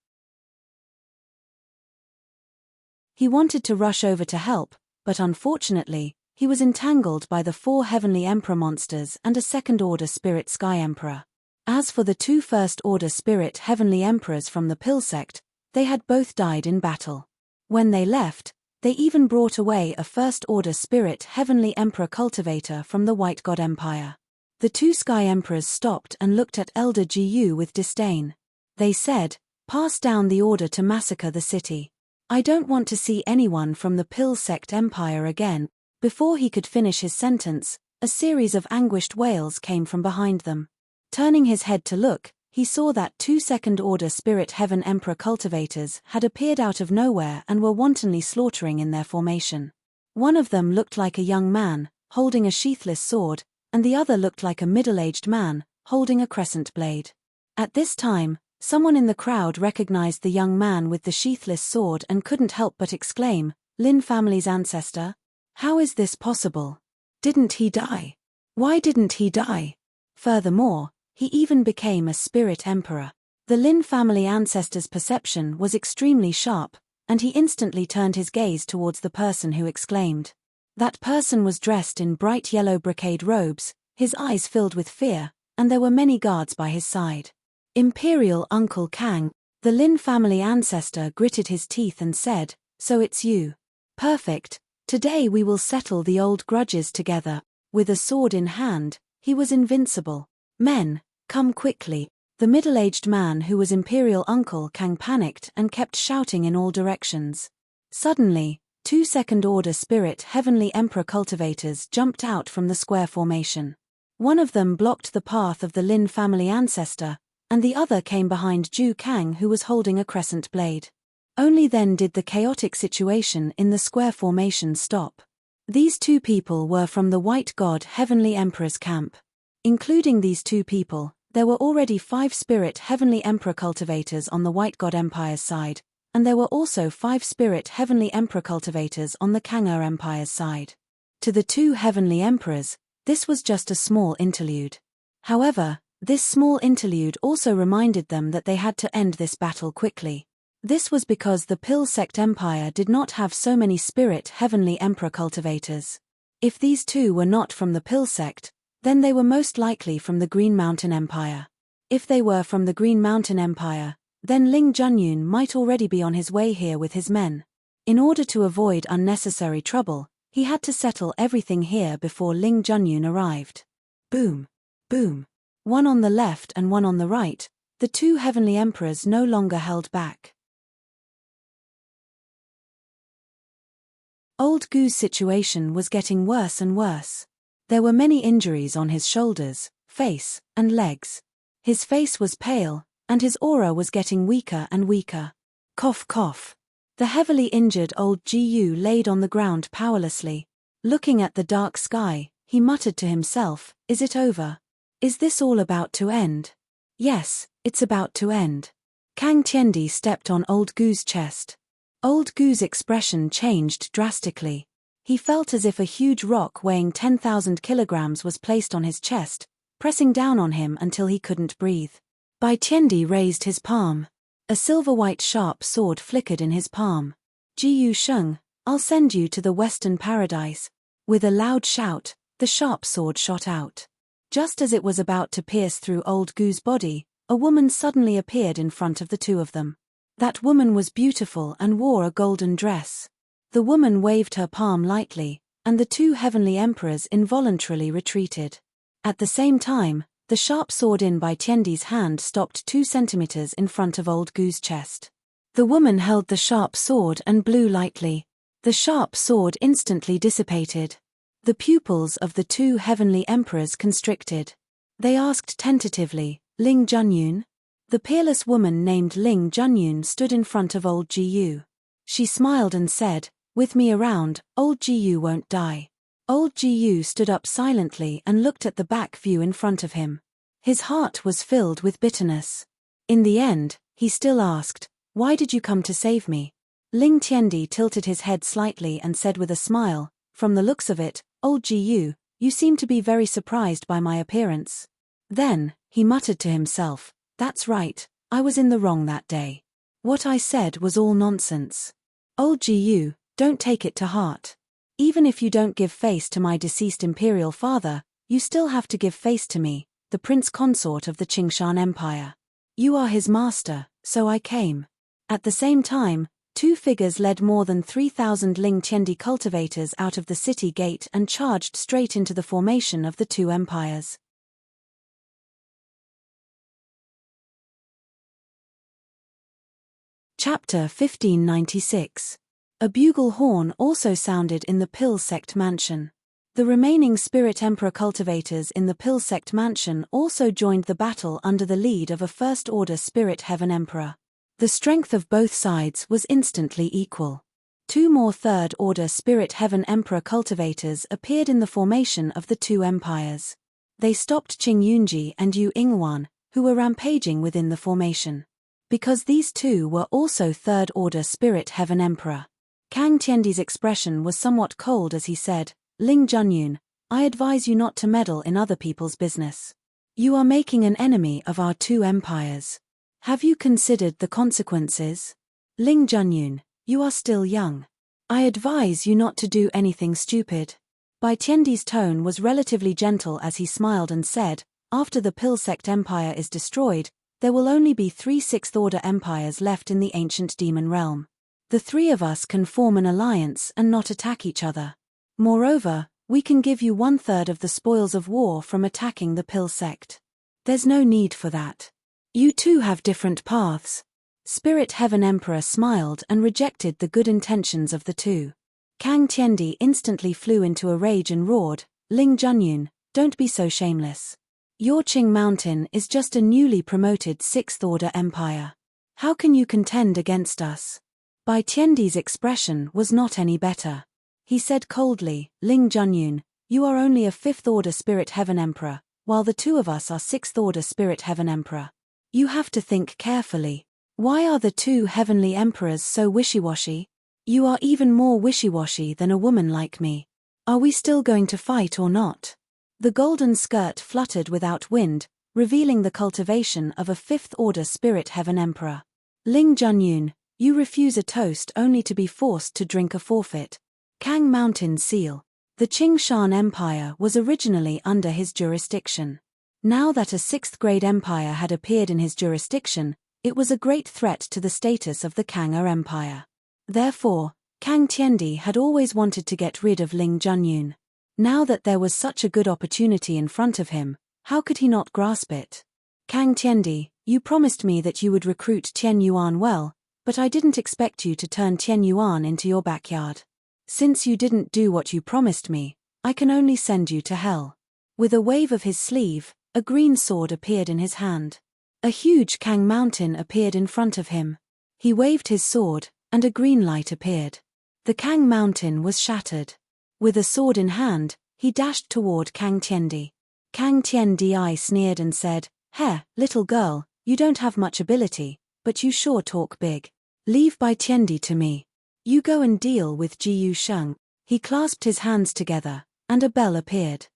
He wanted to rush over to help, but unfortunately, he was entangled by the 4 heavenly emperor monsters and a 2nd Order Spirit Sky Emperor. As for the 2 First Order Spirit Heavenly Emperors from the Pill Sect, they had both died in battle. When they left, they even brought away a First Order Spirit Heavenly Emperor cultivator from the White God Empire. The 2 Sky Emperors stopped and looked at Elder Gu with disdain. They said, pass down the order to massacre the city. I don't want to see anyone from the Pill Sect Empire again. Before he could finish his sentence, a series of anguished wails came from behind them. Turning his head to look, he saw that 2 Second Order Spirit Heaven Emperor cultivators had appeared out of nowhere and were wantonly slaughtering in their formation. One of them looked like a young man, holding a sheathless sword, and the other looked like a middle-aged man, holding a crescent blade. At this time, someone in the crowd recognized the young man with the sheathless sword and couldn't help but exclaim, Lin family's ancestor? How is this possible? Didn't he die? Why didn't he die? Furthermore, he even became a spirit emperor. The Lin family ancestor's perception was extremely sharp, and he instantly turned his gaze towards the person who exclaimed. That person was dressed in bright yellow brocade robes, his eyes filled with fear, and there were many guards by his side. Imperial Uncle Kang, the Lin family ancestor, gritted his teeth and said, "So it's you. Perfect. Today we will settle the old grudges together." With a sword in hand, he was invincible. "Men, come quickly." The middle-aged man who was Imperial Uncle Kang panicked and kept shouting in all directions. Suddenly, 2 second-order Spirit Heavenly Emperor cultivators jumped out from the square formation. One of them blocked the path of the Lin family ancestor, and the other came behind Zhu Kang, who was holding a crescent blade. Only then did the chaotic situation in the square formation stop. These 2 people were from the White God Heavenly Emperor's camp. Including these 2 people, there were already 5 Spirit Heavenly Emperor cultivators on the White God Empire's side, and there were also 5 Spirit Heavenly Emperor cultivators on the Kang-Er Empire's side. To the 2 Heavenly Emperors, this was just a small interlude. However, this small interlude also reminded them that they had to end this battle quickly. This was because the Pill Sect Empire did not have so many Spirit Heavenly Emperor cultivators. If these 2 were not from the Pill Sect, then they were most likely from the Green Mountain Empire. If they were from the Green Mountain Empire, then Ling Junyun might already be on his way here with his men. In order to avoid unnecessary trouble, he had to settle everything here before Ling Junyun arrived. Boom! Boom! One on the left and one on the right, the 2 Heavenly Emperors no longer held back. Old Gu's situation was getting worse and worse. There were many injuries on his shoulders, face, and legs. His face was pale, and his aura was getting weaker and weaker. Cough cough. The heavily injured old Gu laid on the ground powerlessly. Looking at the dark sky, he muttered to himself, "Is it over? Is this all about to end?" "Yes, it's about to end." Kang Tiendi stepped on old Gu's chest. Old Gu's expression changed drastically. He felt as if a huge rock weighing 10,000 kilograms was placed on his chest, pressing down on him until he couldn't breathe. Bai Tiendi raised his palm. A silver-white sharp sword flickered in his palm. "Jiyu Sheng, I'll send you to the Western Paradise." With a loud shout, the sharp sword shot out. Just as it was about to pierce through old Gu's body, a woman suddenly appeared in front of the 2 of them. That woman was beautiful and wore a golden dress. The woman waved her palm lightly, and the 2 Heavenly Emperors involuntarily retreated. At the same time, the sharp sword in Bai Tiendi's hand stopped 2 centimeters in front of old Gu's chest. The woman held the sharp sword and blew lightly. The sharp sword instantly dissipated. The pupils of the 2 Heavenly Emperors constricted. They asked tentatively, "Ling Junyun?" The peerless woman named Ling Junyun stood in front of old Gu. She smiled and said, "With me around, old Gu won't die." Old Gu stood up silently and looked at the back view in front of him. His heart was filled with bitterness. In the end, he still asked, "Why did you come to save me?" Ling Tiendi tilted his head slightly and said with a smile, "From the looks of it, old Gu, you seem to be very surprised by my appearance." Then, he muttered to himself, "That's right, I was in the wrong that day. What I said was all nonsense. Old Gu, don't take it to heart. Even if you don't give face to my deceased imperial father, you still have to give face to me, the prince consort of the Qingshan Empire. You are his master, so I came." At the same time, 2 figures led more than 3,000 Ling Tiendi cultivators out of the city gate and charged straight into the formation of the 2 empires. Chapter 1596. A bugle horn also sounded in the Pill Sect Mansion. The remaining Spirit Emperor cultivators in the Pill Sect Mansion also joined the battle under the lead of a First-Order Spirit Heaven Emperor. The strength of both sides was instantly equal. 2 more Third-Order Spirit Heaven Emperor cultivators appeared in the formation of the 2 empires. They stopped Qing Yunji and Yu Ingwan, who were rampaging within the formation. Because these 2 were also Third-Order Spirit Heaven Emperor. Kang Tiendi's expression was somewhat cold as he said, "Ling Junyun, I advise you not to meddle in other people's business. You are making an enemy of our 2 empires. Have you considered the consequences? Ling Junyun, you are still young. I advise you not to do anything stupid." Bai Tiendi's tone was relatively gentle as he smiled and said, After the pill sect empire is destroyed, there will only be 3 sixth-order empires left in the ancient demon realm. The 3 of us can form an alliance and not attack each other. Moreover, we can give you 1/3 of the spoils of war from attacking the pill sect. There's no need for that. You two have different paths. Spirit Heaven Emperor smiled and rejected the good intentions of the two. Kang Tiandi instantly flew into a rage and roared, "Ling Junyun, don't be so shameless. Your Qing Mountain is just a newly promoted 6th-order empire. How can you contend against us?" Bai Tiandi's expression was not any better. He said coldly, "Ling Junyun, you are only a 5th-order Spirit Heaven Emperor, while the 2 of us are 6th-order Spirit Heaven Emperor. You have to think carefully. Why are the 2 heavenly emperors so wishy-washy? You are even more wishy-washy than a woman like me. Are we still going to fight or not?" The golden skirt fluttered without wind, revealing the cultivation of a 5th-order Spirit Heaven Emperor. "Ling Junyun, you refuse a toast only to be forced to drink a forfeit." Kang Mountain Seal. The Qing Shan Empire was originally under his jurisdiction. Now that a 6th-grade empire had appeared in his jurisdiction, it was a great threat to the status of the Kang-er Empire. Therefore, Kang Tiandi had always wanted to get rid of Ling Junyun. Now that there was such a good opportunity in front of him, how could he not grasp it? "Kang Tiandi, you promised me that you would recruit Tian Yuan well, but I didn't expect you to turn Tian Yuan into your backyard. Since you didn't do what you promised me, I can only send you to hell." With a wave of his sleeve, a green sword appeared in his hand. A huge Kang Mountain appeared in front of him. He waved his sword, and a green light appeared. The Kang Mountain was shattered. With a sword in hand, he dashed toward Kang Tiandi. Kang Tiandi sneered and said, "Heh, little girl, you don't have much ability, but you sure talk big. Leave Bai Tiandi to me. You go and deal with Jiyu Sheng." He clasped his hands together, and a bell appeared.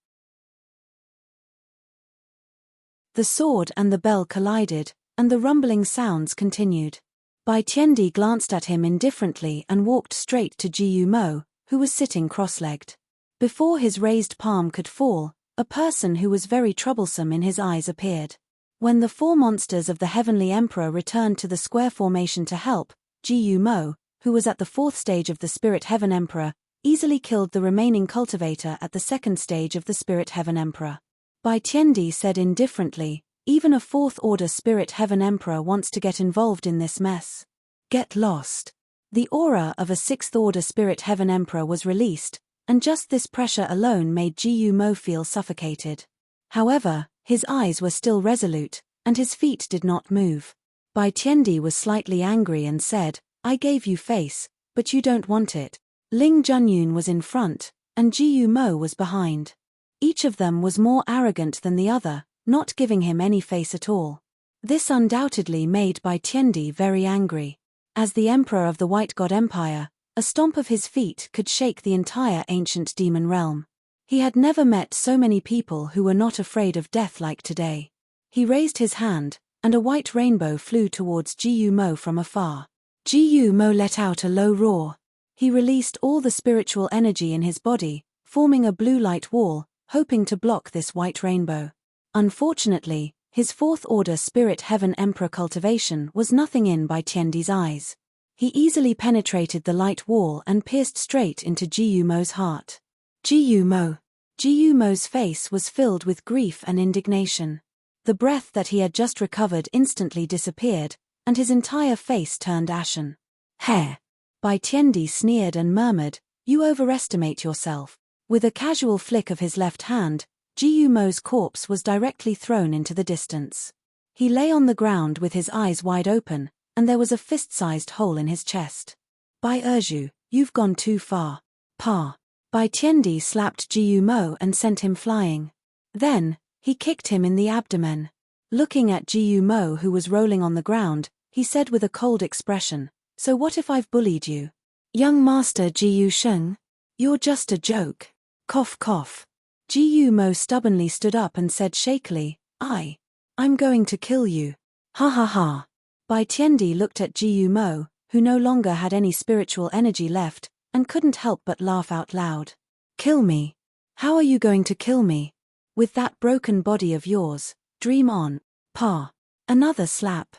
The sword and the bell collided, and the rumbling sounds continued. Bai Tiandi glanced at him indifferently and walked straight to Jiyu Mo, who was sitting cross-legged. Before his raised palm could fall, a person who was very troublesome in his eyes appeared. When the 4 monsters of the Heavenly Emperor returned to the square formation to help, Jiyu Mo, who was at the 4th stage of the Spirit Heaven Emperor, easily killed the remaining cultivator at the 2nd stage of the Spirit Heaven Emperor. Bai Tiandi said indifferently, "Even a 4th-order Spirit Heaven Emperor wants to get involved in this mess. Get lost." The aura of a 6th-order Spirit Heaven Emperor was released, and just this pressure alone made Jiyu Mo feel suffocated. However, his eyes were still resolute, and his feet did not move. Bai Tiandi was slightly angry and said, "I gave you face, but you don't want it." Ling Junyun was in front, and Jiyu Mo was behind. Each of them was more arrogant than the other, not giving him any face at all. This undoubtedly made Bai Tiandi very angry. As the Emperor of the White God Empire, a stomp of his feet could shake the entire ancient demon realm. He had never met so many people who were not afraid of death like today. He raised his hand, and a white rainbow flew towards Jiyu Mo from afar. Jiyu Mo let out a low roar. He released all the spiritual energy in his body, forming a blue light wall, hoping to block this white rainbow. Unfortunately, his 4th-order Spirit Heaven Emperor cultivation was nothing in Bai Tiandi's eyes. He easily penetrated the light wall and pierced straight into Jiyu Mo's heart. Jiyu Mo. Jiyu Mo's face was filled with grief and indignation. The breath that he had just recovered instantly disappeared, and his entire face turned ashen. "Heh." Bai Tiandi sneered and murmured, "You overestimate yourself." With a casual flick of his left hand, Jiyu Mo's corpse was directly thrown into the distance. He lay on the ground with his eyes wide open, and there was a fist-sized hole in his chest. "Bai Erju, you've gone too far. Pa." Bai Tiandi slapped Jiyu Mo and sent him flying. Then, he kicked him in the abdomen. Looking at Jiyu Mo, who was rolling on the ground, he said with a cold expression, "So what if I've bullied you? Young Master Jiyu Sheng? You're just a joke." Cough cough. Jiyu Mo stubbornly stood up and said shakily, I'm going to kill you. Ha ha ha." Bai Tiandi looked at Jiyu Mo, who no longer had any spiritual energy left, and couldn't help but laugh out loud. "Kill me? How are you going to kill me?" With that broken body of yours, dream on, Pa. Another slap.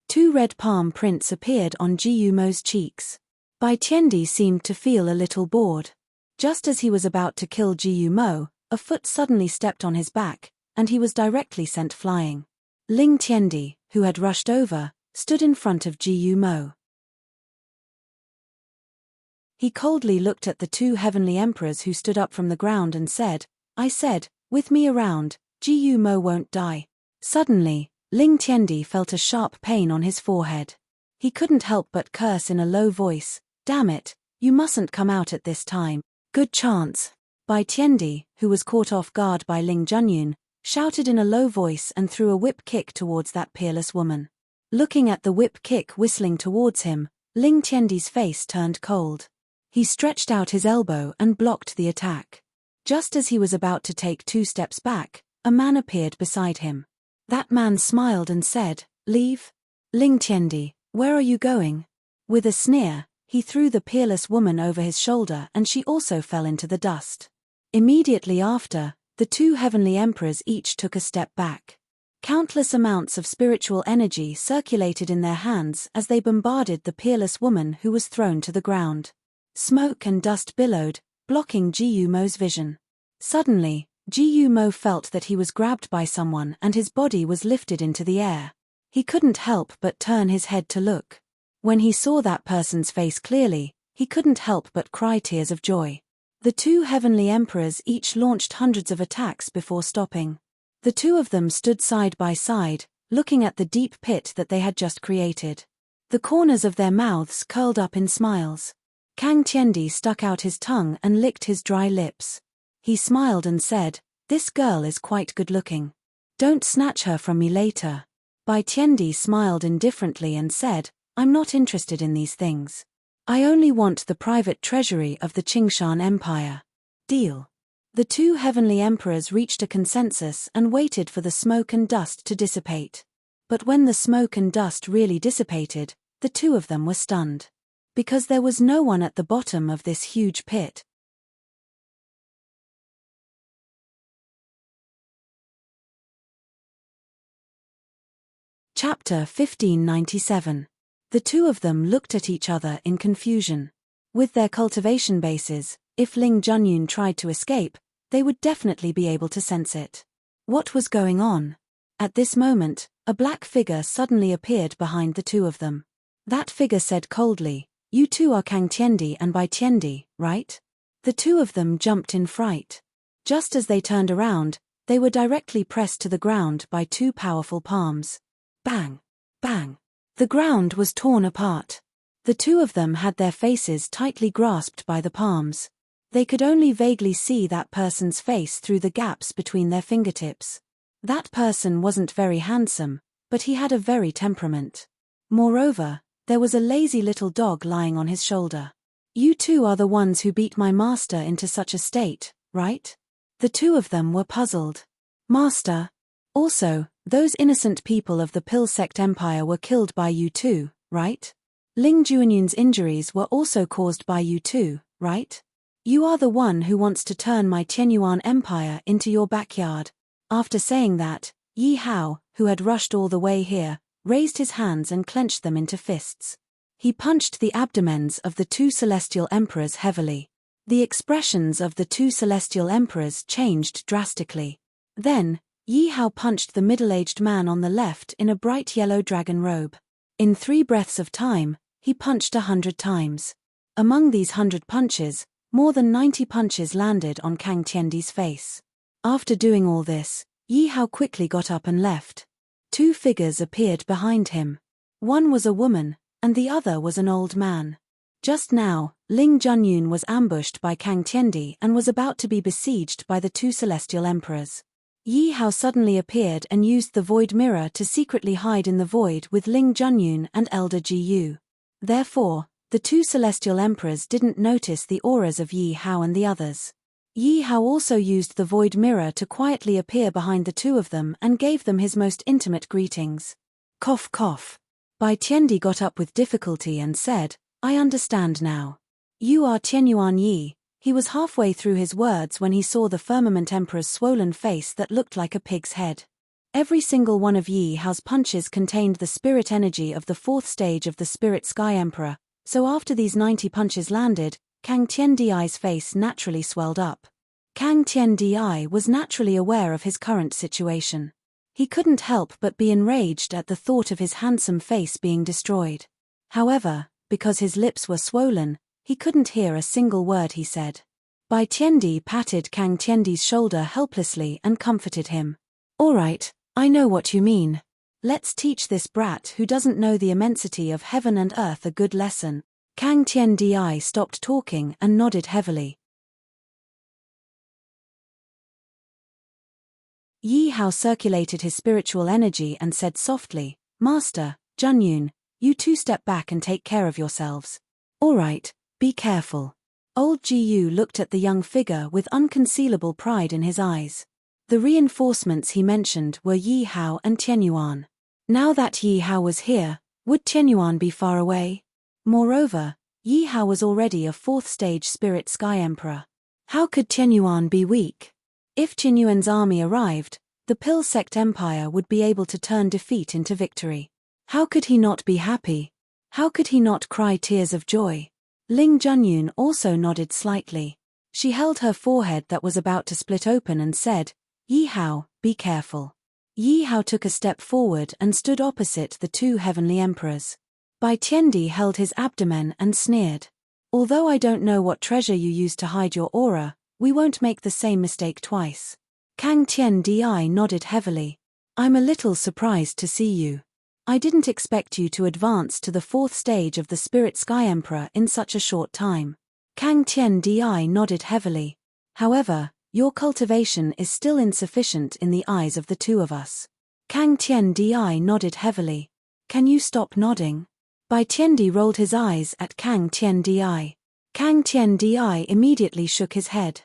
2 red palm prints appeared on Ji Mo's cheeks. Bai Tiandi seemed to feel a little bored. Just as he was about to kill Ji Mo, a foot suddenly stepped on his back, and he was directly sent flying. Ling Tiandi, who had rushed over, stood in front of Ji Mo. He coldly looked at the 2 heavenly emperors who stood up from the ground and said, "I said, with me around, Ji Mo won't die." Suddenly, Ling Tiandi felt a sharp pain on his forehead. He couldn't help but curse in a low voice, "Damn it, you mustn't come out at this time. Good chance." Bai Tiandi, who was caught off guard by Ling Junyun, shouted in a low voice and threw a whip kick towards that peerless woman. Looking at the whip kick whistling towards him, Ling Tiandi's face turned cold. He stretched out his elbow and blocked the attack. Just as he was about to take 2 steps back, a man appeared beside him. That man smiled and said, "Leave? Ling Tiandi, where are you going?" With a sneer, he threw the peerless woman over his shoulder and she also fell into the dust. Immediately after, the 2 heavenly emperors each took a step back. Countless amounts of spiritual energy circulated in their hands as they bombarded the peerless woman who was thrown to the ground. Smoke and dust billowed, blocking Ji Mo's vision. Suddenly, Ji Mo felt that he was grabbed by someone and his body was lifted into the air. He couldn't help but turn his head to look. When he saw that person's face clearly, he couldn't help but cry tears of joy. The 2 heavenly emperors each launched hundreds of attacks before stopping. The 2 of them stood side by side, looking at the deep pit that they had just created. The corners of their mouths curled up in smiles. Kang Tiandi stuck out his tongue and licked his dry lips. He smiled and said, "This girl is quite good-looking. Don't snatch her from me later." Bai Tiandi smiled indifferently and said, "I'm not interested in these things. I only want the private treasury of the Qingshan Empire. Deal." The 2 heavenly emperors reached a consensus and waited for the smoke and dust to dissipate. But when the smoke and dust really dissipated, the 2 of them were stunned. Because there was no one at the bottom of this huge pit. Chapter 1597. The 2 of them looked at each other in confusion. With their cultivation bases, if Ling Junyun tried to escape, they would definitely be able to sense it. What was going on? At this moment, a black figure suddenly appeared behind the 2 of them. That figure said coldly, "You 2 are Kang Tiandi and Bai Tiandi, right?" The 2 of them jumped in fright. Just as they turned around, they were directly pressed to the ground by 2 powerful palms. Bang! Bang! The ground was torn apart. The 2 of them had their faces tightly grasped by the palms. They could only vaguely see that person's face through the gaps between their fingertips. That person wasn't very handsome, but he had a very temperament. Moreover, there was a lazy little dog lying on his shoulder. "You 2 are the ones who beat my master into such a state, right?" The 2 of them were puzzled. "Master? Also, those innocent people of the Pill Sect Empire were killed by you 2, right? Ling Junyun's injuries were also caused by you 2, right? You are the one who wants to turn my Tianyuan Empire into your backyard." After saying that, Yi Hao, who had rushed all the way here, raised his hands and clenched them into fists. He punched the abdomens of the 2 celestial emperors heavily. The expressions of the 2 celestial emperors changed drastically. Then, Yi Hao punched the middle-aged man on the left in a bright yellow dragon robe. In 3 breaths of time, he punched 100 times. Among these 100 punches, more than 90 punches landed on Kang Tiandi's face. After doing all this, Yi Hao quickly got up and left. 2 figures appeared behind him. One was a woman, and the other was an old man. Just now, Ling Junyun was ambushed by Kang Tiandi and was about to be besieged by the 2 celestial emperors. Yi Hao suddenly appeared and used the void mirror to secretly hide in the void with Ling Junyun and Elder Ji Yu. Therefore, the 2 celestial emperors didn't notice the auras of Yi Hao and the others. Yi Hao also used the void mirror to quietly appear behind the 2 of them and gave them his most intimate greetings. Cough cough. Bai Tiandi got up with difficulty and said, "I understand now. You are Tianyuan Yi, He was halfway through his words when he saw the Firmament Emperor's swollen face that looked like a pig's head. Every single one of Yi Hao's punches contained the spirit energy of the fourth stage of the Spirit Sky Emperor, so after these 90 punches landed, Kang Tiandi's face naturally swelled up. Kang Tiandi was naturally aware of his current situation. He couldn't help but be enraged at the thought of his handsome face being destroyed. However, because his lips were swollen, he couldn't hear a single word he said. Bai Tiandi patted Kang Tiandi's shoulder helplessly and comforted him. "All right, I know what you mean. Let's teach this brat who doesn't know the immensity of heaven and earth a good lesson." Kang Tiandi stopped talking and nodded heavily. Yi Hao circulated his spiritual energy and said softly, "Master, Junyun, you two step back and take care of yourselves. All right, be careful." Old Jiyu looked at the young figure with unconcealable pride in his eyes. The reinforcements he mentioned were Yi Hao and Tianyuan. Now that Yi Hao was here, would Tianyuan be far away? Moreover, Yi Hao was already a fourth-stage Spirit Sky Emperor. How could Tianyuan be weak? If Tianyuan's army arrived, the Pill Sect Empire would be able to turn defeat into victory. How could he not be happy? How could he not cry tears of joy? Ling Junyun also nodded slightly. She held her forehead that was about to split open and said, "Yi Hao, be careful." Yi Hao took a step forward and stood opposite the two heavenly emperors. Bai Tiandi held his abdomen and sneered. "Although I don't know what treasure you used to hide your aura, we won't make the same mistake twice." Kang Tiandi nodded heavily. "I'm a little surprised to see you. I didn't expect you to advance to the fourth stage of the Spirit Sky Emperor in such a short time." Kang Tiandi nodded heavily. "However, your cultivation is still insufficient in the eyes of the two of us." Kang Tiandi nodded heavily. "Can you stop nodding?" Bai Tiandi rolled his eyes at Kang Tiandi. Kang Tiandi immediately shook his head.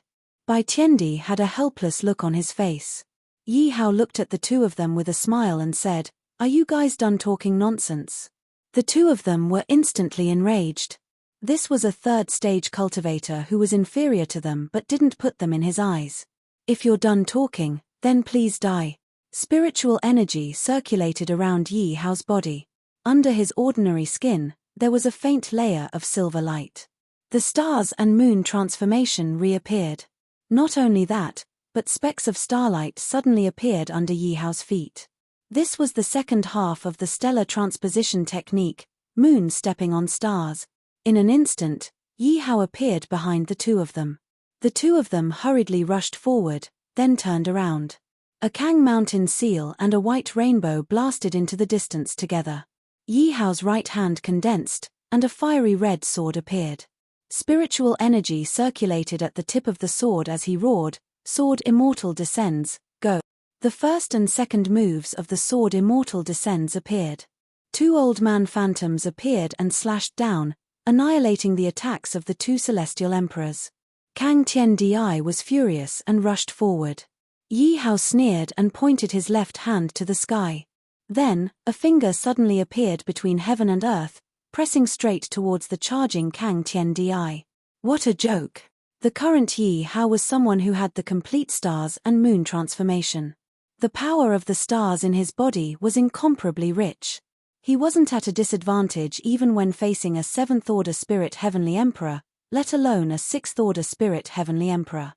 Bai Tiandi had a helpless look on his face. Yi Hao looked at the two of them with a smile and said, "Are you guys done talking nonsense?" The two of them were instantly enraged. This was a third-stage cultivator who was inferior to them but didn't put them in his eyes. "If you're done talking, then please die." Spiritual energy circulated around Yi Hao's body. Under his ordinary skin, there was a faint layer of silver light. The stars and moon transformation reappeared. Not only that, but specks of starlight suddenly appeared under Yi Hao's feet. This was the second half of the stellar transposition technique, moon stepping on stars. In an instant, Yi Hao appeared behind the two of them. The two of them hurriedly rushed forward, then turned around. A Kang Mountain seal and a white rainbow blasted into the distance together. Yi Hao's right hand condensed, and a fiery red sword appeared. Spiritual energy circulated at the tip of the sword as he roared, "Sword Immortal descends, go." The first and second moves of the Sword Immortal descends appeared. Two old man phantoms appeared and slashed down, annihilating the attacks of the two celestial emperors. Kang Tiandi was furious and rushed forward. Yi Hao sneered and pointed his left hand to the sky. Then, a finger suddenly appeared between heaven and earth, pressing straight towards the charging Kang Tiandi. What a joke! The current Yi Hao was someone who had the complete stars and moon transformation. The power of the stars in his body was incomparably rich. He wasn't at a disadvantage even when facing a 7th-order Spirit Heavenly Emperor, let alone a 6th-order Spirit Heavenly Emperor.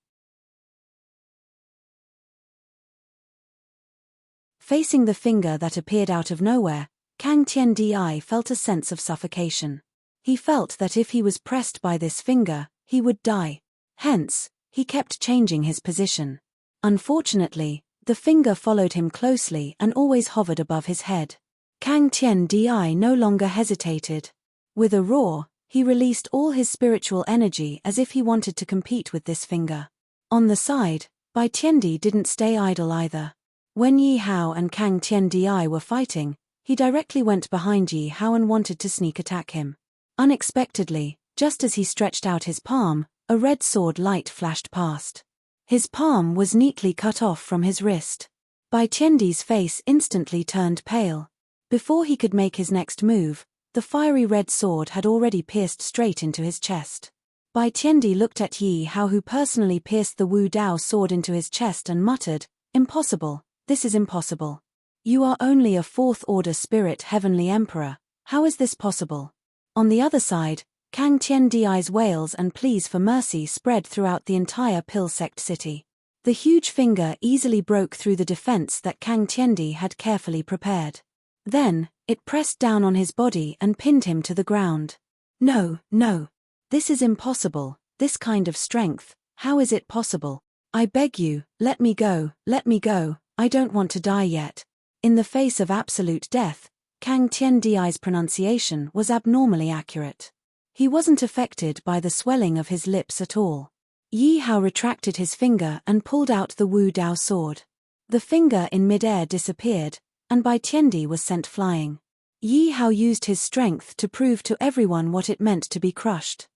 Facing the finger that appeared out of nowhere, Kang Tiandi felt a sense of suffocation. He felt that if he was pressed by this finger, he would die. Hence, he kept changing his position. Unfortunately, the finger followed him closely and always hovered above his head. Kang Tiandi no longer hesitated. With a roar, he released all his spiritual energy as if he wanted to compete with this finger. On the side, Bai Tiandi didn't stay idle either. When Yi Hao and Kang Tiandi were fighting, he directly went behind Yi Hao and wanted to sneak attack him. Unexpectedly, just as he stretched out his palm, a red sword light flashed past. His palm was neatly cut off from his wrist. Bai Tiandi's face instantly turned pale. Before he could make his next move, the fiery red sword had already pierced straight into his chest. Bai Tiandi looked at Yi Hao, who personally pierced the Wu Dao sword into his chest, and muttered, "Impossible, this is impossible. You are only a fourth-order spirit heavenly emperor, how is this possible?" On the other side, Kang Tiandi's wails and pleas for mercy spread throughout the entire Pill Sect city. The huge finger easily broke through the defense that Kang Tiendi had carefully prepared. Then, it pressed down on his body and pinned him to the ground. "No, no. This is impossible, this kind of strength, how is it possible? I beg you, let me go, I don't want to die yet." In the face of absolute death, Kang Tiandi's pronunciation was abnormally accurate. He wasn't affected by the swelling of his lips at all. Yi Hao retracted his finger and pulled out the Wu Dao sword. The finger in midair disappeared, and Bai Tiandi was sent flying. Yi Hao used his strength to prove to everyone what it meant to be crushed.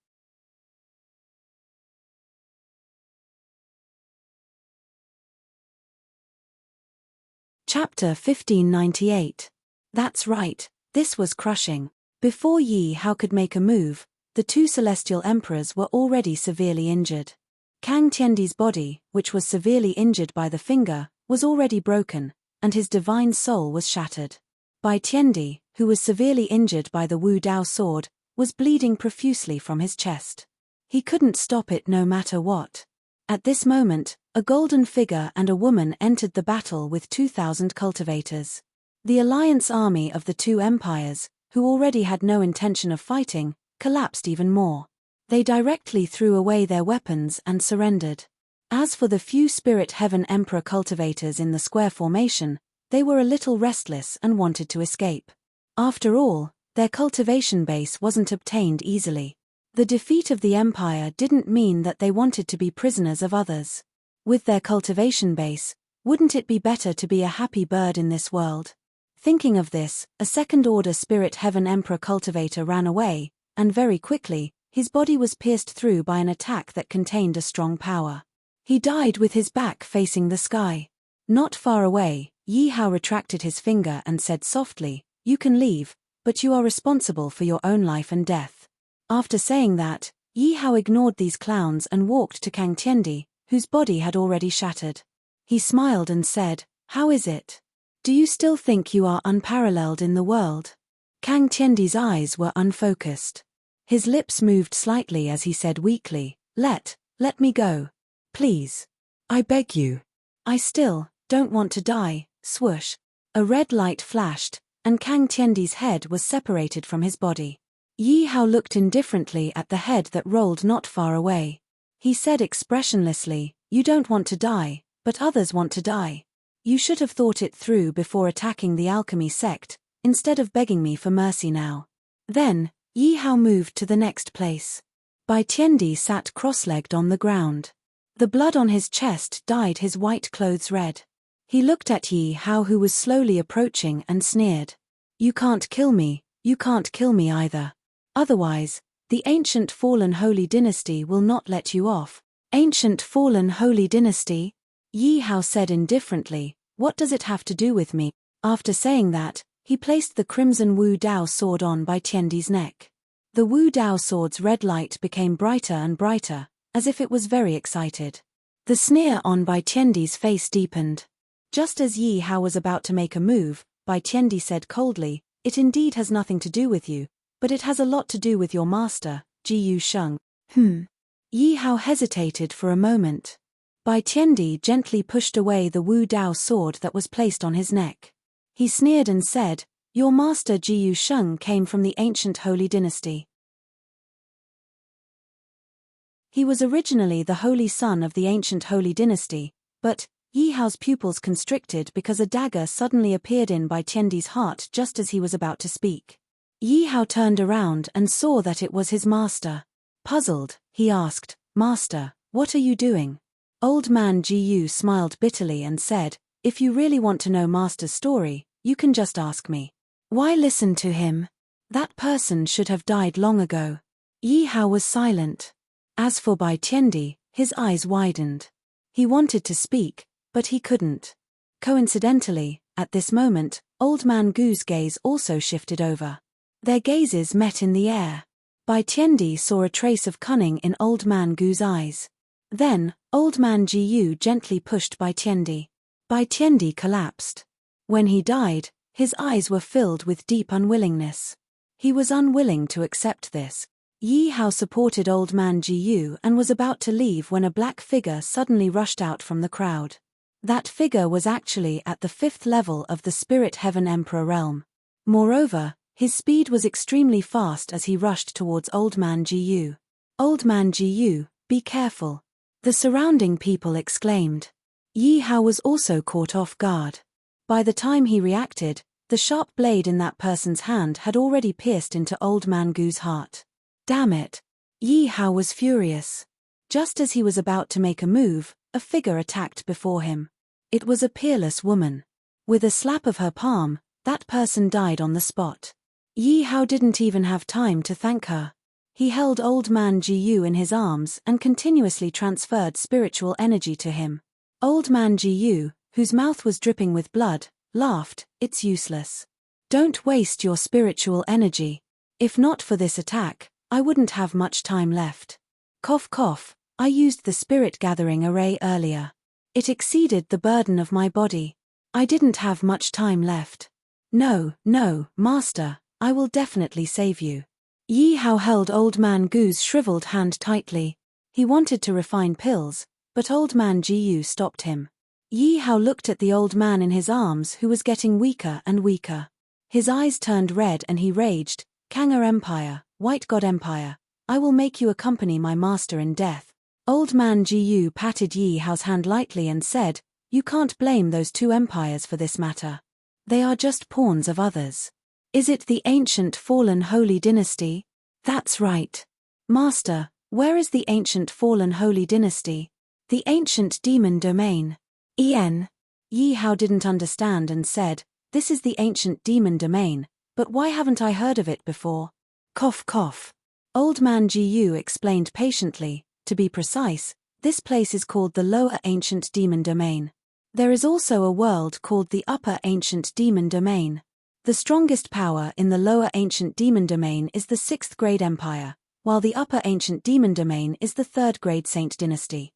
Chapter 1598. That's right, this was crushing. Before Yi Hao could make a move, the two celestial emperors were already severely injured. Kang Tiandi's body, which was severely injured by the finger, was already broken, and his divine soul was shattered. Bai Tiandi, who was severely injured by the Wu Dao sword, was bleeding profusely from his chest. He couldn't stop it no matter what. At this moment, a golden figure and a woman entered the battle with 2,000 cultivators. The alliance army of the two empires, who already had no intention of fighting, collapsed even more. They directly threw away their weapons and surrendered. As for the few Spirit Heaven Emperor cultivators in the square formation, they were a little restless and wanted to escape. After all, their cultivation base wasn't obtained easily. The defeat of the empire didn't mean that they wanted to be prisoners of others. With their cultivation base, wouldn't it be better to be a happy bird in this world? Thinking of this, a second-order Spirit Heaven Emperor cultivator ran away, and very quickly, his body was pierced through by an attack that contained a strong power. He died with his back facing the sky. Not far away, Yi Hao retracted his finger and said softly, "You can leave, but you are responsible for your own life and death." After saying that, Yi Hao ignored these clowns and walked to Kang Tiendi, whose body had already shattered. He smiled and said, "How is it? Do you still think you are unparalleled in the world?" Kang Tiendi's eyes were unfocused. His lips moved slightly as he said weakly, Let me go. Please. I beg you. I still don't want to die." Swoosh. A red light flashed, and Kang Tiendi's head was separated from his body. Yi Hao looked indifferently at the head that rolled not far away. He said expressionlessly, "You don't want to die, but others want to die. You should have thought it through before attacking the alchemy sect, instead of begging me for mercy now." Then, Yi Hao moved to the next place. Bai Tiandi sat cross-legged on the ground. The blood on his chest dyed his white clothes red. He looked at Yi Hao, who was slowly approaching, and sneered. You can't kill me either. Otherwise, the ancient fallen holy dynasty will not let you off." "Ancient fallen holy dynasty?" Yi Hao said indifferently, "What does it have to do with me?" After saying that, he placed the crimson Wu Dao sword on Bai Tiandi's neck. The Wu Dao sword's red light became brighter and brighter, as if it was very excited. The sneer on Bai Tiandi's face deepened. Just as Yi Hao was about to make a move, Bai Tiandi said coldly, "It indeed has nothing to do with you, but it has a lot to do with your master, Jiyu Sheng." Yi Hao hesitated for a moment. Bai Tiandi gently pushed away the Wu Dao sword that was placed on his neck. He sneered and said, "Your master Jiyu Sheng came from the ancient holy dynasty. He was originally the holy son of the ancient holy dynasty, but..." Yi Hao's pupils constricted because a dagger suddenly appeared in Bai Tiandi's heart just as he was about to speak. Yi Hao turned around and saw that it was his master. Puzzled, he asked, "Master, what are you doing?" Old man Jiyu smiled bitterly and said, "If you really want to know Master's story, you can just ask me. Why listen to him? That person should have died long ago." Yi Hao was silent. As for Bai Tiandi, his eyes widened. He wanted to speak, but he couldn't. Coincidentally, at this moment, Old Man Gu's gaze also shifted over. Their gazes met in the air. Bai Tiandi saw a trace of cunning in Old Man Gu's eyes. Then, Old Man Jiyu gently pushed Bai Tiandi. Bai Tiandi collapsed. When he died, his eyes were filled with deep unwillingness. He was unwilling to accept this. Yi Hao supported Old Man Jiyu and was about to leave when a black figure suddenly rushed out from the crowd. That figure was actually at the 5th level of the Spirit Heaven Emperor realm. Moreover, his speed was extremely fast as he rushed towards Old Man Jiyu. Old Man Jiyu, be careful. The surrounding people exclaimed. Yi Hao was also caught off guard. By the time he reacted, the sharp blade in that person's hand had already pierced into Old Man Gu's heart. Damn it! Yi Hao was furious. Just as he was about to make a move, a figure attacked before him. It was a peerless woman. With a slap of her palm, that person died on the spot. Yi Hao didn't even have time to thank her. He held Old Man Jiyu in his arms and continuously transferred spiritual energy to him. Old Man Jiyu, whose mouth was dripping with blood, laughed. It's useless. Don't waste your spiritual energy. If not for this attack, I wouldn't have much time left. Cough cough, I used the spirit gathering array earlier. It exceeded the burden of my body. I didn't have much time left. No, master, I will definitely save you. Yi Hao held Old Man Gu's shriveled hand tightly. He wanted to refine pills, but Old Man Jiyu stopped him. Yi Hao looked at the old man in his arms who was getting weaker and weaker. His eyes turned red and he raged, Kanga Empire, White God Empire, I will make you accompany my master in death. Old Man Jiyu patted Yi Hao's hand lightly and said, you can't blame those two empires for this matter. They are just pawns of others. Is it the ancient fallen holy dynasty? That's right. Master, where is the ancient fallen holy dynasty? The ancient demon domain. Yi Hao didn't understand and said, this is the ancient demon domain, but why haven't I heard of it before? Cough cough. Old Man Jiyu explained patiently, to be precise, this place is called the lower ancient demon domain. There is also a world called the upper ancient demon domain. The strongest power in the lower ancient demon domain is the 6th grade empire, while the upper ancient demon domain is the 3rd grade saint dynasty.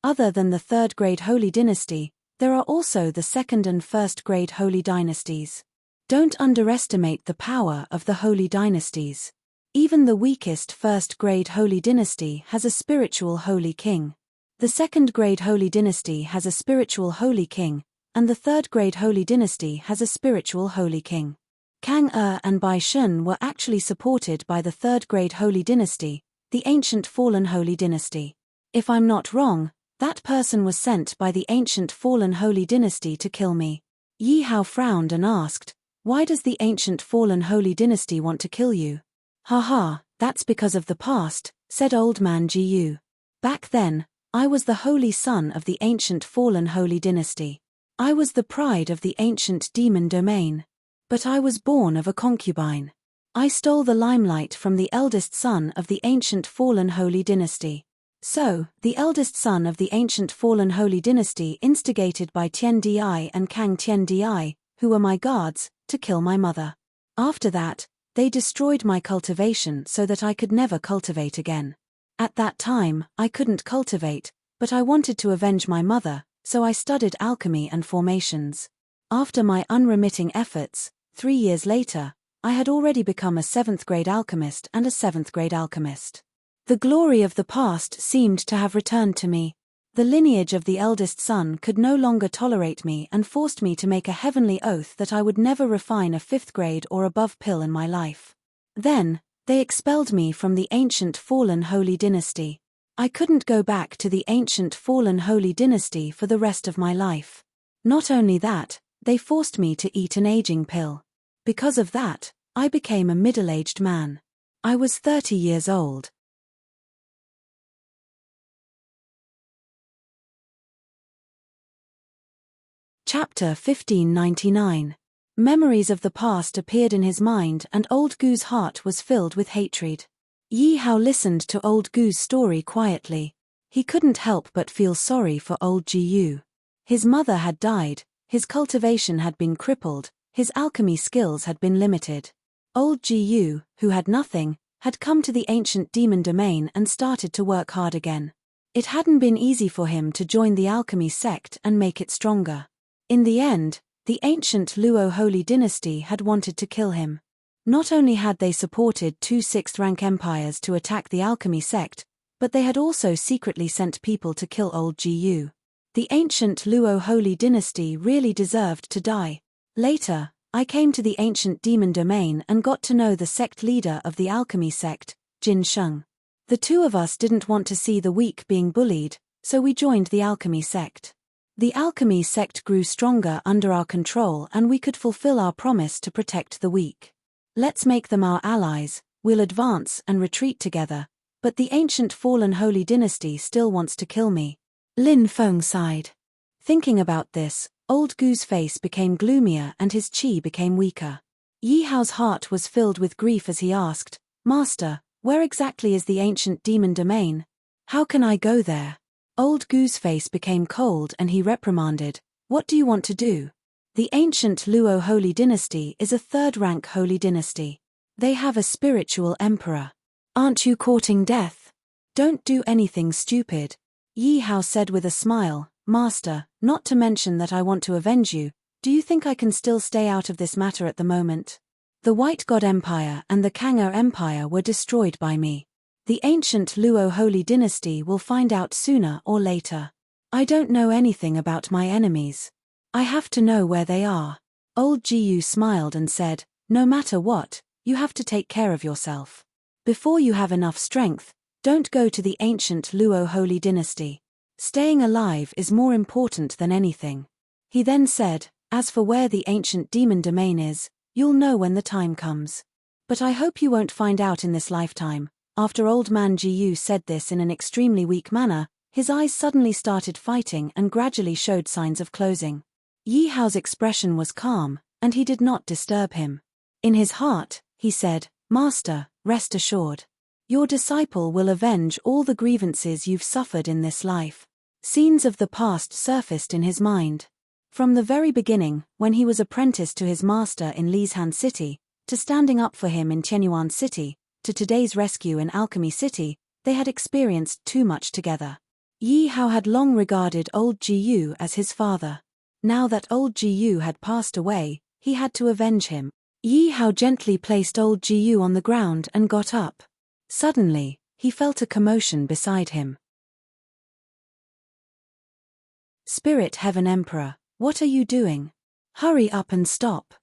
Other than the 3rd grade holy dynasty, there are also the 2nd and 1st grade holy dynasties. Don't underestimate the power of the holy dynasties. Even the weakest 1st grade holy dynasty has a spiritual holy king. The 2nd grade holy dynasty has a spiritual holy king, and the 3rd grade holy dynasty has a spiritual holy king. Kang and Bai Shun were actually supported by the 3rd grade holy dynasty, the ancient fallen holy dynasty. If I'm not wrong, that person was sent by the ancient fallen holy dynasty to kill me. Yi Hao frowned and asked, why does the ancient fallen holy dynasty want to kill you? Haha, that's because of the past, said Old Man Jiyu. Back then, I was the holy son of the ancient fallen holy dynasty. I was the pride of the ancient demon domain. But I was born of a concubine. I stole the limelight from the eldest son of the ancient fallen holy dynasty. So, the eldest son of the ancient fallen holy dynasty instigated by Tian Di and Kang Tian Di, who were my guards, to kill my mother. After that, they destroyed my cultivation so that I could never cultivate again. At that time, I couldn't cultivate, but I wanted to avenge my mother, so I studied alchemy and formations. After my unremitting efforts, 3 years later, I had already become a 7th grade alchemist and a 7th grade alchemist. The glory of the past seemed to have returned to me. The lineage of the eldest son could no longer tolerate me and forced me to make a heavenly oath that I would never refine a 5th grade or above pill in my life. Then, they expelled me from the ancient fallen holy dynasty. I couldn't go back to the ancient fallen holy dynasty for the rest of my life. Not only that, they forced me to eat an aging pill. Because of that, I became a middle-aged man. I was 30 years old. Chapter 1599. Memories of the past appeared in his mind and Old Gu's heart was filled with hatred. Yi Hao listened to Old Gu's story quietly. He couldn't help but feel sorry for old Jiyu. His mother had died, his cultivation had been crippled, his alchemy skills had been limited. Old Gu, who had nothing, had come to the ancient demon domain and started to work hard again. It hadn't been easy for him to join the alchemy sect and make it stronger. In the end, the ancient Luo holy dynasty had wanted to kill him. Not only had they supported two sixth-rank empires to attack the alchemy sect, but they had also secretly sent people to kill old Gu. The ancient Luo holy dynasty really deserved to die. Later, I came to the ancient demon domain and got to know the sect leader of the alchemy sect, Jin Sheng. The two of us didn't want to see the weak being bullied, so we joined the alchemy sect. The alchemy sect grew stronger under our control and we could fulfill our promise to protect the weak. Let's make them our allies, we'll advance and retreat together, but the ancient fallen holy dynasty still wants to kill me. Lin Feng sighed. Thinking about this, old Gu's face became gloomier and his qi became weaker. Yi Hao's heart was filled with grief as he asked, "Master, where exactly is the ancient demon domain? How can I go there?" Old Gu's face became cold and he reprimanded, "What do you want to do? The ancient Luo holy dynasty is a third-rank holy dynasty. They have a spiritual emperor. Aren't you courting death? Don't do anything stupid." Yi Hao said with a smile, "Master, not to mention that I want to avenge you, do you think I can still stay out of this matter at the moment? The White God Empire and the Kang'er Empire were destroyed by me. The ancient Luo holy dynasty will find out sooner or later. I don't know anything about my enemies. I have to know where they are." Old Jiu smiled and said, "No matter what, you have to take care of yourself. Before you have enough strength, don't go to the ancient Luo holy dynasty. Staying alive is more important than anything." He then said, "As for where the ancient demon domain is, you'll know when the time comes. But I hope you won't find out in this lifetime." After old man Jiu said this in an extremely weak manner, his eyes suddenly started fighting and gradually showed signs of closing. Yi Hao's expression was calm, and he did not disturb him. In his heart, he said, "Master, rest assured. Your disciple will avenge all the grievances you've suffered in this life." Scenes of the past surfaced in his mind. From the very beginning, when he was apprenticed to his master in Lisan City, to standing up for him in Tianyuan City, to today's rescue in Alchemy City, they had experienced too much together. Yi Hao had long regarded old Jiu as his father. Now that old Jiu had passed away, he had to avenge him. Yi Hao gently placed old Jiu on the ground and got up. Suddenly, he felt a commotion beside him. "Spirit Heaven Emperor, what are you doing? Hurry up and stop.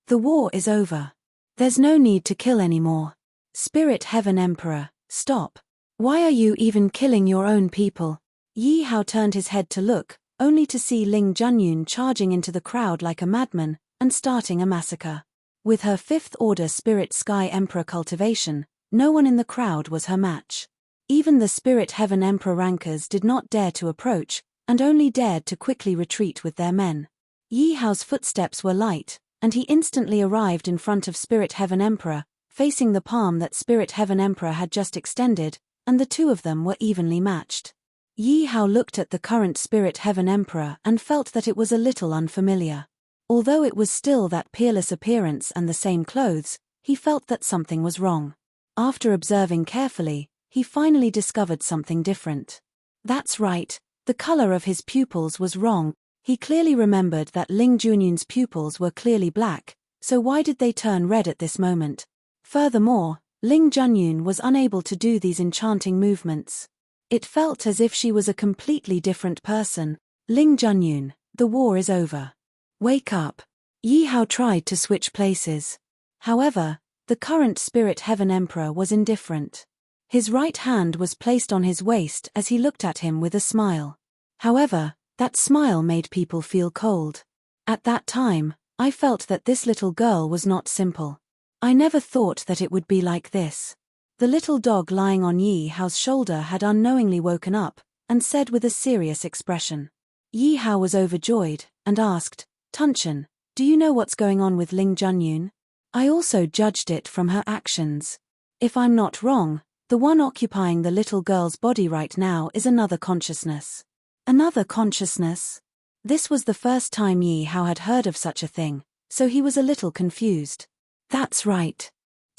The war is over. There's no need to kill anymore. Spirit Heaven Emperor, stop. Why are you even killing your own people?" Yi Hao turned his head to look, only to see Ling Junyun charging into the crowd like a madman, and starting a massacre. With her fifth-order Spirit Sky Emperor cultivation, no one in the crowd was her match. Even the Spirit Heaven Emperor rankers did not dare to approach, and only dared to quickly retreat with their men. Yi Hao's footsteps were light, and he instantly arrived in front of Spirit Heaven Emperor, facing the palm that Spirit Heaven Emperor had just extended, and the two of them were evenly matched. Yi Hao looked at the current Spirit Heaven Emperor and felt that it was a little unfamiliar. Although it was still that peerless appearance and the same clothes, he felt that something was wrong. After observing carefully, he finally discovered something different. That's right, the color of his pupils was wrong. He clearly remembered that Ling Junyun's pupils were clearly black, so why did they turn red at this moment? Furthermore, Ling Junyun was unable to do these enchanting movements. It felt as if she was a completely different person. "Ling Junyun, the war is over. Wake up." Yi Hao tried to switch places. However, the current Spirit Heaven Emperor was indifferent. His right hand was placed on his waist as he looked at him with a smile. However, that smile made people feel cold. At that time, I felt that this little girl was not simple. I never thought that it would be like this. The little dog lying on Yi Hao's shoulder had unknowingly woken up, and said with a serious expression. Yi Hao was overjoyed, and asked, "Tunchen, do you know what's going on with Ling Junyun? I also judged it from her actions. If I'm not wrong, the one occupying the little girl's body right now is another consciousness." Another consciousness? This was the first time Yi Hao had heard of such a thing, so he was a little confused. "That's right.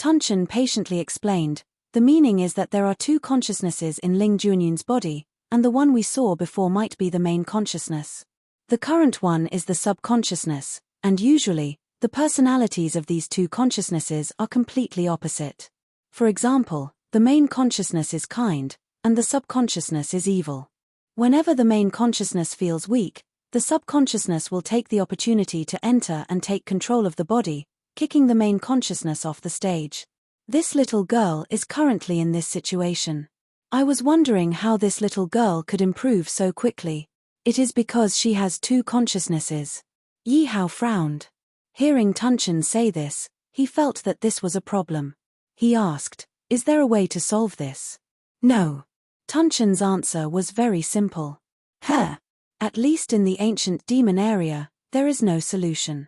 Tunchen patiently explained, the meaning is that there are two consciousnesses in Ling Junyun's body, and the one we saw before might be the main consciousness. The current one is the subconsciousness, and usually, the personalities of these two consciousnesses are completely opposite. For example, the main consciousness is kind, and the subconsciousness is evil. Whenever the main consciousness feels weak, the subconsciousness will take the opportunity to enter and take control of the body, kicking the main consciousness off the stage. This little girl is currently in this situation. I was wondering how this little girl could improve so quickly. It is because she has two consciousnesses. Yi Hao frowned. Hearing Tunchen say this, he felt that this was a problem. He asked, "Is there a way to solve this?" "No." Tunchen's answer was very simple. At least in the ancient demon area, there is no solution.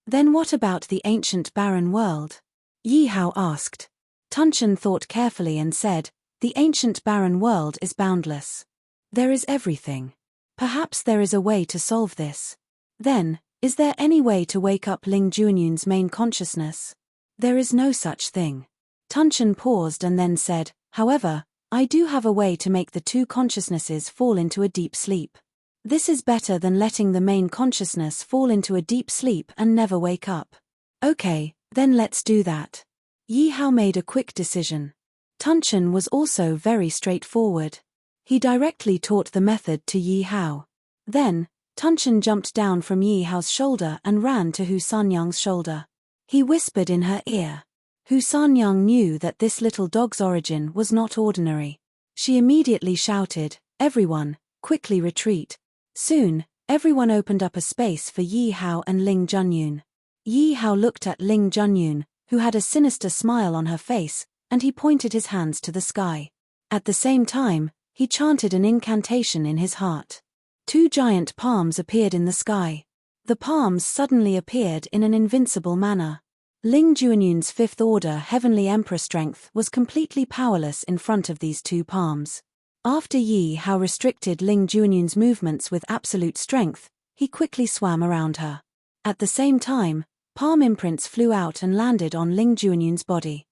Then what about the ancient barren world? Yi Hao asked. Tunchen thought carefully and said, the ancient barren world is boundless. There is everything. Perhaps there is a way to solve this. Then, is there any way to wake up Ling Junyun's main consciousness? There is no such thing. Tunchen paused and then said, however, I do have a way to make the two consciousnesses fall into a deep sleep. This is better than letting the main consciousness fall into a deep sleep and never wake up. Okay, then let's do that. Yi Hao made a quick decision. Tunchen was also very straightforward. He directly taught the method to Yi Hao. Then, Tunchen jumped down from Yi Hao's shoulder and ran to Hu Sanyang's shoulder. He whispered in her ear. Hu Sanyang knew that this little dog's origin was not ordinary. She immediately shouted, everyone, quickly retreat. Soon, everyone opened up a space for Yi Hao and Ling Junyun. Yi Hao looked at Ling Junyun, who had a sinister smile on her face, and he pointed his hands to the sky. At the same time, he chanted an incantation in his heart. Two giant palms appeared in the sky. The palms suddenly appeared in an invincible manner. Ling Junyun's fifth order heavenly emperor strength was completely powerless in front of these two palms. After Yi Hao restricted Ling Junyun's movements with absolute strength, he quickly swam around her. At the same time, palm imprints flew out and landed on Ling Junyun's body.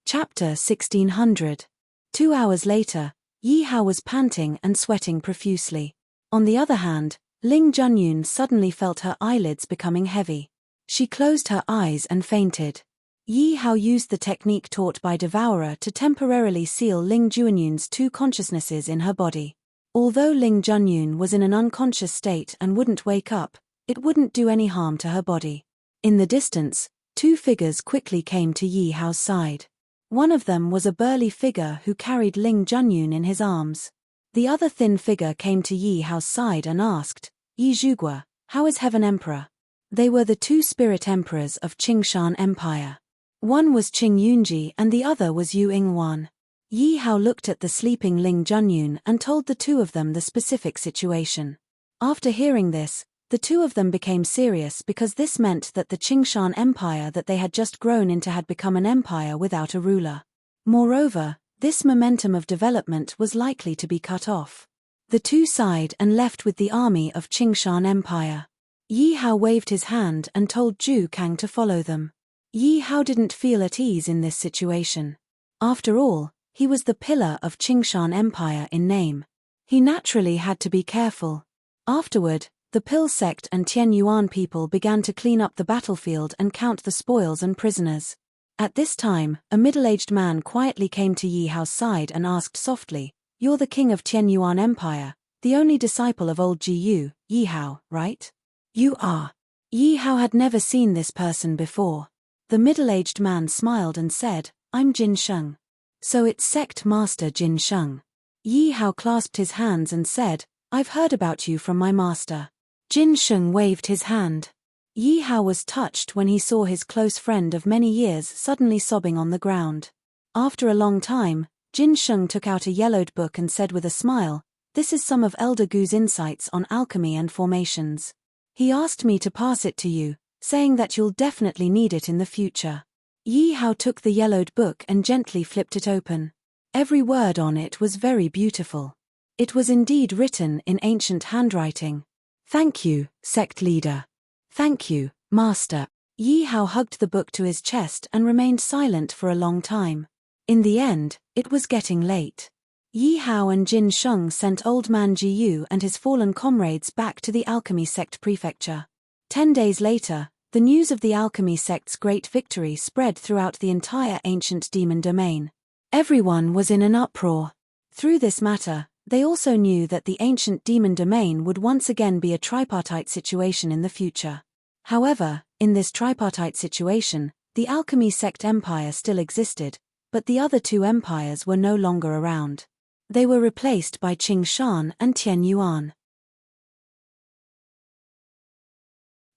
Chapter 1600. 2 hours later, Yi Hao was panting and sweating profusely. On the other hand, Ling Junyun suddenly felt her eyelids becoming heavy. She closed her eyes and fainted. Yi Hao used the technique taught by Devourer to temporarily seal Ling Junyun's two consciousnesses in her body. Although Ling Junyun was in an unconscious state and wouldn't wake up, it wouldn't do any harm to her body. In the distance, two figures quickly came to Yi Hao's side. One of them was a burly figure who carried Ling Junyun in his arms. The other thin figure came to Yi Hao's side and asked, Yi Zhuge, how is Heaven Emperor? They were the two spirit emperors of Qingshan Empire. One was Qing Yunji and the other was Yu Yingwan. Yi Hao looked at the sleeping Ling Junyun and told the two of them the specific situation. After hearing this, the two of them became serious because this meant that the Qingshan Empire that they had just grown into had become an empire without a ruler. Moreover, this momentum of development was likely to be cut off. The two sighed and left with the army of Qingshan Empire. Yi Hao waved his hand and told Zhu Kang to follow them. Yi Hao didn't feel at ease in this situation. After all, he was the pillar of Qingshan Empire in name. He naturally had to be careful. Afterward, the Pil sect and Tian Yuan people began to clean up the battlefield and count the spoils and prisoners. At this time, a middle-aged man quietly came to Yi Hao's side and asked softly, "You're the king of Tian Yuan Empire, the only disciple of old Ji Yu, Yi Hao, right?" "You are." Yi Hao had never seen this person before. The middle-aged man smiled and said, "I'm Jin Sheng." "So it's sect master Jin Sheng." Yi Hao clasped his hands and said, "I've heard about you from my master." Jin Sheng waved his hand. Yi Hao was touched when he saw his close friend of many years suddenly sobbing on the ground. After a long time, Jin Sheng took out a yellowed book and said with a smile, "This is some of Elder Gu's insights on alchemy and formations. He asked me to pass it to you, saying that you'll definitely need it in the future." Yi Hao took the yellowed book and gently flipped it open. Every word on it was very beautiful. It was indeed written in ancient handwriting. "Thank you, sect leader. Thank you, master." Yi Hao hugged the book to his chest and remained silent for a long time. In the end, it was getting late. Yi Hao and Jin Sheng sent old man Ji Yu and his fallen comrades back to the alchemy sect prefecture. 10 days later, the news of the alchemy sect's great victory spread throughout the entire ancient demon domain. Everyone was in an uproar. Through this matter, they also knew that the ancient demon domain would once again be a tripartite situation in the future. However, in this tripartite situation, the alchemy sect empire still existed, but the other two empires were no longer around. They were replaced by Qing Shan and Tian Yuan.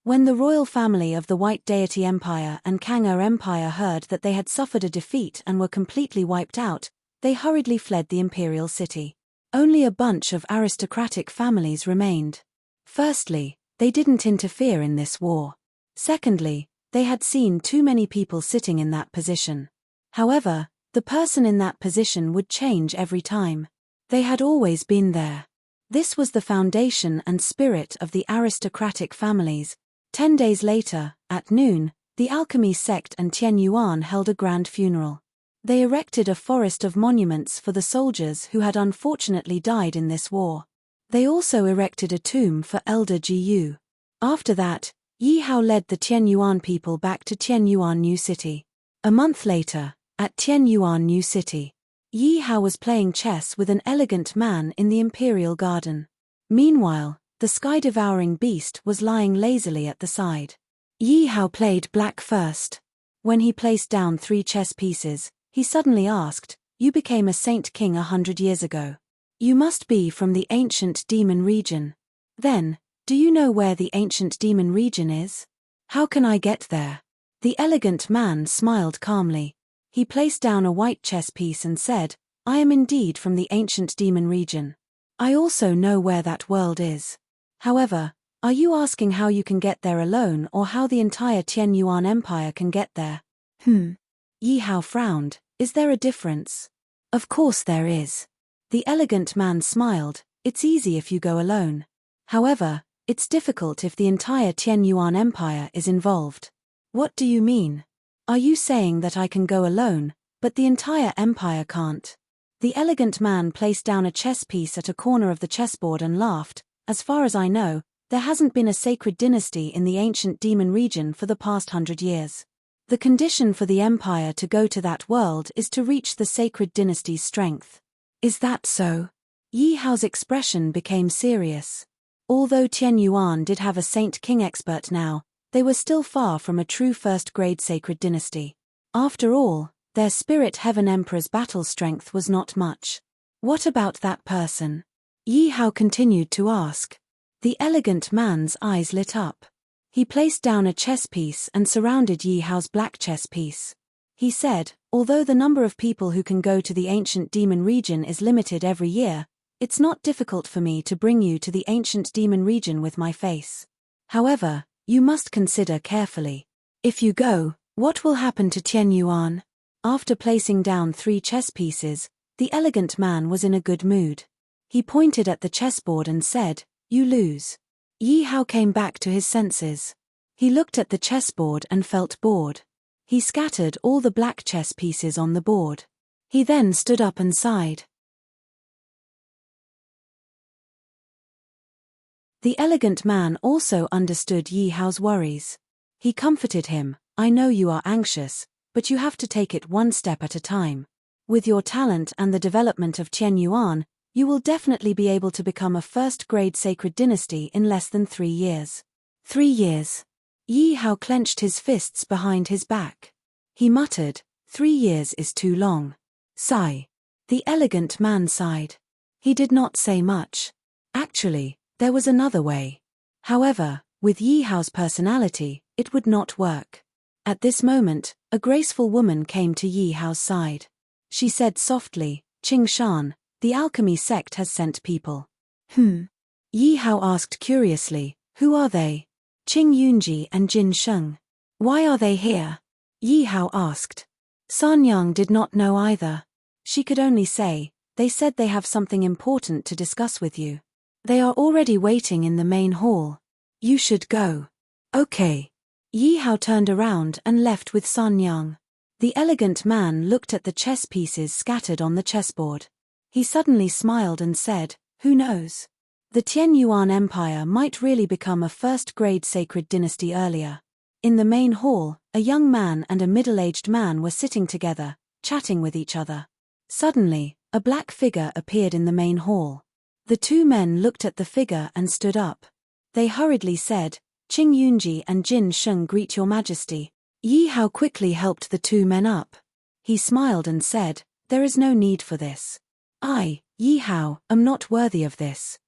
When the royal family of the White Deity Empire and Kang'er Empire heard that they had suffered a defeat and were completely wiped out, they hurriedly fled the imperial city. Only a bunch of aristocratic families remained. Firstly, they didn't interfere in this war. Secondly, they had seen too many people sitting in that position. However, the person in that position would change every time. They had always been there. This was the foundation and spirit of the aristocratic families. 10 days later, at noon, the alchemy sect and Tian Yuan held a grand funeral. They erected a forest of monuments for the soldiers who had unfortunately died in this war. They also erected a tomb for Elder Ji Yu. After that, Yi Hao led the Tian Yuan people back to Tian Yuan New City. A month later, at Tian Yuan New City, Yi Hao was playing chess with an elegant man in the imperial garden. Meanwhile, the sky-devouring beast was lying lazily at the side. Yi Hao played black first. When he placed down 3 chess pieces, he suddenly asked, "You became a saint king 100 years ago. You must be from the ancient demon region. Then, do you know where the ancient demon region is? How can I get there?" The elegant man smiled calmly. He placed down a white chess piece and said, "I am indeed from the ancient demon region. I also know where that world is. However, are you asking how you can get there alone or how the entire Tian Yuan Empire can get there?" Yi Hao frowned. "Is there a difference?" "Of course there is." The elegant man smiled. "It's easy if you go alone. However, it's difficult if the entire Tian Yuan Empire is involved." "What do you mean? Are you saying that I can go alone, but the entire empire can't?" The elegant man placed down a chess piece at a corner of the chessboard and laughed. "As far as I know, there hasn't been a sacred dynasty in the ancient demon region for the past 100 years. The condition for the empire to go to that world is to reach the sacred dynasty's strength." "Is that so?" Yi Hao's expression became serious. Although Tian Yuan did have a saint king expert now, they were still far from a true first-grade sacred dynasty. After all, their spirit heaven emperor's battle strength was not much. "What about that person?" Yi Hao continued to ask. The elegant man's eyes lit up. He placed down a chess piece and surrounded Yi Hao's black chess piece. He said, "Although the number of people who can go to the ancient demon region is limited every year, it's not difficult for me to bring you to the ancient demon region with my face. However, you must consider carefully. If you go, what will happen to Tian Yuan?" After placing down 3 chess pieces, the elegant man was in a good mood. He pointed at the chessboard and said, "You lose." Yi Hao came back to his senses. He looked at the chessboard and felt bored. He scattered all the black chess pieces on the board. He then stood up and sighed. The elegant man also understood Yi Hao's worries. He comforted him, "I know you are anxious, but you have to take it one step at a time. With your talent and the development of Tian Yuan, you will definitely be able to become a first-grade sacred dynasty in less than 3 years. 3 years. Yi Hao clenched his fists behind his back. He muttered, 3 years is too long. Sigh. The elegant man sighed. He did not say much. Actually, there was another way. However, with Yi Hao's personality, it would not work. At this moment, a graceful woman came to Yi Hao's side. She said softly, "Qing Shan, the alchemy sect has sent people." Yi Hao asked curiously, "Who are they?" "Qing Yunji and Jin Sheng." "Why are they here?" Yi Hao asked. San Yang did not know either. She could only say, "They said they have something important to discuss with you. They are already waiting in the main hall. You should go." "Okay." Yi Hao turned around and left with Sun Yang. The elegant man looked at the chess pieces scattered on the chessboard. He suddenly smiled and said, "Who knows? The Tian Yuan Empire might really become a first-grade sacred dynasty earlier." In the main hall, a young man and a middle-aged man were sitting together, chatting with each other. Suddenly, a black figure appeared in the main hall. The two men looked at the figure and stood up. They hurriedly said, "Qing Yunji and Jin Sheng greet your majesty." Yi Hao quickly helped the two men up. He smiled and said, "There is no need for this. I, Yi Hao, am not worthy of this."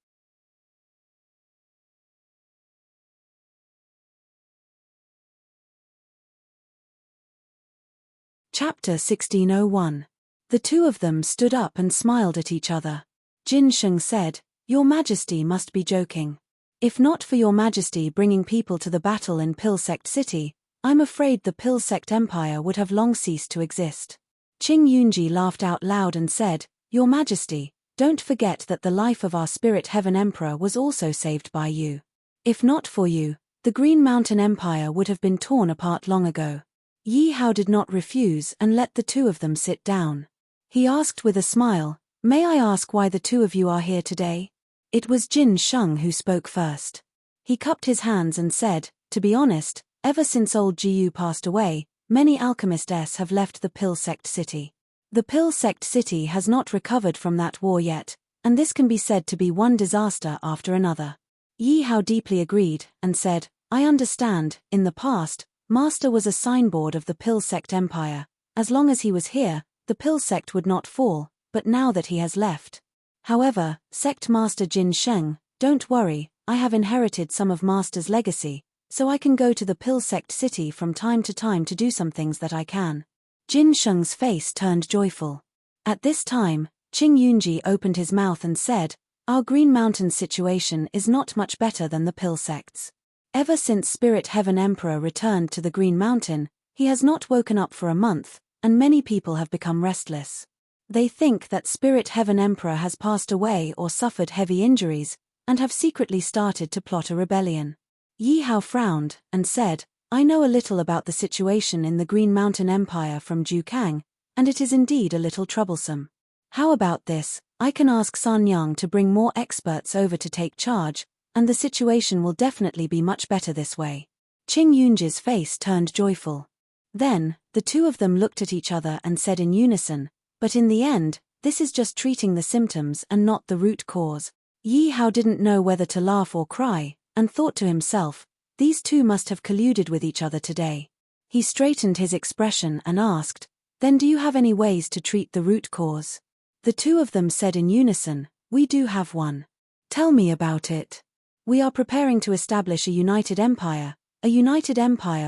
Chapter 1601. The two of them stood up and smiled at each other. Jin Sheng said, "Your Majesty must be joking. If not for your Majesty bringing people to the battle in Pill Sect City, I'm afraid the Pill Sect Empire would have long ceased to exist." Qing Yunji laughed out loud and said, "Your Majesty, don't forget that the life of our Spirit Heaven Emperor was also saved by you. If not for you, the Green Mountain Empire would have been torn apart long ago." Yi Hao did not refuse and let the two of them sit down. He asked with a smile, "May I ask why the two of you are here today?" It was Jin Sheng who spoke first. He cupped his hands and said, "To be honest, ever since old Jiyu passed away, many alchemists have left the Pill Sect City. The Pill Sect City has not recovered from that war yet, and this can be said to be one disaster after another." Yi Hao deeply agreed, and said, "I understand, in the past, Master was a signboard of the Pill Sect Empire. As long as he was here, the Pill Sect would not fall, but now that he has left. However, Sect Master Jin Sheng, don't worry, I have inherited some of Master's legacy, so I can go to the Pill Sect City from time to time to do some things that I can." Jin Sheng's face turned joyful. At this time, Qing Yunji opened his mouth and said, "Our Green Mountain situation is not much better than the Pill Sect's. Ever since Spirit Heaven Emperor returned to the Green Mountain, he has not woken up for a month, and many people have become restless. They think that Spirit Heaven Emperor has passed away or suffered heavy injuries, and have secretly started to plot a rebellion." Yi Hao frowned, and said, "I know a little about the situation in the Green Mountain Empire from Jukang, and it is indeed a little troublesome. How about this, I can ask San Yang to bring more experts over to take charge, and the situation will definitely be much better this way." Qing Yunji's face turned joyful. Then, the two of them looked at each other and said in unison, "But in the end, this is just treating the symptoms and not the root cause." Yi Hao didn't know whether to laugh or cry, and thought to himself, these two must have colluded with each other today. He straightened his expression and asked, "Then do you have any ways to treat the root cause?" The two of them said in unison, "We do have one." "Tell me about it." "We are preparing to establish a united empire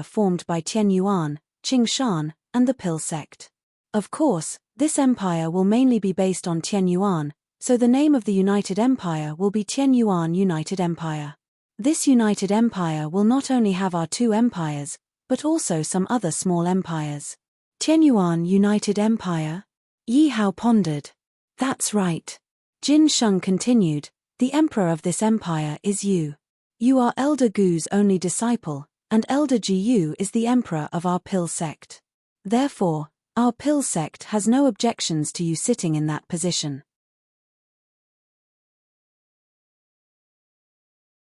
formed by Tian Yuan, Qing Shan, and the Pill Sect. Of course, this empire will mainly be based on Tian Yuan, so the name of the united empire will be Tian Yuan United Empire. This united empire will not only have our two empires, but also some other small empires." "Tian Yuan United Empire?" Yi Hao pondered. "That's right." Jin Sheng continued, "The emperor of this empire is you. You are Elder Gu's only disciple, and Elder Jiyu is the emperor of our Pill Sect. Therefore, our Pill Sect has no objections to you sitting in that position.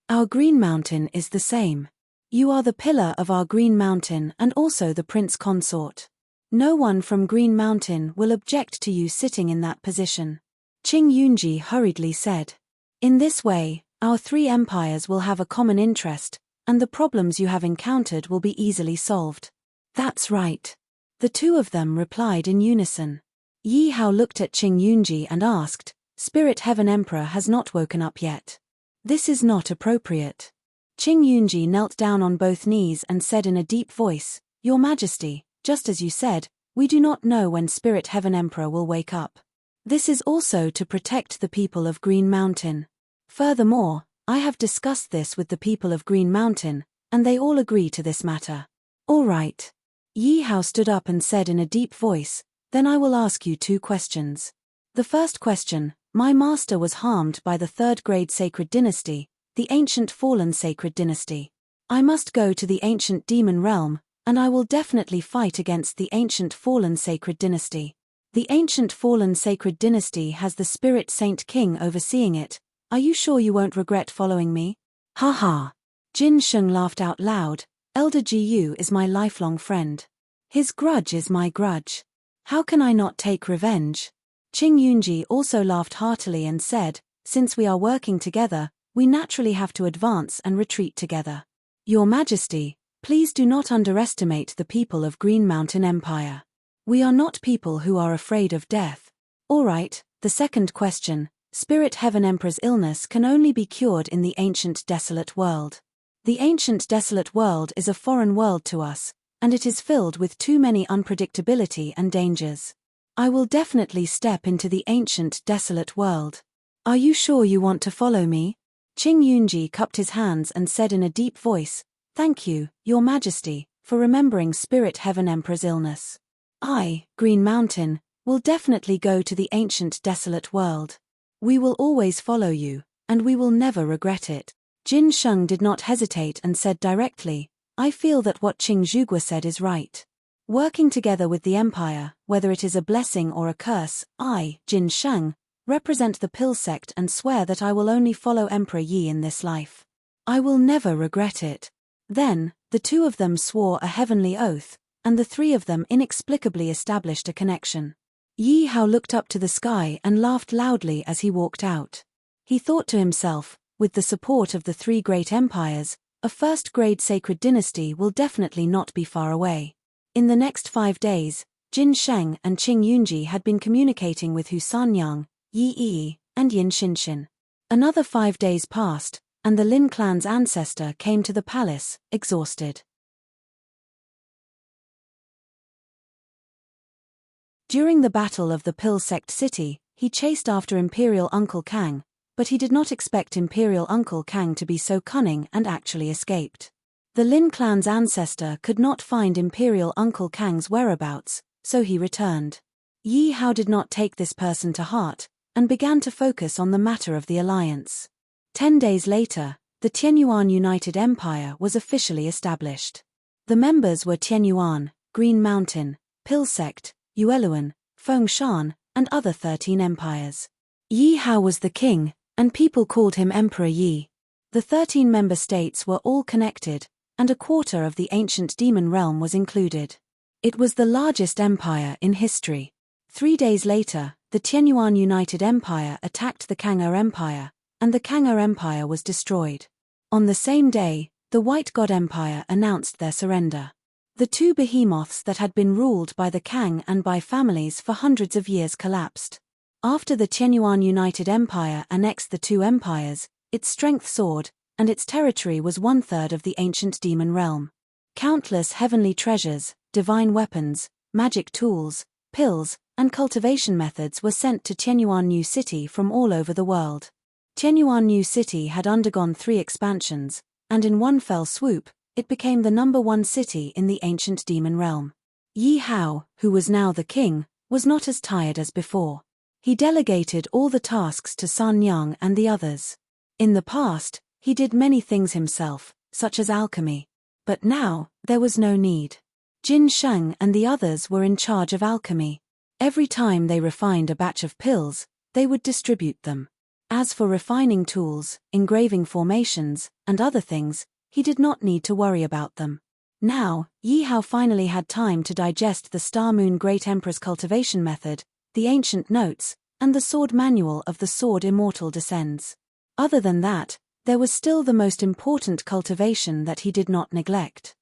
Our Green Mountain is the same. You are the pillar of our Green Mountain and also the prince consort. No one from Green Mountain will object to you sitting in that position." Qing Yunji hurriedly said. "In this way, our three empires will have a common interest, and the problems you have encountered will be easily solved." "That's right." The two of them replied in unison. Yi Hao looked at Qing Yunji and asked, "Spirit Heaven Emperor has not woken up yet. This is not appropriate." Qing Yunji knelt down on both knees and said in a deep voice, "Your Majesty, just as you said, we do not know when Spirit Heaven Emperor will wake up. This is also to protect the people of Green Mountain. Furthermore, I have discussed this with the people of Green Mountain, and they all agree to this matter." "All right." Yi Hao stood up and said in a deep voice, Then I will ask you 2 questions. The first question: my master was harmed by the 3rd grade sacred dynasty, the ancient fallen sacred dynasty. I must go to the ancient demon realm, and I will definitely fight against the ancient fallen sacred dynasty. The ancient fallen sacred dynasty has the spirit saint king overseeing it. Are you sure you won't regret following me? Ha ha. Jin Sheng laughed out loud. Elder Gu is my lifelong friend. His grudge is my grudge. How can I not take revenge? Qing Yunji also laughed heartily and said, since we are working together, we naturally have to advance and retreat together. Your Majesty, please do not underestimate the people of Green Mountain Empire. We are not people who are afraid of death. Alright, the second question: Spirit Heaven Emperor's illness can only be cured in the ancient desolate world. The ancient desolate world is a foreign world to us, and it is filled with too many unpredictability and dangers. I will definitely step into the ancient desolate world. Are you sure you want to follow me? Qing Yunji cupped his hands and said in a deep voice, Thank you, Your Majesty, for remembering Spirit Heaven Emperor's illness. I, Green Mountain, will definitely go to the ancient desolate world. We will always follow you, and we will never regret it. Jin Sheng did not hesitate and said directly, I feel that what Qing Zhuge said is right. Working together with the Empire, whether it is a blessing or a curse, I, Jin Sheng, represent the Pill sect and swear that I will only follow Emperor Yi in this life. I will never regret it. Then, the 2 of them swore a heavenly oath, and the 3 of them inexplicably established a connection. Yi Hao looked up to the sky and laughed loudly as he walked out. He thought to himself, with the support of the 3 great empires, a 1st-grade sacred dynasty will definitely not be far away. In the next 5 days, Jin Sheng and Qing Yunji had been communicating with Hu Sanyang, Yi Yi, and Yin Xinshin. Another 5 days passed, and the Lin clan's ancestor came to the palace, exhausted. During the battle of the Pill Sect City, he chased after Imperial Uncle Kang, but he did not expect Imperial Uncle Kang to be so cunning and actually escaped. The Lin clan's ancestor could not find Imperial Uncle Kang's whereabouts, so he returned. Yi Hao did not take this person to heart, and began to focus on the matter of the alliance. 10 days later, the Tianyuan United Empire was officially established. The members were Tianyuan, Green Mountain, Pill Sect, Yueluan, Fengshan, and other 13 empires. Yi Hao was the king, and people called him Emperor Yi. The 13 member states were all connected, and a quarter of the ancient demon realm was included. It was the largest empire in history. 3 days later, the Tianyuan United Empire attacked the Kang'er Empire, and the Kang'er Empire was destroyed. On the same day, the White God Empire announced their surrender. The 2 behemoths that had been ruled by the Kang and by families for hundreds of years collapsed. After the Tianyuan United Empire annexed the 2 empires, its strength soared, and its territory was 1/3 of the ancient demon realm. Countless heavenly treasures, divine weapons, magic tools, pills, and cultivation methods were sent to Tianyuan New City from all over the world. Tianyuan New City had undergone 3 expansions, and in one fell swoop, it became the #1 city in the ancient demon realm. Yi Hao, who was now the king, was not as tired as before. He delegated all the tasks to Sun Yang and the others. In the past, he did many things himself, such as alchemy. But now, there was no need. Jin Sheng and the others were in charge of alchemy. Every time they refined a batch of pills, they would distribute them. As for refining tools, engraving formations, and other things, he did not need to worry about them. Now, Yi Hao finally had time to digest the Star Moon Great Emperor's cultivation method, the ancient notes, and the sword manual of the Sword Immortal Descends. Other than that, there was still the most important cultivation that he did not neglect.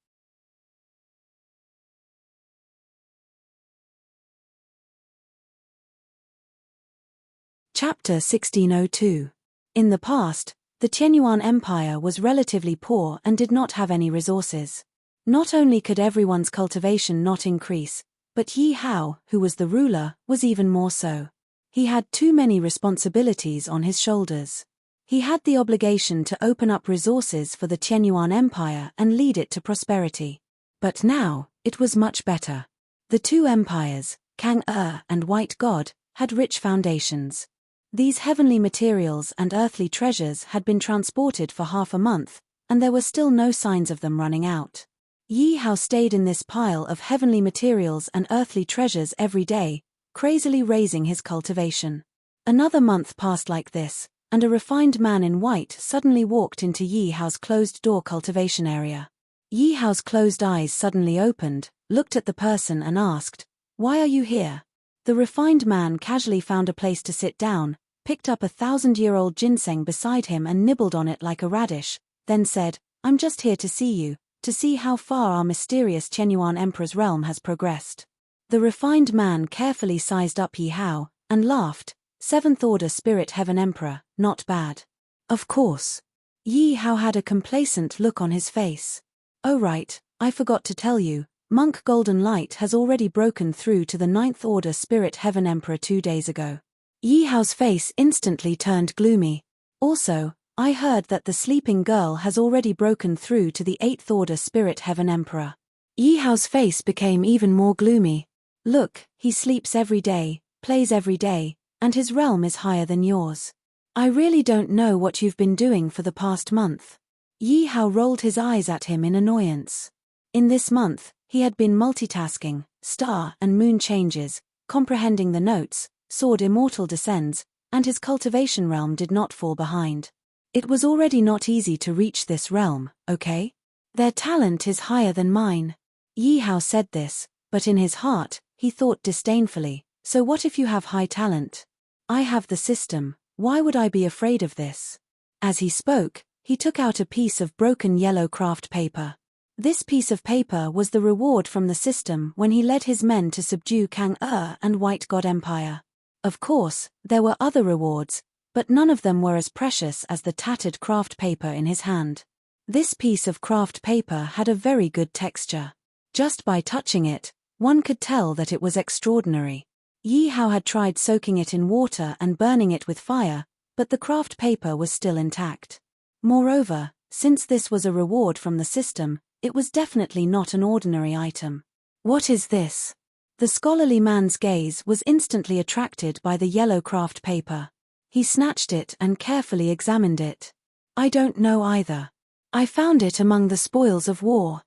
Chapter 1602. In the past, the Tianyuan Empire was relatively poor and did not have any resources. Not only could everyone's cultivation not increase, but Yi Hao, who was the ruler, was even more so. He had too many responsibilities on his shoulders. He had the obligation to open up resources for the Tianyuan Empire and lead it to prosperity. But now, it was much better. The 2 empires, Kang-er, and White God, had rich foundations. These heavenly materials and earthly treasures had been transported for half a month, and there were still no signs of them running out. Yi Hao stayed in this pile of heavenly materials and earthly treasures every day, crazily raising his cultivation. Another month passed like this, and a refined man in white suddenly walked into Yi Hao's closed-door cultivation area. Yi Hao's closed eyes suddenly opened, looked at the person and asked, "Why are you here?" The refined man casually found a place to sit down, picked up a 1,000-year-old ginseng beside him and nibbled on it like a radish, then said, "I'm just here to see you, to see how far our mysterious Qianyuan Emperor's realm has progressed." The refined man carefully sized up Yi Hao, and laughed. "Seventh Order Spirit Heaven Emperor, not bad." Of course. Yi Hao had a complacent look on his face. "Oh right, I forgot to tell you, Monk Golden Light has already broken through to the Ninth Order Spirit Heaven Emperor 2 days ago." Yi Hao's face instantly turned gloomy. "Also, I heard that the sleeping girl has already broken through to the 8th Order Spirit Heaven Emperor." Yi Hao's face became even more gloomy. "Look, he sleeps every day, plays every day, and his realm is higher than yours. I really don't know what you've been doing for the past month." Yi Hao rolled his eyes at him in annoyance. In this month, he had been multitasking, star and moon changes, comprehending the notes, sword immortal descends, and his cultivation realm did not fall behind. It was already not easy to reach this realm, okay? Their talent is higher than mine. Yi Hao said this, but in his heart, he thought disdainfully, "So what if you have high talent? I have the system, why would I be afraid of this?" As he spoke, he took out a piece of broken yellow craft paper. This piece of paper was the reward from the system when he led his men to subdue Kang-er and White God Empire. Of course, there were other rewards, but none of them were as precious as the tattered craft paper in his hand. This piece of craft paper had a very good texture. Just by touching it, one could tell that it was extraordinary. Yi Hao had tried soaking it in water and burning it with fire, but the craft paper was still intact. Moreover, since this was a reward from the system, it was definitely not an ordinary item. "What is this?" The scholarly man's gaze was instantly attracted by the yellow craft paper. He snatched it and carefully examined it. "I don't know either. I found it among the spoils of war.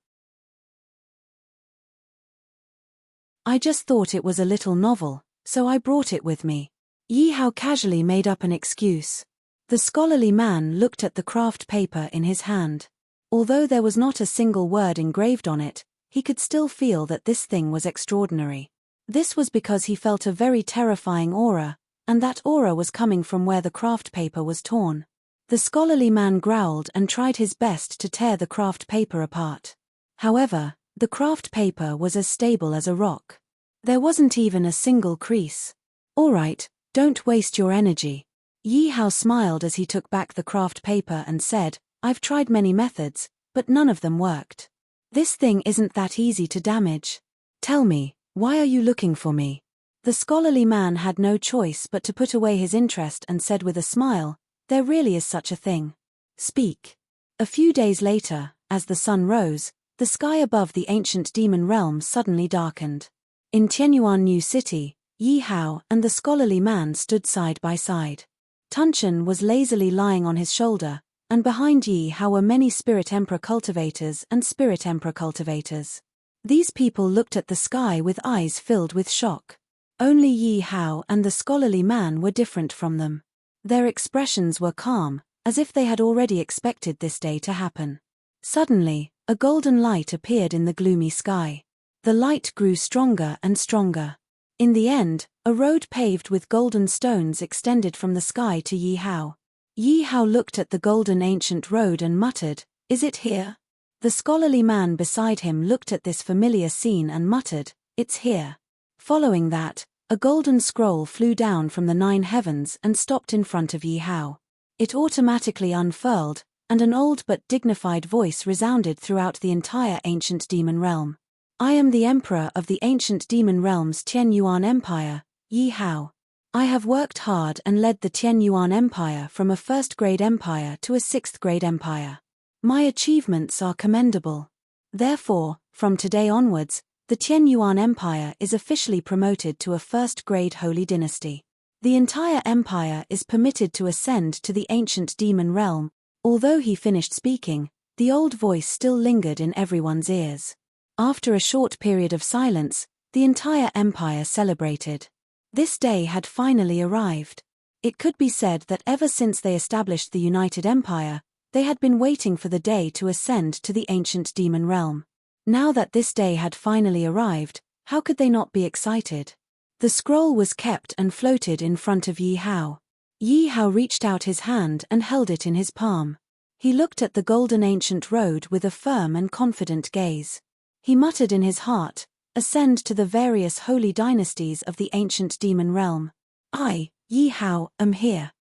I just thought it was a little novel, so I brought it with me." Yi Hao casually made up an excuse. The scholarly man looked at the craft paper in his hand. Although there was not a single word engraved on it, he could still feel that this thing was extraordinary. This was because he felt a very terrifying aura, and that aura was coming from where the craft paper was torn. The scholarly man growled and tried his best to tear the craft paper apart. However, the craft paper was as stable as a rock. There wasn't even a single crease. "All right, don't waste your energy." Yi Hao smiled as he took back the craft paper and said, "I've tried many methods, but none of them worked. This thing isn't that easy to damage. Tell me, why are you looking for me?" The scholarly man had no choice but to put away his interest and said with a smile, "There really is such a thing. Speak." A few days later, as the sun rose, the sky above the ancient demon realm suddenly darkened. In Qianyuan New City, Yi Hao and the scholarly man stood side by side. Tunchen was lazily lying on his shoulder, and behind Yi Hao were many Spirit Emperor cultivators and Spirit Emperor cultivators. These people looked at the sky with eyes filled with shock. Only Yi Hao and the scholarly man were different from them. Their expressions were calm, as if they had already expected this day to happen. Suddenly, a golden light appeared in the gloomy sky. The light grew stronger and stronger. In the end, a road paved with golden stones extended from the sky to Yi Hao. Yi Hao looked at the golden ancient road and muttered, "Is it here?" The scholarly man beside him looked at this familiar scene and muttered, "It's here." Following that, a golden scroll flew down from the 9 heavens and stopped in front of Yi Hao. It automatically unfurled, and an old but dignified voice resounded throughout the entire ancient demon realm. "I am the Emperor of the ancient demon realm's Qianyuan Empire, Yi Hao. I have worked hard and led the Qianyuan Empire from a 1st-grade empire to a 6th-grade empire. My achievements are commendable. Therefore, from today onwards, the Tianyuan Empire is officially promoted to a first-grade holy dynasty. The entire empire is permitted to ascend to the ancient demon realm. Although he finished speaking, the old voice still lingered in everyone's ears. After a short period of silence, the entire empire celebrated. This day had finally arrived. It could be said that ever since they established the United Empire, they had been waiting for the day to ascend to the ancient demon realm. Now that this day had finally arrived, how could they not be excited? The scroll was kept and floated in front of Yi Hao. Yi Hao reached out his hand and held it in his palm. He looked at the golden ancient road with a firm and confident gaze. He muttered in his heart, "Ascend to the various holy dynasties of the ancient demon realm. I, Yi Hao, am here."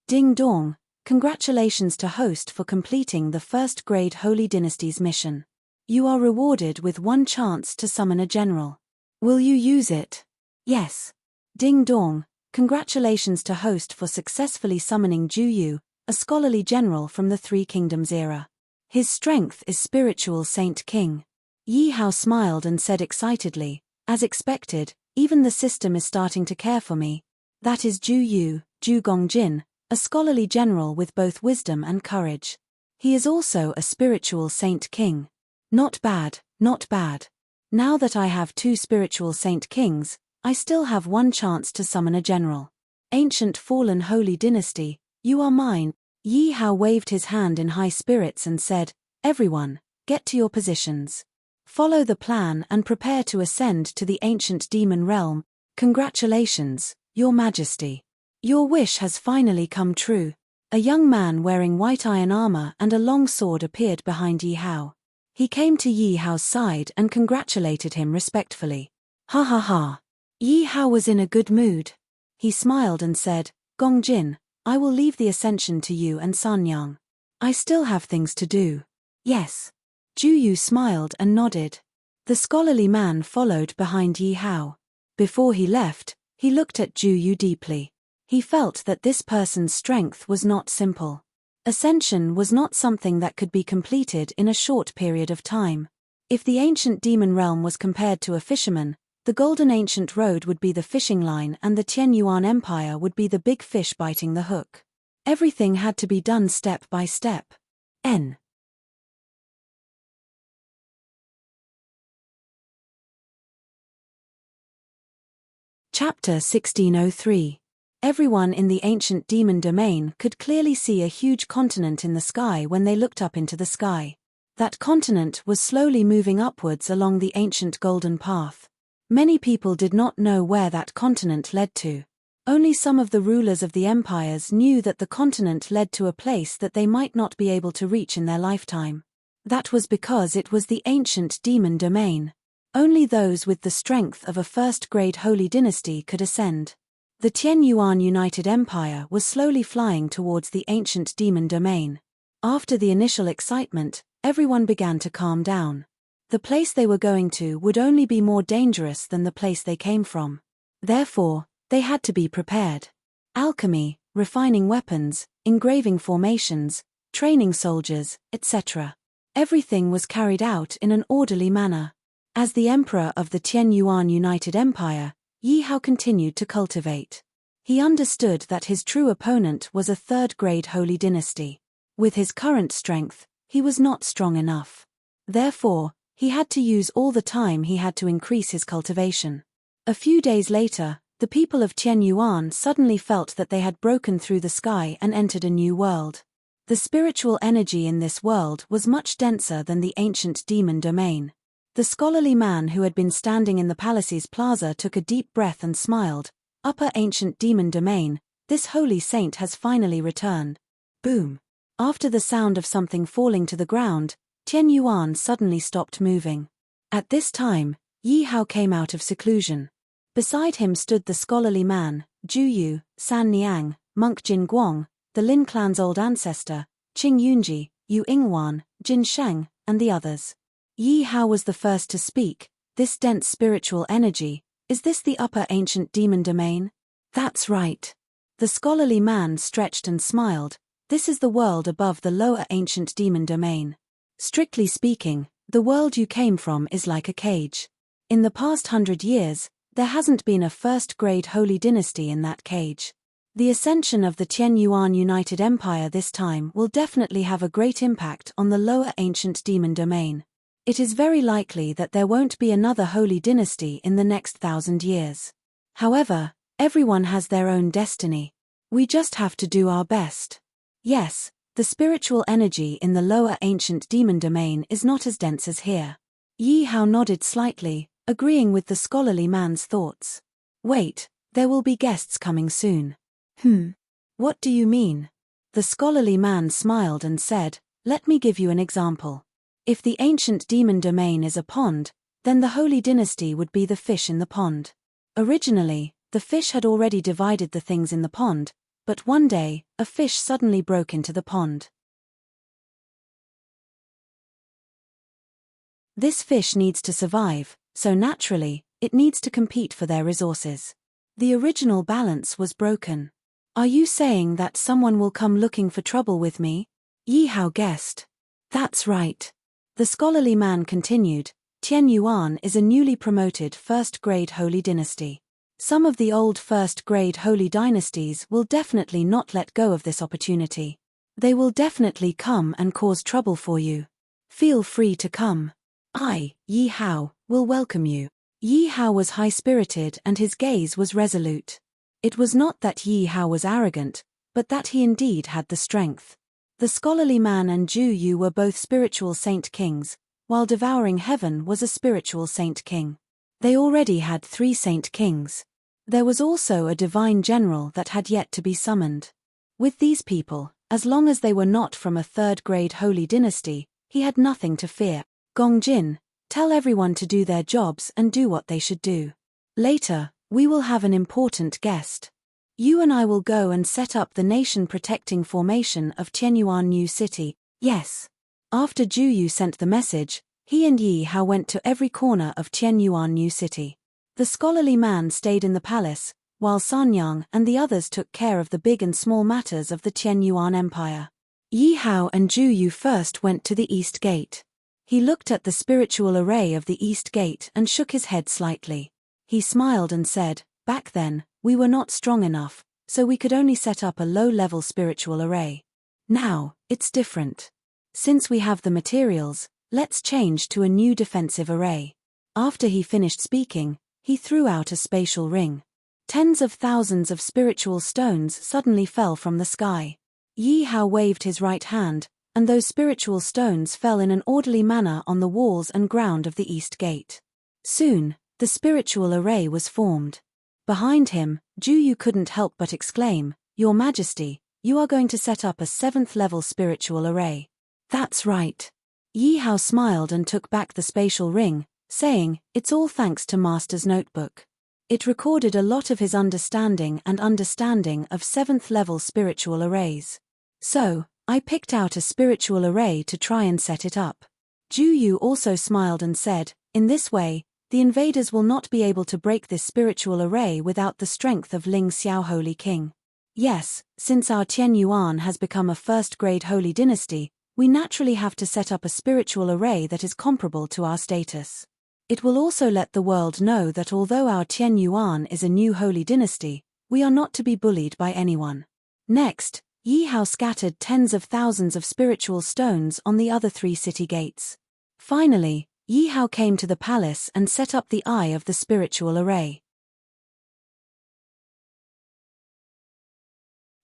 Ding dong, congratulations to host for completing the first-grade holy dynasty's mission. You are rewarded with one chance to summon a general. Will you use it? Yes. Ding dong, congratulations to host for successfully summoning Ju Yu, a scholarly general from the Three Kingdoms era. His strength is spiritual Saint King. Yi Hao smiled and said excitedly, "As expected, even the system is starting to care for me. That is Ju Yu, Ju Gongjin, a scholarly general with both wisdom and courage. He is also a spiritual Saint King. Not bad, not bad. Now that I have two spiritual Saint Kings, I still have one chance to summon a general. Ancient fallen holy dynasty, you are mine." Yi Hao waved his hand in high spirits and said, "Everyone, get to your positions. Follow the plan and prepare to ascend to the ancient demon realm. Congratulations, Your Majesty. Your wish has finally come true." A young man wearing white iron armor and a long sword appeared behind Yi Hao. He came to Yi Hao's side and congratulated him respectfully. Ha ha ha. Yi Hao was in a good mood. He smiled and said, "Gongjin, I will leave the ascension to you and Sanyang. I still have things to do." "Yes." Ju Yu smiled and nodded. The scholarly man followed behind Yi Hao. Before he left, he looked at Ju Yu deeply. He felt that this person's strength was not simple. Ascension was not something that could be completed in a short period of time. If the ancient demon realm was compared to a fisherman, the golden ancient road would be the fishing line and the Tianyuan Empire would be the big fish biting the hook. Everything had to be done step by step. N. Chapter 1603. Everyone in the ancient demon domain could clearly see a huge continent in the sky when they looked up into the sky. That continent was slowly moving upwards along the ancient golden path. Many people did not know where that continent led to. Only some of the rulers of the empires knew that the continent led to a place that they might not be able to reach in their lifetime. That was because it was the ancient demon domain. Only those with the strength of a first-grade holy dynasty could ascend. The Tianyuan United Empire was slowly flying towards the ancient demon domain. After the initial excitement, everyone began to calm down. The place they were going to would only be more dangerous than the place they came from. Therefore, they had to be prepared. Alchemy, refining weapons, engraving formations, training soldiers, etc. Everything was carried out in an orderly manner. As the emperor of the Tianyuan United Empire, Yi Hao continued to cultivate. He understood that his true opponent was a third-grade holy dynasty. With his current strength, he was not strong enough. Therefore, he had to use all the time he had to increase his cultivation. A few days later, the people of Tianyuan suddenly felt that they had broken through the sky and entered a new world. The spiritual energy in this world was much denser than the ancient demon domain. The scholarly man who had been standing in the palace's plaza took a deep breath and smiled. "Upper ancient demon domain, this holy saint has finally returned." Boom. After the sound of something falling to the ground, Tianyuan suddenly stopped moving. At this time, Yi Hao came out of seclusion. Beside him stood the scholarly man, Ju Yu, San Niang, monk Jin Guang, the Lin clan's old ancestor, Qing Yunji, Yu Ingwan, Jin Sheng, and the others. Yi Hao was the first to speak. "This dense spiritual energy, is this the upper ancient demon domain?" "That's right." The scholarly man stretched and smiled. "This is the world above the lower ancient demon domain." Strictly speaking, the world you came from is like a cage. In the past 100 years, there hasn't been a first-grade holy dynasty in that cage. The ascension of the Tian Yuan United Empire this time will definitely have a great impact on the lower ancient demon domain. It is very likely that there won't be another holy dynasty in the next 1,000 years. However, everyone has their own destiny. We just have to do our best. Yes, the spiritual energy in the lower ancient demon domain is not as dense as here. Yi Hao nodded slightly, agreeing with the scholarly man's thoughts. Wait, there will be guests coming soon. What do you mean? The scholarly man smiled and said, let me give you an example. If the ancient demon domain is a pond, then the holy dynasty would be the fish in the pond. Originally, the fish had already divided the things in the pond, but one day, a fish suddenly broke into the pond. This fish needs to survive, so naturally, it needs to compete for their resources. The original balance was broken. Are you saying that someone will come looking for trouble with me? Yi Hao guessed. That's right. The scholarly man continued, Tian Yuan is a newly promoted first-grade holy dynasty. Some of the old first-grade holy dynasties will definitely not let go of this opportunity. They will definitely come and cause trouble for you. Feel free to come. I, Yi Hao, will welcome you. Yi Hao was high-spirited and his gaze was resolute. It was not that Yi Hao was arrogant, but that he indeed had the strength. The scholarly man and Ju Yu were both spiritual saint kings, while devouring heaven was a spiritual saint king. They already had 3 saint kings. There was also a divine general that had yet to be summoned. With these people, as long as they were not from a third-grade holy dynasty, he had nothing to fear. Gongjin, tell everyone to do their jobs and do what they should do. Later, we will have an important guest. You and I will go and set up the nation-protecting formation of Tianyuan New City. Yes. After Ju Yu sent the message, he and Yi Hao went to every corner of Tianyuan New City. The scholarly man stayed in the palace, while Sanyang and the others took care of the big and small matters of the Tianyuan Empire. Yi Hao and Ju Yu first went to the East Gate. He looked at the spiritual array of the East Gate and shook his head slightly. He smiled and said, back then, we were not strong enough, so we could only set up a low-level spiritual array. Now, it's different. Since we have the materials, let's change to a new defensive array. After he finished speaking, he threw out a spatial ring. Tens of thousands of spiritual stones suddenly fell from the sky. Yi Hao waved his right hand, and those spiritual stones fell in an orderly manner on the walls and ground of the East Gate. Soon, the spiritual array was formed. Behind him, Ju Yu couldn't help but exclaim, Your Majesty, you are going to set up a 7th-level spiritual array. That's right. Yi Hao smiled and took back the spatial ring, saying, It's all thanks to Master's notebook. It recorded a lot of his understanding of 7th-level spiritual arrays. So, I picked out a spiritual array to try and set it up. Ju Yu also smiled and said, In this way, the invaders will not be able to break this spiritual array without the strength of Ling Xiao Holy King. Yes, since our Tian Yuan has become a first-grade holy dynasty, we naturally have to set up a spiritual array that is comparable to our status. It will also let the world know that although our Tian Yuan is a new holy dynasty, we are not to be bullied by anyone. Next, Yi Hao scattered tens of thousands of spiritual stones on the other 3 city gates. Finally, Yi Hao came to the palace and set up the eye of the spiritual array.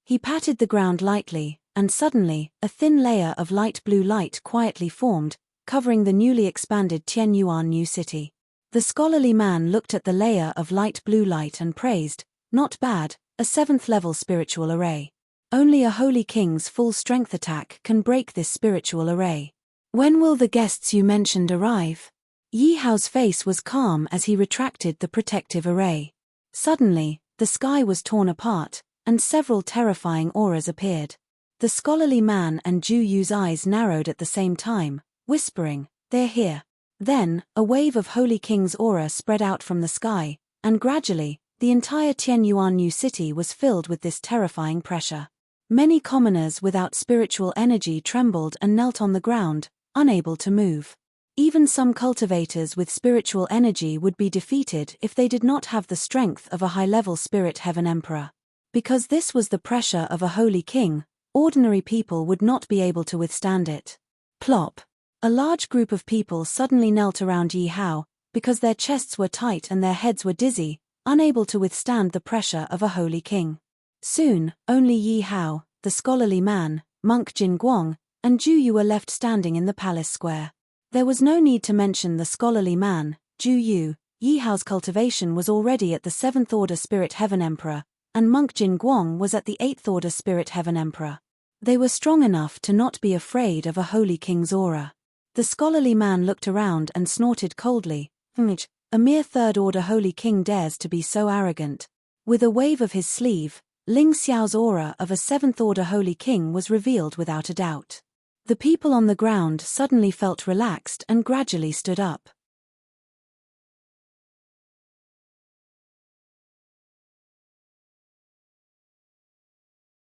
He patted the ground lightly, and suddenly, a thin layer of light blue light quietly formed, covering the newly expanded Tianyuan New City. The scholarly man looked at the layer of light blue light and praised, Not bad, a 7th-level spiritual array. Only a holy king's full-strength attack can break this spiritual array. When will the guests you mentioned arrive? Yi Hao's face was calm as he retracted the protective array. Suddenly, the sky was torn apart, and several terrifying auras appeared. The scholarly man and Ju Yu's eyes narrowed at the same time, whispering, They're here. Then, a wave of Holy King's aura spread out from the sky, and gradually, the entire Tianyuan New City was filled with this terrifying pressure. Many commoners without spiritual energy trembled and knelt on the ground, unable to move. Even some cultivators with spiritual energy would be defeated if they did not have the strength of a high-level spirit heaven emperor. Because this was the pressure of a holy king, ordinary people would not be able to withstand it. Plop. A large group of people suddenly knelt around Yi Hao, because their chests were tight and their heads were dizzy, unable to withstand the pressure of a holy king. Soon, only Yi Hao, the scholarly man, monk Jin Guang, and Ju Yu were left standing in the palace square. There was no need to mention the scholarly man, Ju Yu. Yi Hao's cultivation was already at the 7th Order Spirit Heaven Emperor, and monk Jin Guang was at the 8th Order Spirit Heaven Emperor. They were strong enough to not be afraid of a holy king's aura. The scholarly man looked around and snorted coldly. A mere 3rd Order holy king dares to be so arrogant. With a wave of his sleeve, Ling Xiao's aura of a 7th Order holy king was revealed without a doubt. The people on the ground suddenly felt relaxed and gradually stood up.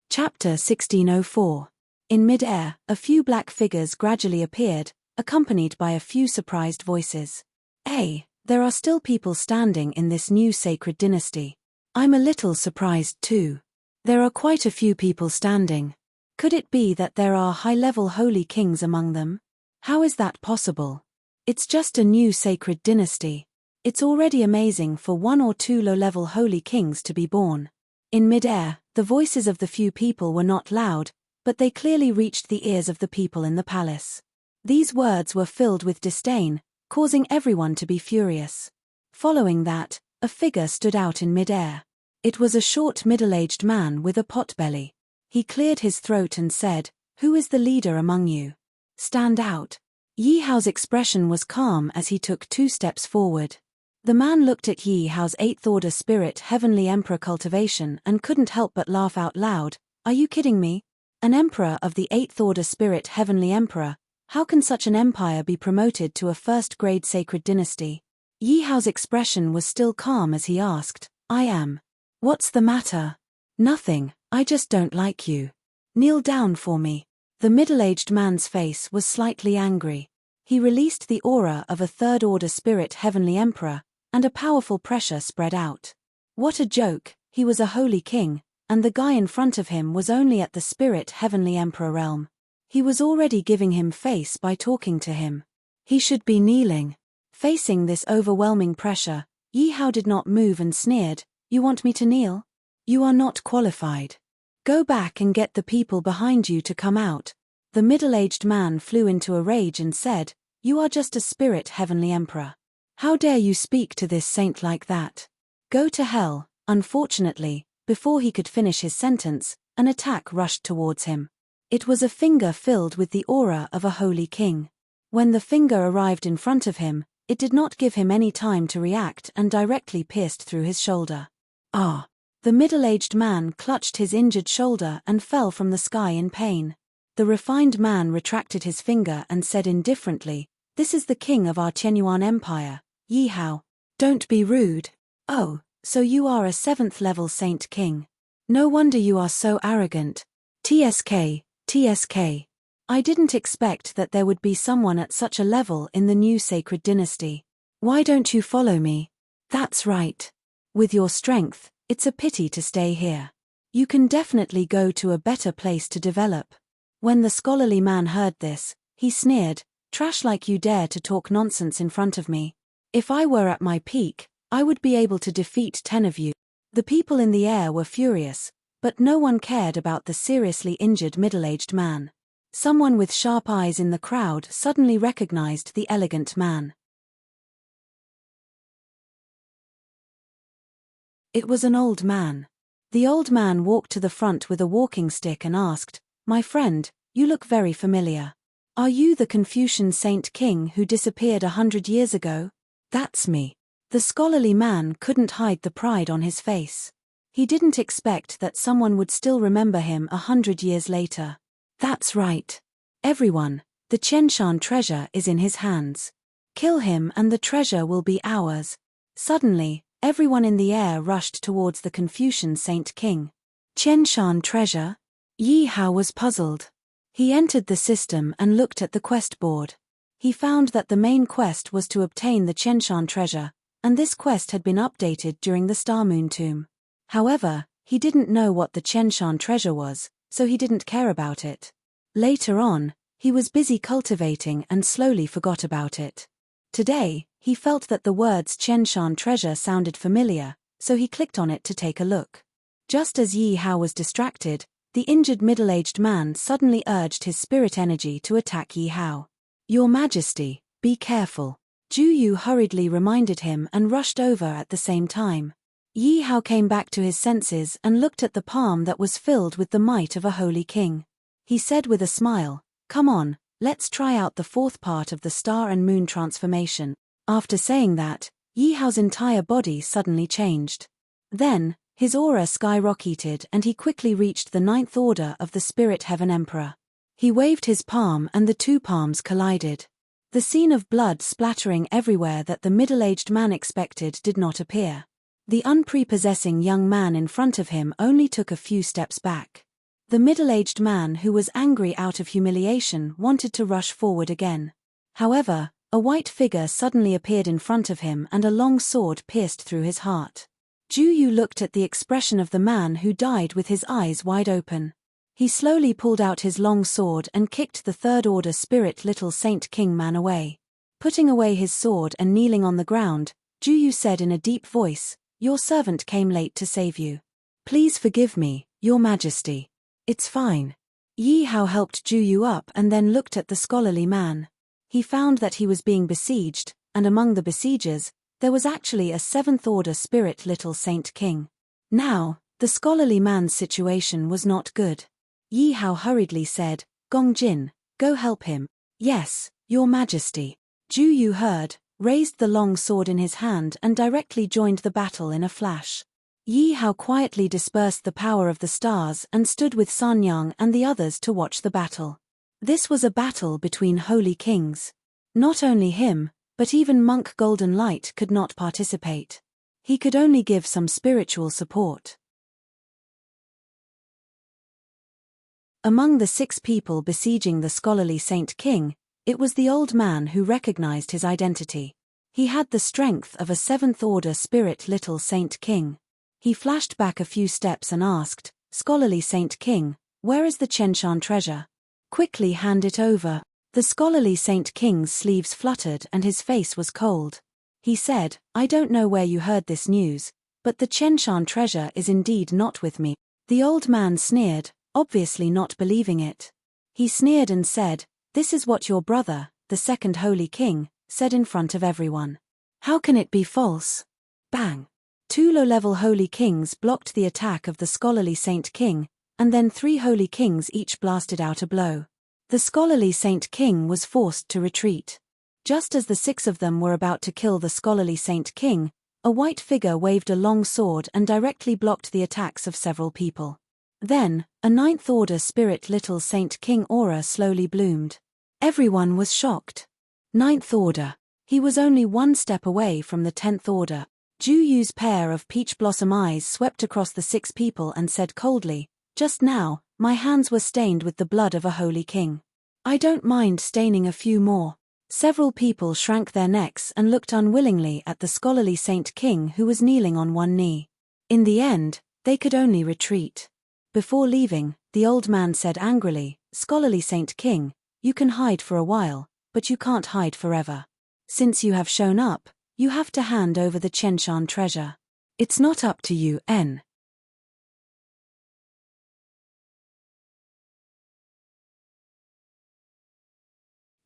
Chapter 1604. In mid-air, a few black figures gradually appeared, accompanied by a few surprised voices. Hey, there are still people standing in this new sacred dynasty. I'm a little surprised too. There are quite a few people standing. Could it be that there are high-level holy kings among them? How is that possible? It's just a new sacred dynasty. It's already amazing for 1 or 2 low-level holy kings to be born. In mid-air, the voices of the few people were not loud, but they clearly reached the ears of the people in the palace. These words were filled with disdain, causing everyone to be furious. Following that, a figure stood out in mid-air. It was a short middle-aged man with a potbelly. He cleared his throat and said, "Who is the leader among you? Stand out." Yi Hao's expression was calm as he took 2 steps forward. The man looked at Yi Hao's 8th Order Spirit Heavenly Emperor cultivation and couldn't help but laugh out loud. Are you kidding me? An emperor of the 8th Order Spirit Heavenly Emperor? How can such an empire be promoted to a first-grade sacred dynasty? Yi Hao's expression was still calm as he asked, I am. What's the matter? Nothing, I just don't like you. Kneel down for me. The middle-aged man's face was slightly angry. He released the aura of a 3rd Order Spirit Heavenly Emperor, and a powerful pressure spread out. What a joke, he was a holy king, and the guy in front of him was only at the Spirit Heavenly Emperor realm. He was already giving him face by talking to him. He should be kneeling. Facing this overwhelming pressure, Yi Hao did not move and sneered, You want me to kneel? You are not qualified. Go back and get the people behind you to come out. The middle-aged man flew into a rage and said, You are just a Spirit Heavenly Emperor. How dare you speak to this saint like that? Go to hell. Unfortunately, before he could finish his sentence, an attack rushed towards him. It was a finger filled with the aura of a holy king. When the finger arrived in front of him, it did not give him any time to react and directly pierced through his shoulder. Ah! The middle-aged man clutched his injured shoulder and fell from the sky in pain. The refined man retracted his finger and said indifferently, This is the king of our Qianyuan Empire, Yi Hao. Don't be rude. Oh, so you are a 7th-level saint king. No wonder you are so arrogant. TSK, TSK. I didn't expect that there would be someone at such a level in the new sacred dynasty. Why don't you follow me? That's right. With your strength, it's a pity to stay here. You can definitely go to a better place to develop. When the scholarly man heard this, he sneered, Trash like you dare to talk nonsense in front of me. If I were at my peak, I would be able to defeat 10 of you. The people in the air were furious, but no one cared about the seriously injured middle-aged man. Someone with sharp eyes in the crowd suddenly recognized the elegant man. It was an old man. The old man walked to the front with a walking stick and asked, My friend, you look very familiar. Are you the Confucian Saint King who disappeared 100 years ago? That's me. The scholarly man couldn't hide the pride on his face. He didn't expect that someone would still remember him 100 years later. That's right. Everyone, the Qianshan treasure is in his hands. Kill him and the treasure will be ours. Suddenly, everyone in the air rushed towards the Confucian Saint King. Qianshan treasure? Yi Hao was puzzled. He entered the system and looked at the quest board. He found that the main quest was to obtain the Chenshan treasure, and this quest had been updated during the Star Moon tomb. However, he didn't know what the Chenshan treasure was, so he didn't care about it. Later on, he was busy cultivating and slowly forgot about it. Today, he felt that the words Chenshan treasure sounded familiar, so he clicked on it to take a look. Just as Yi Hao was distracted, the injured middle-aged man suddenly urged his spirit energy to attack Yi Hao. "Your Majesty, be careful." Ju Yu hurriedly reminded him and rushed over at the same time. Yi Hao came back to his senses and looked at the palm that was filled with the might of a holy king. He said with a smile, "Come on, let's try out the fourth part of the star and moon transformation." After saying that, Yi Hao's entire body suddenly changed. Then, his aura skyrocketed and he quickly reached the ninth order of the Spirit Heaven Emperor. He waved his palm and the two palms collided. The scene of blood splattering everywhere that the middle-aged man expected did not appear. The unprepossessing young man in front of him only took a few steps back. The middle-aged man, who was angry out of humiliation, wanted to rush forward again. However, a white figure suddenly appeared in front of him and a long sword pierced through his heart. Ju Yu looked at the expression of the man who died with his eyes wide open. He slowly pulled out his long sword and kicked the third-order spirit little Saint King man away. Putting away his sword and kneeling on the ground, Ju Yu said in a deep voice, "Your servant came late to save you. Please forgive me, Your Majesty." "It's fine." Yi Hao helped Ju Yu up and then looked at the scholarly man. He found that he was being besieged, and among the besiegers, there was actually a seventh-order spirit little Saint King. Now, the scholarly man's situation was not good. Yi Hao hurriedly said, "Gong Jin, go help him." "Yes, Your Majesty." Ju Yu heard, raised the long sword in his hand and directly joined the battle in a flash. Yi Hao quietly dispersed the power of the stars and stood with Sanyang and the others to watch the battle. This was a battle between holy kings. Not only him, but even Monk Golden Light could not participate. He could only give some spiritual support. Among the 6 people besieging the scholarly Saint King, it was the old man who recognized his identity. He had the strength of a 7th-order spirit little Saint King. He flashed back a few steps and asked, "Scholarly Saint King, where is the Chenshan treasure? Quickly hand it over." The scholarly Saint King's sleeves fluttered and his face was cold. He said, "I don't know where you heard this news, but the Chenshan treasure is indeed not with me." The old man sneered, obviously not believing it. He sneered and said, "This is what your brother, the second holy king, said in front of everyone. How can it be false?" Bang! 2 low-level holy kings blocked the attack of the scholarly Saint King, and then 3 holy kings each blasted out a blow. The scholarly Saint King was forced to retreat. Just as the 6 of them were about to kill the scholarly Saint King, a white figure waved a long sword and directly blocked the attacks of several people. Then, a 9th-order spirit little Saint King aura slowly bloomed. Everyone was shocked. 9th order. He was only 1 step away from the 10th order. Ju Yu's pair of peach blossom eyes swept across the 6 people and said coldly, "Just now, my hands were stained with the blood of a holy king. I don't mind staining a few more." Several people shrank their necks and looked unwillingly at the scholarly Saint King who was kneeling on one knee. In the end, they could only retreat. Before leaving, the old man said angrily, "Scholarly Saint King, you can hide for a while, but you can't hide forever. Since you have shown up, you have to hand over the Chenshan treasure. It's not up to you, N."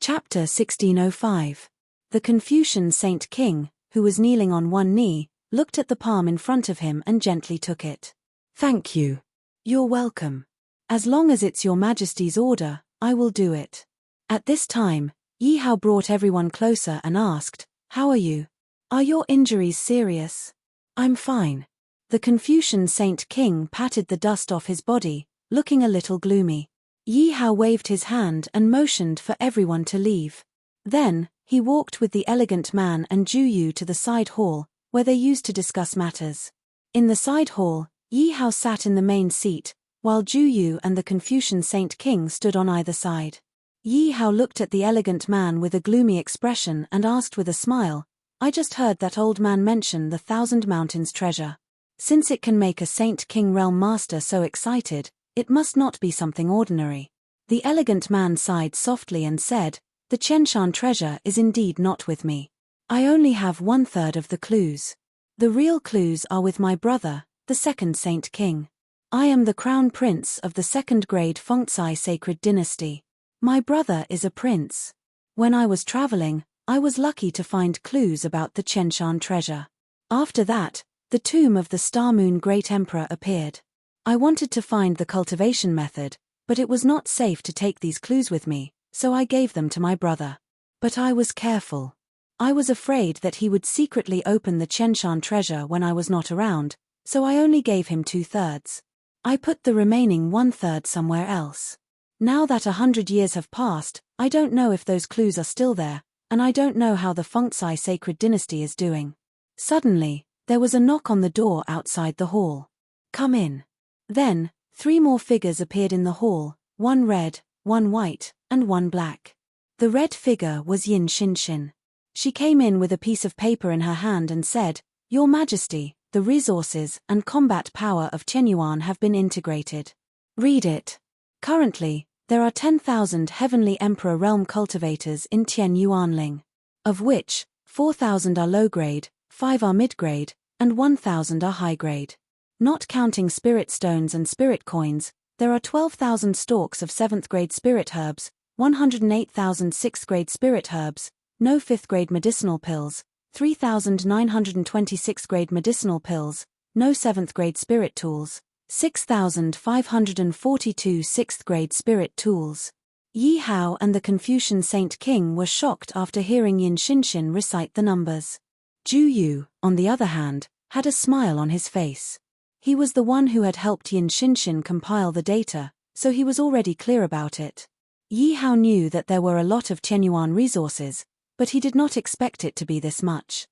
Chapter 1605. The Confucian Saint King, who was kneeling on one knee, looked at the palm in front of him and gently took it. "Thank you. You're welcome. As long as it's Your Majesty's order, I will do it." At this time, Yi Hao brought everyone closer and asked, "How are you? Are your injuries serious?" "I'm fine." The Confucian Saint King patted the dust off his body, looking a little gloomy. Yi Hao waved his hand and motioned for everyone to leave. Then, he walked with the elegant man and Ju Yu to the side hall, where they used to discuss matters. In the side hall, Yi Hao sat in the main seat, while Ju Yu and the Confucian Saint King stood on either side. Yi Hao looked at the elegant man with a gloomy expression and asked with a smile, "I just heard that old man mention the Thousand Mountains treasure. Since it can make a Saint King realm master so excited, it must not be something ordinary." The elegant man sighed softly and said, "The Qianshan treasure is indeed not with me. I only have 1/3 of the clues. The real clues are with my brother, the second Saint King. I am the crown prince of the second-grade Fengcai sacred dynasty. My brother is a prince. When I was traveling, I was lucky to find clues about the Qianshan treasure. After that, the tomb of the Star Moon Great Emperor appeared. I wanted to find the cultivation method, but it was not safe to take these clues with me, so I gave them to my brother. But I was careful. I was afraid that he would secretly open the Qianshan treasure when I was not around, so I only gave him 2/3. I put the remaining 1/3 somewhere else. Now that 100 years have passed, I don't know if those clues are still there, and I don't know how the Fengcai sacred dynasty is doing." Suddenly, there was a knock on the door outside the hall. "Come in." Then, 3 more figures appeared in the hall, 1 red, 1 white, and 1 black. The red figure was Yin Xinshin. She came in with a piece of paper in her hand and said, "Your Majesty, the resources and combat power of Qianyuan have been integrated. Read it. Currently, there are 10,000 Heavenly Emperor realm cultivators in Tianyuanling, of which 4,000 are low-grade, 5 are mid-grade, and 1,000 are high-grade. Not counting spirit stones and spirit coins, there are 12,000 stalks of 7th-grade spirit herbs, 108,000 6th-grade spirit herbs, no 5th-grade medicinal pills, 3,926 grade medicinal pills, no 7th-grade spirit tools, 6,542 6th-grade spirit tools." Yi Hao and the Confucian Saint King were shocked after hearing Yin Xinshin recite the numbers. Ju Yu, on the other hand, had a smile on his face. He was the one who had helped Yin Xinshin compile the data, so he was already clear about it. Yi Hao knew that there were a lot of Qianyuan resources, but he did not expect it to be this much.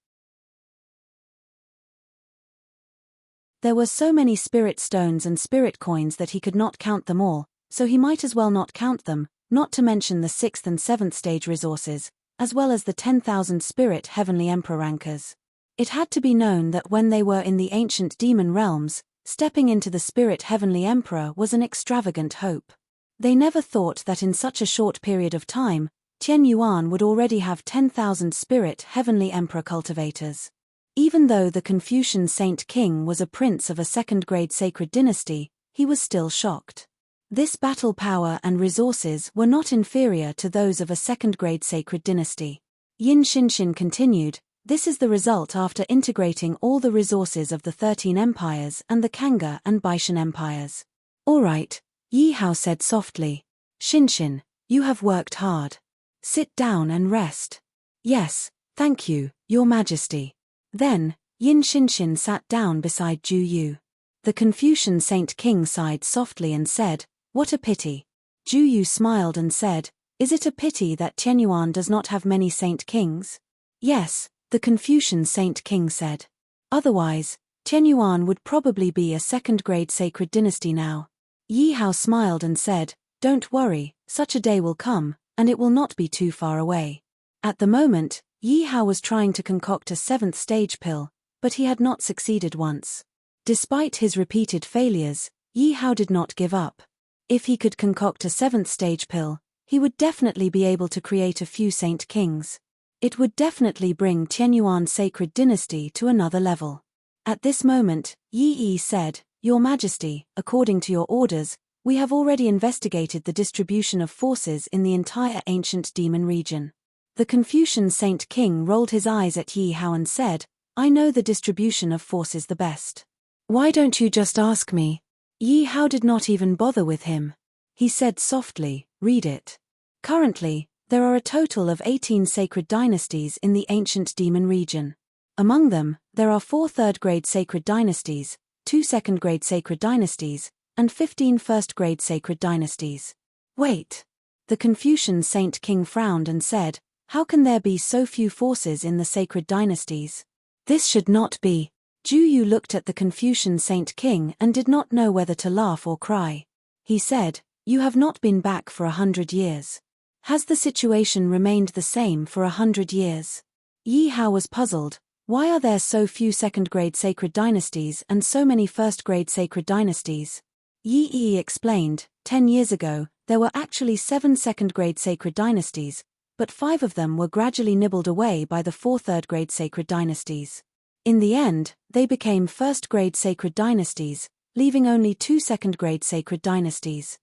There were so many spirit stones and spirit coins that he could not count them all, so he might as well not count them, not to mention the 6th and 7th stage resources, as well as the 10,000 spirit Heavenly Emperor rankers. It had to be known that when they were in the ancient demon realms, stepping into the spirit Heavenly Emperor was an extravagant hope. They never thought that in such a short period of time, Tianyuan would already have 10,000 spirit Heavenly Emperor cultivators. Even though the Confucian Saint King was a prince of a second-grade sacred dynasty, he was still shocked. This battle power and resources were not inferior to those of a second-grade sacred dynasty. Yin Xinshin continued, "This is the result after integrating all the resources of the 13 empires and the Kanga and Baishan empires." "All right," Yi Hao said softly. "Xinshin, you have worked hard. Sit down and rest." "Yes, thank you, Your Majesty." Then, Yin Xinshin sat down beside Ju Yu. The Confucian Saint King sighed softly and said, "What a pity." Ju Yu smiled and said, "Is it a pity that Tianyuan does not have many Saint Kings?" "Yes," the Confucian Saint King said. "Otherwise, Tianyuan would probably be a second-grade sacred dynasty now." Yi Hao smiled and said, "Don't worry, such a day will come, and it will not be too far away." At the moment, Yi Hao was trying to concoct a 7th stage pill, but he had not succeeded once. Despite his repeated failures, Yi Hao did not give up. If he could concoct a 7th stage pill, he would definitely be able to create a few Saint Kings. It would definitely bring Tianyuan's sacred dynasty to another level. At this moment, Yi said, "Your Majesty, according to your orders, we have already investigated the distribution of forces in the entire ancient demon region." The Confucian Saint King rolled his eyes at Yi Hao and said, "I know the distribution of forces the best. Why don't you just ask me?" Yi Hao did not even bother with him. He said softly, "Read it. Currently, there are a total of 18 sacred dynasties in the ancient demon region. Among them, there are 4 third-grade sacred dynasties, 2 second-grade sacred dynasties, and 15 first-grade sacred dynasties." "Wait." The Confucian Saint King frowned and said, "How can there be so few forces in the sacred dynasties? This should not be." Yu looked at the Confucian Saint King and did not know whether to laugh or cry. He said, "You have not been back for 100 years. Has the situation remained the same for 100 years? Yi Hao was puzzled. Why are there so few second-grade sacred dynasties and so many first-grade sacred dynasties? Yi explained, 10 years ago, there were actually 7 second-grade sacred dynasties, but 5 of them were gradually nibbled away by the 4 third-grade sacred dynasties. In the end, they became first-grade sacred dynasties, leaving only 2 second-grade sacred dynasties.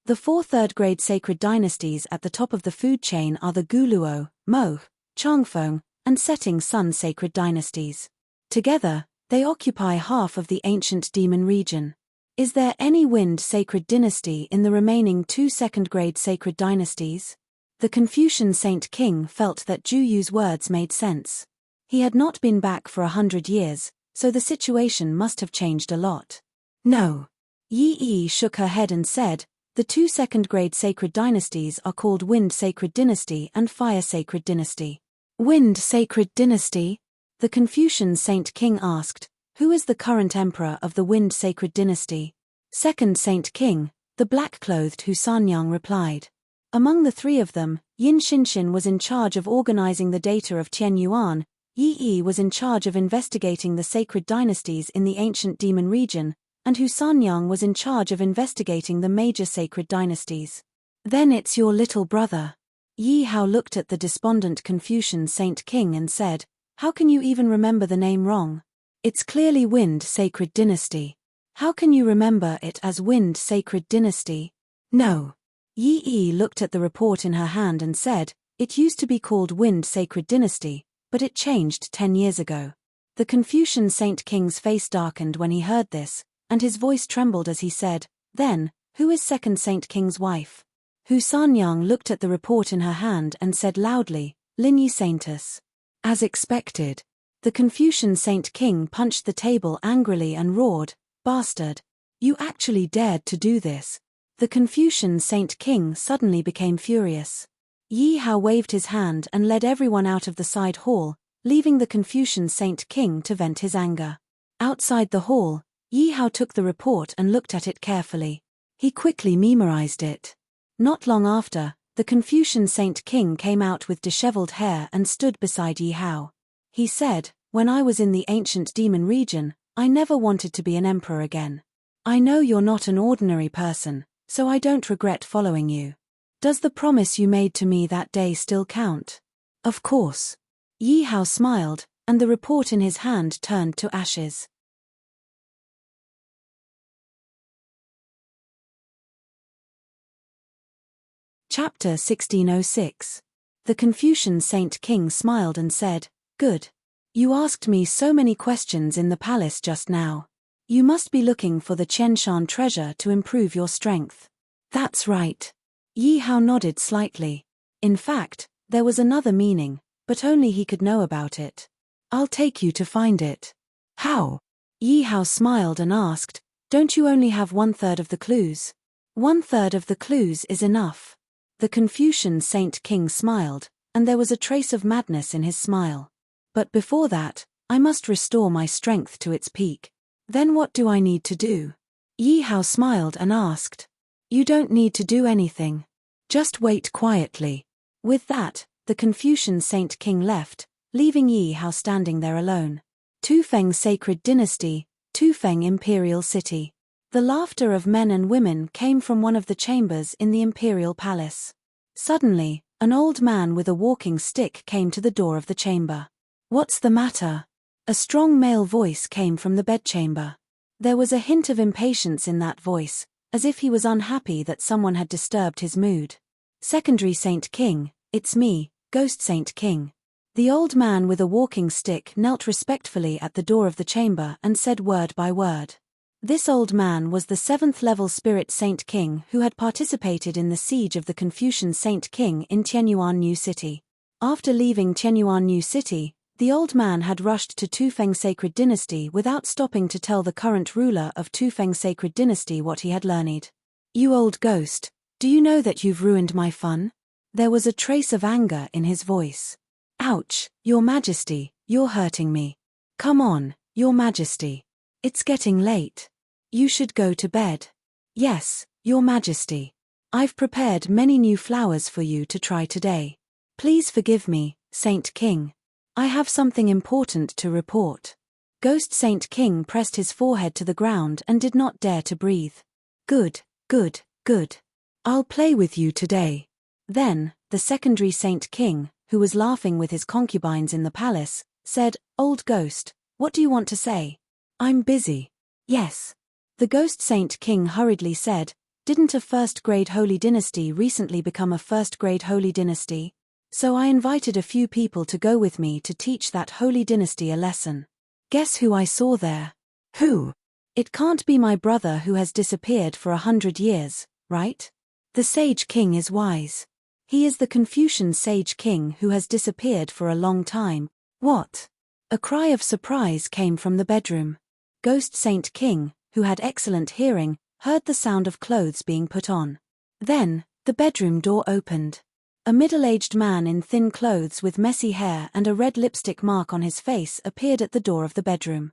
The 4 third-grade sacred dynasties at the top of the food chain are the Guluo, Mo, Changfeng, and Setting Sun sacred dynasties. Together, they occupy half of the ancient demon region. Is there any wind sacred dynasty in the remaining 2 second-grade sacred dynasties? The Confucian Saint King felt that Juyu's words made sense. He had not been back for 100 years, so the situation must have changed a lot. No. Yi shook her head and said, the 2 second-grade sacred dynasties are called Wind Sacred Dynasty and Fire Sacred Dynasty. Wind Sacred Dynasty? The Confucian Saint King asked, who is the current emperor of the Wind Sacred Dynasty? Second Saint King, the black-clothed Husanyang replied. Among the 3 of them, Yin Xinshin was in charge of organizing the data of Tian Yuan, Yi was in charge of investigating the sacred dynasties in the ancient demon region, and Husanyang was in charge of investigating the major sacred dynasties. Then it's your little brother. Yi Hao looked at the despondent Confucian Saint King and said, how can you even remember the name wrong? It's clearly Wind Sacred Dynasty. How can you remember it as Wind Sacred Dynasty? No. Yi looked at the report in her hand and said, it used to be called Wind Sacred Dynasty, but it changed 10 years ago. The Confucian Saint King's face darkened when he heard this, and his voice trembled as he said, then, who is Second Saint King's wife? Husanyang looked at the report in her hand and said loudly, Linyi Saintus. As expected. The Confucian Saint King punched the table angrily and roared, bastard. You actually dared to do this. The Confucian Saint King suddenly became furious. Yi Hao waved his hand and led everyone out of the side hall, leaving the Confucian Saint King to vent his anger. Outside the hall, Yi Hao took the report and looked at it carefully. He quickly memorized it. Not long after, the Confucian Saint King came out with disheveled hair and stood beside Yi Hao. He said, when I was in the ancient demon region, I never wanted to be an emperor again. I know you're not an ordinary person, so I don't regret following you. Does the promise you made to me that day still count? Of course. Yi Hao smiled, and the report in his hand turned to ashes. Chapter 1606. The Confucian Saint King smiled and said, good. You asked me so many questions in the palace just now. You must be looking for the Qianshan treasure to improve your strength. That's right. Yi Hao nodded slightly. In fact, there was another meaning, but only he could know about it. I'll take you to find it. How? Yi Hao smiled and asked, don't you only have 1/3 of the clues? 1/3 of the clues is enough. The Confucian Saint King smiled, and there was a trace of madness in his smile. But before that, I must restore my strength to its peak. Then what do I need to do? Yi Hao smiled and asked. You don't need to do anything. Just wait quietly. With that, the Confucian Saint King left, leaving Yi Hao standing there alone. Tufeng Sacred Dynasty, Tufeng Imperial City. The laughter of men and women came from one of the chambers in the imperial palace. Suddenly, an old man with a walking stick came to the door of the chamber. What's the matter? A strong male voice came from the bedchamber. There was a hint of impatience in that voice, as if he was unhappy that someone had disturbed his mood. Secondary Saint King, it's me, Ghost Saint King. The old man with a walking stick knelt respectfully at the door of the chamber and said word by word. This old man was the 7th-level Spirit Saint King who had participated in the siege of the Confucian Saint King in Tianyuan New City. After leaving Tianyuan New City, the old man had rushed to Tufeng Sacred Dynasty without stopping to tell the current ruler of Tufeng Sacred Dynasty what he had learned. You old ghost, do you know that you've ruined my fun? There was a trace of anger in his voice. Ouch, Your Majesty, you're hurting me. Come on, Your Majesty. It's getting late. You should go to bed. Yes, Your Majesty. I've prepared many new flowers for you to try today. Please forgive me, Saint King. I have something important to report. Ghost Saint King pressed his forehead to the ground and did not dare to breathe. Good, good, good. I'll play with you today. Then, the secondary Saint King, who was laughing with his concubines in the palace, said, Old Ghost, what do you want to say? I'm busy. Yes. The Ghost Saint King hurriedly said, Didn't a first-grade holy dynasty recently become a first-grade holy dynasty? So I invited a few people to go with me to teach that holy dynasty a lesson. Guess who I saw there? Who? It can't be my brother who has disappeared for 100 years, right? The Sage King is wise. He is the Confucian Sage King who has disappeared for a long time. What? A cry of surprise came from the bedroom. Ghost Saint King, who had excellent hearing, heard the sound of clothes being put on. Then, the bedroom door opened. A middle-aged man in thin clothes with messy hair and a red lipstick mark on his face appeared at the door of the bedroom.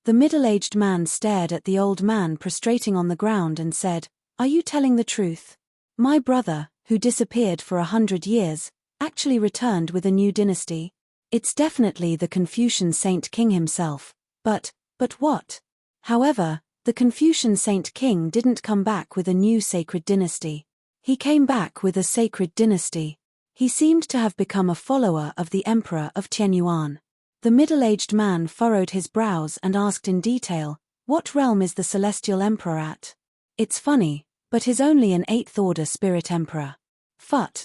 The middle-aged man stared at the old man prostrating on the ground and said, Are you telling the truth? My brother, who disappeared for 100 years, actually returned with a new dynasty? It's definitely the Confucian Saint King himself. But what? However, the Confucian Saint King didn't come back with a new sacred dynasty. He came back with a sacred dynasty. He seemed to have become a follower of the Emperor of Tianyuan. The middle-aged man furrowed his brows and asked in detail, What realm is the Celestial Emperor at? It's funny, but he's only an 8th order spirit emperor.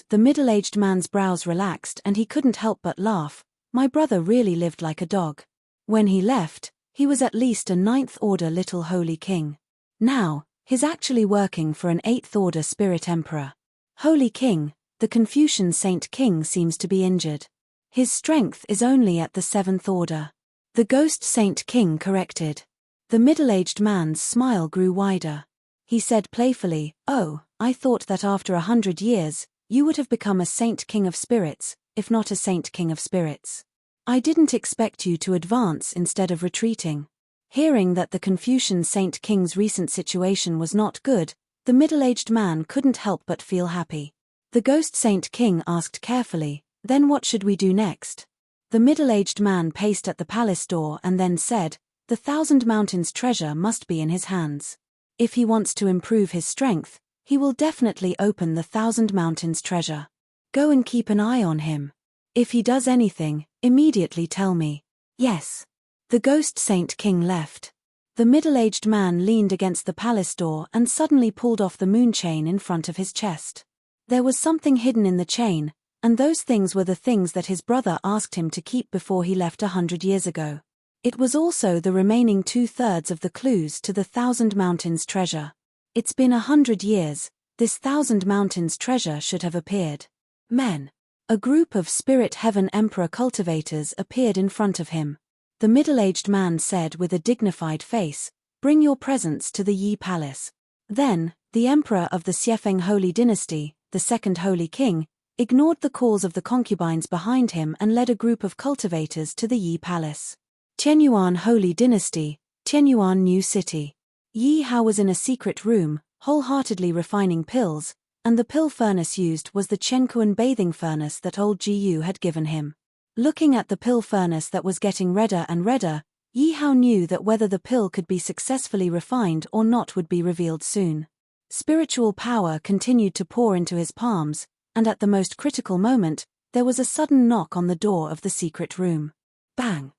The middle-aged man's brows relaxed and he couldn't help but laugh. My brother really lived like a dog. When he left, he was at least a 9th order little holy king. Now, he's actually working for an 8th order spirit emperor. Holy king, the Confucian Saint King seems to be injured. His strength is only at the 7th order. The Ghost Saint King corrected. The middle-aged man's smile grew wider. He said playfully, Oh, I thought that after 100 years, you would have become a Saint King of Spirits, if not a Saint King of Spirits. I didn't expect you to advance instead of retreating. Hearing that the Confucian Saint King's recent situation was not good, the middle-aged man couldn't help but feel happy. The Ghost Saint King asked carefully, Then what should we do next? The middle-aged man paced at the palace door and then said, The 1,000 Mountains treasure must be in his hands. If he wants to improve his strength, he will definitely open the 1,000 Mountains treasure. Go and keep an eye on him. If he does anything, immediately tell me. Yes. The Ghost Saint King left. The middle-aged man leaned against the palace door and suddenly pulled off the moon chain in front of his chest. There was something hidden in the chain, and those things were the things that his brother asked him to keep before he left 100 years ago. It was also the remaining 2/3 of the clues to the 1,000 Mountains treasure. It's been 100 years, this 1,000 Mountains treasure should have appeared. Men. A group of Spirit Heaven Emperor cultivators appeared in front of him. The middle-aged man said with a dignified face, Bring your presents to the Yi Palace. Then, the Emperor of the Xiefeng Holy Dynasty, the second Holy King, ignored the calls of the concubines behind him and led a group of cultivators to the Yi Palace. Tianyuan Holy Dynasty, Tianyuan New City. Yi Hao was in a secret room, wholeheartedly refining pills, and the pill furnace used was the Chenkuan bathing furnace that old Jiyu had given him. Looking at the pill furnace that was getting redder and redder, Yi Hao knew that whether the pill could be successfully refined or not would be revealed soon. Spiritual power continued to pour into his palms, and at the most critical moment, there was a sudden knock on the door of the secret room. Bang!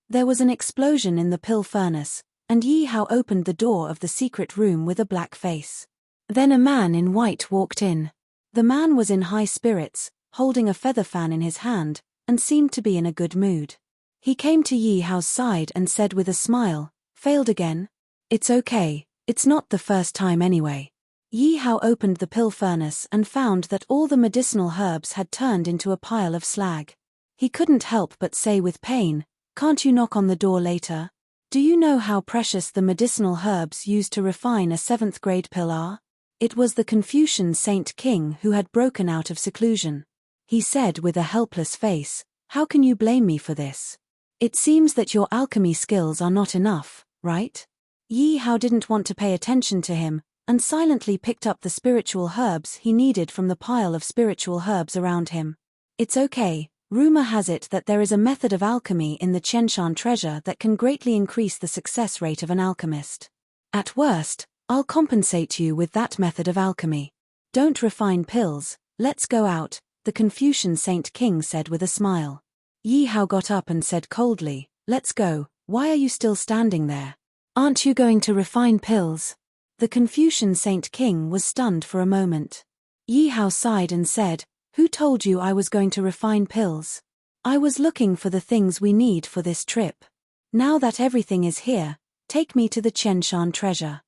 There was an explosion in the pill furnace, and Yi Hao opened the door of the secret room with a black face. Then a man in white walked in. The man was in high spirits, holding a feather fan in his hand, and seemed to be in a good mood. He came to Yi Hao's side and said with a smile, Failed again? It's okay, it's not the first time anyway. Yi Hao opened the pill furnace and found that all the medicinal herbs had turned into a pile of slag. He couldn't help but say with pain, Can't you knock on the door later? Do you know how precious the medicinal herbs used to refine a 7th grade pill are? It was the Confucian Saint King who had broken out of seclusion. He said with a helpless face, "How can you blame me for this? It seems that your alchemy skills are not enough, right?" Yi Hao didn't want to pay attention to him, and silently picked up the spiritual herbs he needed from the pile of spiritual herbs around him. "It's okay. Rumor has it that there is a method of alchemy in the Qianshan treasure that can greatly increase the success rate of an alchemist. At worst, I'll compensate you with that method of alchemy. Don't refine pills, let's go out," the Confucian Saint King said with a smile. Yi Hao got up and said coldly, "Let's go. Why are you still standing there? Aren't you going to refine pills?" The Confucian Saint King was stunned for a moment. Yi Hao sighed and said, "Who told you I was going to refine pills? I was looking for the things we need for this trip. Now that everything is here, take me to the Qianshan treasure."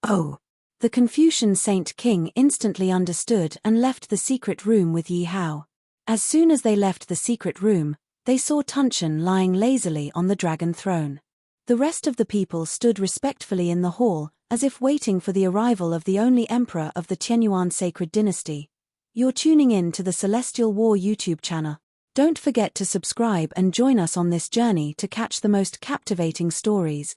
Oh. The Confucian Saint King instantly understood and left the secret room with Yi Hao. As soon as they left the secret room, they saw Tunchen lying lazily on the dragon throne. The rest of the people stood respectfully in the hall, as if waiting for the arrival of the only emperor of the Tianyuan sacred dynasty. You're tuning in to the Celestial War YouTube channel. Don't forget to subscribe and join us on this journey to catch the most captivating stories,